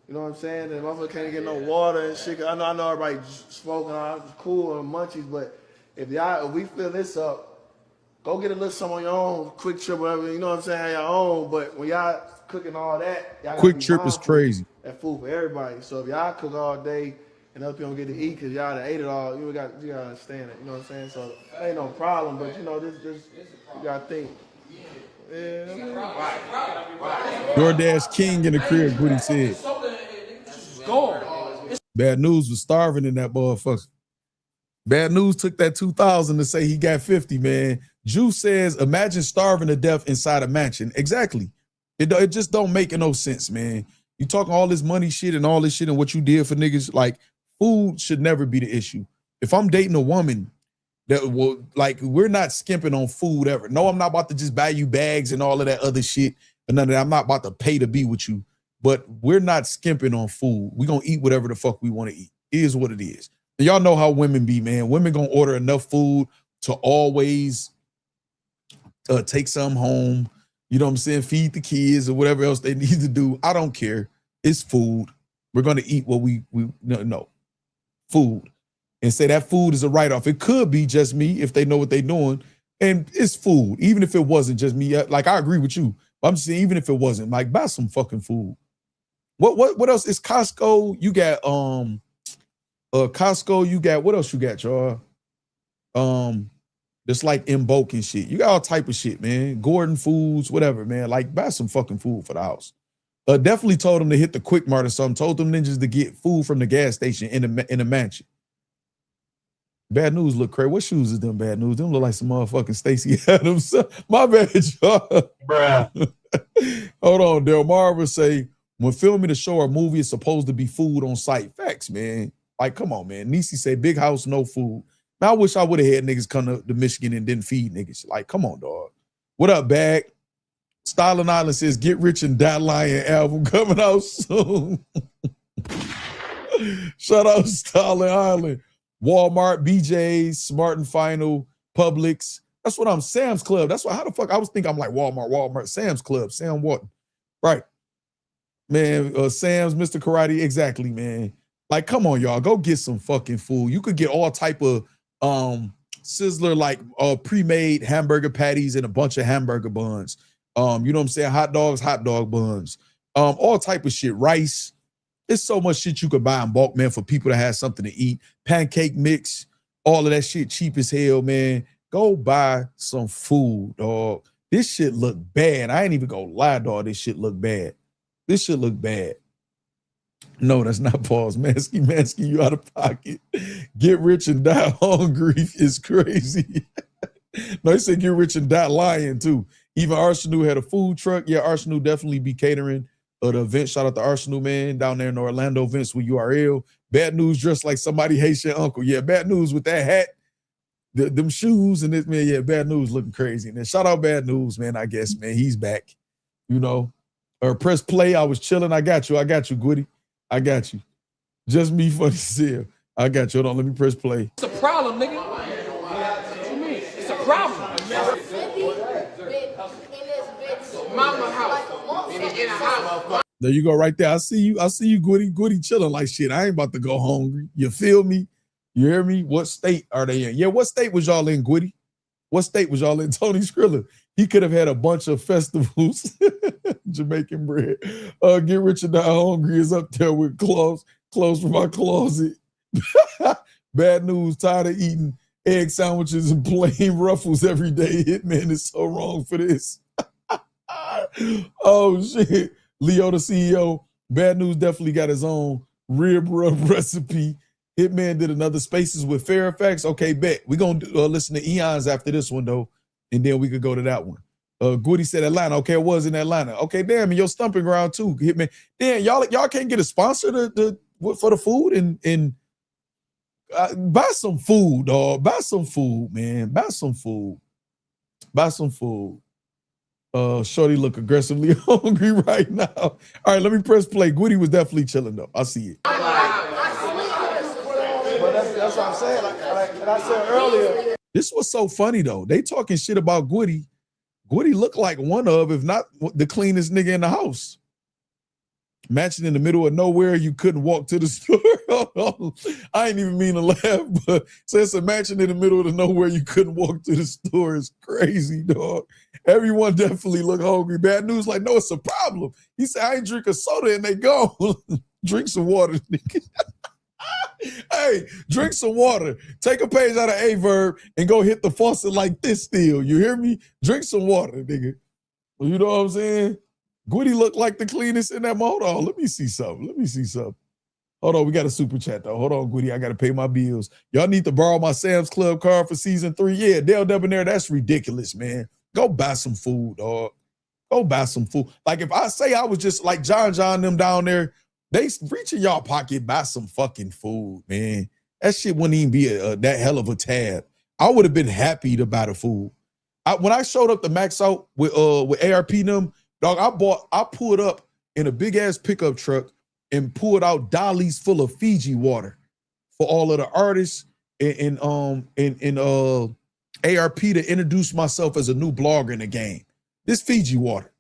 You know what I'm saying? And motherfucker can't get no water and shit. I know everybody smoking, it's cool and munchies, but if we fill this up, go get a little something on your own, quick trip, whatever, you know what I'm saying, have your own. But when y'all cooking all that, y'all quick trip is crazy. That food for everybody. So if y'all cook all day and other people don't get to eat because y'all done ate it all, you gotta understand it. You know what I'm saying? So that ain't no problem, but you know, this you gotta think. Yeah. DoorDash King in the crib, what he said. Bad News was starving in that motherfucker. Bad News took that 2,000 to say he got 50, man. Juice says, imagine starving to death inside a mansion. Exactly. It just don't make no sense, man. You talking all this money shit and all this shit and what you did for niggas, like food should never be the issue. If I'm dating a woman that will, like, we're not skimping on food ever. No, I'm not about to just buy you bags and all of that other shit. And none of that. I'm not about to pay to be with you. But we're not skimping on food. We're going to eat whatever the fuck we want to eat. It is what it is. And y'all know how women be, man. Women going to order enough food to always take some home. You know what I'm saying? Feed the kids or whatever else they need to do. I don't care. It's food. We're going to eat what we no. Food. And say that food is a write-off. It could be just me if they know what they're doing. And it's food. Even if it wasn't just me. Like, I agree with you. But I'm saying even if it wasn't, like, buy some fucking food. What else? Is Costco. You got Costco, you got, what else you got, y'all? Just like in bulk and shit. You got all type of shit, man. Gordon Foods, whatever, man. Like, buy some fucking food for the house. Definitely told them to hit the Quick Mart or something. Told them ninjas to get food from the gas station in a mansion. Bad News look crazy. What shoes is them, Bad News? Them look like some motherfucking Stacey Adams. My bad, y'all. Bruh. Hold on, Delmarva say, when filming a show or movie, it's supposed to be food on site. Facts, man. Like, come on, man. Nisi say, big house, no food. Man, I wish I would have had niggas come to Michigan and didn't feed niggas. Like, come on, dog. What up, Bag? Styling Island says, Get Rich and Die Lying album coming out soon. Shout out Styling Island. Walmart, BJ's, Smart and Final, Publix. That's what I'm, Sam's Club. That's why, how the fuck I was thinking I'm like Walmart, Sam's Club, Sam Walton. Right. Man, Sam's, Mr. Karate, exactly, man. Like, come on, y'all, go get some fucking food. You could get all type of Sizzler, like pre-made hamburger patties and a bunch of hamburger buns. You know what I'm saying? Hot dogs, hot dog buns, all type of shit, rice. There's so much shit you could buy in bulk, man, for people to have something to eat. Pancake mix, all of that shit cheap as hell, man. Go buy some food, dog. This shit look bad. I ain't even gonna lie, dog. This shit look bad. This shit look bad. No, that's not pause. Mansky, you out of pocket. Get rich and die hungry is crazy. No, he said get rich and die lying too. Even Arsenal had a food truck. Yeah, Arsenal definitely be catering the event. Shout out to Arsenal, man, down there in Orlando, Vince with URL. Bad News dressed like somebody Haitian uncle. Yeah, Bad News with that hat, them shoes, and this, man, yeah, Bad News looking crazy. And then shout out Bad News, man, I guess, man, he's back, you know. Or press play, I was chilling. I got you, Goody. I got you. Just me funny still. I got you. Hold on, let me press play. It's a problem, nigga. What you mean? It's a problem. Mama house. In a house. There you go, right there. I see you, Goody. Goody chilling like shit. I ain't about to go hungry. You feel me? You hear me? What state are they in? Yeah, what state was y'all in, Goody? What state was y'all in? Tony Skrilla. He could have had a bunch of festivals. Jamaican bread. Get Rich and Die Hungry is up there with clothes from my closet. Bad News, tired of eating egg sandwiches and plain ruffles every day. Hitman is so wrong for this. Oh, shit. Leo, the CEO. Bad News definitely got his own rib rub recipe. Hitman did another Spaces with Fairfax. Okay, bet. We're going to listen to Eons after this one, though, and then we could go to that one. Goody said Atlanta. Okay, it was in Atlanta. Okay, damn, and your stomping ground, too. Hitman. Damn, y'all can't get a sponsor for the food and buy some food, dog. Buy some food, man. Buy some food. Buy some food. Shorty look aggressively hungry right now. All right, let me press play. Goody was definitely chilling, though. I see it. But that's what I'm saying. Like I said earlier. This was so funny, though. They talking shit about Goody. Goody looked like one of, if not the cleanest nigga in the house. Mansion in the middle of nowhere, you couldn't walk to the store. I ain't even mean to laugh, but since a mansion in the middle of the nowhere, you couldn't walk to the store is crazy, dog. Everyone definitely looked hungry. Bad News, like, no, it's a problem. He said, I ain't drink a soda, and they go. Drink some water, nigga. Hey, drink some water. Take a page out of A Verb and go hit the faucet like this still. You hear me? Drink some water, nigga. You know what I'm saying? Goody looked like the cleanest in that. Hold on, let me see something. Hold on, we got a super chat though. Hold on, Goody, I got to pay my bills. Y'all need to borrow my Sam's Club card for season 3. Yeah, Dale Debonair, that's ridiculous, man. Go buy some food, dog. Go buy some food. Like if I say I was just like John them down there, they reach in y'all pocket, buy some fucking food, man. That shit wouldn't even be that hell of a tab. I would have been happy to buy the food. When I showed up to Max Out with ARP them, dog, I pulled up in a big ass pickup truck and pulled out dollies full of Fiji water for all of the artists and ARP to introduce myself as a new blogger in the game. This Fiji water.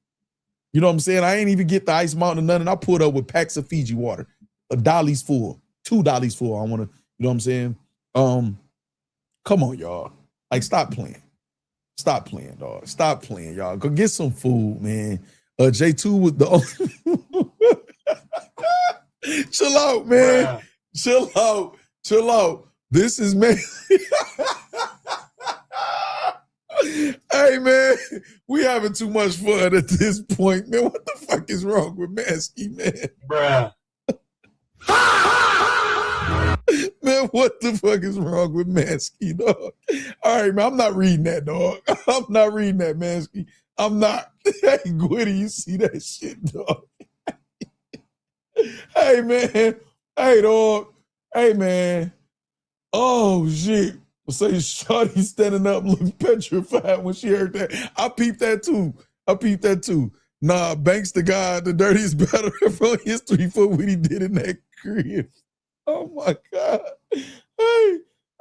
You know what I'm saying? I ain't even get the Ice Mountain or nothing. I pulled up with packs of Fiji water. A dollies full. 2 dollies full. I want to, you know what I'm saying? Come on, y'all. Like, stop playing. Stop playing, dog. Stop playing, y'all. Go get some food, man. J2 with the chill out, man. Bruh. Chill out. This is man. Hey, man, we having too much fun at this point, man. What the fuck is wrong with Maskey, man? Bruh. Man, what the fuck is wrong with Maskey, dog? All right, man, I'm not reading that, dog. I'm not reading that, Maskey. I'm not. Hey, Gwitty, you see that shit, dog? Hey, man. Hey, dog. Hey, man. Oh, shit. Say Shawty standing up looking petrified when she heard that. I peeped that too. Nah, Banks the guy, the dirtiest battle from history for what he did in that crib. Oh my God.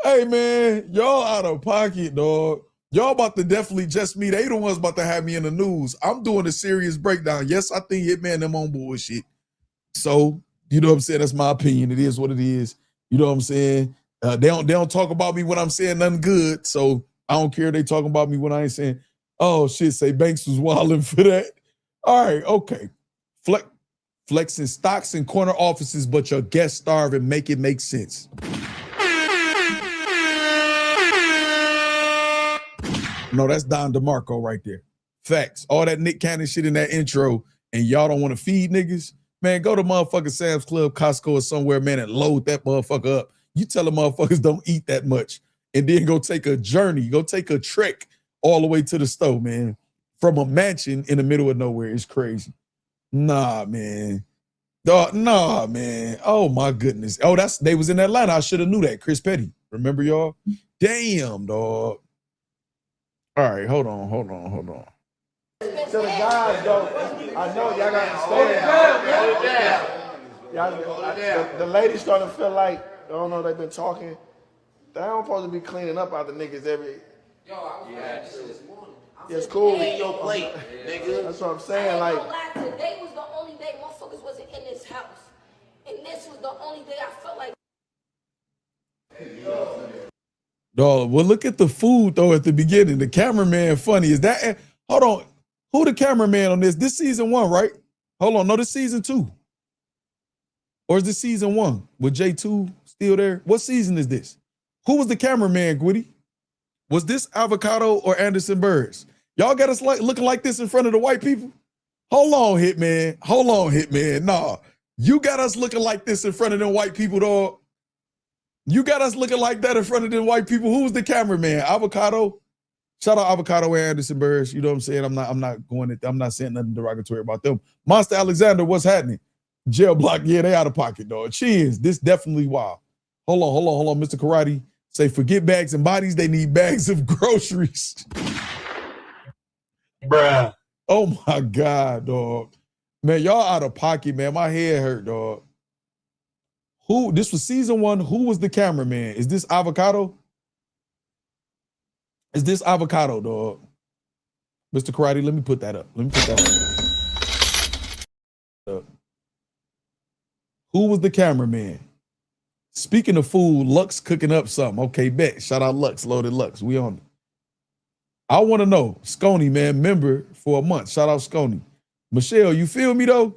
Hey man, y'all out of pocket, dog. Y'all about to definitely just me. They the ones about to have me in the news. I'm doing a serious breakdown. Yes, I think Hitman them on bullshit. So, you know what I'm saying? That's my opinion. It is what it is. You know what I'm saying? They don't talk about me when I'm saying nothing good. So I don't care. They talking about me when I ain't saying, oh shit, say Banks was wilding for that. All right, okay. Flexing stocks in corner offices, but your guest starve and make it make sense. No, that's Don DeMarco right there. Facts. All that Nick Cannon shit in that intro, and y'all don't want to feed niggas? Man, go to motherfucking Sam's Club, Costco, or somewhere, man, and load that motherfucker up. You tell the motherfuckers don't eat that much, and then go take a journey, go take a trek all the way to the store, man. from a mansion in the middle of nowhere is crazy. Nah, man. Dog, nah, man. Oh my goodness. Oh, they was in Atlanta. I should have knew that. Chris Petty. Remember y'all? Damn, dog. All right, hold on. To the guys, though, I know y'all got to stay. The ladies starting to feel like, I don't know, they've been talking. They don't supposed to be cleaning up after niggas every. Yo, I was this morning. It's cool. Clean your plate, nigga. That's what I'm saying. Like, today was the only day motherfuckers wasn't in this house. And this was the only day I felt like. Dog, well, look at the food, though, at the beginning. The cameraman funny. Is that, hold on. Who the cameraman on this? This season 1, right? Hold on. No, this season 2. Or is this season 1 with J2 still there? What season is this? Who was the cameraman, Gwitty? Was this Avocado or Anderson Burris? Y'all got us looking like this in front of the white people? Hold on, Hitman. Nah, you got us looking like this in front of them white people, dog. You got us looking like that in front of them white people. Who was the cameraman? Avocado? Shout out Avocado and Anderson Burris. You know what I'm saying? I'm not saying nothing derogatory about them. Monster Alexander, what's happening? Jail block, yeah, they out of pocket, dog. Cheers. This definitely wild. Hold on, Mr. Karate. Say, forget bags and bodies, they need bags of groceries. Bruh. Oh my God, dog. Man, y'all out of pocket, man. My head hurt, dog. This was season 1. Who was the cameraman? Is this Avocado? Is this Avocado, dog? Mr. Karate, let me put that up. Who was the cameraman? Speaking of food, Lux cooking up something. Okay, bet. Shout out Lux, Loaded Lux. We on it. I want to know, Sconey, man, member for a month. Shout out Sconey. Michelle, you feel me though?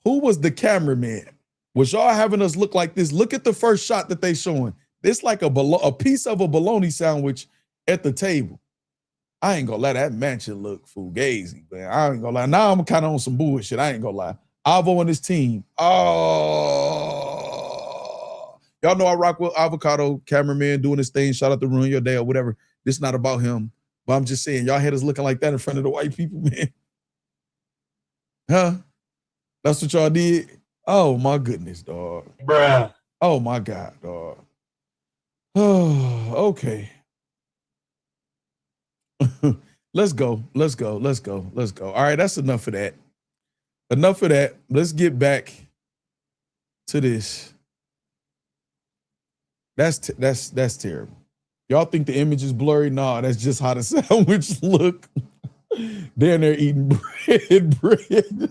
Who was the cameraman? Was y'all having us look like this? Look at the first shot that they showing. It's like a piece of a bologna sandwich at the table. I ain't gonna lie, that mansion look fugazi, man. I ain't gonna lie. Now I'm kind of on some bullshit. I ain't gonna lie. Avo and his team. Oh, y'all know I rock with Avocado, cameraman doing his thing. Shout out to Ruin Your Day or whatever. This not about him, but I'm just saying, y'all had us looking like that in front of the white people, man. Huh? That's what y'all did? Oh my goodness, dog. Bruh. Oh my God, dog. Oh, okay. Let's go. All right, that's enough of that. Let's get back to this. That's terrible. Y'all think the image is blurry? Nah, that's just how the sandwich look. They're eating bread.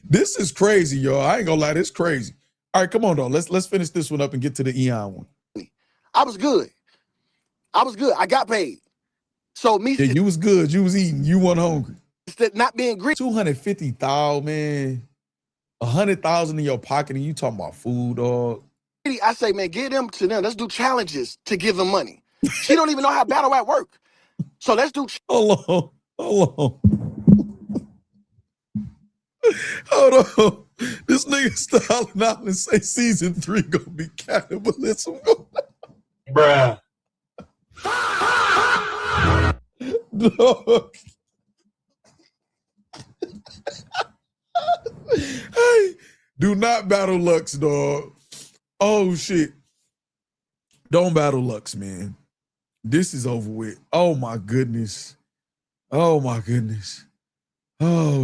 This is crazy, y'all. I ain't gonna lie, this is crazy. All right, come on, though. Let's finish this one up and get to the Eon one. I was good. I got paid. So me, yeah, you was good. You was eating. You weren't hungry. Not being greedy. 250,000, man. 100,000 in your pocket, and you talking about food, dog. I say, man, get them to them. Let's do challenges to give them money. She don't even know how battle rap work. So let's do. Hold on. Hold on. This nigga styling out and say season 3 gonna be cannibalism. Bruh. Dog. Hey, do not battle Lux, dog. Oh shit. Don't battle Lux, man. This is over with. Oh my goodness. Oh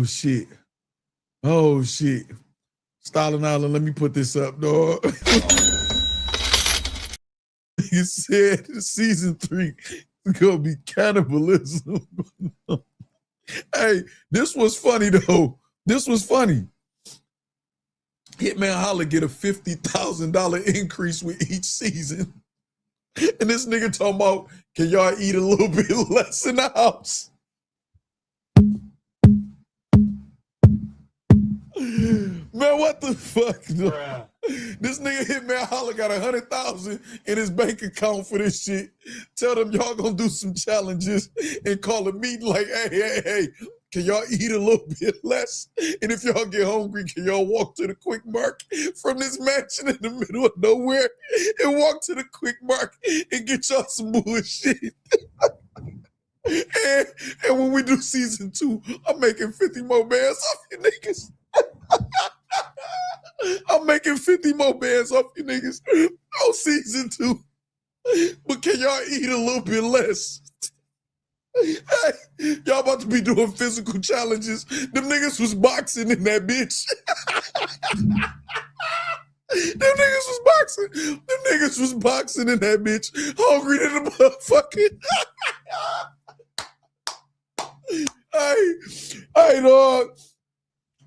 shit. Stalin Island, let me put this up, dog. You said season 3 is gonna be cannibalism. Hey, this was funny though. Hitman Holla get a $50,000 increase with each season. And this nigga talking about, can y'all eat a little bit less in the house? Man, what the fuck? This nigga Hitman Holla got 100,000 in his bank account for this shit. Tell them y'all gonna do some challenges and call a meeting like, hey, can y'all eat a little bit less? And if y'all get hungry, can y'all walk to the Quick Mart from this mansion in the middle of nowhere and walk to the Quick Mart and get y'all some bullshit? And when we do season 2, I'm making 50 more bands off you niggas. I'm making 50 more bands off you niggas on season 2. But can y'all eat a little bit less? Hey, y'all about to be doing physical challenges. Them niggas was boxing in that bitch. Them niggas was boxing. Them niggas was boxing in that bitch. Hungry than a motherfucker. Hey, dog.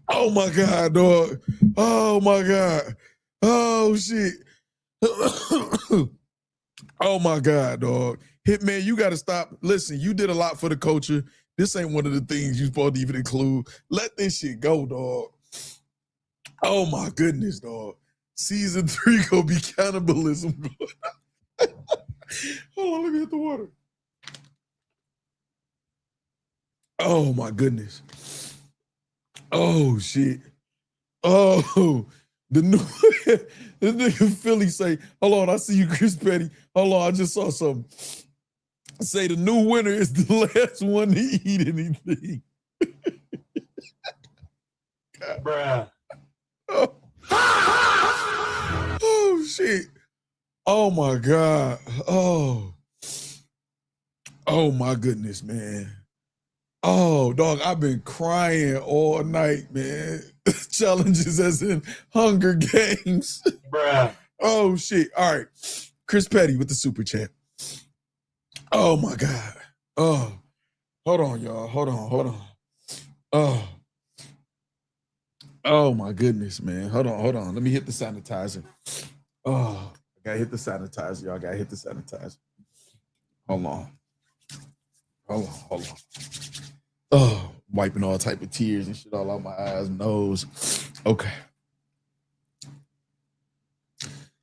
Oh my God, dog. Oh my God. Oh shit. Oh my God, dog. Hitman, you gotta stop. Listen, you did a lot for the culture. This ain't one of the things you supposed to even include. Let this shit go, dog. Oh my goodness, dog. Season 3 gonna be cannibalism. Hold on, let me hit the water. Oh my goodness. Oh shit. Oh, the new this nigga Philly say, hold on, I see you, Chris Petty. Hold on, I just saw something. Say the new winner is the last one to eat anything. Bruh. Oh shit. Oh my God. Oh my goodness, man. Oh, dog, I've been crying all night, man. Challenges as in Hunger Games. Bruh. Oh shit. All right. Chris Petty with the super chat. Oh my God. Oh. Hold on, y'all. Hold on. Oh my goodness, man. Hold on. Let me hit the sanitizer. Oh, I gotta hit the sanitizer, y'all. Gotta hit the sanitizer. Hold on. Oh, wiping all type of tears and shit all out my eyes and nose. Okay.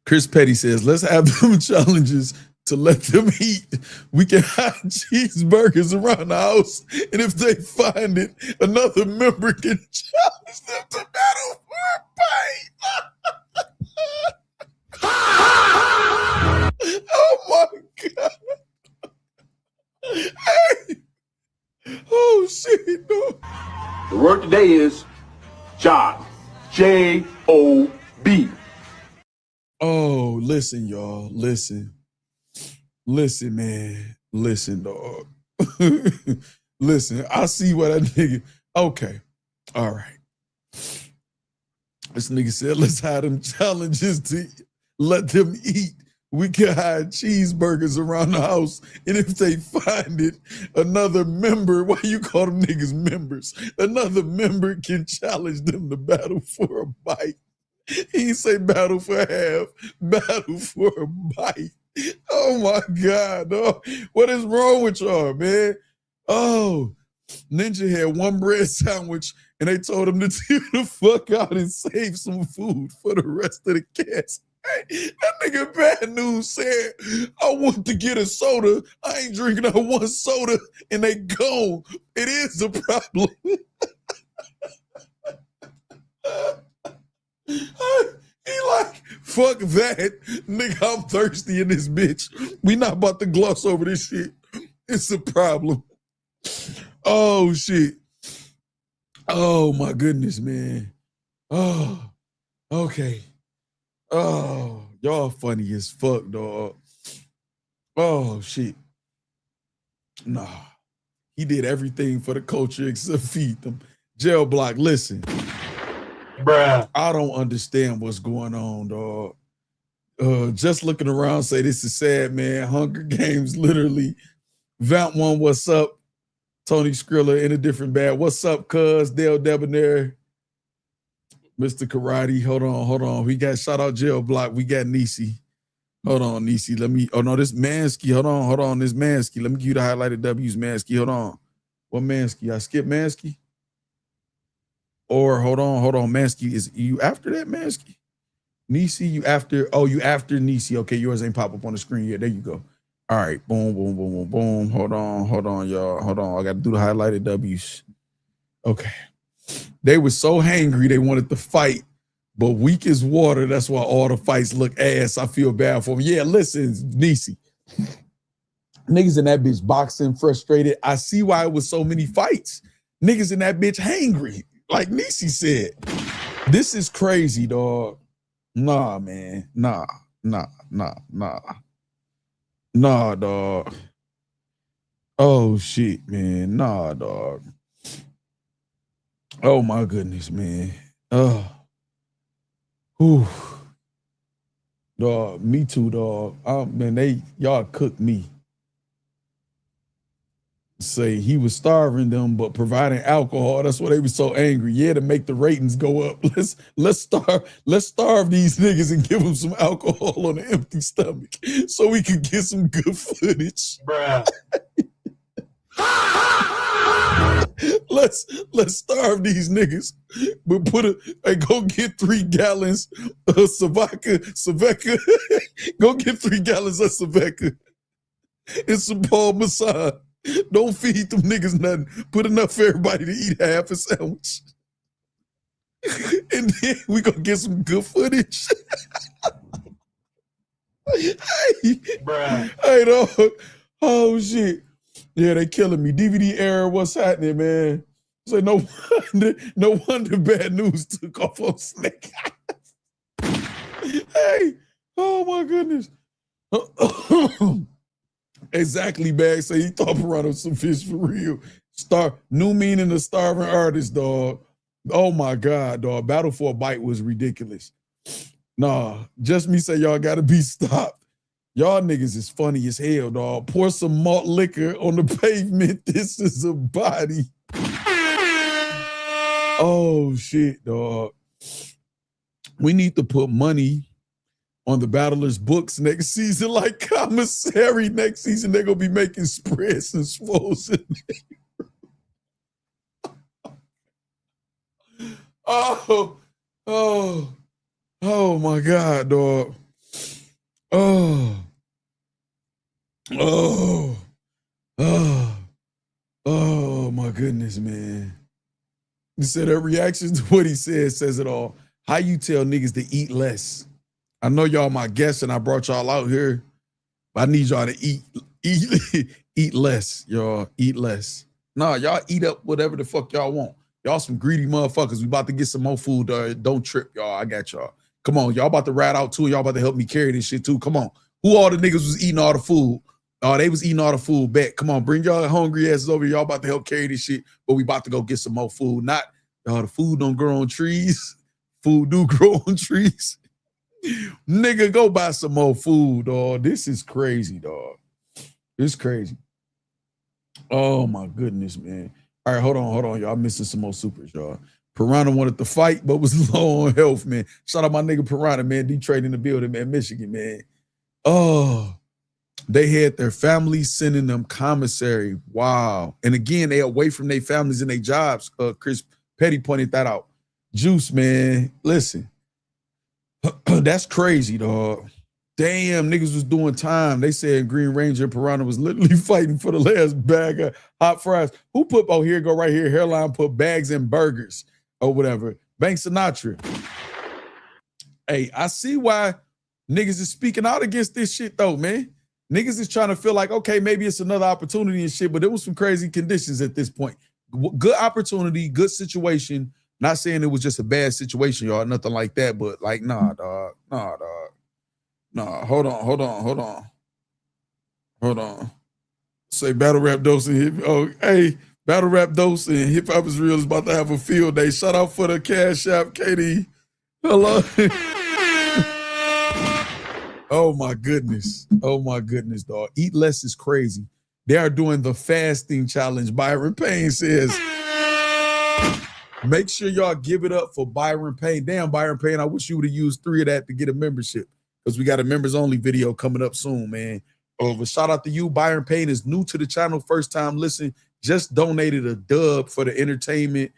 Chris Petty says, let's have them challenges to let them eat. We can hide cheeseburgers around the house, and if they find it, another member can challenge them to battle for a bite. Oh my God. Hey. Oh shit, no. The word today is job. J-O-B. Oh, listen, y'all. Listen, man. Listen, dog. Listen, I see what that nigga. Okay. All right. This nigga said, let's have them challenges to let them eat. We can hide cheeseburgers around the house, and if they find it, another member, why you call them niggas members? Another member can challenge them to battle for a bite. He say battle for half, battle for a bite. Oh my God, dog. What is wrong with y'all, man? Oh, Ninja had one bread sandwich, and they told him to chill the fuck out and save some food for the rest of the cats. Hey, that nigga Bad News said, I want to get a soda. I ain't drinking out one soda, and they gone. It is a problem. He like, fuck that. Nigga, I'm thirsty in this bitch. We not about to gloss over this shit. It's a problem. Oh, shit. Oh, my goodness, man. Oh, okay. Oh, y'all funny as fuck, dog. Oh, shit. Nah. He did everything for the culture except feed them. Jail block, listen. Bruh. I don't understand what's going on, dog. Just looking around, say this is sad, man. Hunger Games, literally. Vamp One, what's up? Tony Skrilla in a different bag. What's up, cuz? Dale Debonair. Mr. Karate, hold on. We got shout out Jail Block. We got Nisi. Hold on, Nisi. Oh no, this Mansky. Hold on. This Mansky. Let me give you the highlighted W's, Mansky. Hold on. What Mansky? I skipped Mansky? Or hold on. Mansky, is you after that, Mansky? Nisi, you after Nisi. Okay, yours ain't pop up on the screen yet. There you go. All right, boom. Hold on, y'all. Hold on. I got to do the highlighted W's. Okay. They were so hangry they wanted to fight, but weak as water. That's why all the fights look ass. I feel bad for them. Yeah, listen, Nisi. Niggas in that bitch boxing, frustrated. I see why it was so many fights. Niggas in that bitch hangry. Like Nisi said. This is crazy, dog. Nah, man. Nah, dog. Oh, shit, man. Nah, dog. Oh, my goodness, man. Whew. Dog, me too, dog. Man, y'all cooked me. Say he was starving them, but providing alcohol. That's why they were so angry. Yeah, to make the ratings go up. Let's starve these niggas and give them some alcohol on an empty stomach so we can get some good footage. Bruh. Let's starve these niggas, but go get 3 gallons of Savecca. Go get 3 gallons of Savecca and some Parmesan. Don't feed them niggas nothing. Put enough for everybody to eat half a sandwich. And then we gonna get some good footage. Bruh. Hey, dog. Oh, shit. Yeah, they killing me. DVD error, what's happening, man? So no wonder Bad News took off on Snake Eyes. Hey, oh my goodness. Exactly, Bag. So he thought Piranha was some fish for real. New meaning of starving artist, dog. Oh my God, dog. Battle for a Bite was ridiculous. Nah, just me say y'all gotta be stopped. Y'all niggas is funny as hell, dog. Pour some malt liquor on the pavement. This is a body. Oh shit, dog. We need to put money on the battlers' books next season, like commissary. Next season, they're gonna be making spreads and swolls in there. Oh my God, dog. Oh my goodness, man. He said her reaction to what he said says it all. How you tell niggas to eat less? I know y'all my guests and I brought y'all out here, but I need y'all to eat less, y'all. Eat less. Nah, y'all eat up whatever the fuck y'all want. Y'all some greedy motherfuckers. We about to get some more food. Don't trip, y'all. I got y'all. Come on, y'all about to ride out too. Y'all about to help me carry this shit too. Come on. Who all the niggas was eating all the food? Oh, they was eating all the food back. Come on, bring y'all hungry asses over here. Y'all about to help carry this shit, but we about to go get some more food. Not, the food don't grow on trees. Food do grow on trees. Nigga, go buy some more food, dog. This is crazy, dog. It's crazy. Oh my goodness, man. All right, hold on, y'all. I'm missing some more supers, y'all. Piranha wanted to fight, but was low on health, man. Shout out my nigga Piranha, man. Detroit in the building, man. Michigan, man. Oh, they had their families sending them commissary. Wow. And again, they away from their families and their jobs. Chris Petty pointed that out. Juice, man. Listen. That's crazy, dog. Damn, niggas was doing time. They said Green Ranger Piranha was literally fighting for the last bag of hot fries. Who put, oh, here go right here, hairline put bags in burgers or whatever. Bank Sinatra. Hey, I see why niggas is speaking out against this shit though, man. Niggas is trying to feel like, okay, maybe it's another opportunity and shit, but there was some crazy conditions at this point. Good opportunity, good situation. Not saying it was just a bad situation, y'all, nothing like that, but like, nah, dog. Nah, dog. Nah, hold on. Say Battle Rap Dose and Hip. Oh, hey, Battle Rap Dose and Hip Hop is Real is about to have a field day. Shout out for the Cash App, Katie. Hello. Oh my goodness, dog. Eat less is crazy. They are doing the fasting challenge. Byron Payne says, make sure y'all give it up for Byron Payne. Damn, Byron Payne, I wish you would have used 3 of that to get a membership, because we got a members only video coming up soon, man. But shout out to you. Byron Payne is new to the channel, first time listening. Just donated a dub for the entertainment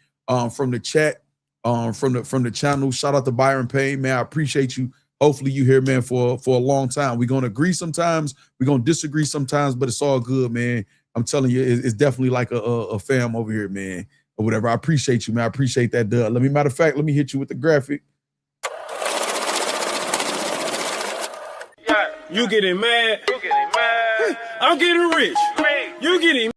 from the chat, from the channel. Shout out to Byron Payne, man. I appreciate you. Hopefully you here, man, for a long time. We're going to agree sometimes. We're going to disagree sometimes, but it's all good, man. I'm telling you, it's definitely like a fam over here, man, or whatever. I appreciate you, man. I appreciate that dub. Matter of fact, let me hit you with the graphic. You getting mad? I'm getting rich. You getting.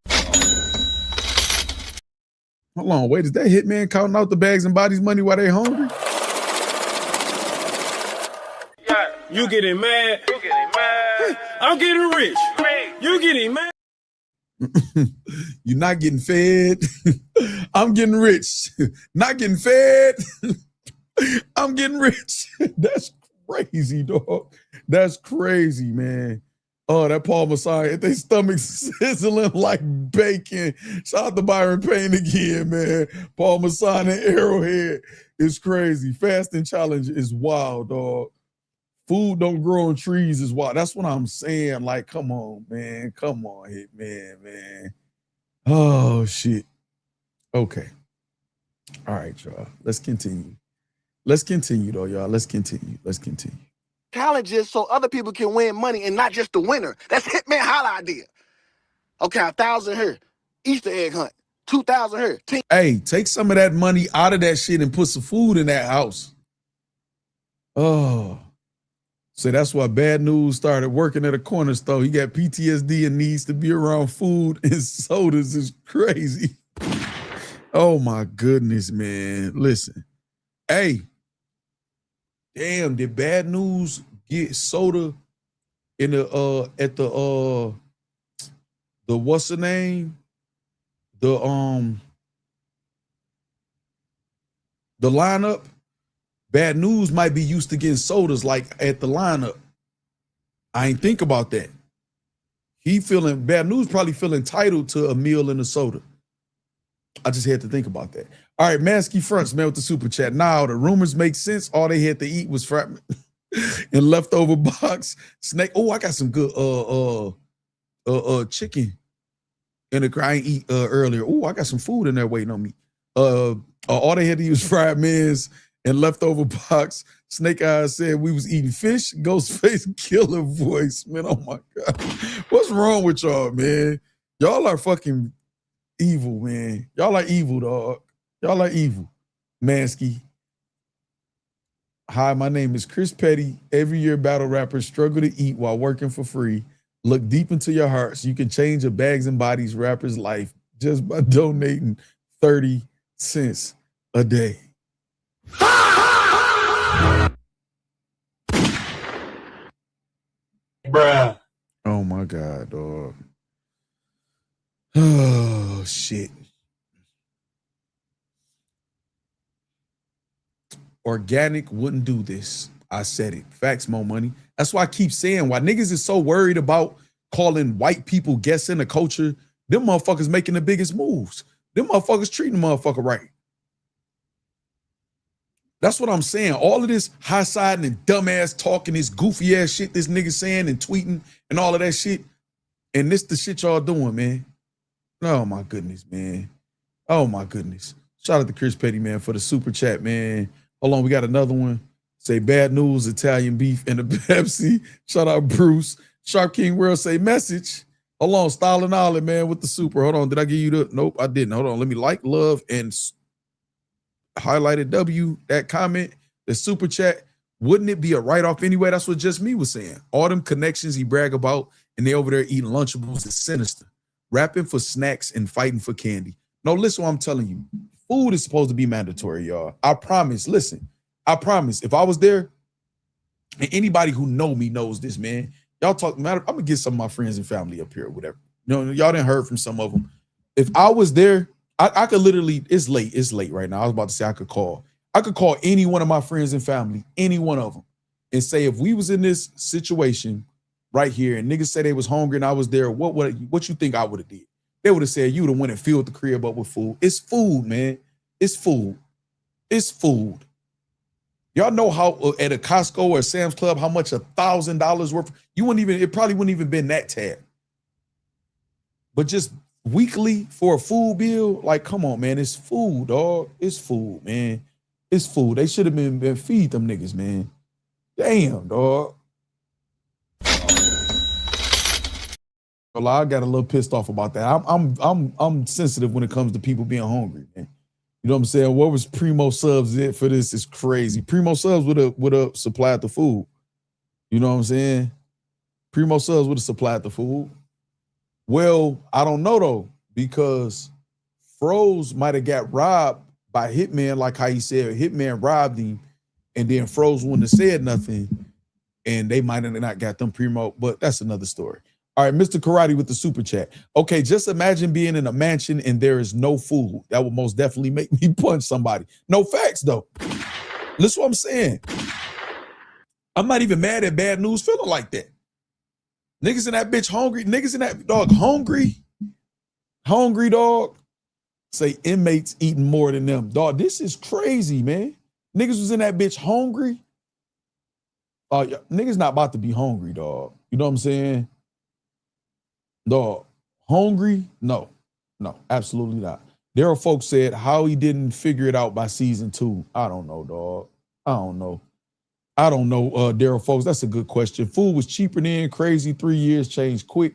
Hold on, wait, is that Hitman counting out the bags and bodies money while they hungry? You getting mad. You getting mad. I'm getting rich. You getting mad. You're not getting fed. I'm getting rich. Not getting fed. I'm getting rich. That's crazy, dog. That's crazy, man. Oh, that Paul Masai, their stomachs sizzling like bacon. Shout out to Byron Payne again, man. Paul Masai and Arrowhead is crazy. Fasting challenge is wild, dog. Food don't grow on trees is wild. That's what I'm saying. Like, come on, man. Come on, Hitman, man. Oh, shit. Okay. All right, y'all. Let's continue. Let's continue, though, y'all. Let's continue. Let's continue. Challenges so other people can win money and not just the winner. That's Hitman Holla idea. Okay, 1,000 here. Easter egg hunt. 2,000 here. Hey, take some of that money out of that shit and put some food in that house. Oh. So that's why Bad News started working at a corner store. He got PTSD and needs to be around food and sodas. Is crazy. Oh my goodness, man. Listen. Hey. Damn, did Bad News get soda in the at the what's the name? The lineup? Bad News might be used to getting sodas like at the lineup. I ain't think about that. Bad News probably feel entitled to a meal and a soda. I just had to think about that. All right, Mansky Fronts, man, with the super chat. Now the rumors make sense. All they had to eat was fragment and leftover box snake. Oh, I got some good chicken in the I ain't eat earlier. Oh, I got some food in there waiting on me. All they had to use fried mans and leftover box. Snake Eyes said we was eating fish. Ghostface killer voice, man. Oh my God. What's wrong with y'all, man? Y'all are fucking evil, man. Y'all are evil, dog. Y'all are evil. Mansky. Hi, my name is Chris Petty. Every year battle rappers struggle to eat while working for free. Look deep into your hearts. You can change a Bags and Bodies rapper's life just by donating 30 cents a day. Bruh. Oh my God, dog. Oh shit. Organic wouldn't do this. I said it. Facts, more money. That's why I keep saying why niggas is so worried about calling white people guests in the culture. Them motherfuckers making the biggest moves. Them motherfuckers treating the motherfucker right. That's what I'm saying. All of this high-siding and dumbass talking, this goofy ass shit this nigga saying and tweeting and all of that shit. And this the shit y'all doing, man. Oh my goodness, man. Oh my goodness. Shout out to Chris Petty, man, for the super chat, man. Hold on, we got another one. Say Bad News, Italian beef, and a Pepsi. Shout out Bruce. Sharp King World say message. Hold on, Stalin Olive, man, with the super. Hold on, did I give you the? Nope, I didn't. Hold on, let me like, love, and highlighted W, that comment, the super chat. Wouldn't it be a write-off anyway? That's what Just Me was saying. All them connections he brag about, and they over there eating Lunchables is sinister. Rapping for snacks and fighting for candy. No, listen what I'm telling you. Food is supposed to be mandatory, y'all. I promise. Listen, I promise. If I was there, and anybody who know me knows this, man. Y'all talk matter. I'm gonna get some of my friends and family up here or whatever. You know, y'all didn't heard from some of them. If I was there, I could literally, it's late right now. I was about to say I could call any one of my friends and family, any one of them, and say if we was in this situation right here and niggas said they was hungry and I was there, what you think I would have did? They would have said you would have went and filled the crib up with food. It's food, man. It's food. It's food. Y'all know how at a Costco or a Sam's Club how much $1,000 worth. It probably wouldn't even been that tab. But just weekly for a food bill, like, come on, man. It's food, dog. It's food, man. It's food. They should have been feed them niggas, man. Damn, dog. Well, I got a little pissed off about that. I'm sensitive when it comes to people being hungry, man. You know what I'm saying? What was Primo Subs it for this is crazy. Primo Subs would have supplied the food. You know what I'm saying? Primo Subs would have supplied the food. Well, I don't know though, because Froze might have got robbed by Hitman, like how he said Hitman robbed him, and then Froze wouldn't have said nothing, and they might have not got them Primo, but that's another story. All right, Mr. Karate with the super chat. Okay, just imagine being in a mansion and there is no food. That would most definitely make me punch somebody. No facts though. Listen what I'm saying. I'm not even mad at Bad News feeling like that. Niggas in that bitch hungry. Niggas in that dog hungry. Hungry dog. Say inmates eating more than them. Dog, this is crazy, man. Niggas was in that bitch hungry. Niggas not about to be hungry, dog. You know what I'm saying? Dog, hungry? No, absolutely not. There are folks said how he didn't figure it out by season 2. I don't know, dog. I don't know, Daryl folks. That's a good question. Food was cheaper then, crazy. 3 years changed quick.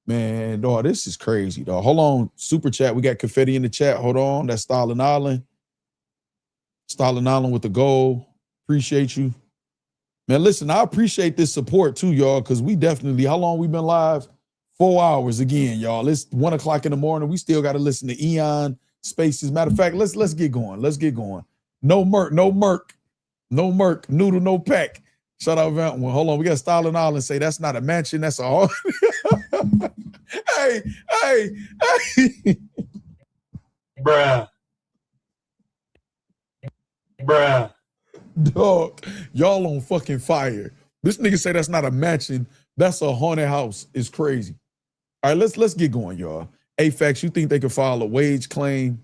Man, dog, this is crazy, dog. Hold on, super chat. We got confetti in the chat. Hold on. That's Stalin Island. Stalin Island with the goal. Appreciate you. Man, listen, I appreciate this support too, y'all, because we definitely, how long we been live? 4 hours again, y'all. It's 1 o'clock in the morning. We still got to listen to Eon Spaces. Matter of fact, let's get going. Let's get going. No Merc. Noodle, no pack. Shout out Vent One. Hold on. We got Stalin Island say that's not a mansion. That's a hall. hey. Bruh. Dog, y'all on fucking fire. This nigga say that's not a mansion. That's a haunted house. It's crazy. All right, let's get going, y'all. Facts, you think they could file a wage claim?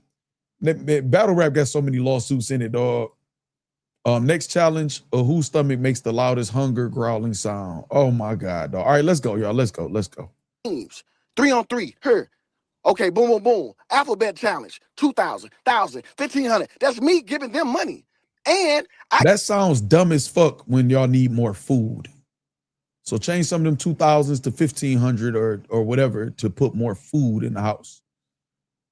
Battle rap got so many lawsuits in it, dog. Next challenge, whose stomach makes the loudest hunger growling sound? Oh my God, dog. All right, let's go, y'all. Let's go. Teams, 3-on-3, her. Okay, boom, boom, boom. Alphabet challenge, 2,000, 1,000, 1,500. That's me giving them money. And that sounds dumb as fuck when y'all need more food. So change some of them 2,000s to 1,500 or whatever to put more food in the house.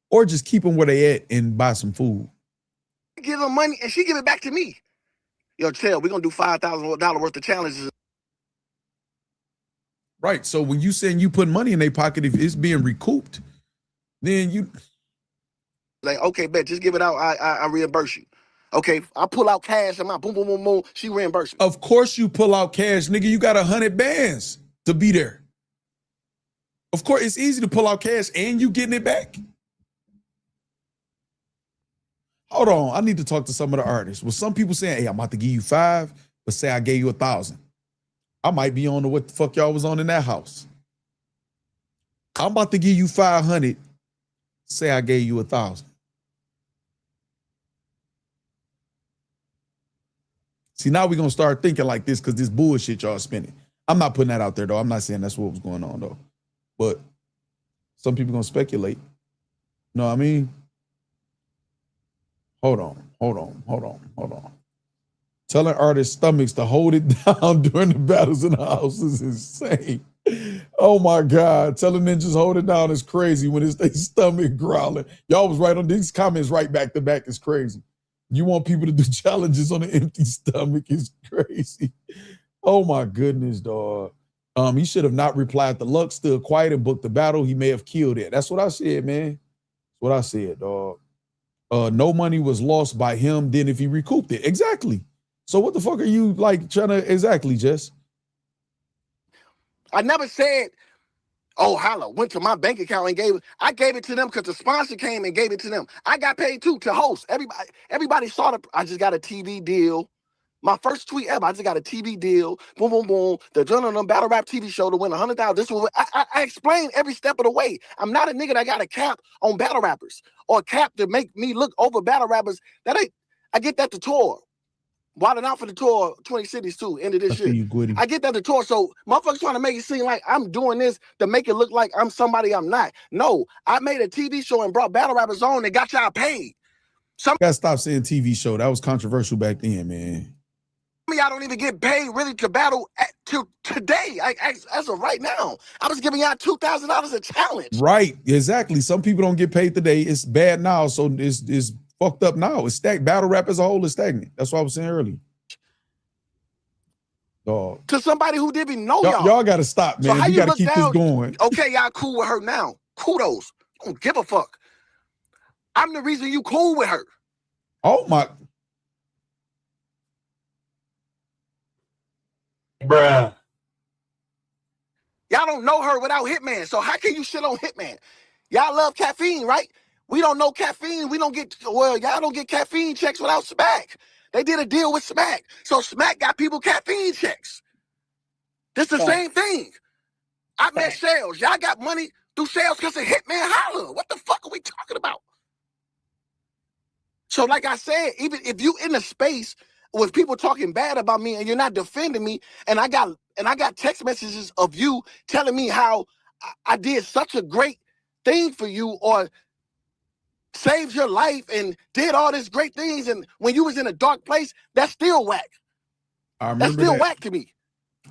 Or just keep them where they at and buy some food. Give them money and she give it back to me. Yo, chill, we're going to do $5,000 worth of challenges. Right, so when you saying you put money in their pocket, if it's being recouped, then you... Like, okay, bet, just give it out, I reimburse you. Okay, I pull out cash and my boom, boom, boom, boom, she reimburses me. Of course you pull out cash, nigga. You got 100 bands to be there. Of course, it's easy to pull out cash and you getting it back. Hold on, I need to talk to some of the artists. Well, some people saying, hey, I'm about to give you 5, but say I gave you 1,000. I might be on to what the fuck y'all was on in that house. I'm about to give you 500, say I gave you 1,000. See, now we're going to start thinking like this because this bullshit y'all spending. I'm not putting that out there, though. I'm not saying that's what was going on, though. But some people going to speculate. You know what I mean? Hold on. Telling artists' stomachs to hold it down during the battles in the house is insane. Oh, my God. Telling ninjas hold it down is crazy when it's their stomach growling. Y'all was right on these comments right back to back is crazy. You want people to do challenges on an empty stomach is crazy. Oh my goodness, dog. He should have not replied to Lux, stood quiet and booked the battle. He may have killed it. That's what I said, man. That's what I said, dog. No money was lost by him then if he recouped it. Exactly. So what the fuck are you like trying to exactly, Jess? I never said, oh, Holla went to my bank account and gave it. I gave it to them because the sponsor came and gave it to them. I got paid too to host. Everybody saw I just got a TV deal. My first tweet ever. I just got a TV deal. Boom, boom, boom. The Journal Battle Rap TV show to win 100,000. This was I explained every step of the way. I'm not a nigga that got a cap on battle rappers or a cap to make me look over battle rappers. I get that to tour. Wilding out for the tour, 20 cities too, end of this year. I get that the tour, so motherfuckers trying to make it seem like I'm doing this to make it look like I'm somebody I'm not. No, I made a TV show and brought battle rappers on and got y'all paid. Gotta stop saying TV show. That was controversial back then, man. Y'all don't even get paid really to battle till today. As of right now, I was giving y'all $2,000 a challenge. Right, exactly. Some people don't get paid today. It's bad now, so it's fucked up now. It's stagnant. Battle rap as a whole is stagnant. That's what I was saying earlier. Dog. To somebody who didn't even know y'all. Y'all got to stop, man. So how We you got to look keep down? this going. Okay, y'all cool with her now. Kudos. Don't give a fuck. I'm the reason you cool with her. Oh my. Bruh. Y'all don't know her without Hitman. So how can you shit on Hitman? Y'all love caffeine, right? We don't know caffeine. We don't get, well, y'all don't get caffeine checks without Smack. They did a deal with Smack. So Smack got people caffeine checks. This the same thing. I met Shells. Y'all got money through Shells because of Hitman Holla. What the fuck are we talking about? So like I said, even if you in a space with people talking bad about me and you're not defending me, and I got text messages of you telling me how I did such a great thing for you or saved your life and did all these great things, and when you was in a dark place, that's still whack. I remember That's still that. whack to me.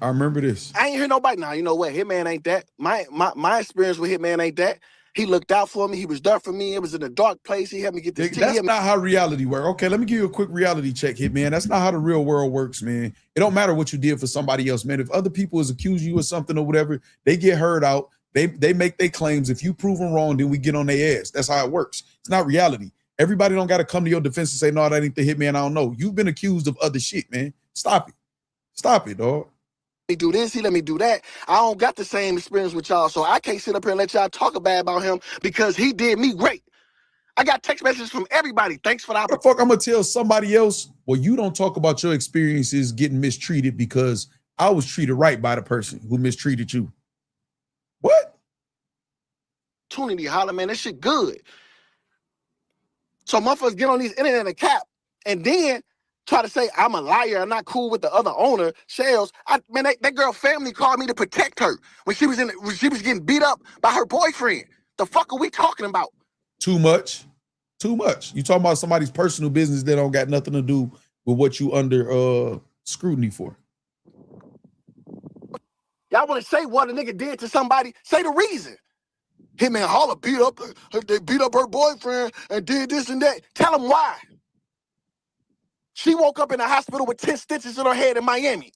I remember this. I ain't hear nobody. Now, you know what? Hitman ain't that. My experience with Hitman ain't that. He looked out for me. He was there for me. It was in a dark place. He helped me get this. That's not how reality works. Okay, let me give you a quick reality check, Hitman. That's not how the real world works, man. It don't matter what you did for somebody else, man. If other people is accusing you of something or whatever, they get heard out. They make their claims. If you prove them wrong, then we get on their ass. That's how it works. It's not reality. Everybody don't got to come to your defense and say, no, that ain't the Hitman. I don't know. You've been accused of other shit, man. Stop it. Stop it, dog. He do this, he let me do that. I don't got the same experience with y'all, so I can't sit up here and let y'all talk bad about him because he did me great. I got text messages from everybody. Thanks for the opportunity. Fuck, I'm gonna tell somebody else, well, you don't talk about your experiences getting mistreated because I was treated right by the person who mistreated you. What? Opportunity, Holla, man, that shit good. So motherfuckers get on these internet and cap, and then try to say I'm a liar, I'm not cool with the other owner, Shells. Man, that girl family called me to protect her when she was getting beat up by her boyfriend. The fuck are we talking about? Too much. Too much. You talking about somebody's personal business that don't got nothing to do with what you under scrutiny for. Y'all want to say what a nigga did to somebody? Say the reason. Hitman Holla they beat up her boyfriend and did this and that. Tell him why. She woke up in the hospital with 10 stitches in her head in Miami.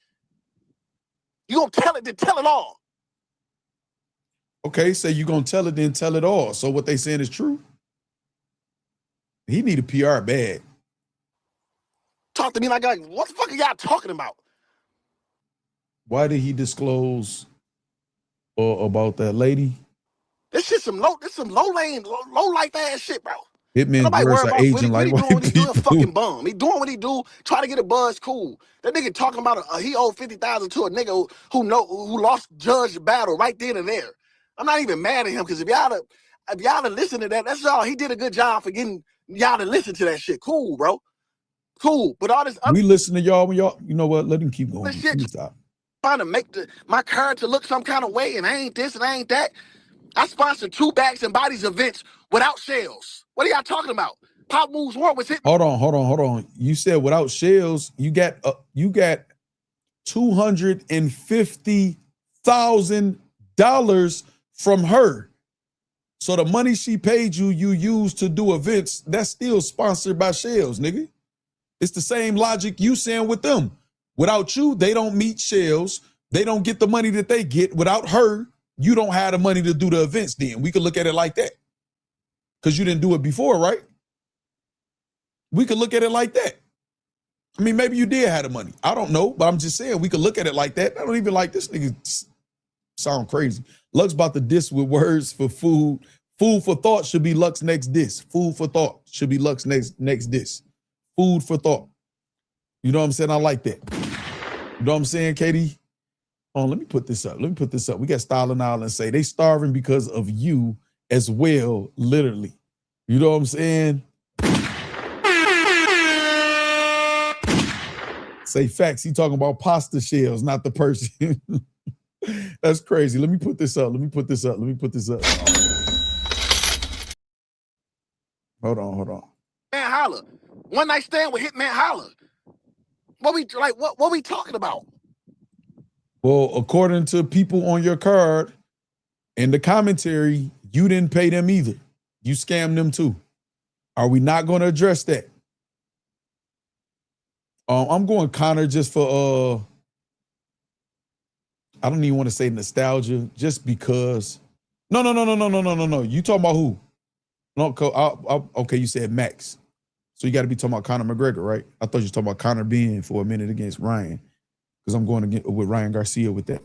You gonna tell it, then tell it all. Okay, so you gonna tell it, then tell it all. So what they saying is true? He need a PR bad. Talk to me like, what the fuck are y'all talking about? Why did he disclose about that lady? This shit some low life ass shit, bro. Hitman Nobody versus worry about agent Woody. like Woody doing what he do, a people. fucking bum. He doing what he do, try to get a buzz, cool. That nigga talking about he owed $50,000 to a nigga who lost judge the battle right then and there. I'm not even mad at him because if y'all to listen to that, that's all. He did a good job for getting y'all to listen to that shit. Cool, bro. Cool. But all this other We listen to y'all when y'all, you know what? Let him keep going. shit, Let me stop. trying to make my character look some kind of way, and I ain't this and I ain't that. I sponsored 2 Bags and Bodies events without Shells. What are y'all talking about? Pop Moves War was hit. Hold on. You said without Shells, you got $250,000 from her. So the money she paid you used to do events, that's still sponsored by Shells, nigga. It's the same logic you saying with them. Without you, they don't meet Shells. They don't get the money that they get. Without her, you don't have the money to do the events then. We could look at it like that. Because you didn't do it before, right? We could look at it like that. I mean, maybe you did have the money. I don't know, but I'm just saying we could look at it like that. I don't even like this nigga sound crazy. Lux about to diss with words for food. Food for thought should be Lux next diss. Food for thought should be Lux next diss. Food for thought. You know what I'm saying? I like that. You know what I'm saying, Katie? Oh, let me put this up. We got Style and Island say they starving because of you as well, literally. You know what I'm saying? Say facts. He talking about pasta shells, not the person. That's crazy. Let me put this up. Hold on. Man Holla. One night stand with Hitman Holla. What we talking about? Well, according to people on your card in the commentary, you didn't pay them either. You scammed them too. Are we not going to address that? I'm going Connor just for I don't even want to say nostalgia, just because. No. You talking about who? No, okay, you said Max. So you got to be talking about Conor McGregor, right? I thought you were talking about Conor being for a minute against Ryan, because I'm going to get with Ryan Garcia with that.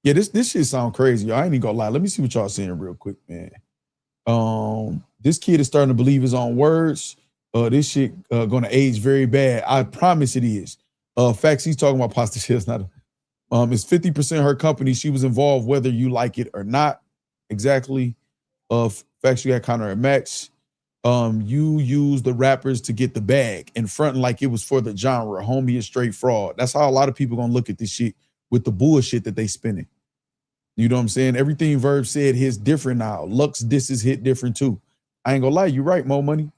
Yeah, this shit sound crazy. I ain't even gonna lie. Let me see what y'all saying real quick, man. This kid is starting to believe his own words. This shit gonna age very bad. I promise it is. Facts, he's talking about pasta shit. It's not. It's 50% her company. She was involved, whether you like it or not. Exactly. Facts, you got Conor and Max. You use the rappers to get the bag and fronting like it was for the genre. Homie is straight fraud. That's how a lot of people gonna look at this shit with the bullshit that they spinning. You know what I'm saying? Everything Verb said hits different now. Lux disses hit different too. I ain't gonna lie, you right, Mo Money.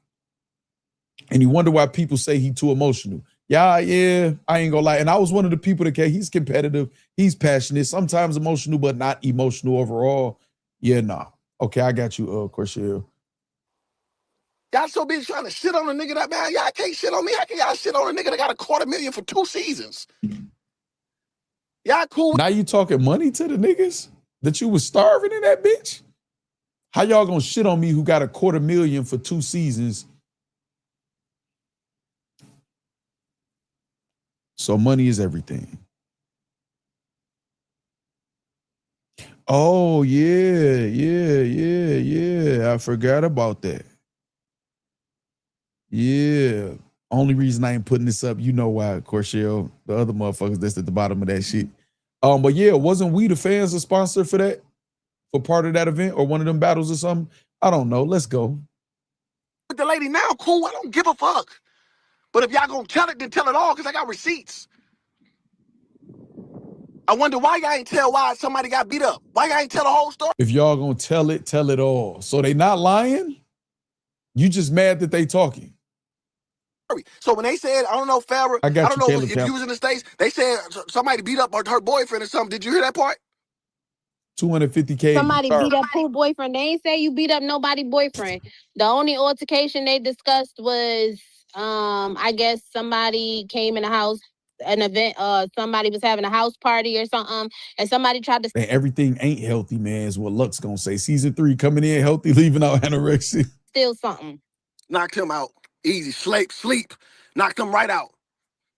And you wonder why people say he too emotional. Yeah, I ain't gonna lie. And I was one of the people that he's competitive, he's passionate, sometimes emotional, but not emotional overall. Yeah, nah. Okay, I got you, Corshell. Y'all so busy trying to shit on a nigga that, man, y'all can't shit on me. How can y'all shit on a nigga that got $250,000 for 2 seasons? Y'all cool. Now you talking money to the niggas that you was starving in that bitch? How y'all gonna shit on me who got $250,000 for 2 seasons? So money is everything. Oh, yeah. I forgot about that. Yeah. Only reason I ain't putting this up, you know why, Corshell, the other motherfuckers that's at the bottom of that shit. But yeah, wasn't We the Fans a sponsor for that? For part of that event or one of them battles or something? I don't know. Let's go. With the lady now, cool, I don't give a fuck. But if y'all gonna tell it, then tell it all, because I got receipts. I wonder why y'all ain't tell why somebody got beat up. Why y'all ain't tell the whole story? If y'all gonna tell it all. So they not lying? You just mad that they talking. So when they said, I don't know, Farrah, I don't know if you was in the States, they said somebody beat up her boyfriend or something. Did you hear that part? $250K. Somebody beat up who boyfriend? They ain't say you beat up nobody boyfriend. The only altercation they discussed was, I guess somebody came in the house, an event, somebody was having a house party or something, and somebody tried to. And everything ain't healthy, man, is what Lux gonna say. Season 3 coming in healthy, leaving out anorexia. Steal something. Knocked him out. Easy. Sleep. Knocked him right out.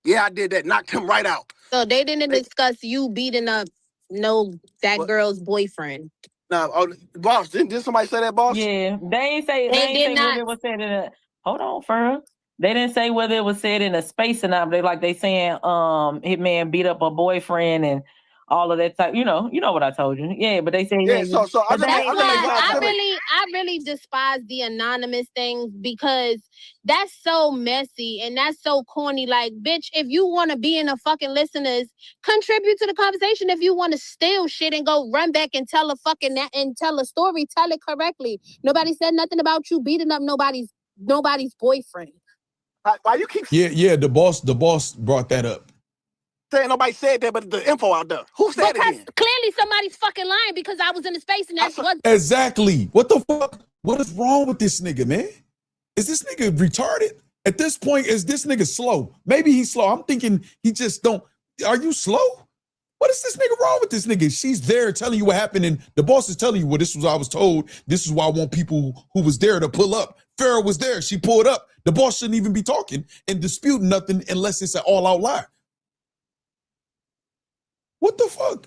Yeah, I did that. Knocked him right out. So they didn't discuss you beating up girl's boyfriend. Now, boss, didn't somebody say that, boss? Yeah, they ain't say whether it was said in a. Hold on, Farrah. They didn't say whether it was said in a space or not. But they saying Hitman beat up a boyfriend and all of that type. You know what I told you. Yeah, but they say So I really despise the anonymous things, because that's so messy and that's so corny. Like, bitch, if you want to be in the fucking listeners, contribute to the conversation. If you want to steal shit and go run back and tell a story, tell it correctly. Nobody said nothing about you beating up nobody's boyfriend. Why you keep? Yeah. The boss brought that up. Saying nobody said that, but the info out there. Who said it? Because clearly somebody's fucking lying, because I was in the space and that's what. Exactly. What the fuck? What is wrong with this nigga, man? Is this nigga retarded? At this point, is this nigga slow? Maybe he's slow. I'm thinking he just don't. Are you slow? What is this nigga wrong with this nigga? She's there telling you what happened, and the boss is telling you, well, this was what I was told. This is why I want people who was there to pull up. Farrah was there. She pulled up. The boss shouldn't even be talking and disputing nothing unless it's an all-out lie. What the fuck?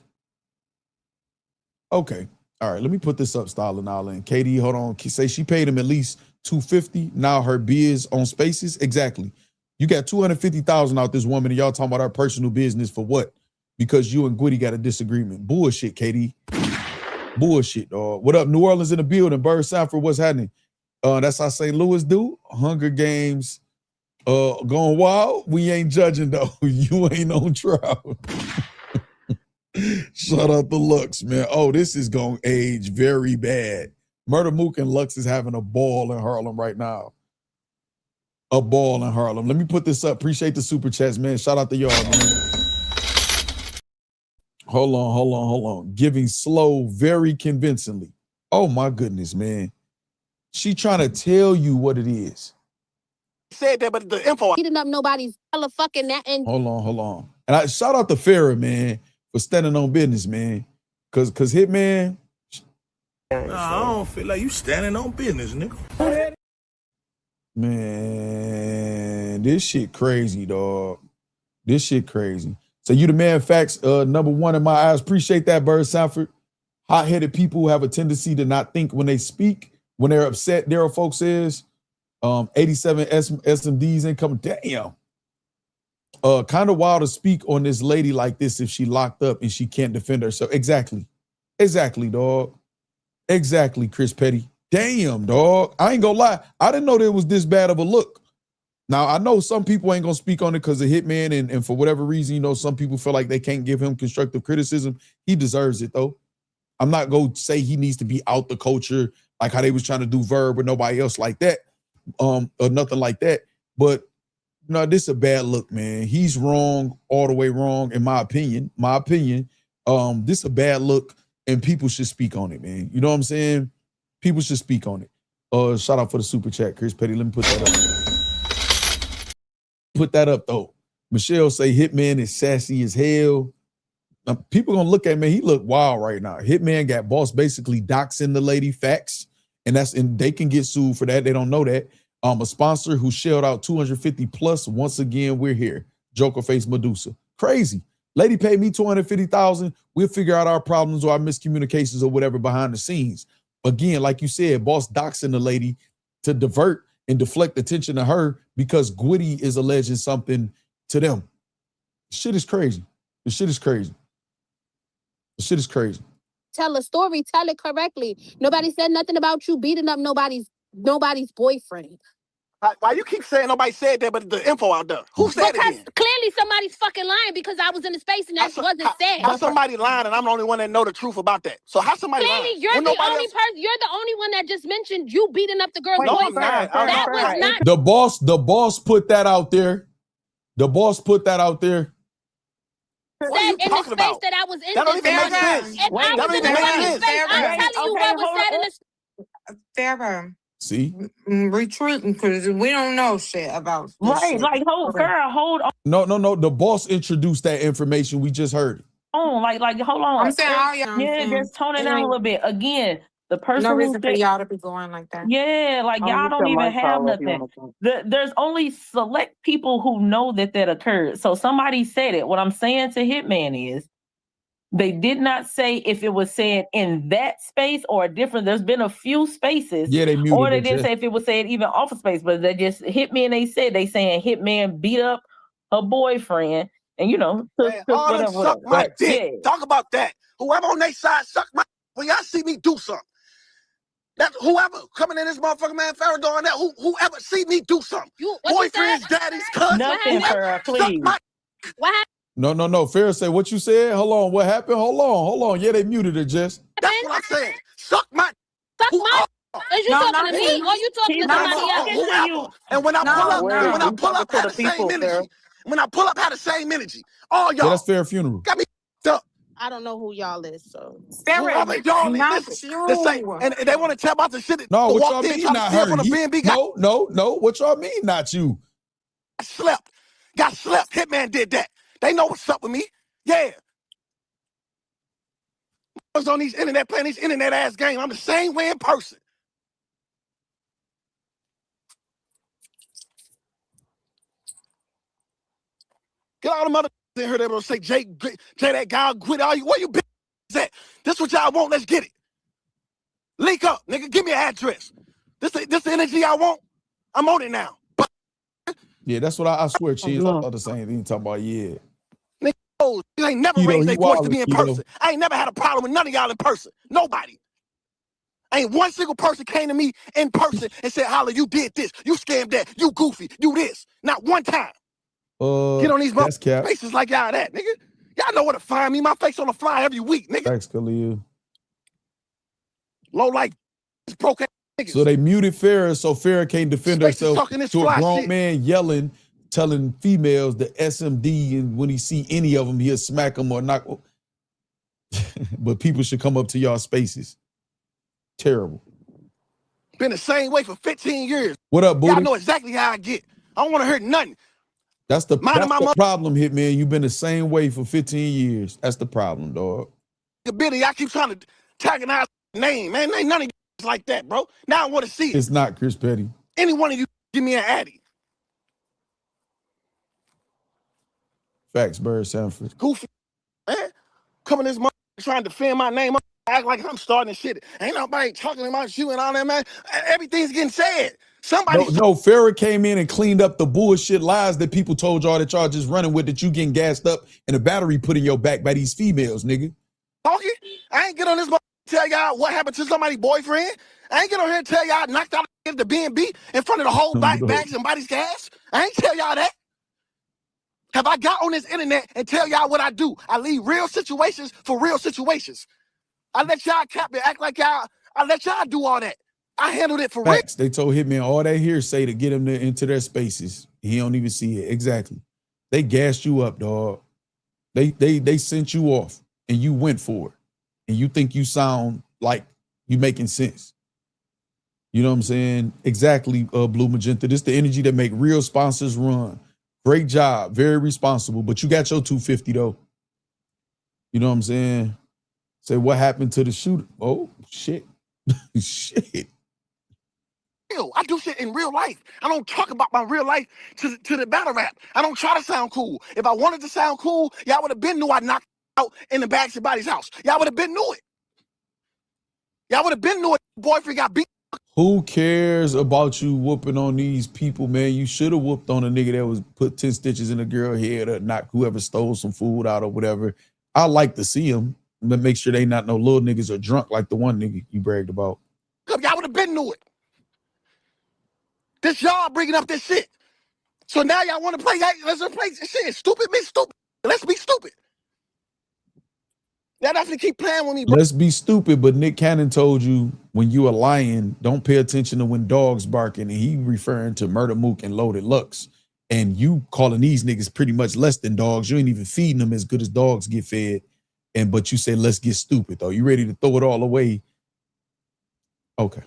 Okay. All right, let me put this up, Stalin Island. Katie, hold on. Say she paid him at least $250. Now her biz on Spaces. Exactly. You got $250,000 out this woman, and y'all talking about our personal business for what? Because you and Gwitty got a disagreement. Bullshit, Katie. Bullshit, dog. What up? New Orleans in the building. Bird Sanford, what's happening? That's how St. Louis do. Hunger Games going wild. We ain't judging, though. You ain't on trial. Shout out to Lux, man. Oh, this is going to age very bad. Murder Mook and Lux is having a ball in Harlem right now. A ball in Harlem. Let me put this up. Appreciate the super chats, man. Shout out to y'all, man. Hold on. Giving slow very convincingly. Oh, my goodness, man. She trying to tell you what it is. Said that, but the info. Beating up nobody's fucking that. And hold on. And I shout out to Farrah, man, for standing on business, man. Cause Hitman. Nah, I don't feel like you standing on business, nigga. Man, this shit crazy, dog. This shit crazy. So you the man facts, number one in my eyes. Appreciate that, Bird Sanford. Hot-headed people have a tendency to not think when they speak. When they're upset, Daryl folks says, 87 SMDs incoming. Damn. Kind of wild to speak on this lady like this if she locked up and she can't defend herself. Exactly, dog. Exactly, Chris Petty. Damn, dog. I ain't gonna lie. I didn't know there was this bad of a look. Now, I know some people ain't gonna speak on it because of Hitman, and for whatever reason, you know, some people feel like they can't give him constructive criticism. He deserves it, though. I'm not gonna say he needs to be out the culture like how they was trying to do Verb or nobody else like that, or nothing like that. But no, this is a bad look, man. He's wrong, all the way wrong, in my opinion. This is a bad look, and people should speak on it, man. You know what I'm saying? People should speak on it. Shout out for the super chat, Chris Petty. Let me put that up. Put that up, though. Michelle say Hitman is sassy as hell. Now, people gonna look at me. He look wild right now. Hitman got boss basically doxing the lady facts, and they can get sued for that. They don't know that. A sponsor who shelled out 250 plus. Once again, we're here. Joker face Medusa. Crazy. Lady paid me 250,000. We'll figure out our problems or our miscommunications or whatever behind the scenes. Again, like you said, boss doxing the lady to divert and deflect attention to her because Gwitty is alleging something to them. Shit is crazy. The shit is crazy. The shit is crazy. Tell a story, tell it correctly. Nobody said nothing about you beating up nobody's boyfriend. Why you keep saying nobody said that, but the info out there? Who said it then? Clearly somebody's fucking lying because I was in the space and that wasn't said. How somebody lying and I'm the only one that know the truth about that? So how somebody lying? Clearly, you're the only person. You're the only one that just mentioned you beating up the girl's boyfriend. That was not. The boss put that out there. The boss put that out there. What are you talking about? That I was in. That don't even make sense. If I was in the fucking space, I'm telling you what was said in the. Farrah. See? Retreating because we don't know shit about this right. shit. Like, hold on. No. The boss introduced that information. We just heard it. Oh, like, hold on. I'm saying all y'all. Yeah, just tone it down a little bit. Again, the person. No reason for y'all to be going like that. Yeah, like y'all don't even have nothing. There's only select people who know that occurred. So somebody said it. What I'm saying to Hitman is, they did not say if it was said in that space or a different. There's been a few spaces. Yeah, they muted or they it, didn't yeah. say if it was said even off of space, but they just Hitman. They saying Hitman beat up her boyfriend, and you know, all them suck my dick. Yeah. Talk about that. Whoever on their side suck my. When y'all see me do something, that whoever coming in this motherfucker, man, Farrah doing that. Whoever see me do something, boyfriends, daddies, cousins, nothing, Farrah, please. What happened? No. Farrah said, what you said? Hold on. What happened? Hold on. Yeah, they muted it, Jess. That's what I'm saying. Suck my. Suck my. Is you talking to me or you talking to somebody else? Whoever. And when I pull up, had the same energy. When I pull up, had the same energy. All y'all. Yeah, that's Fair Funeral. Got me up. I don't know who y'all is, so. Farrah, and they want to tell about the shit that no, what walked y'all in mean not her? No. What y'all mean not you? Got slept. Hitman did that. They know what's up with me. Yeah. I was on these internet playing these internet ass games. I'm the same way in person. Get all the mother in here that will say, Jay, that guy, quit all you. Where you been at? This what y'all want. Let's get it. Link up, nigga. Give me an address. This the energy I want. I'm on it now. Yeah, that's what I swear, Cheese. I thought the same thing. Talking about, yeah. Nigga, you ain't never raised their voice to me in person. I ain't never had a problem with none of y'all in person. Nobody. Ain't one single person came to me in person and said, Holla, you did this. You scammed that. You goofy. You this. Not one time. Get on these faces like y'all that, nigga. Y'all know where to find me. My face on the fly every week, nigga. Thanks, Khalil. Low like broke ass niggas. So they muted Farrah so Farrah can't defend herself to a grown shit. man yelling, telling females the SMD, and when he see any of them, he'll smack them or knock. But people should come up to y'all spaces. Terrible. Been the same way for 15 years. What up, Booty? Y'all know exactly how I get. I don't want to hear nothing. That's the problem, Hitman. You've been the same way for 15 years. That's the problem, dog. Billy, I keep trying to antagonize name, man. Ain't none of you like that, bro. Now I want to see it. It's not Chris Petty. Any one of you give me an addy. Facts, Bird Sanford. Goofy, man. Coming this month trying to defend my name up, act like I'm starting shit. Ain't nobody talking about you and all that, man. Everything's getting said. No, Farrah came in and cleaned up the bullshit lies that people told y'all that y'all just running with, that you getting gassed up and a battery put in your back by these females, nigga. Talking? I ain't get on this tell y'all what happened to somebody's boyfriend. I ain't get on here and tell y'all knocked out the B&B in front of the whole bags and bodies gas. I ain't tell y'all that. Have I got on this internet and tell y'all what I do? I leave real situations for real situations. I let y'all cap it, act like y'all, I let y'all do all that. I handled it for real. Facts. They told Hitman all that hearsay to get him into their spaces. He don't even see it. Exactly. They gassed you up, dog. They sent you off and you went for it. And you think you sound like you making sense. You know what I'm saying? Exactly, Blue Magenta. This the energy that make real sponsors run. Great job. Very responsible. But you got your 250 though. You know what I'm saying? Say what happened to the shooter? Oh, shit. Shit. I do shit in real life. I don't talk about my real life to the battle rap. I don't try to sound cool. If I wanted to sound cool, y'all would have been knew I knocked out in the Bags and Bodies house. Y'all would have been knew it. Y'all would have been knew it. Boyfriend got beat. Who cares about you whooping on these people, man? You should have whooped on a nigga that was put 10 stitches in a girl head or knock whoever stole some food out or whatever. I like to see them, but make sure they not no little niggas or drunk like the one nigga you bragged about. Y'all would have been knew it. This y'all bringing up this shit. So now y'all want to play, let's play shit. Stupid, be stupid. Let's be stupid. Y'all have to keep playing with me, bro. Let's be stupid, but Nick Cannon told you when you a lion, don't pay attention to when dogs barking, and he referring to Murder Mook and Loaded Lux. And you calling these niggas pretty much less than dogs. You ain't even feeding them as good as dogs get fed. But you say, let's get stupid, though. You ready to throw it all away? Okay.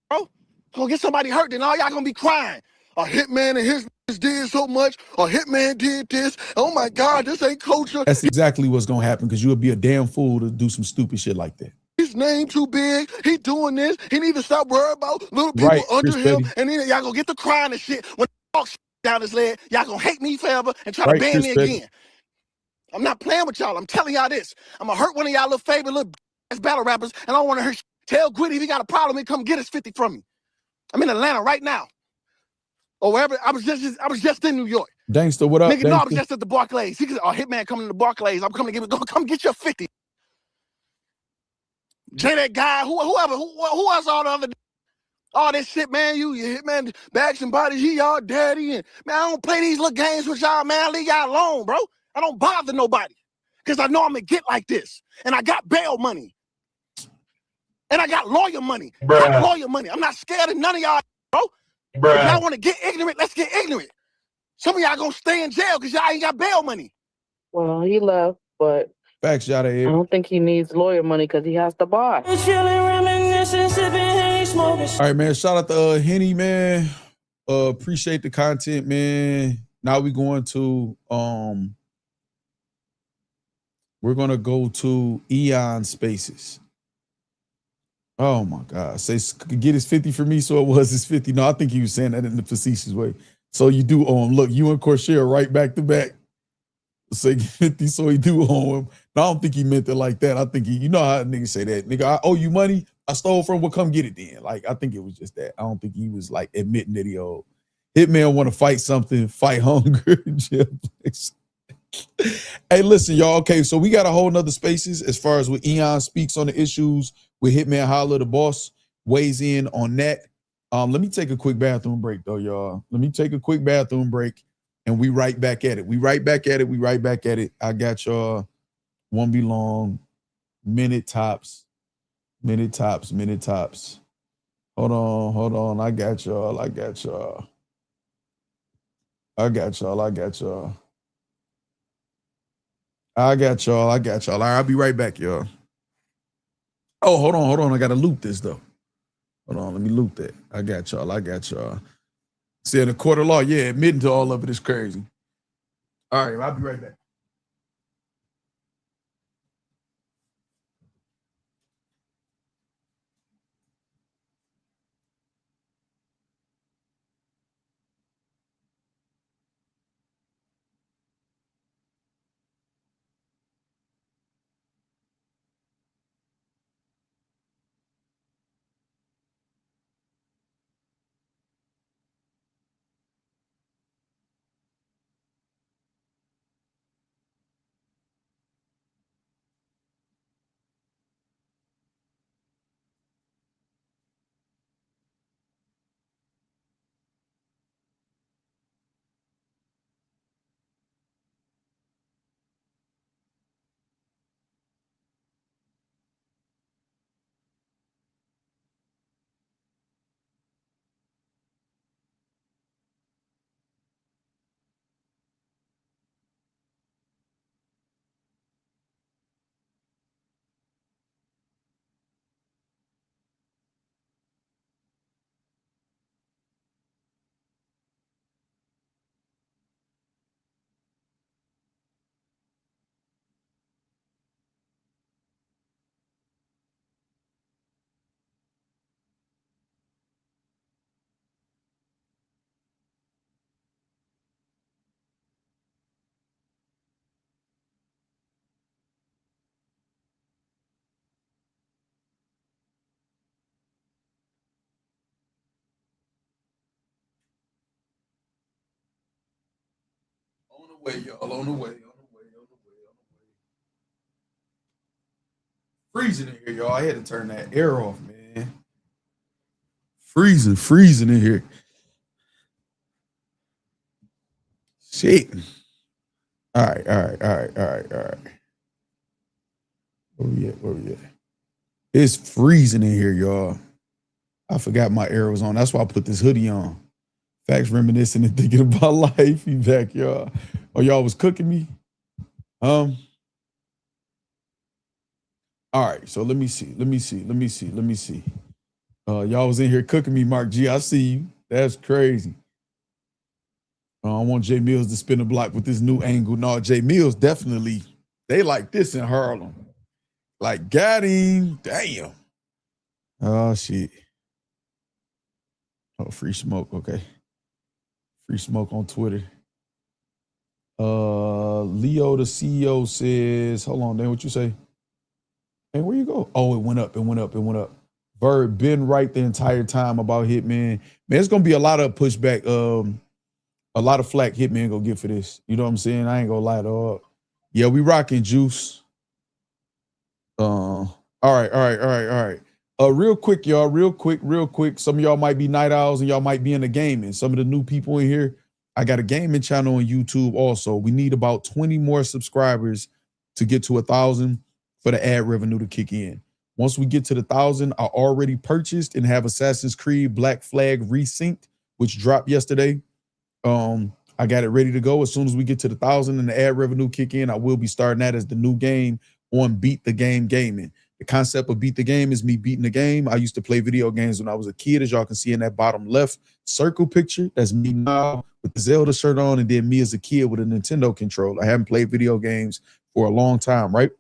Bro, gonna get somebody hurt, then all y'all gonna be crying. A Hitman and his did so much. A Hitman did this. Oh my God, this ain't culture. That's exactly what's gonna happen, because you'll be a damn fool to do some stupid shit like that. His name too big. He doing this. He need to stop worrying about little people under him. And then y'all gonna get the crying and shit. When the dog down his leg, y'all gonna hate me forever and try to ban me again. I'm not playing with y'all. I'm telling y'all this. I'm gonna hurt one of y'all little favorite little ass battle rappers, and I don't want to hurt. Tell Gwitty if he got a problem, he come get his 50 from me. I'm in Atlanta right now. Or wherever. I was just in New York. Gangsta, what up? Nigga, no, I was just at the Barclays. He said, "Oh, Hitman coming to the Barclays. I'm coming to come get your 50." Jay, that guy, who else all this shit, man? You Hitman, Bags and Bodies, he y'all daddy, and man, I don't play these little games with y'all, man. I leave y'all alone, bro. I don't bother nobody, because I know I'm gonna get like this, and I got bail money, and I got lawyer money. I'm not scared of none of y'all, bro. If y'all want to get ignorant, let's get ignorant. Some of y'all gonna stay in jail because y'all ain't got bail money. Well, he left, but facts, y'all. I don't think he needs lawyer money because he has to buy. All right, man. Shout out to Henny, man. Appreciate the content, man. Now we're going to go to Eon Spaces. Oh my God. Say get his 50 for me, so it was his 50. No, I think he was saying that in the facetious way. So you do owe him. Look, you and Corsair right back to back. Say 50, so he do owe him. No, I don't think he meant it like that. I think you know how niggas say that. Nigga, I owe you money. I stole from, well, come get it then. Like, I think it was just that. I don't think he was like admitting that he owed. Hitman want to fight something, fight hunger. Hey, listen, y'all. Okay, so we got a whole nother spaces as far as what Eon speaks on the issues with Hitman Holla, the boss, weighs in on that. Let me take a quick bathroom break, though, y'all. Let me take a quick bathroom break, and we right back at it. We right back at it. I got y'all. Won't be long. Minute tops. Hold on. I got y'all. All right, I'll be right back, y'all. Oh, hold on. I gotta loop this though. Hold on, let me loop that. I got y'all. Said a court of law. Yeah, admitting to all of it is crazy. All right, I'll be right back. On the way, y'all. On the way. Freezing in here, y'all. I had to turn that air off, man. Freezing in here. Shit. All right. Where we at? It's freezing in here, y'all. I forgot my air was on. That's why I put this hoodie on. Facts, reminiscing and thinking about life. You back, y'all. Oh, y'all was cooking me? All right, so let me see. Y'all was in here cooking me, Mark G. I see you. That's crazy. I want Jay Mills to spin the block with this new angle. No, Jay Mills definitely, they like this in Harlem. Like, got him. Damn. Oh, shit. Oh, free smoke. Okay. Free smoke on Twitter. Leo, the CEO, says, hold on, Dan, what you say? Hey, where you go? Oh, it went up. Bird been right the entire time about Hitman. Man, it's gonna be a lot of pushback. A lot of flack Hitman gonna get for this. You know what I'm saying? I ain't gonna lie, dog. Yeah, we rocking Juice. All right. Real quick, y'all. Real quick. Some of y'all might be night owls and y'all might be in the gaming. Some of the new people in here, I got a gaming channel on YouTube also. We need about 20 more subscribers to get to 1,000 for the ad revenue to kick in. Once we get to the 1,000, I already purchased and have Assassin's Creed Black Flag Resynced, which dropped yesterday. I got it ready to go. As soon as we get to the 1,000 and the ad revenue kick in, I will be starting that as the new game on Beat the Game Gaming. The concept of Beat the Game is me beating the game. I used to play video games when I was a kid, as y'all can see in that bottom left circle picture. That's me now with the Zelda shirt on, and then me as a kid with a Nintendo controller. I haven't played video games for a long time, right?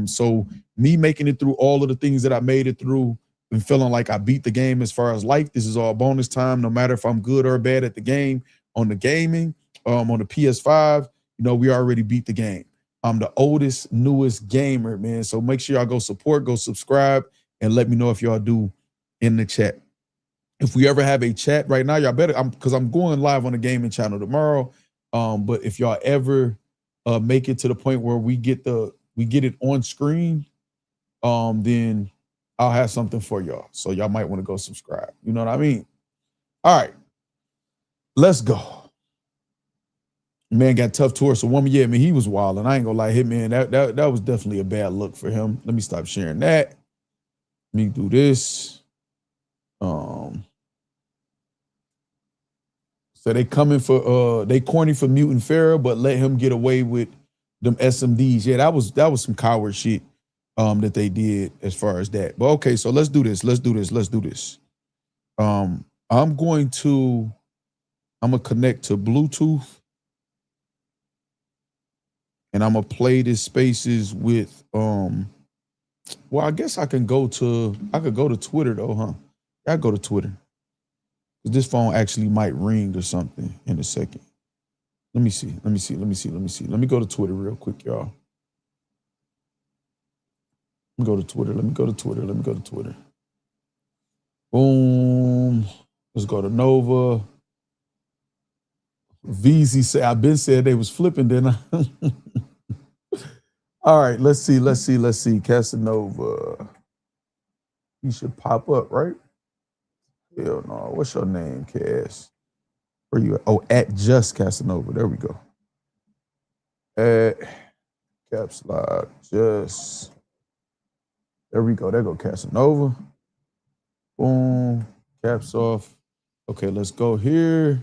So me making it through all of the things that I made it through and feeling like I beat the game as far as life. This is all bonus time, no matter if I'm good or bad at the game. On the gaming, on the PS5, you know, we already beat the game. I'm the oldest, newest gamer, man. So make sure y'all go support, go subscribe, and let me know if y'all do in the chat. If we ever have a chat right now, y'all better, because I'm going live on the gaming channel tomorrow. But if y'all ever make it to the point where we get it on screen, then I'll have something for y'all. So y'all might want to go subscribe. You know what I mean? All right. Let's go. Man got tough towards a woman. Yeah, man, he was wild. And I ain't gonna lie, Hitman, that was definitely a bad look for him. Let me stop sharing that. Let me do this. So they coming for they corny for Mutant Pharaoh, but let him get away with them SMDs. Yeah, that was some coward shit that they did as far as that. But okay, so let's do this. I'm going to I'm gonna connect to Bluetooth, and I'm gonna play this Spaces with well, I guess I could go to Twitter though, huh? I go to Twitter. This phone actually might ring or something in a second. Let me see. Let me go to Twitter real quick, y'all. Let me go to Twitter. Boom. Let's go to Nova. VZ said, I've been said they was flipping, didn't I? All right, let's see. Casanova. He should pop up, right? Hell no. What's your name, Cass? Where you at? Oh, at Just Casanova. There we go. At caps lock Just. There we go. There go Casanova. Boom. Caps off. Okay, let's go here.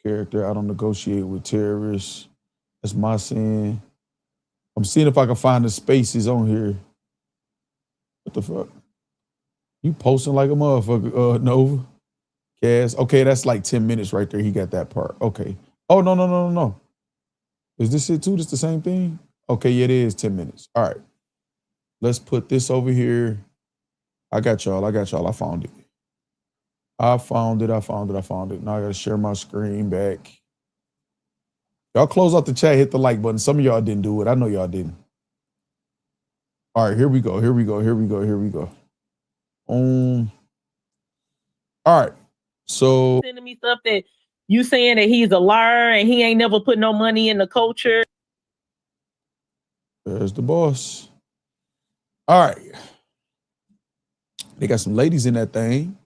Character, I don't negotiate with terrorists. That's my sin. I'm seeing if I can find the Spaces on here. What the fuck? You posting like a motherfucker, Nova. Cass. Okay, that's like 10 minutes right there. He got that part. Okay. Oh, no. Is this it too? This the same thing? Okay, yeah, it is 10 minutes. All right. Let's put this over here. I got y'all. I found it. I found it. Now I gotta share my screen back. Y'all close out the chat, hit the like button. Some of y'all didn't do it. I know y'all didn't. All right, here we go. All right. So sending me stuff that you saying that he's a liar and he ain't never put no money in the culture. There's the boss. All right. They got some ladies in that thing.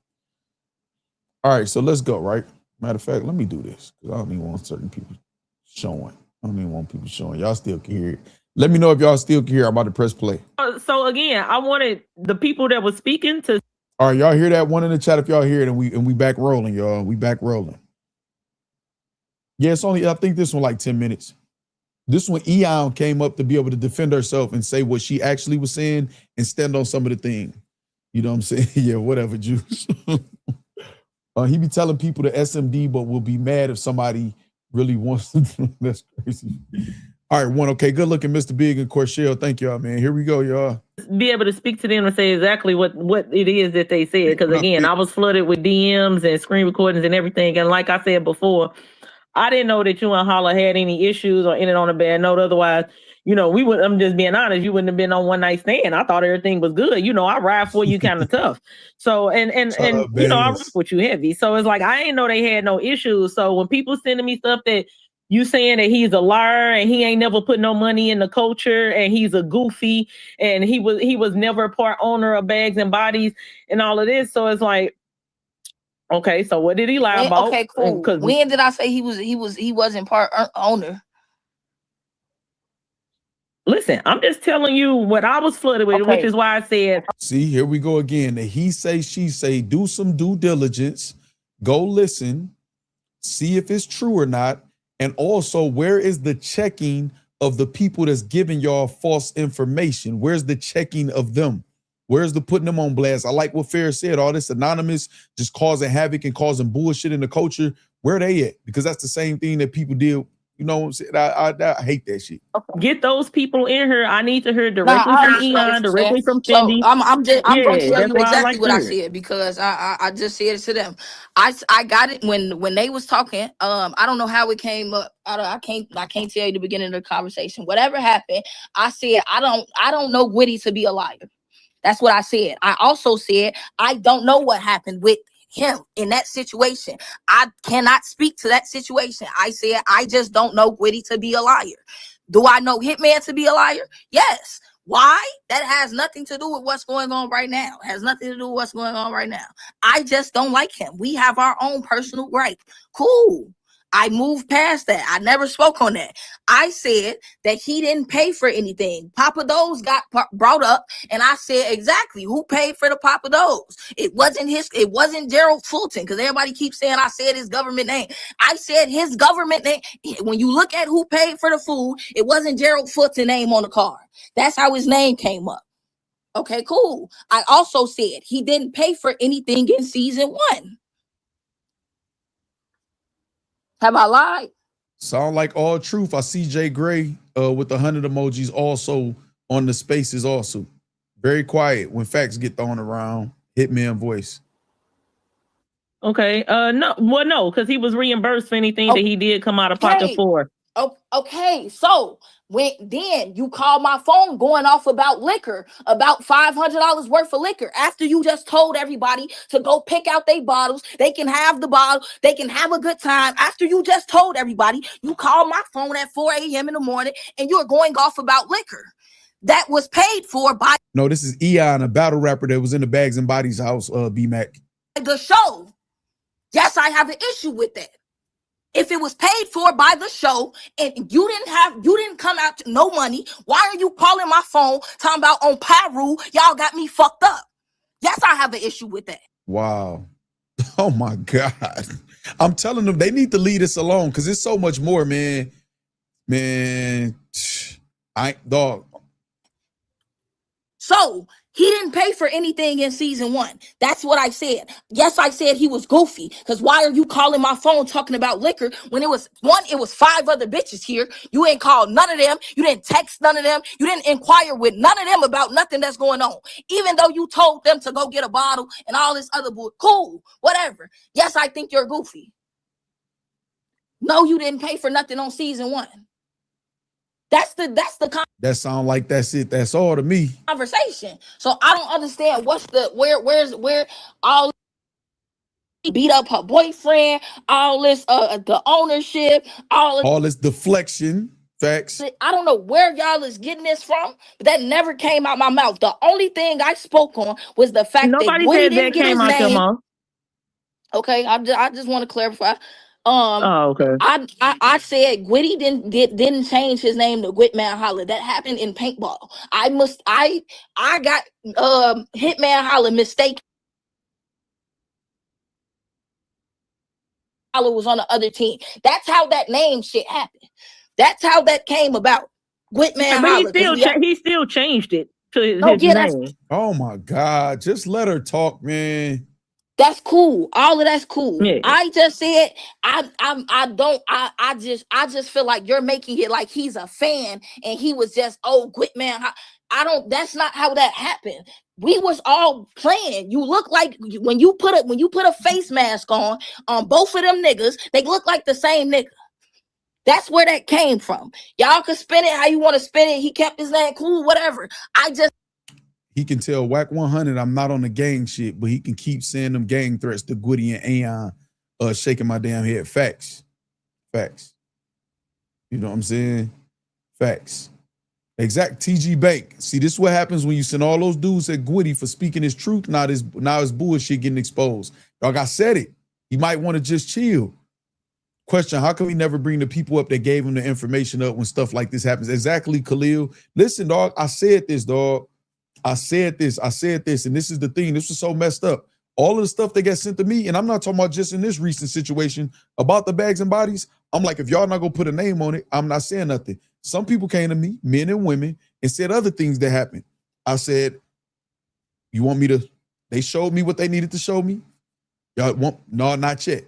All right, so let's go, right? Matter of fact, let me do this because I don't even want certain people showing. Y'all still can hear it. Let me know if y'all still can hear. I'm about to press play. So again, I wanted the people that were speaking to. All right, y'all hear that? One in the chat if y'all hear it, and we back rolling, y'all. We back rolling. Yeah, it's only, I think this one like 10 minutes. This one, Eon came up to be able to defend herself and say what she actually was saying and stand on some of the thing. You know what I'm saying? Yeah, whatever, Juice. He be telling people to SMD, but will be mad if somebody really wants to. That's crazy. All right, okay, good looking, Mr. Big and Corshell. Thank y'all, man. Here we go, y'all. Be able to speak to them and say exactly what it is that they said. Because again, I was flooded with DMs and screen recordings and everything. And like I said before, I didn't know that you and Holla had any issues or ended on a bad note. Otherwise, we would. I'm just being honest. You wouldn't have been on one night stand. I thought everything was good. I ride for you kind of tough. So and I rock with you heavy. So it's like I ain't know they had no issues. So when people sending me stuff that you saying that he's a liar and he ain't never put no money in the culture and he's a goofy and he was never a part owner of Bags and Bodies and all of this. So it's like, okay, so what did he lie about? Okay, cool. When did I say he wasn't part owner? Listen, I'm just telling you what I was flooded with, which is why I said. See, here we go again. The he say, she say, do some due diligence, go listen, see if it's true or not. And also, where is the checking of the people that's giving y'all false information? Where's the checking of them? Where's the putting them on blast? I like what Fair said, all this anonymous, just causing havoc and causing bullshit in the culture. Where they at? Because that's the same thing that people did. You know what I'm saying? I hate that shit. Get those people in here. I need to hear directly from Eon, directly from Fendi. So I'm gonna tell you exactly what I said because I just said it to them. I got it when they was talking. I don't know how it came up. I can't tell you the beginning of the conversation. Whatever happened, I said I don't know Gwitty to be a liar. That's what I said. I also said I don't know what happened with him in that situation. I cannot speak to that situation. I said I just don't know Gwitty to be a liar. Do I know Hitman to be a liar? Yes. Why? That has nothing to do with what's going on right now. It has nothing to do with what's going on right now. I just don't like him. We have our own personal gripe. Cool. I moved past that. I never spoke on that. I said that he didn't pay for anything. Papa Do's got brought up, and I said exactly who paid for the Papa Do's. It wasn't Gerald Fulton, because everybody keeps saying I said his government name. I said his government name. When you look at who paid for the food, it wasn't Gerald Fulton's name on the card. That's how his name came up. Okay, cool. I also said he didn't pay for anything in season 1. Have I lied? Sound like all truth. I see Jay Gray with the 100 emojis also on the spaces also. Very quiet when facts get thrown around. Hitman voice. Okay. No, because he was reimbursed for anything that he did come out of pocket for. Okay, so then you call my phone going off about liquor, about $500 worth of liquor, after you just told everybody to go pick out their bottles. They can have the bottle, they can have a good time. After you just told everybody, you call my phone at 4 a.m. in the morning and you're going off about liquor that was paid for by. No, this is Eon, a battle rapper that was in the Bags and Bodies house, B-Mac. The show. Yes, I have an issue with that. If it was paid for by the show and you didn't come out to no money, why are you calling my phone talking about on Pyru, y'all got me fucked up? Yes, I have an issue with that. Wow. Oh my God. I'm telling them they need to leave this alone because it's so much more, man. Man, dog. So he didn't pay for anything in season 1. That's what I said. Yes, I said he was goofy. Because why are you calling my phone talking about liquor when it was 5 other bitches here? You ain't called none of them. You didn't text none of them. You didn't inquire with none of them about nothing that's going on. Even though you told them to go get a bottle and all this other bull. Cool, whatever. Yes, I think you're goofy. No, you didn't pay for nothing on season 1. That's the that sound like that's it. That's all to me. Conversation. So I don't understand where all beat up her boyfriend, all this the ownership, all this deflection. Facts. I don't know where y'all is getting this from, but that never came out my mouth. The only thing I spoke on was the fact that Woody didn't get his name. Okay, I just want to clarify. Okay. I said Gwitty didn't change his name to Hitman Holla. That happened in paintball. I got Hitman Holla mistaken. Holla was on the other team. That's how that name shit happened. That's how that came about. Hitman Holla. He still changed it to his name. Oh my God! Just let her talk, man. That's cool. All of that's cool. Yeah. I just said I just feel like you're making it like he's a fan and he was just Hitman. That's not how that happened. We was all playing. You look like when you put a face mask on both of them niggas, they look like the same nigga. That's where that came from. Y'all can spin it how you want to spin it. He kept his name cool, whatever. He can tell Whack 100 I'm not on the gang shit, but he can keep saying them gang threats to Gwitty and Aeon, shaking my damn head. Facts. Facts. You know what I'm saying? Facts. Exact. TG Bank. See, this is what happens when you send all those dudes at Gwitty for speaking his truth. Now his bullshit getting exposed. Dog, I said it. He might want to just chill. Question, how come we never bring the people up that gave him the information up when stuff like this happens? Exactly, Khalil. Listen, dog, I said this, dog. I said this, and this is the thing. This was so messed up. All of the stuff that got sent to me, and I'm not talking about just in this recent situation about the Bags and Bodies. I'm like, if y'all not gonna put a name on it, I'm not saying nothing. Some people came to me, men and women, and said other things that happened. I said, you want me to, they showed me what they needed to show me. Y'all want, no, not yet.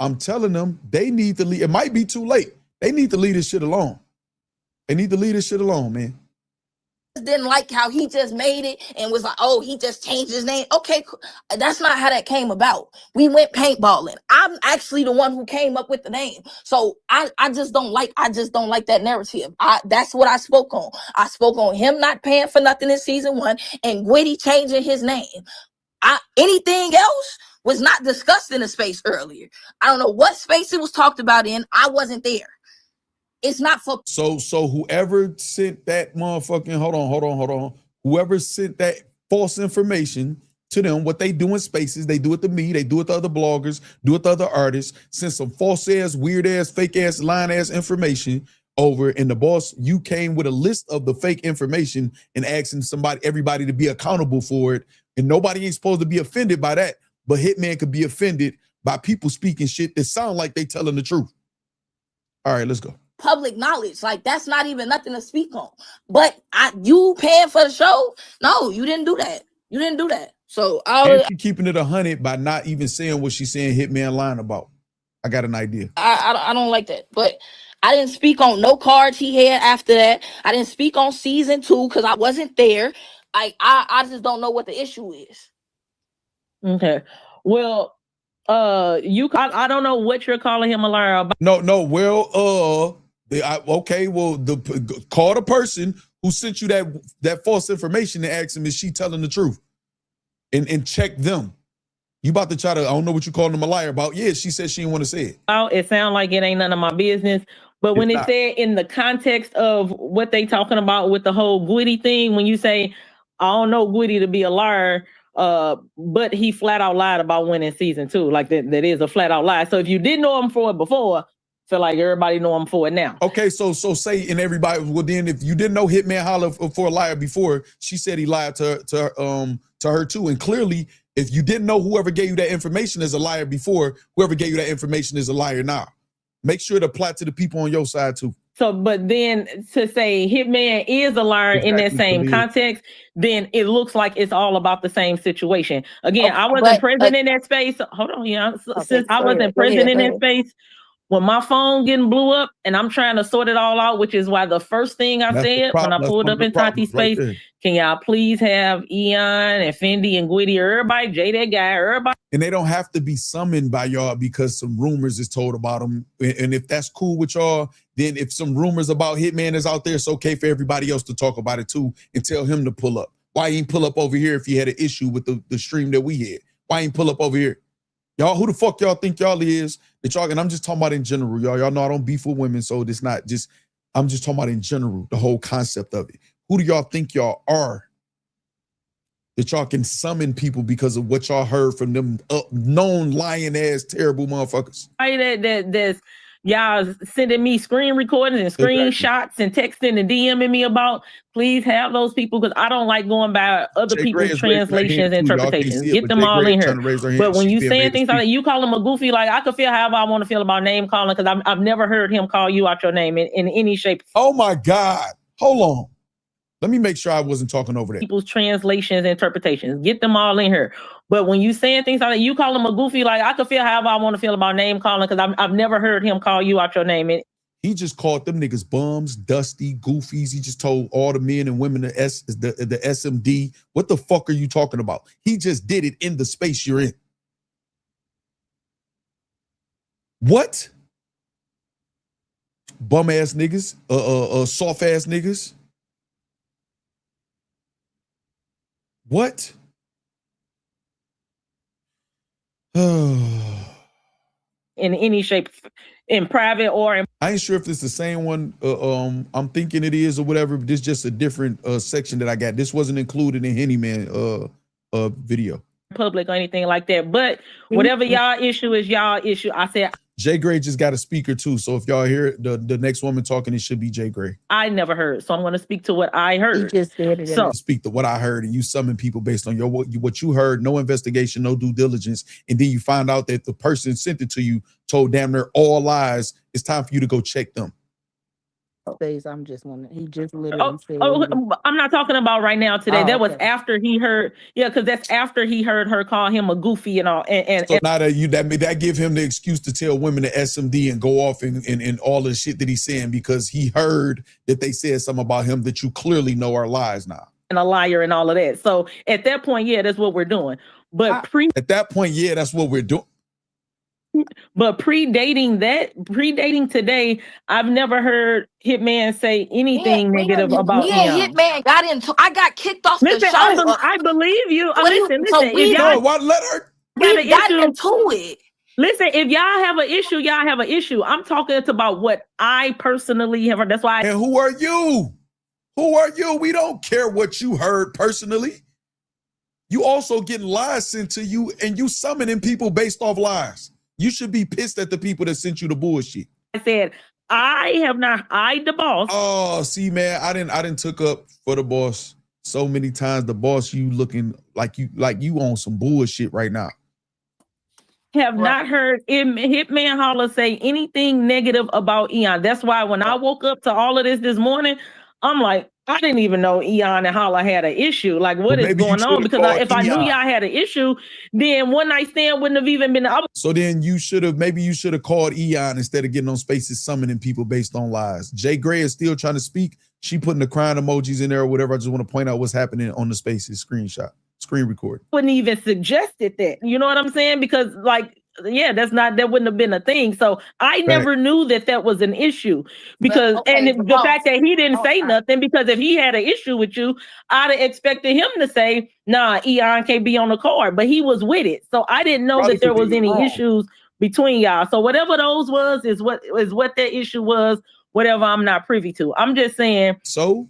I'm telling them they need to leave. It might be too late. They need to leave this shit alone. They need to leave this shit alone, man. Didn't like how he just made it and was like, oh, he just changed his name. Okay, that's not how that came about. We went paintballing. I'm actually the one who came up with the name. So I just don't like that narrative. That's what I spoke on. I spoke on him not paying for nothing in season 1 and Gwitty changing his name. Anything else was not discussed in the space earlier. I don't know what space it was talked about in. I wasn't there. It's not for so whoever sent that motherfucking hold on. Whoever sent that false information to them, what they do in spaces, they do it to me, they do it to other bloggers, do it to other artists, send some false ass, weird ass, fake ass, lying ass information over. And the boss, you came with a list of the fake information and asking everybody to be accountable for it. And nobody ain't supposed to be offended by that. But Hitman could be offended by people speaking shit that sound like they telling the truth. All right, let's go. public knowledge. Like, that's not even nothing to speak on. But you paying for the show? No, you didn't do that. You didn't do that. So and she keeping it 100 by not even saying what she's saying Hitman lying about. I got an idea. I don't like that. But I didn't speak on no cards he had after that. I didn't speak on season 2 because I wasn't there. I just don't know what the issue is. Okay. Well, I don't know what you're calling him a liar about. No. Well, okay. Well, call the person who sent you that false information and ask him, is she telling the truth? And check them. You about to try to, I don't know what you calling them a liar about. Yeah, she said she didn't want to say it. Oh, it sounds like it ain't none of my business. But when it's said in the context of what they talking about with the whole Gwitty thing, when you say, I don't know Gwitty to be a liar, but he flat out lied about winning season 2. Like that is a flat out lie. So if you didn't know him for it before, feel like everybody know him for it now. Okay, so say, and everybody, well then if you didn't know Hitman Holla for a liar before, she said he lied to her too. And clearly, if you didn't know whoever gave you that information is a liar before, whoever gave you that information is a liar now. Make sure to apply to the people on your side too. So, but then to say Hitman is a liar in that same context, then it looks like it's all about the same situation. Again, I wasn't present in that space. Hold on, yeah. Since I wasn't present in that space, when my phone getting blew up and I'm trying to sort it all out, which is why the first thing I said when I pulled up in Tati's space, can y'all please have Eon and Fendi and Gwitty, everybody, Jay that guy, everybody. And they don't have to be summoned by y'all because some rumors is told about them. And if that's cool with y'all, then if some rumors about Hitman is out there, it's okay for everybody else to talk about it too and tell him to pull up. Why he ain't pull up over here if he had an issue with the stream that we had? Why he ain't pull up over here? Y'all, who the fuck y'all think y'all is? That y'all, and I'm just talking about in general, y'all. Y'all know I don't beef with women, so it's not just, I'm just talking about in general, the whole concept of it. Who do y'all think y'all are? That y'all can summon people because of what y'all heard from them known lying ass terrible motherfuckers. That's y'all sending me screen recordings and screenshots and texting and DMing me about. Please have those people because I don't like going by other people's translations and interpretations. Get them all in here. But when you saying things like that, you call him a goofy, like I could feel however I want to feel about name calling because I've never heard him call you out your name in any shape. Oh my God. Hold on. Let me make sure I wasn't talking over that. People's translations, interpretations, get them all in here. But when you saying things like that, you call him a goofy, like I could feel however I want to feel about name calling because I've never heard him call you out your name. He just called them niggas bums, dusty, goofies. He just told all the men and women the SMD. What the fuck are you talking about? He just did it in the space you're in. What? Bum ass niggas, soft ass niggas. What? In any shape, in private or in. I ain't sure if it's the same one I'm thinking it is or whatever, but this is just a different section that I got. This wasn't included in Hennyman video. Public or anything like that. But whatever y'all issue is y'all issue. I said Jay Gray just got a speaker too. So if y'all hear the next woman talking, it should be Jay Gray. I never heard. So I'm going to speak to what I heard. You just said it. So speak to what I heard, and you summon people based on what you heard, no investigation, no due diligence. And then you find out that the person sent it to you told damn near all lies. It's time for you to go check them. I'm just wondering. He just literally said. I'm not talking about right now today. That was after he heard, because that's after he heard her call him a goofy and all. And so now that give him the excuse to tell women to SMD and go off and all the shit that he's saying because he heard that they said something about him that you clearly know are lies now. And a liar and all of that. So at that point, yeah, that's what we're doing. But at that point, yeah, that's what we're doing. But predating today, I've never heard Hitman say anything negative about me. Yeah, Hitman got into. I got kicked off the show. I believe you. Listen. If y'all let her. We got into it. Listen, if y'all have an issue, y'all have an issue. I'm talking about what I personally have heard. That's why. And who are you? Who are you? We don't care what you heard personally. You also getting lies sent to you, and you summoning people based off lies. You should be pissed at the people that sent you the bullshit. I said, I the boss. Oh, see, man, I didn't took up for the boss so many times. The boss, you looking like you on some bullshit right now. have not heard Hitman Holla say anything negative about Eon. That's why when I woke up to all of this morning, I'm like, I didn't even know Eon and Holla had an issue. Like, what is going on? Because if I knew y'all had an issue, then one night stand wouldn't have even been. So then you should have called Eon instead of getting on Spaces summoning people based on lies. Jay Gray is still trying to speak. She putting the crying emojis in there or whatever. I just want to point out what's happening on the Spaces screen record. Wouldn't even suggested that. You know what I'm saying? Because that wouldn't have been a thing. So I never knew that was an issue because the fact that he didn't say nothing, because if he had an issue with you, I'd have expected him to say, nah, Eon can't be on the card, but he was with it. So I didn't know that there was any issues between y'all. So whatever those was is what that issue was, whatever I'm not privy to. I'm just saying. So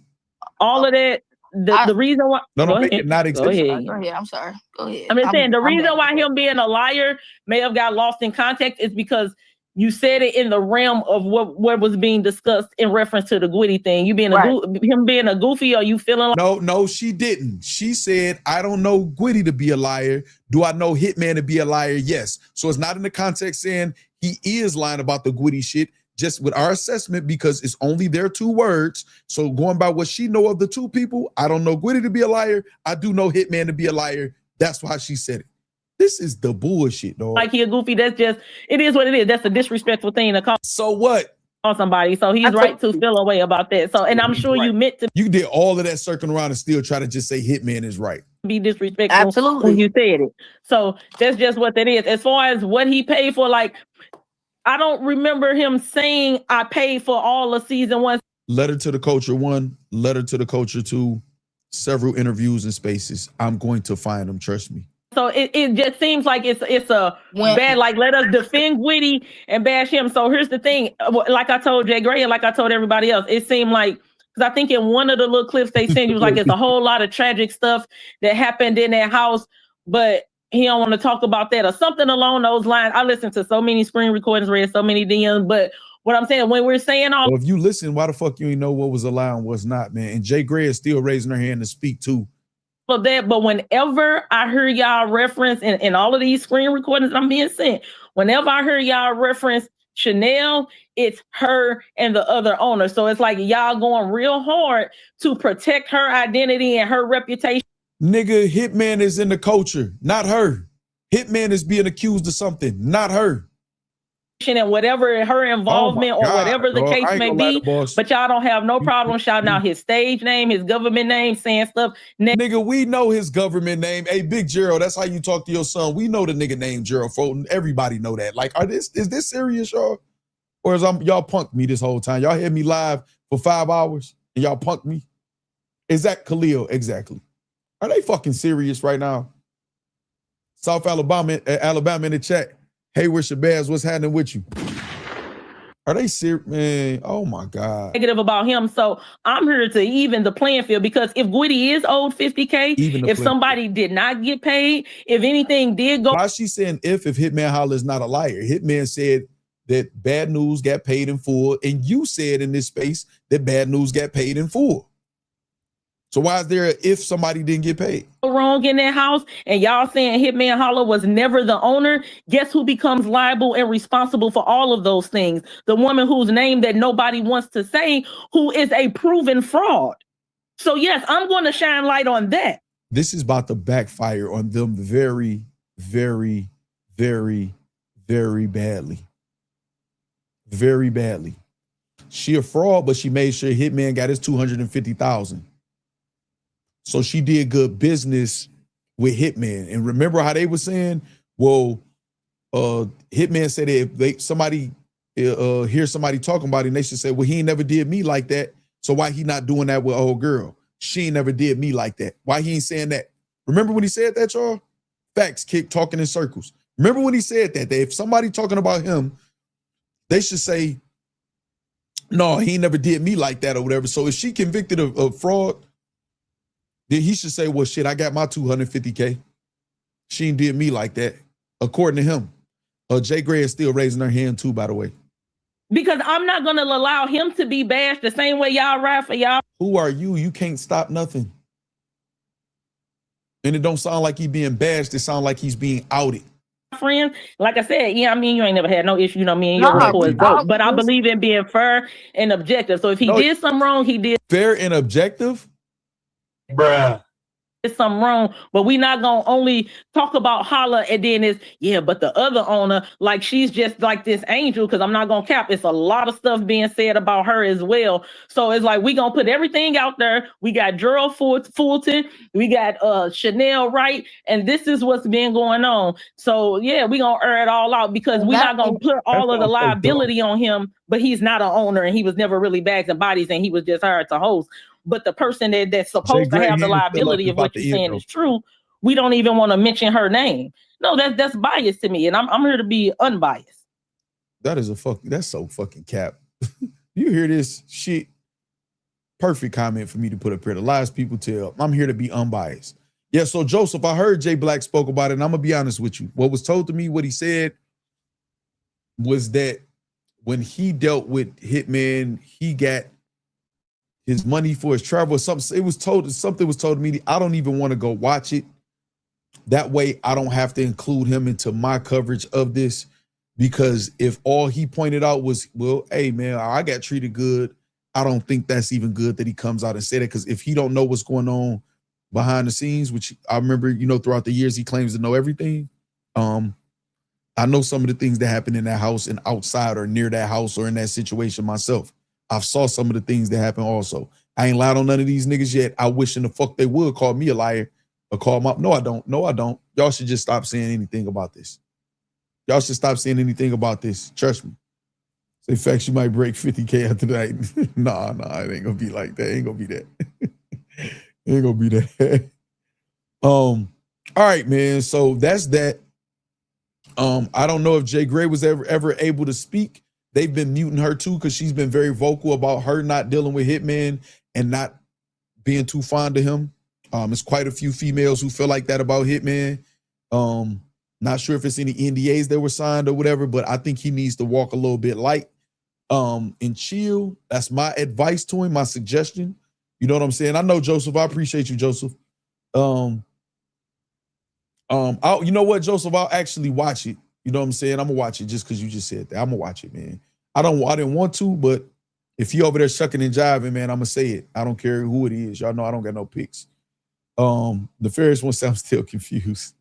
all of that. The reason why make it not Go ahead. I'm sorry. Go ahead. I'm just saying the reason why him being a liar may have got lost in context is because you said it in the realm of what was being discussed in reference to the Gwitty thing. You being him being a goofy, or you feeling like No, she didn't. She said, I don't know Gwitty to be a liar. Do I know Hitman to be a liar? Yes. So it's not in the context saying he is lying about the Gwitty shit. Just with our assessment, because it's only their 2 words. So going by what she know of the 2 people, I don't know Gwitty to be a liar. I do know Hitman to be a liar. That's why she said it. This is the bullshit, dog. Like he a goofy. It is what it is. That's a disrespectful thing to call. So what? On somebody. So he's right to feel a way about that. So, and I'm sure you meant to. You did all of that circling around and still try to just say Hitman is right. Be disrespectful when you said it. So that's just what that is. As far as what he paid for, like, I don't remember him saying I paid for all of season 1. Letter to the Culture 1, Letter to the Culture 2, several interviews and Spaces. I'm going to find them, trust me. So it just seems like it's a bad, like, let us defend Gwitty and bash him. So here's the thing, like I told Jay Gray and like I told everybody else, it seemed like, because I think in one of the little clips they sent, you was like, it's a whole lot of tragic stuff that happened in that house, but he don't want to talk about that or something along those lines. I listened to so many screen recordings, read so many DMs, but what I'm saying, when we're saying all... Well, if you listen, why the fuck you ain't know what was allowed and what's not, man? And Jay Gray is still raising her hand to speak too. But whenever I hear y'all reference, in all of these screen recordings I'm being sent, whenever I hear y'all reference Chanel, it's her and the other owner. So it's like y'all going real hard to protect her identity and her reputation. Nigga, Hitman is in the culture, not her. Hitman is being accused of something, not her. And whatever her involvement or whatever the case may be, but y'all don't have no problem shouting out his stage name, his government name, saying stuff. Nigga, we know his government name. Hey, Big Gerald, that's how you talk to your son. We know the nigga named Gerald Fulton. Everybody know that. Like, is this serious, y'all? Or is y'all punked me this whole time? Y'all had me live for 5 hours and y'all punked me? Is that Khalil? Exactly. Are they fucking serious right now? South Alabama in the chat. Hey, where's Shabazz? What's happening with you? Are they serious, man? Oh my God. Negative about him. So I'm here to even the playing field, because if Gwitty is owed $50K, if somebody did not get paid, if anything did go. Why is she saying if Hitman Holla is not a liar? Hitman said that Bad News got paid in full, and you said in this space that Bad News got paid in full. So why is there if somebody didn't get paid? Wrong in that house, and y'all saying Hitman Holla was never the owner? Guess who becomes liable and responsible for all of those things? The woman whose name that nobody wants to say, who is a proven fraud. So yes, I'm going to shine light on that. This is about to backfire on them very, very, very, very badly. Very badly. She a fraud, but she made sure Hitman got his $250,000. So she did good business with Hitman. And remember how they were saying, well, Hitman said if somebody hears somebody talking about it, and they should say, well, he ain't never did me like that. So why he not doing that with old girl? She ain't never did me like that. Why he ain't saying that? Remember when he said that, y'all? Facts, kick talking in circles. Remember when he said that if somebody talking about him, they should say, no, he ain't never did me like that or whatever. So if she convicted of fraud, then he should say, well, shit, I got my $250K. She ain't did me like that, according to him. Jay Gray is still raising her hand too, by the way. Because I'm not going to allow him to be bashed the same way y'all ride for y'all. Who are you? You can't stop nothing. And it don't sound like he's being bashed. It sounds like he's being outed. friend, like I said, yeah, I mean, you ain't never had no issue, you know, me and your rapport is dope, but I believe in being fair and objective. So if he did something wrong, he did fair and objective, bruh. It's something wrong, but we not gonna only talk about Holla and then it's but the other owner, like she's just like this angel, because I'm not gonna cap, it's a lot of stuff being said about her as well. So it's like we gonna put everything out there. We got Gerald Fulton, we got Chanel Wright, and this is what's been going on. So yeah, we gonna air it all out, because we're not gonna put all of the liability on him, but he's not an owner and he was never really Bags and Bodies and he was just hired to host. But the person that's supposed to have the liability of what you're saying is true, we don't even want to mention her name. No, that's biased to me, and I'm here to be unbiased. That's so fucking cap. You hear this shit? Perfect comment for me to put up here. The lies people tell. I'm here to be unbiased. Yeah, so Joseph, I heard Jay Black spoke about it, and I'm gonna be honest with you. What was told to me, what he said, was that when he dealt with Hitman, he got his money for his travel or something. Something was told to me. I don't even want to go watch it. That way I don't have to include him into my coverage of this, because if all he pointed out was, well, hey man, I got treated good, I don't think that's even good that he comes out and say that, because if he don't know what's going on behind the scenes, which I remember, you know, throughout the years he claims to know everything. I know some of the things that happen in that house and outside or near that house or in that situation myself. I've saw some of the things that happen also. I ain't lied on none of these niggas yet. I wish in the fuck they would call me a liar or call them up. No, I don't. No, I don't. Y'all should just stop saying anything about this. Y'all should stop saying anything about this. Trust me. Say facts, you might break 50K after that. Nah, it ain't gonna be like that. Ain't gonna be that. Ain't gonna be that. All right, man. So that's that. I don't know if Jay Gray was ever able to speak. They've been muting her too, because she's been very vocal about her not dealing with Hitman and not being too fond of him. There's quite a few females who feel like that about Hitman. Not sure if it's any NDAs that were signed or whatever, but I think he needs to walk a little bit light and chill. That's my advice to him, my suggestion. You know what I'm saying? I know, Joseph. I appreciate you, Joseph. You know what, Joseph? I'll actually watch it. You know what I'm saying? I'm gonna watch it just because you just said that. I'm gonna watch it, man. I didn't want to, but if you over there shucking and jiving, man, I'm gonna say it. I don't care who it is. Y'all know I don't got no picks. The fairest one sounds still confused.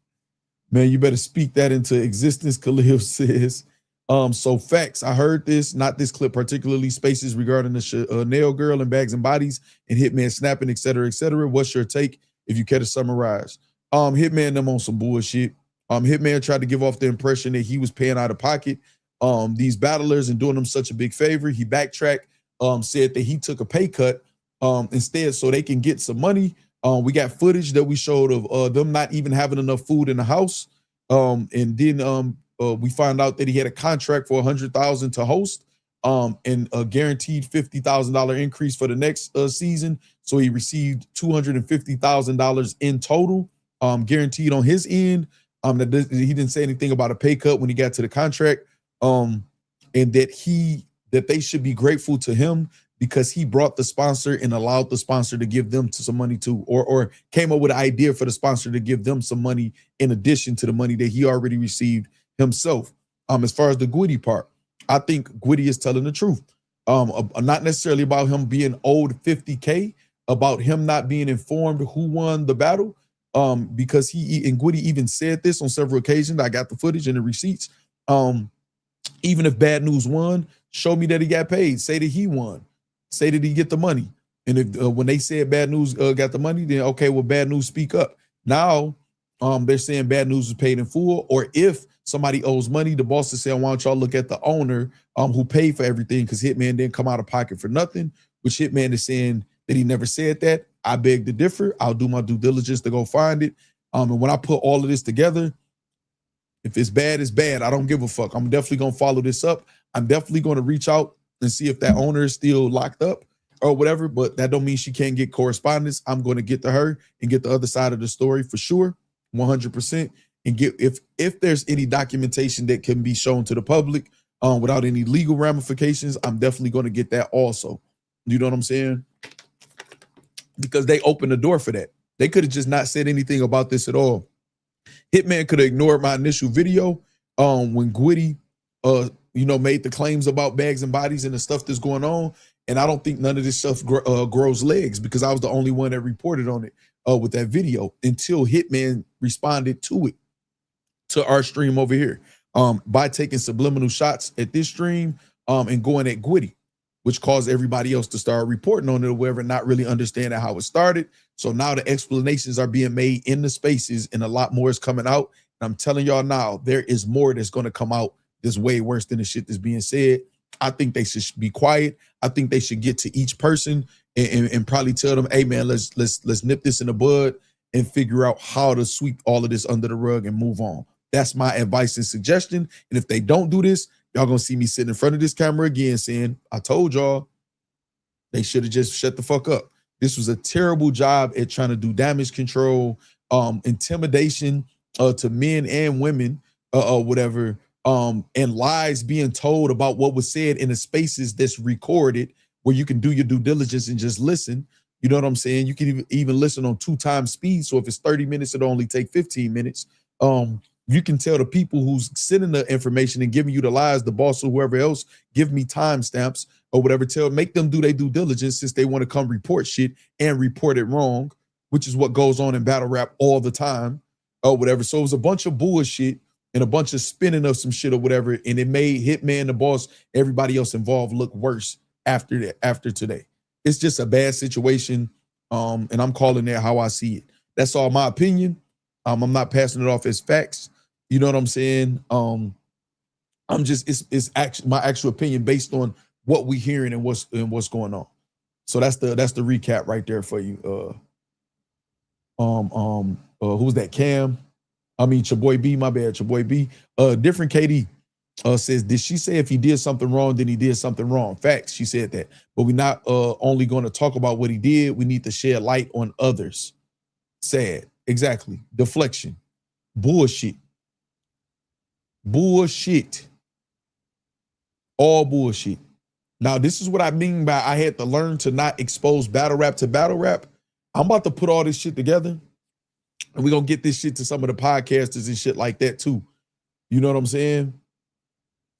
Man, you better speak that into existence, Khalil says. So facts, I heard this, not this clip particularly, spaces regarding the nail girl and Bags and Bodies and Hitman snapping, et cetera, et cetera. What's your take if you care to summarize? Hitman them on some bullshit. Hitman tried to give off the impression that he was paying out of pocket these battlers and doing them such a big favor. He backtracked, said that he took a pay cut instead so they can get some money. We got footage that we showed of them not even having enough food in the house. And then we found out that he had a contract for $100,000 to host and a guaranteed $50,000 increase for the next season. So he received $250,000 in total, guaranteed on his end. That he didn't say anything about a pay cut when he got to the contract, and that they should be grateful to him because he brought the sponsor and allowed the sponsor to give them some money too, or came up with an idea for the sponsor to give them some money in addition to the money that he already received himself. As far as the Gwitty part, I think Gwitty is telling the truth. Not necessarily about him being owed 50K, about him not being informed who won the battle. Because Gwitty even said this on several occasions. I got the footage and the receipts. Even if Bad News won, show me that he got paid. Say that he won. Say that he get the money. And if when they said Bad News got the money, then okay, well, Bad News speak up. Now they're saying Bad News is paid in full, or if somebody owes money, the boss is saying, why don't y'all look at the owner who paid for everything, because Hitman didn't come out of pocket for nothing, which Hitman is saying that he never said that. I beg to differ. I'll do my due diligence to go find it. And when I put all of this together, if it's bad, it's bad. I don't give a fuck. I'm definitely going to follow this up. I'm definitely going to reach out and see if that owner is still locked up or whatever, but that don't mean she can't get correspondence. I'm going to get to her and get the other side of the story for sure, 100%, and get if there's any documentation that can be shown to the public without any legal ramifications, I'm definitely going to get that also. You know what I'm saying? Because they opened the door for that. They could have just not said anything about this at all. Hitman could have ignored my initial video when Gwitty made the claims about bags and bodies and the stuff that's going on. And I don't think none of this stuff grows legs because I was the only one that reported on it with that video until Hitman responded to it, to our stream over here, by taking subliminal shots at this stream and going at Gwitty, which caused everybody else to start reporting on it or whatever, not really understanding how it started. So now the explanations are being made in the spaces and a lot more is coming out. And I'm telling y'all now, there is more that's going to come out that's way worse than the shit that's being said. I think they should be quiet. I think they should get to each person and probably tell them, hey man, let's nip this in the bud and figure out how to sweep all of this under the rug and move on. That's my advice and suggestion. And if they don't do this, y'all gonna see me sitting in front of this camera again saying, I told y'all, they should have just shut the fuck up. This was a terrible job at trying to do damage control, intimidation to men and women, whatever, and lies being told about what was said in the spaces that's recorded where you can do your due diligence and just listen. You know what I'm saying? You can even listen on 2x speed. So if it's 30 minutes, it'll only take 15 minutes. You can tell the people who's sending the information and giving you the lies, the boss or whoever else, give me timestamps or whatever. Make them do their due diligence since they want to come report shit and report it wrong, which is what goes on in battle rap all the time or whatever. So it was a bunch of bullshit and a bunch of spinning of some shit or whatever. And it made Hitman, the boss, everybody else involved look worse after today. It's just a bad situation. And I'm calling it how I see it. That's all my opinion. I'm not passing it off as facts. You know what I'm saying? I'm just, it's actually my actual opinion based on what we hearing and what's going on. So that's the recap right there for you. Who's that? Cam? I mean, your boy B, my bad, your boy B. Different KD says, did she say if he did something wrong, then he did something wrong? Facts, she said that. But we're not only going to talk about what he did. We need to shed light on others. Sad. Exactly. Deflection. Bullshit. Bullshit. All bullshit. Now, this is what I mean by I had to learn to not expose battle rap to battle rap. I'm about to put all this shit together. And we're going to get this shit to some of the podcasters and shit like that too. You know what I'm saying?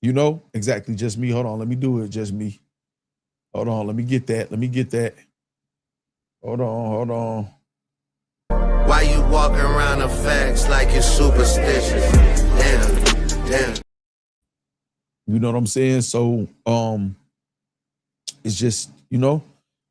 You know? Exactly. Just me. Hold on. Let me do it. Just me. Hold on. Let me get that. Let me get that. Hold on. Why you walking around the facts like you're superstitious? Damn. You know what I'm saying? So, it's just,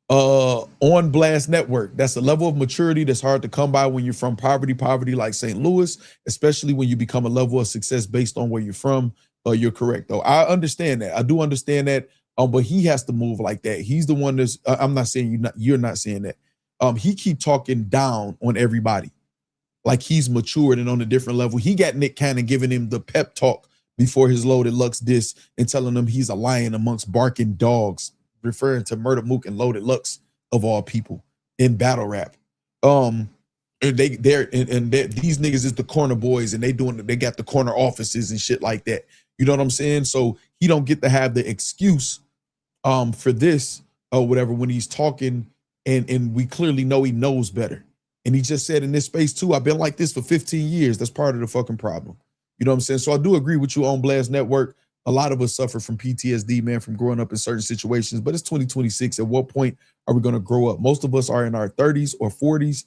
on Blast Network, that's a level of maturity that's hard to come by when you're from poverty like St. Louis, especially when you become a level of success based on where you're from. You're correct, though. I understand that. I do understand that. But he has to move like that. He's the one that's, I'm not saying you're not saying that. He keep talking down on everybody. Like he's matured and on a different level. He got Nick Cannon giving him the pep talk before his Loaded Lux diss and telling him he's a lion amongst barking dogs, referring to Murder Mook and Loaded Lux of all people in battle rap. And these niggas is the corner boys and they got the corner offices and shit like that. You know what I'm saying? So he don't get to have the excuse for this or whatever when he's talking and we clearly know he knows better. And he just said in this space too, I've been like this for 15 years. That's part of the fucking problem. You know what I'm saying? So I do agree with you on Blast Network. A lot of us suffer from PTSD, man, from growing up in certain situations, but it's 2026. At what point are we going to grow up? Most of us are in our 30s or 40s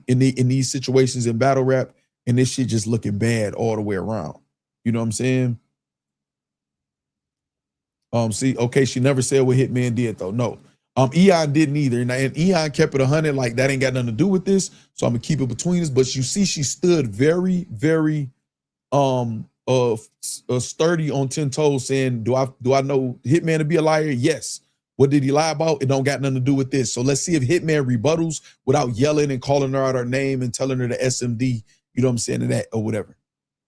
in these situations in battle rap, and this shit just looking bad all the way around. You know what I'm saying? See, okay, she never said what Hitman did, though. No. Eon didn't either. And Eon kept it 100, like that ain't got nothing to do with this. So I'm gonna keep it between us. But you see, she stood very, very sturdy on 10 toes, saying, do I know Hitman to be a liar? Yes. What did he lie about? It don't got nothing to do with this. So let's see if Hitman rebuttals without yelling and calling her out her name and telling her the SMD, you know what I'm saying, and that or whatever.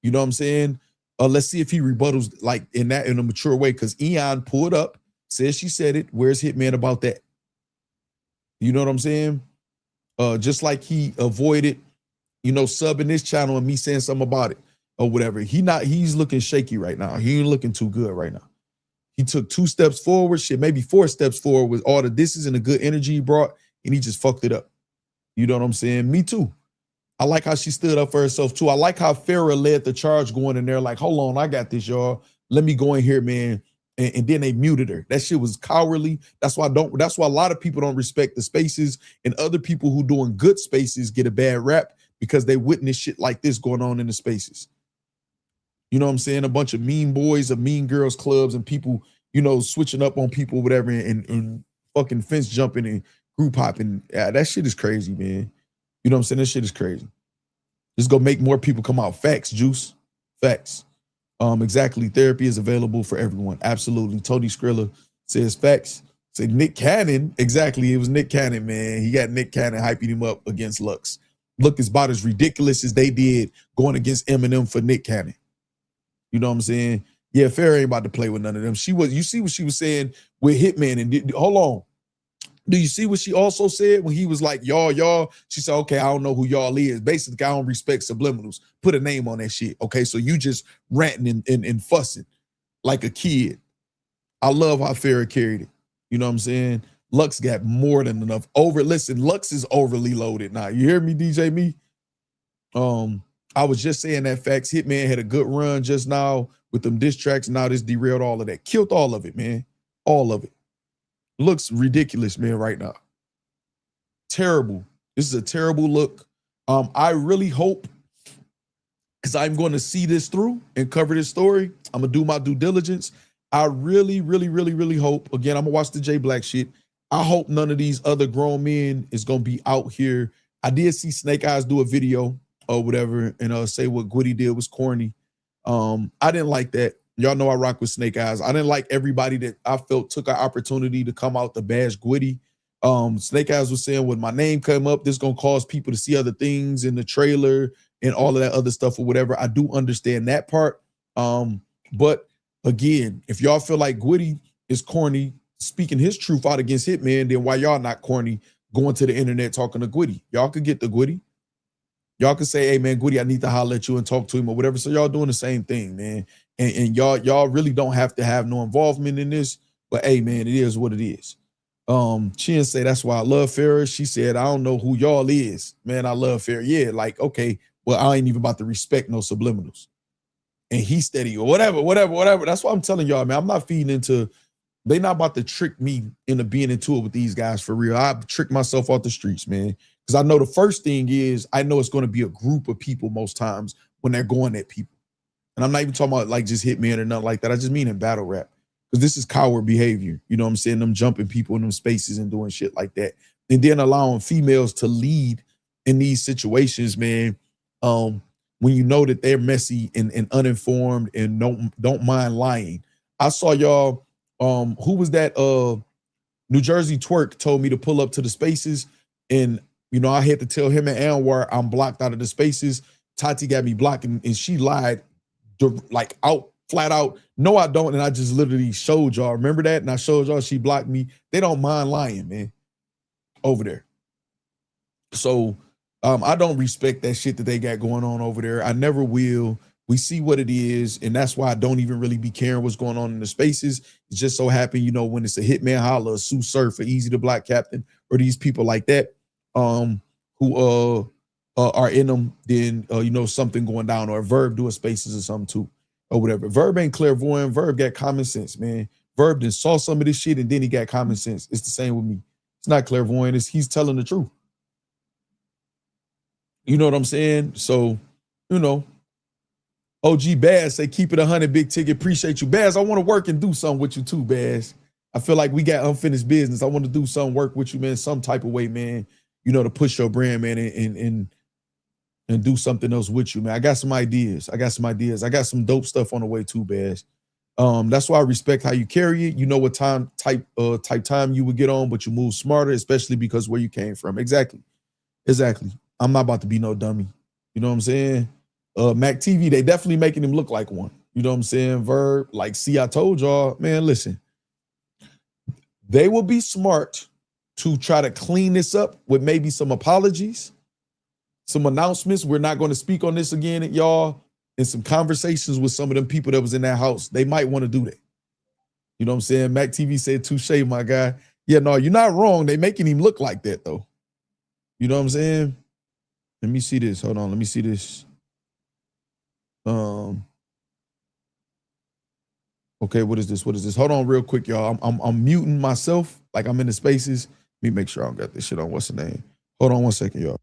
You know what I'm saying? Let's see if he rebuttals like in a mature way, because Eon pulled up, says she said it. Where's Hitman about that? You know what I'm saying? Just like he avoided, subbing this channel and me saying something about it or whatever. He's looking shaky right now. He ain't looking too good right now. He took 2 steps forward, maybe 4 steps forward with all the disses and the good energy he brought, and he just fucked it up. You know what I'm saying? Me too. I like how she stood up for herself too. I like how Farrah led the charge going in there like, hold on, I got this, y'all. Let me go in here, man. And then they muted her. That shit was cowardly. That's why a lot of people don't respect the spaces, and other people who doing good spaces get a bad rap because they witness shit like this going on in the spaces. You know what I'm saying? A bunch of mean boys of mean girls clubs and people, you know, switching up on people, whatever, and fucking fence jumping and group hopping. Yeah, that shit is crazy, man. You know what I'm saying? That shit is crazy. Just go make more people come out. Facts, Juice. Facts. Exactly. Therapy is available for everyone. Absolutely. Tony Skrilla says facts. Say Nick Cannon. Exactly. It was Nick Cannon, man. He got Nick Cannon hyping him up against Lux. Look, is about as ridiculous as they did going against Eminem for Nick Cannon. You know what I'm saying? Yeah, Farrah ain't about to play with none of them. You see what she was saying with Hitman, and hold on. Do you see what she also said when he was like, y'all? She said, okay, I don't know who y'all is. Basically, I don't respect subliminals. Put a name on that shit. Okay, so you just ranting and fussing like a kid. I love how Farrah carried it. You know what I'm saying? Lux got more than enough. Listen, Lux is overly loaded now. You hear me, DJ Me? I was just saying that facts. Hitman had a good run just now with them diss tracks. Now this derailed all of that. Killed all of it, man. All of it. Looks ridiculous, man, right now. Terrible. This is a terrible look. I really hope, because I'm going to see this through and cover this story. I'm going to do my due diligence. I really, really, really, really hope, again, I'm going to watch the J Black shit. I hope none of these other grown men is going to be out here. I did see Snake Eyes do a video or whatever and say what Gwitty did was corny. I didn't like that. Y'all know I rock with Snake Eyes. I didn't like everybody that I felt took an opportunity to come out to bash Gwitty. Snake Eyes was saying when my name came up, this gonna cause people to see other things in the trailer and all of that other stuff or whatever. I do understand that part. But again, if y'all feel like Gwitty is corny, speaking his truth out against Hitman, then why y'all not corny going to the internet talking to Gwitty? Y'all could get the Gwitty. Y'all could say, hey man, Gwitty, I need to holler at you and talk to him or whatever. So y'all doing the same thing, man. And y'all really don't have to have no involvement in this. But hey, man, it is what it is. Chin say that's why I love Farrah. She said, I don't know who y'all is. Man, I love Farrah. Yeah, like, okay, well, I ain't even about to respect no subliminals. And he steady or whatever. That's why I'm telling y'all, man. I'm not feeding into, they not about to trick me into being into it with these guys for real. I trick myself off the streets, man. Because I know the first thing is, I know it's going to be a group of people most times when they're going at people. And I'm not even talking about like just Hitman or nothing like that. I just mean in battle rap. Because this is coward behavior. You know what I'm saying? Them jumping people in them spaces and doing shit like that. And then allowing females to lead in these situations, man. When you know that they're messy and uninformed and don't mind lying. I saw y'all, who was that? New Jersey Twerk told me to pull up to the spaces. And, you know, I had to tell him and Anwar I'm blocked out of the spaces. Tati got me blocked and she lied like flat out. No, I don't. And I just literally showed y'all. Remember that? And I showed y'all she blocked me. They don't mind lying, man, over there. So I don't respect that shit that they got going on over there. I never will. We see what it is. And that's why I don't even really be caring what's going on in the spaces. It just so happened, you know, when it's a Hitman Holla, a Sue Surf, or Easy the Black Captain, or these people like that, who are in them, then, you know, something going down, or Verb doing spaces or something too, or whatever. Verb ain't clairvoyant. Verb got common sense, man. Verb then saw some of this shit and then he got common sense. It's the same with me. It's not clairvoyant. He's telling the truth. You know what I'm saying? So, you know, OG Baz say, keep it 100, big ticket. Appreciate you. Baz, I want to work and do something with you too, Baz. I feel like we got unfinished business. I want to do some work with you, man, some type of way, man, you know, to push your brand, man, and do something else with you, man. I got some ideas. I got some dope stuff on the way too, Baz. That's why I respect how you carry it. You know what type time you would get on, but you move smarter, especially because where you came from. Exactly. I'm not about to be no dummy. You know what I'm saying? Mac TV, they definitely making him look like one. You know what I'm saying? Verb, like, see, I told y'all, man, listen. They will be smart to try to clean this up with maybe some apologies, some announcements. We're not going to speak on this again, y'all, and some conversations with some of them people that was in that house. They might want to do that. You know what I'm saying? Mac TV said, touche, my guy. Yeah, no, you're not wrong. They making him look like that, though. You know what I'm saying? Let me see this. Hold on. Let me see this. Okay, what is this? What is this? Hold on real quick, y'all. I'm muting myself like I'm in the spaces. Let me make sure I don't got this shit on. What's the name? Hold on 1 second, y'all.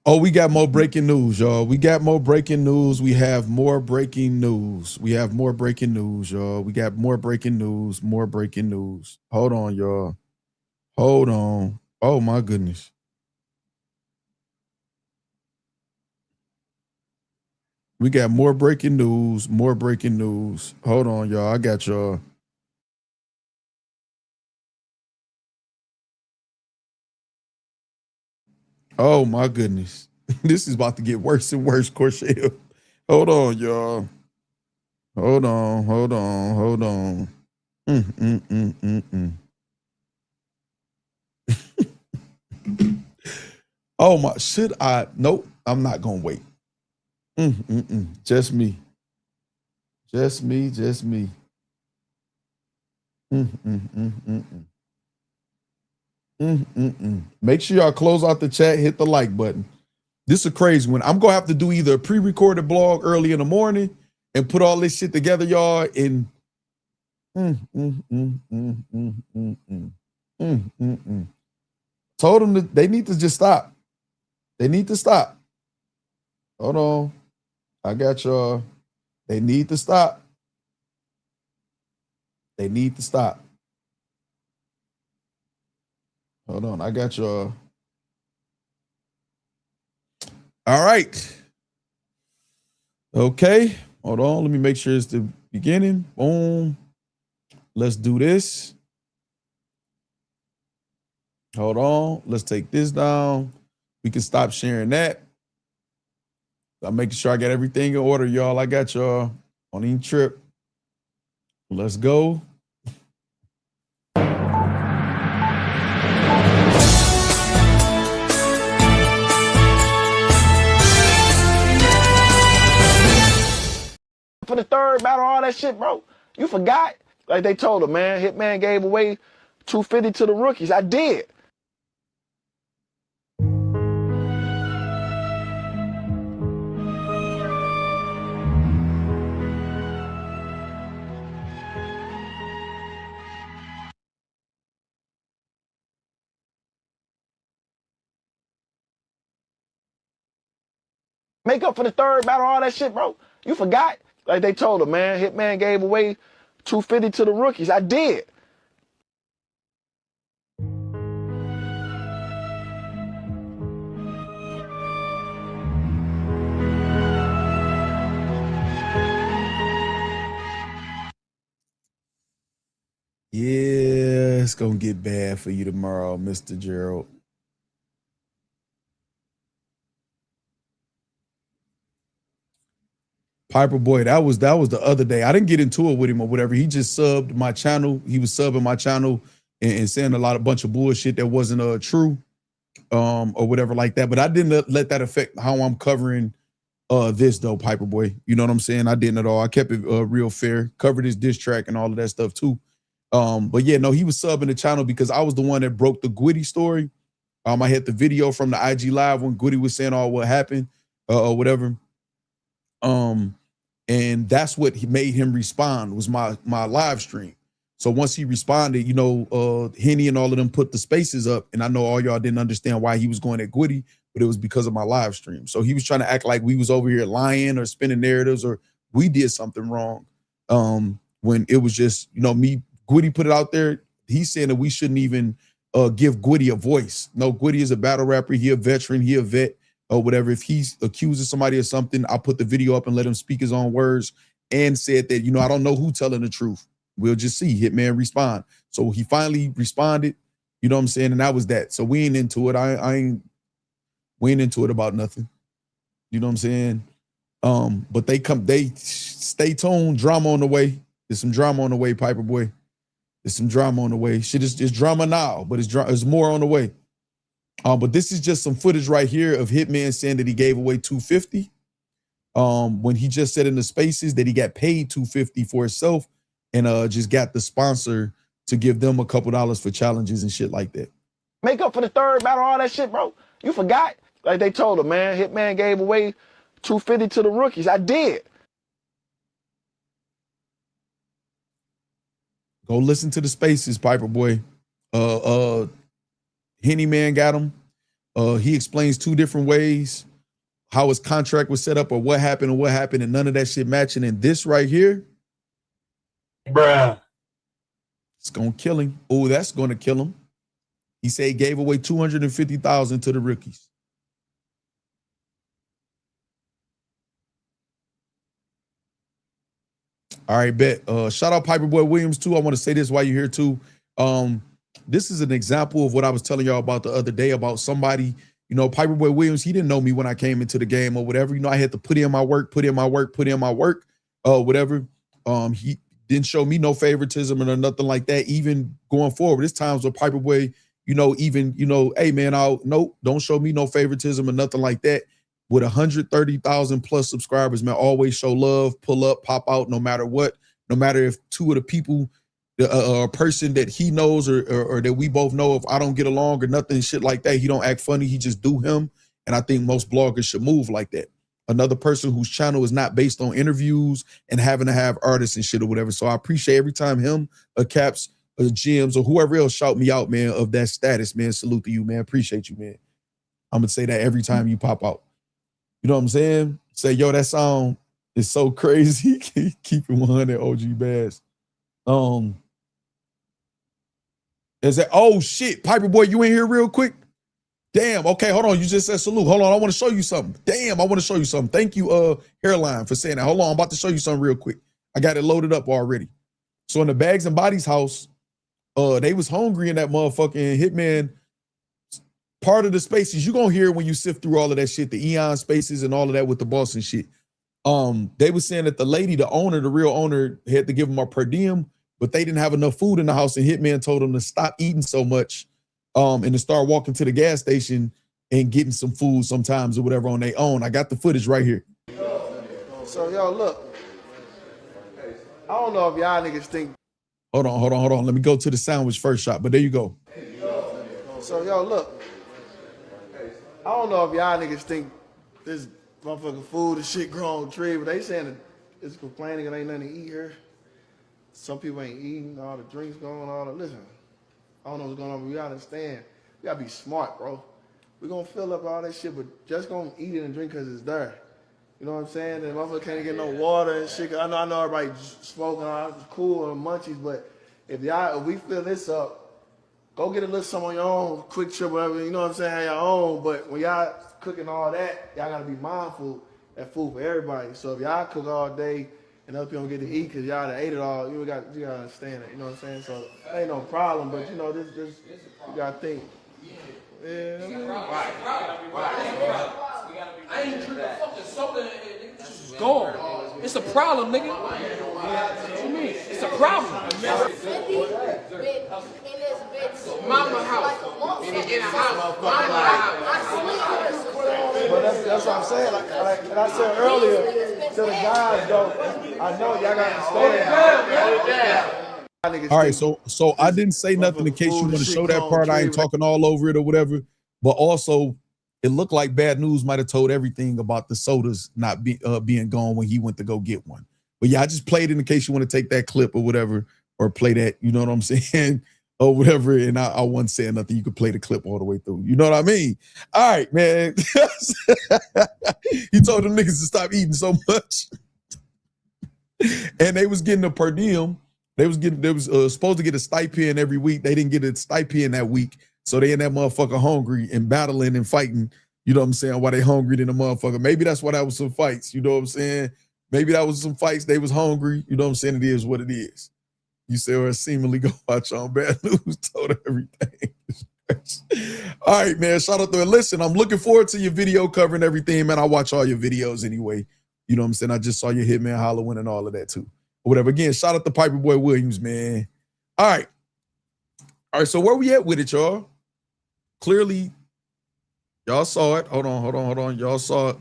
Oh, we got more breaking news, y'all. We got more breaking news. We have more breaking news. We have more breaking news, y'all. We got more breaking news. More breaking news. Hold on, y'all. Hold on. Oh my goodness. We got more breaking news. More breaking news. Hold on, y'all. I got y'all. Oh my goodness. This is about to get worse and worse, Corshell. Hold on, y'all. Hold on, hold on, hold on. Oh my, should I? Nope, I'm not gonna wait. Just me. Just me, just me. Make sure y'all close out the chat, hit the like button. This is a crazy one. I'm gonna have to do either a pre-recorded blog early in the morning and put all this shit together, y'all. And told them that they need to just stop. They need to stop. Hold on. I got y'all. They need to stop. They need to stop. Hold on. I got y'all. All right. Okay. Hold on. Let me make sure it's the beginning. Boom. Let's do this. Hold on. Let's take this down. We can stop sharing that. I'm making sure I got everything in order, y'all. I got y'all on any trip. Let's go. For the third battle, all that shit, bro. You forgot? Like they told him, man. Hitman gave away $250 to the rookies. I did. Make up for the third battle, all that shit, bro. You forgot? Like they told him, man. Hitman gave away $250 to the rookies. I did. Yeah, it's gonna get bad for you tomorrow, Mr. Gerald. Piper Boy, that was the other day. I didn't get into it with him or whatever. He just subbed my channel. He was subbing my channel and saying a bunch of bullshit that wasn't true, or whatever like that. But I didn't let that affect how I'm covering this though, Piper Boy. You know what I'm saying? I didn't at all. I kept it real fair. Covered his diss track and all of that stuff too. But yeah, no, he was subbing the channel because I was the one that broke the Gwitty story. I had the video from the IG live when Gwitty was saying all what happened or whatever. And that's what made him respond, was my live stream. So once he responded, you know, Henny and all of them put the spaces up, and I know all y'all didn't understand why he was going at Gwitty, but it was because of my live stream. So he was trying to act like we was over here lying or spinning narratives or we did something wrong. When it was just, you know, me, Gwitty put it out there. He's saying that we shouldn't even give Gwitty a voice. No, Gwitty is a battle rapper. He a veteran. He a vet or whatever. If he's accusing somebody of something, I'll put the video up and let him speak his own words, and said that, you know, I don't know who telling the truth. We'll just see. Hitman respond. So he finally responded, you know what I'm saying? And that was that. So we ain't into it. We ain't into it about nothing. You know what I'm saying? But they stay tuned. Drama on the way. There's some drama on the way, Piper Boy. There's some drama on the way. Shit is drama now, but it's more on the way. But this is just some footage right here of Hitman saying that he gave away $250. When he just said in the spaces that he got paid $250 for himself, and just got the sponsor to give them a couple dollars for challenges and shit like that. Make up for the third battle, all that shit, bro. You forgot? Like they told him, man, Hitman gave away $250 to the rookies. I did. Go listen to the spaces, Piper Boy. Henny Man got him. He explains 2 different ways how his contract was set up or what happened, and none of that shit matching. And this right here, bruh, it's gonna kill him. Oh, that's gonna kill him. He said he gave away $250,000 to the rookies. All right, bet. Shout out Piper Boy Williams too. I want to say this while you're here too. This is an example of what I was telling y'all about the other day about somebody, you know, Piper Boy Williams. He didn't know me when I came into the game or whatever. You know, I had to put in my work, whatever. He didn't show me no favoritism or nothing like that. Even going forward, there's times where Piper Boy, you know, even, you know, hey man, don't show me no favoritism or nothing like that. With 130,000 plus subscribers, man, always show love, pull up, pop out, no matter what. No matter if 2 of the people, a person that he knows or that we both know, if I don't get along or nothing, shit like that, he don't act funny. He just do him. And I think most bloggers should move like that. Another person whose channel is not based on interviews and having to have artists and shit or whatever. So I appreciate every time him, Caps, Jims, or whoever else shout me out, man, of that status, man. Salute to you, man. Appreciate you, man. I'm gonna say that every time you pop out. You know what I'm saying? Say, yo, that song is so crazy. Keep it 100, OG Bass. Is that, oh shit, Piper Boy, you in here real quick? Damn, okay, hold on. You just said salute. Hold on, I want to show you something. Damn, I want to show you something. Thank you, Hairline, for saying that. Hold on, I'm about to show you something real quick. I got it loaded up already. So in the Bags and Bodies house, they was hungry in that motherfucking Hitman. Part of the spaces, you gonna hear when you sift through all of that shit, the Eon spaces and all of that with the boss and shit. They were saying that the lady, the owner, the real owner, had to give them a per diem, but they didn't have enough food in the house, and Hitman told them to stop eating so much and to start walking to the gas station and getting some food sometimes or whatever on their own. I got the footage right here. So, yo, look. I don't know if y'all niggas think. Hold on. Let me go to the sandwich first shot, but there you go. So, yo, look. I don't know if y'all niggas think this motherfucking food and shit grow on tree, but they saying that it's complaining it ain't nothing to eat here. Some people ain't eating, all the drinks going on. Listen, I don't know what's going on, but we gotta understand. We gotta be smart, bro. We're gonna fill up all that shit, but just gonna eat it and drink because it's there. You know what I'm saying? And motherfucker can't get no water and shit. I know everybody smoking, it's cool and munchies, but if we fill this up, go get a little some on your own, quick trip, whatever, you know what I'm saying, have your own. But when y'all cooking all that, y'all gotta be mindful that food for everybody. So if y'all cook all day and other people don't get to eat because y'all done ate it all, you gotta understand it, you know what I'm saying? So that ain't no problem, but you know, this you gotta think. Yeah. I ain't drinking fucking soda in here, nigga. This is gone. It's a problem, nigga. What you mean? It's a problem. Mama house. In a house. But that's what I'm saying. Like I said earlier to the guys, though, I know y'all gotta understand. All right, so I didn't say nothing in case you want to show that part. I ain't talking all over it or whatever. But also, it looked like Bad News might have told everything about the sodas not being gone when he went to go get one. But yeah, I just played it in case you want to take that clip or whatever, or play that, you know what I'm saying, or whatever. And I wasn't saying nothing. You could play the clip all the way through. You know what I mean? All right, man. He told them niggas to stop eating so much. And they was getting a per diem. They was supposed to get a stipend every week. They didn't get a stipend that week. So they in that motherfucker hungry and battling and fighting, you know what I'm saying, while they hungry than a motherfucker. Maybe that's why that was some fights, you know what I'm saying? Maybe that was some fights. They was hungry, you know what I'm saying? It is what it is. You say, or seemingly go watch on Bad News, told everything. All right, man, shout out to it. Listen, I'm looking forward to your video covering everything, man. I watch all your videos anyway. You know what I'm saying? I just saw your Hitman Holla win and all of that too. Or whatever. Again, shout out to Piper Boy Williams, man. All right. All right, so where we at with it, y'all? Clearly, y'all saw it. Hold on. Y'all saw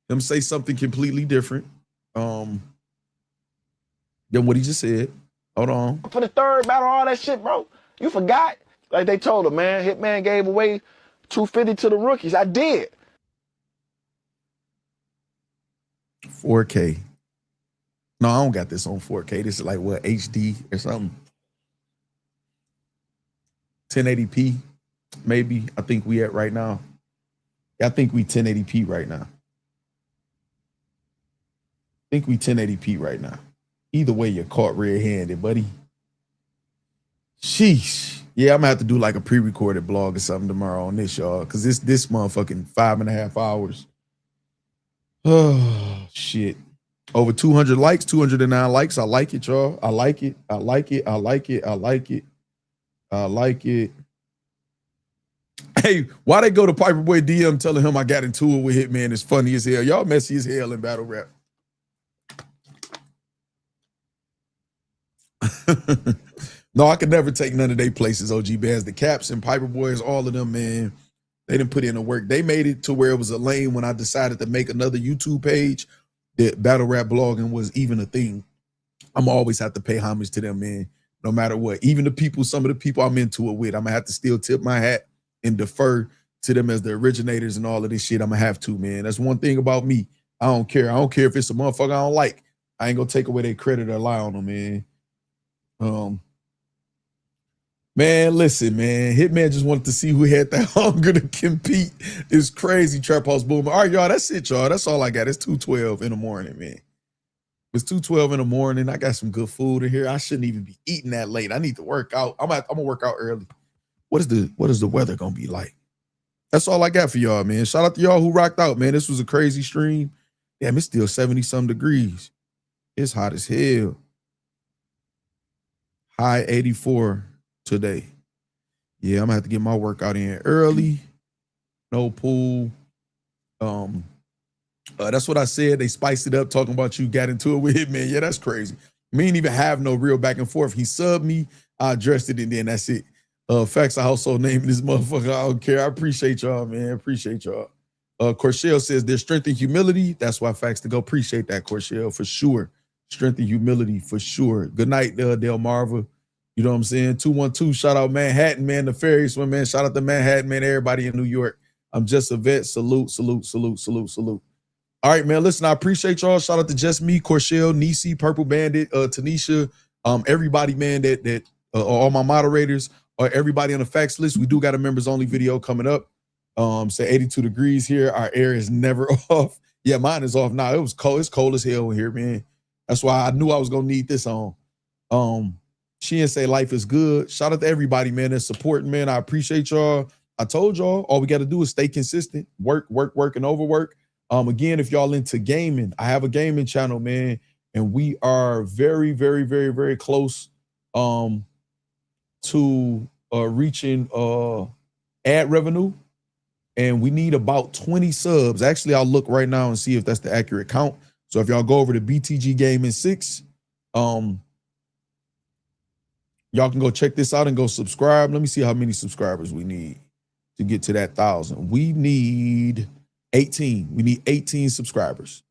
him say something completely different than what he just said. Hold on. For the third battle, all that shit, bro. You forgot? Like they told him, man, Hitman gave away $250 to the rookies. I did. 4K. No, I don't got this on 4K. This is like what, HD or something? 1080p, maybe. I think we at right now. I think we 1080p right now. Either way, you're caught red-handed, buddy. Sheesh. Yeah, I'm gonna have to do like a pre-recorded blog or something tomorrow on this, y'all, because this motherfucking 5.5 hours. Oh, shit. Over 200 likes, 209 likes. I like it, y'all. I like it. Hey, why they go to Piper Boy DM telling him I got into it with Hitman is funny as hell. Y'all messy as hell in battle rap. No, I could never take none of their places, OG Bands. The Caps and Piper Boys, all of them, man, they didn't put in the work. They made it to where it was a lane when I decided to make another YouTube page that battle rap blogging was even a thing. I'm always have to pay homage to them, man, no matter what. Even some of the people I'm into it with, I'm gonna have to still tip my hat and defer to them as the originators and all of this shit. I'm gonna have to, man. That's one thing about me. I don't care. I don't care if it's a motherfucker I don't like. I ain't gonna take away their credit or lie on them, man. Man, listen, man. Hitman just wanted to see who had that hunger to compete. It's crazy, Trap House Boom. All right, y'all, that's it, y'all. That's all I got. It's 2:12 in the morning, man. It's 2:12 in the morning. I got some good food in here. I shouldn't even be eating that late. I need to work out. I'm gonna work out early. What is the weather gonna be like? That's all I got for y'all, man. Shout out to y'all who rocked out, man. This was a crazy stream. Damn, it's still 70-some degrees. It's hot as hell. High 84 today. Yeah, I'm gonna have to get my workout in early. No pool. That's what I said. They spiced it up talking about you got into it with Hitman. Yeah, that's crazy. Me ain't even have no real back and forth. He subbed me, I addressed it, and then that's it. Facts, I also named this motherfucker. I don't care. I appreciate y'all, man. Appreciate y'all. Corshell says there's strength and humility. That's why Facts to go. Appreciate that, Corshell, for sure. Strength and humility, for sure. Good night, Del Marva. You know what I'm saying? 212, shout out Manhattan, man. Nefarious one, man. Shout out to Manhattan, man. Everybody in New York. I'm just a vet. Salute. All right, man. Listen, I appreciate y'all. Shout out to Just Me, Corshell, Nisi, Purple Bandit, Tanisha, everybody, man, that all my moderators, or everybody on the facts list. We do got a members only video coming up. Say 82 degrees here. Our air is never off. Yeah, mine is off now. It was cold. It's cold as hell in here, man. That's why I knew I was gonna need this on. She didn't say life is good. Shout out to everybody, man, that's supporting, man. I appreciate y'all. I told y'all, all we got to do is stay consistent. Work, and overwork. Again, if y'all into gaming, I have a gaming channel, man, and we are very, very, very, very close to reaching ad revenue, and we need about 20 subs. Actually, I'll look right now and see if that's the accurate count. So if y'all go over to BTG Gaming 6, y'all can go check this out and go subscribe. Let me see how many subscribers we need to get to that 1,000. We need 18. We need 18 subscribers.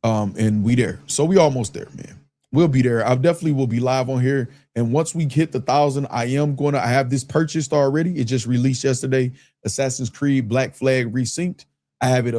And we there. So we almost there, man. We'll be there. I definitely will be live on here. And once we hit the 1,000, I have this purchased already. It just released yesterday. Assassin's Creed Black Flag Resynced. I have it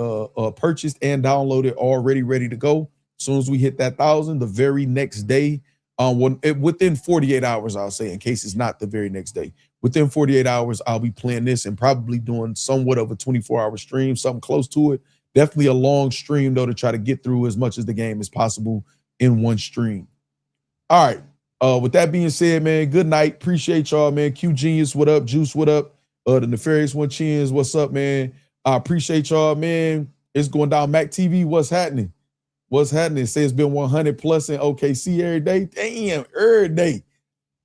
purchased and downloaded already, ready to go. As soon as we hit that 1,000, the very next day, within 48 hours, I'll say, in case it's not the very next day. Within 48 hours, I'll be playing this and probably doing somewhat of a 24-hour stream, something close to it. Definitely a long stream, though, to try to get through as much of the game as possible in one stream. All right. With that being said, man, good night. Appreciate y'all, man. Q Genius, what up? Juice, what up? The Nefarious One Chins, what's up, man? I appreciate y'all, man. It's going down. Mac TV, what's happening? What's happening? Say it's been 100 plus in OKC every day. Damn, every day.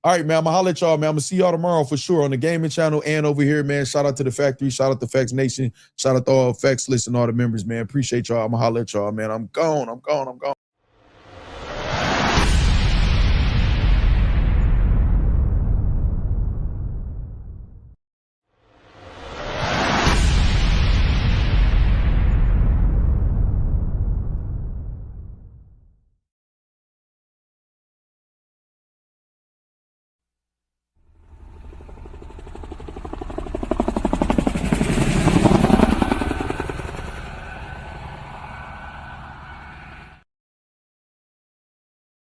All right, man. I'm gonna holler at y'all, man. I'm gonna see y'all tomorrow for sure on the gaming channel and over here, man. Shout out to the factory. Shout out to Facts Nation. Shout out to all Facts List and all the members, man. Appreciate y'all. I'm gonna holler at y'all, man. I'm gone.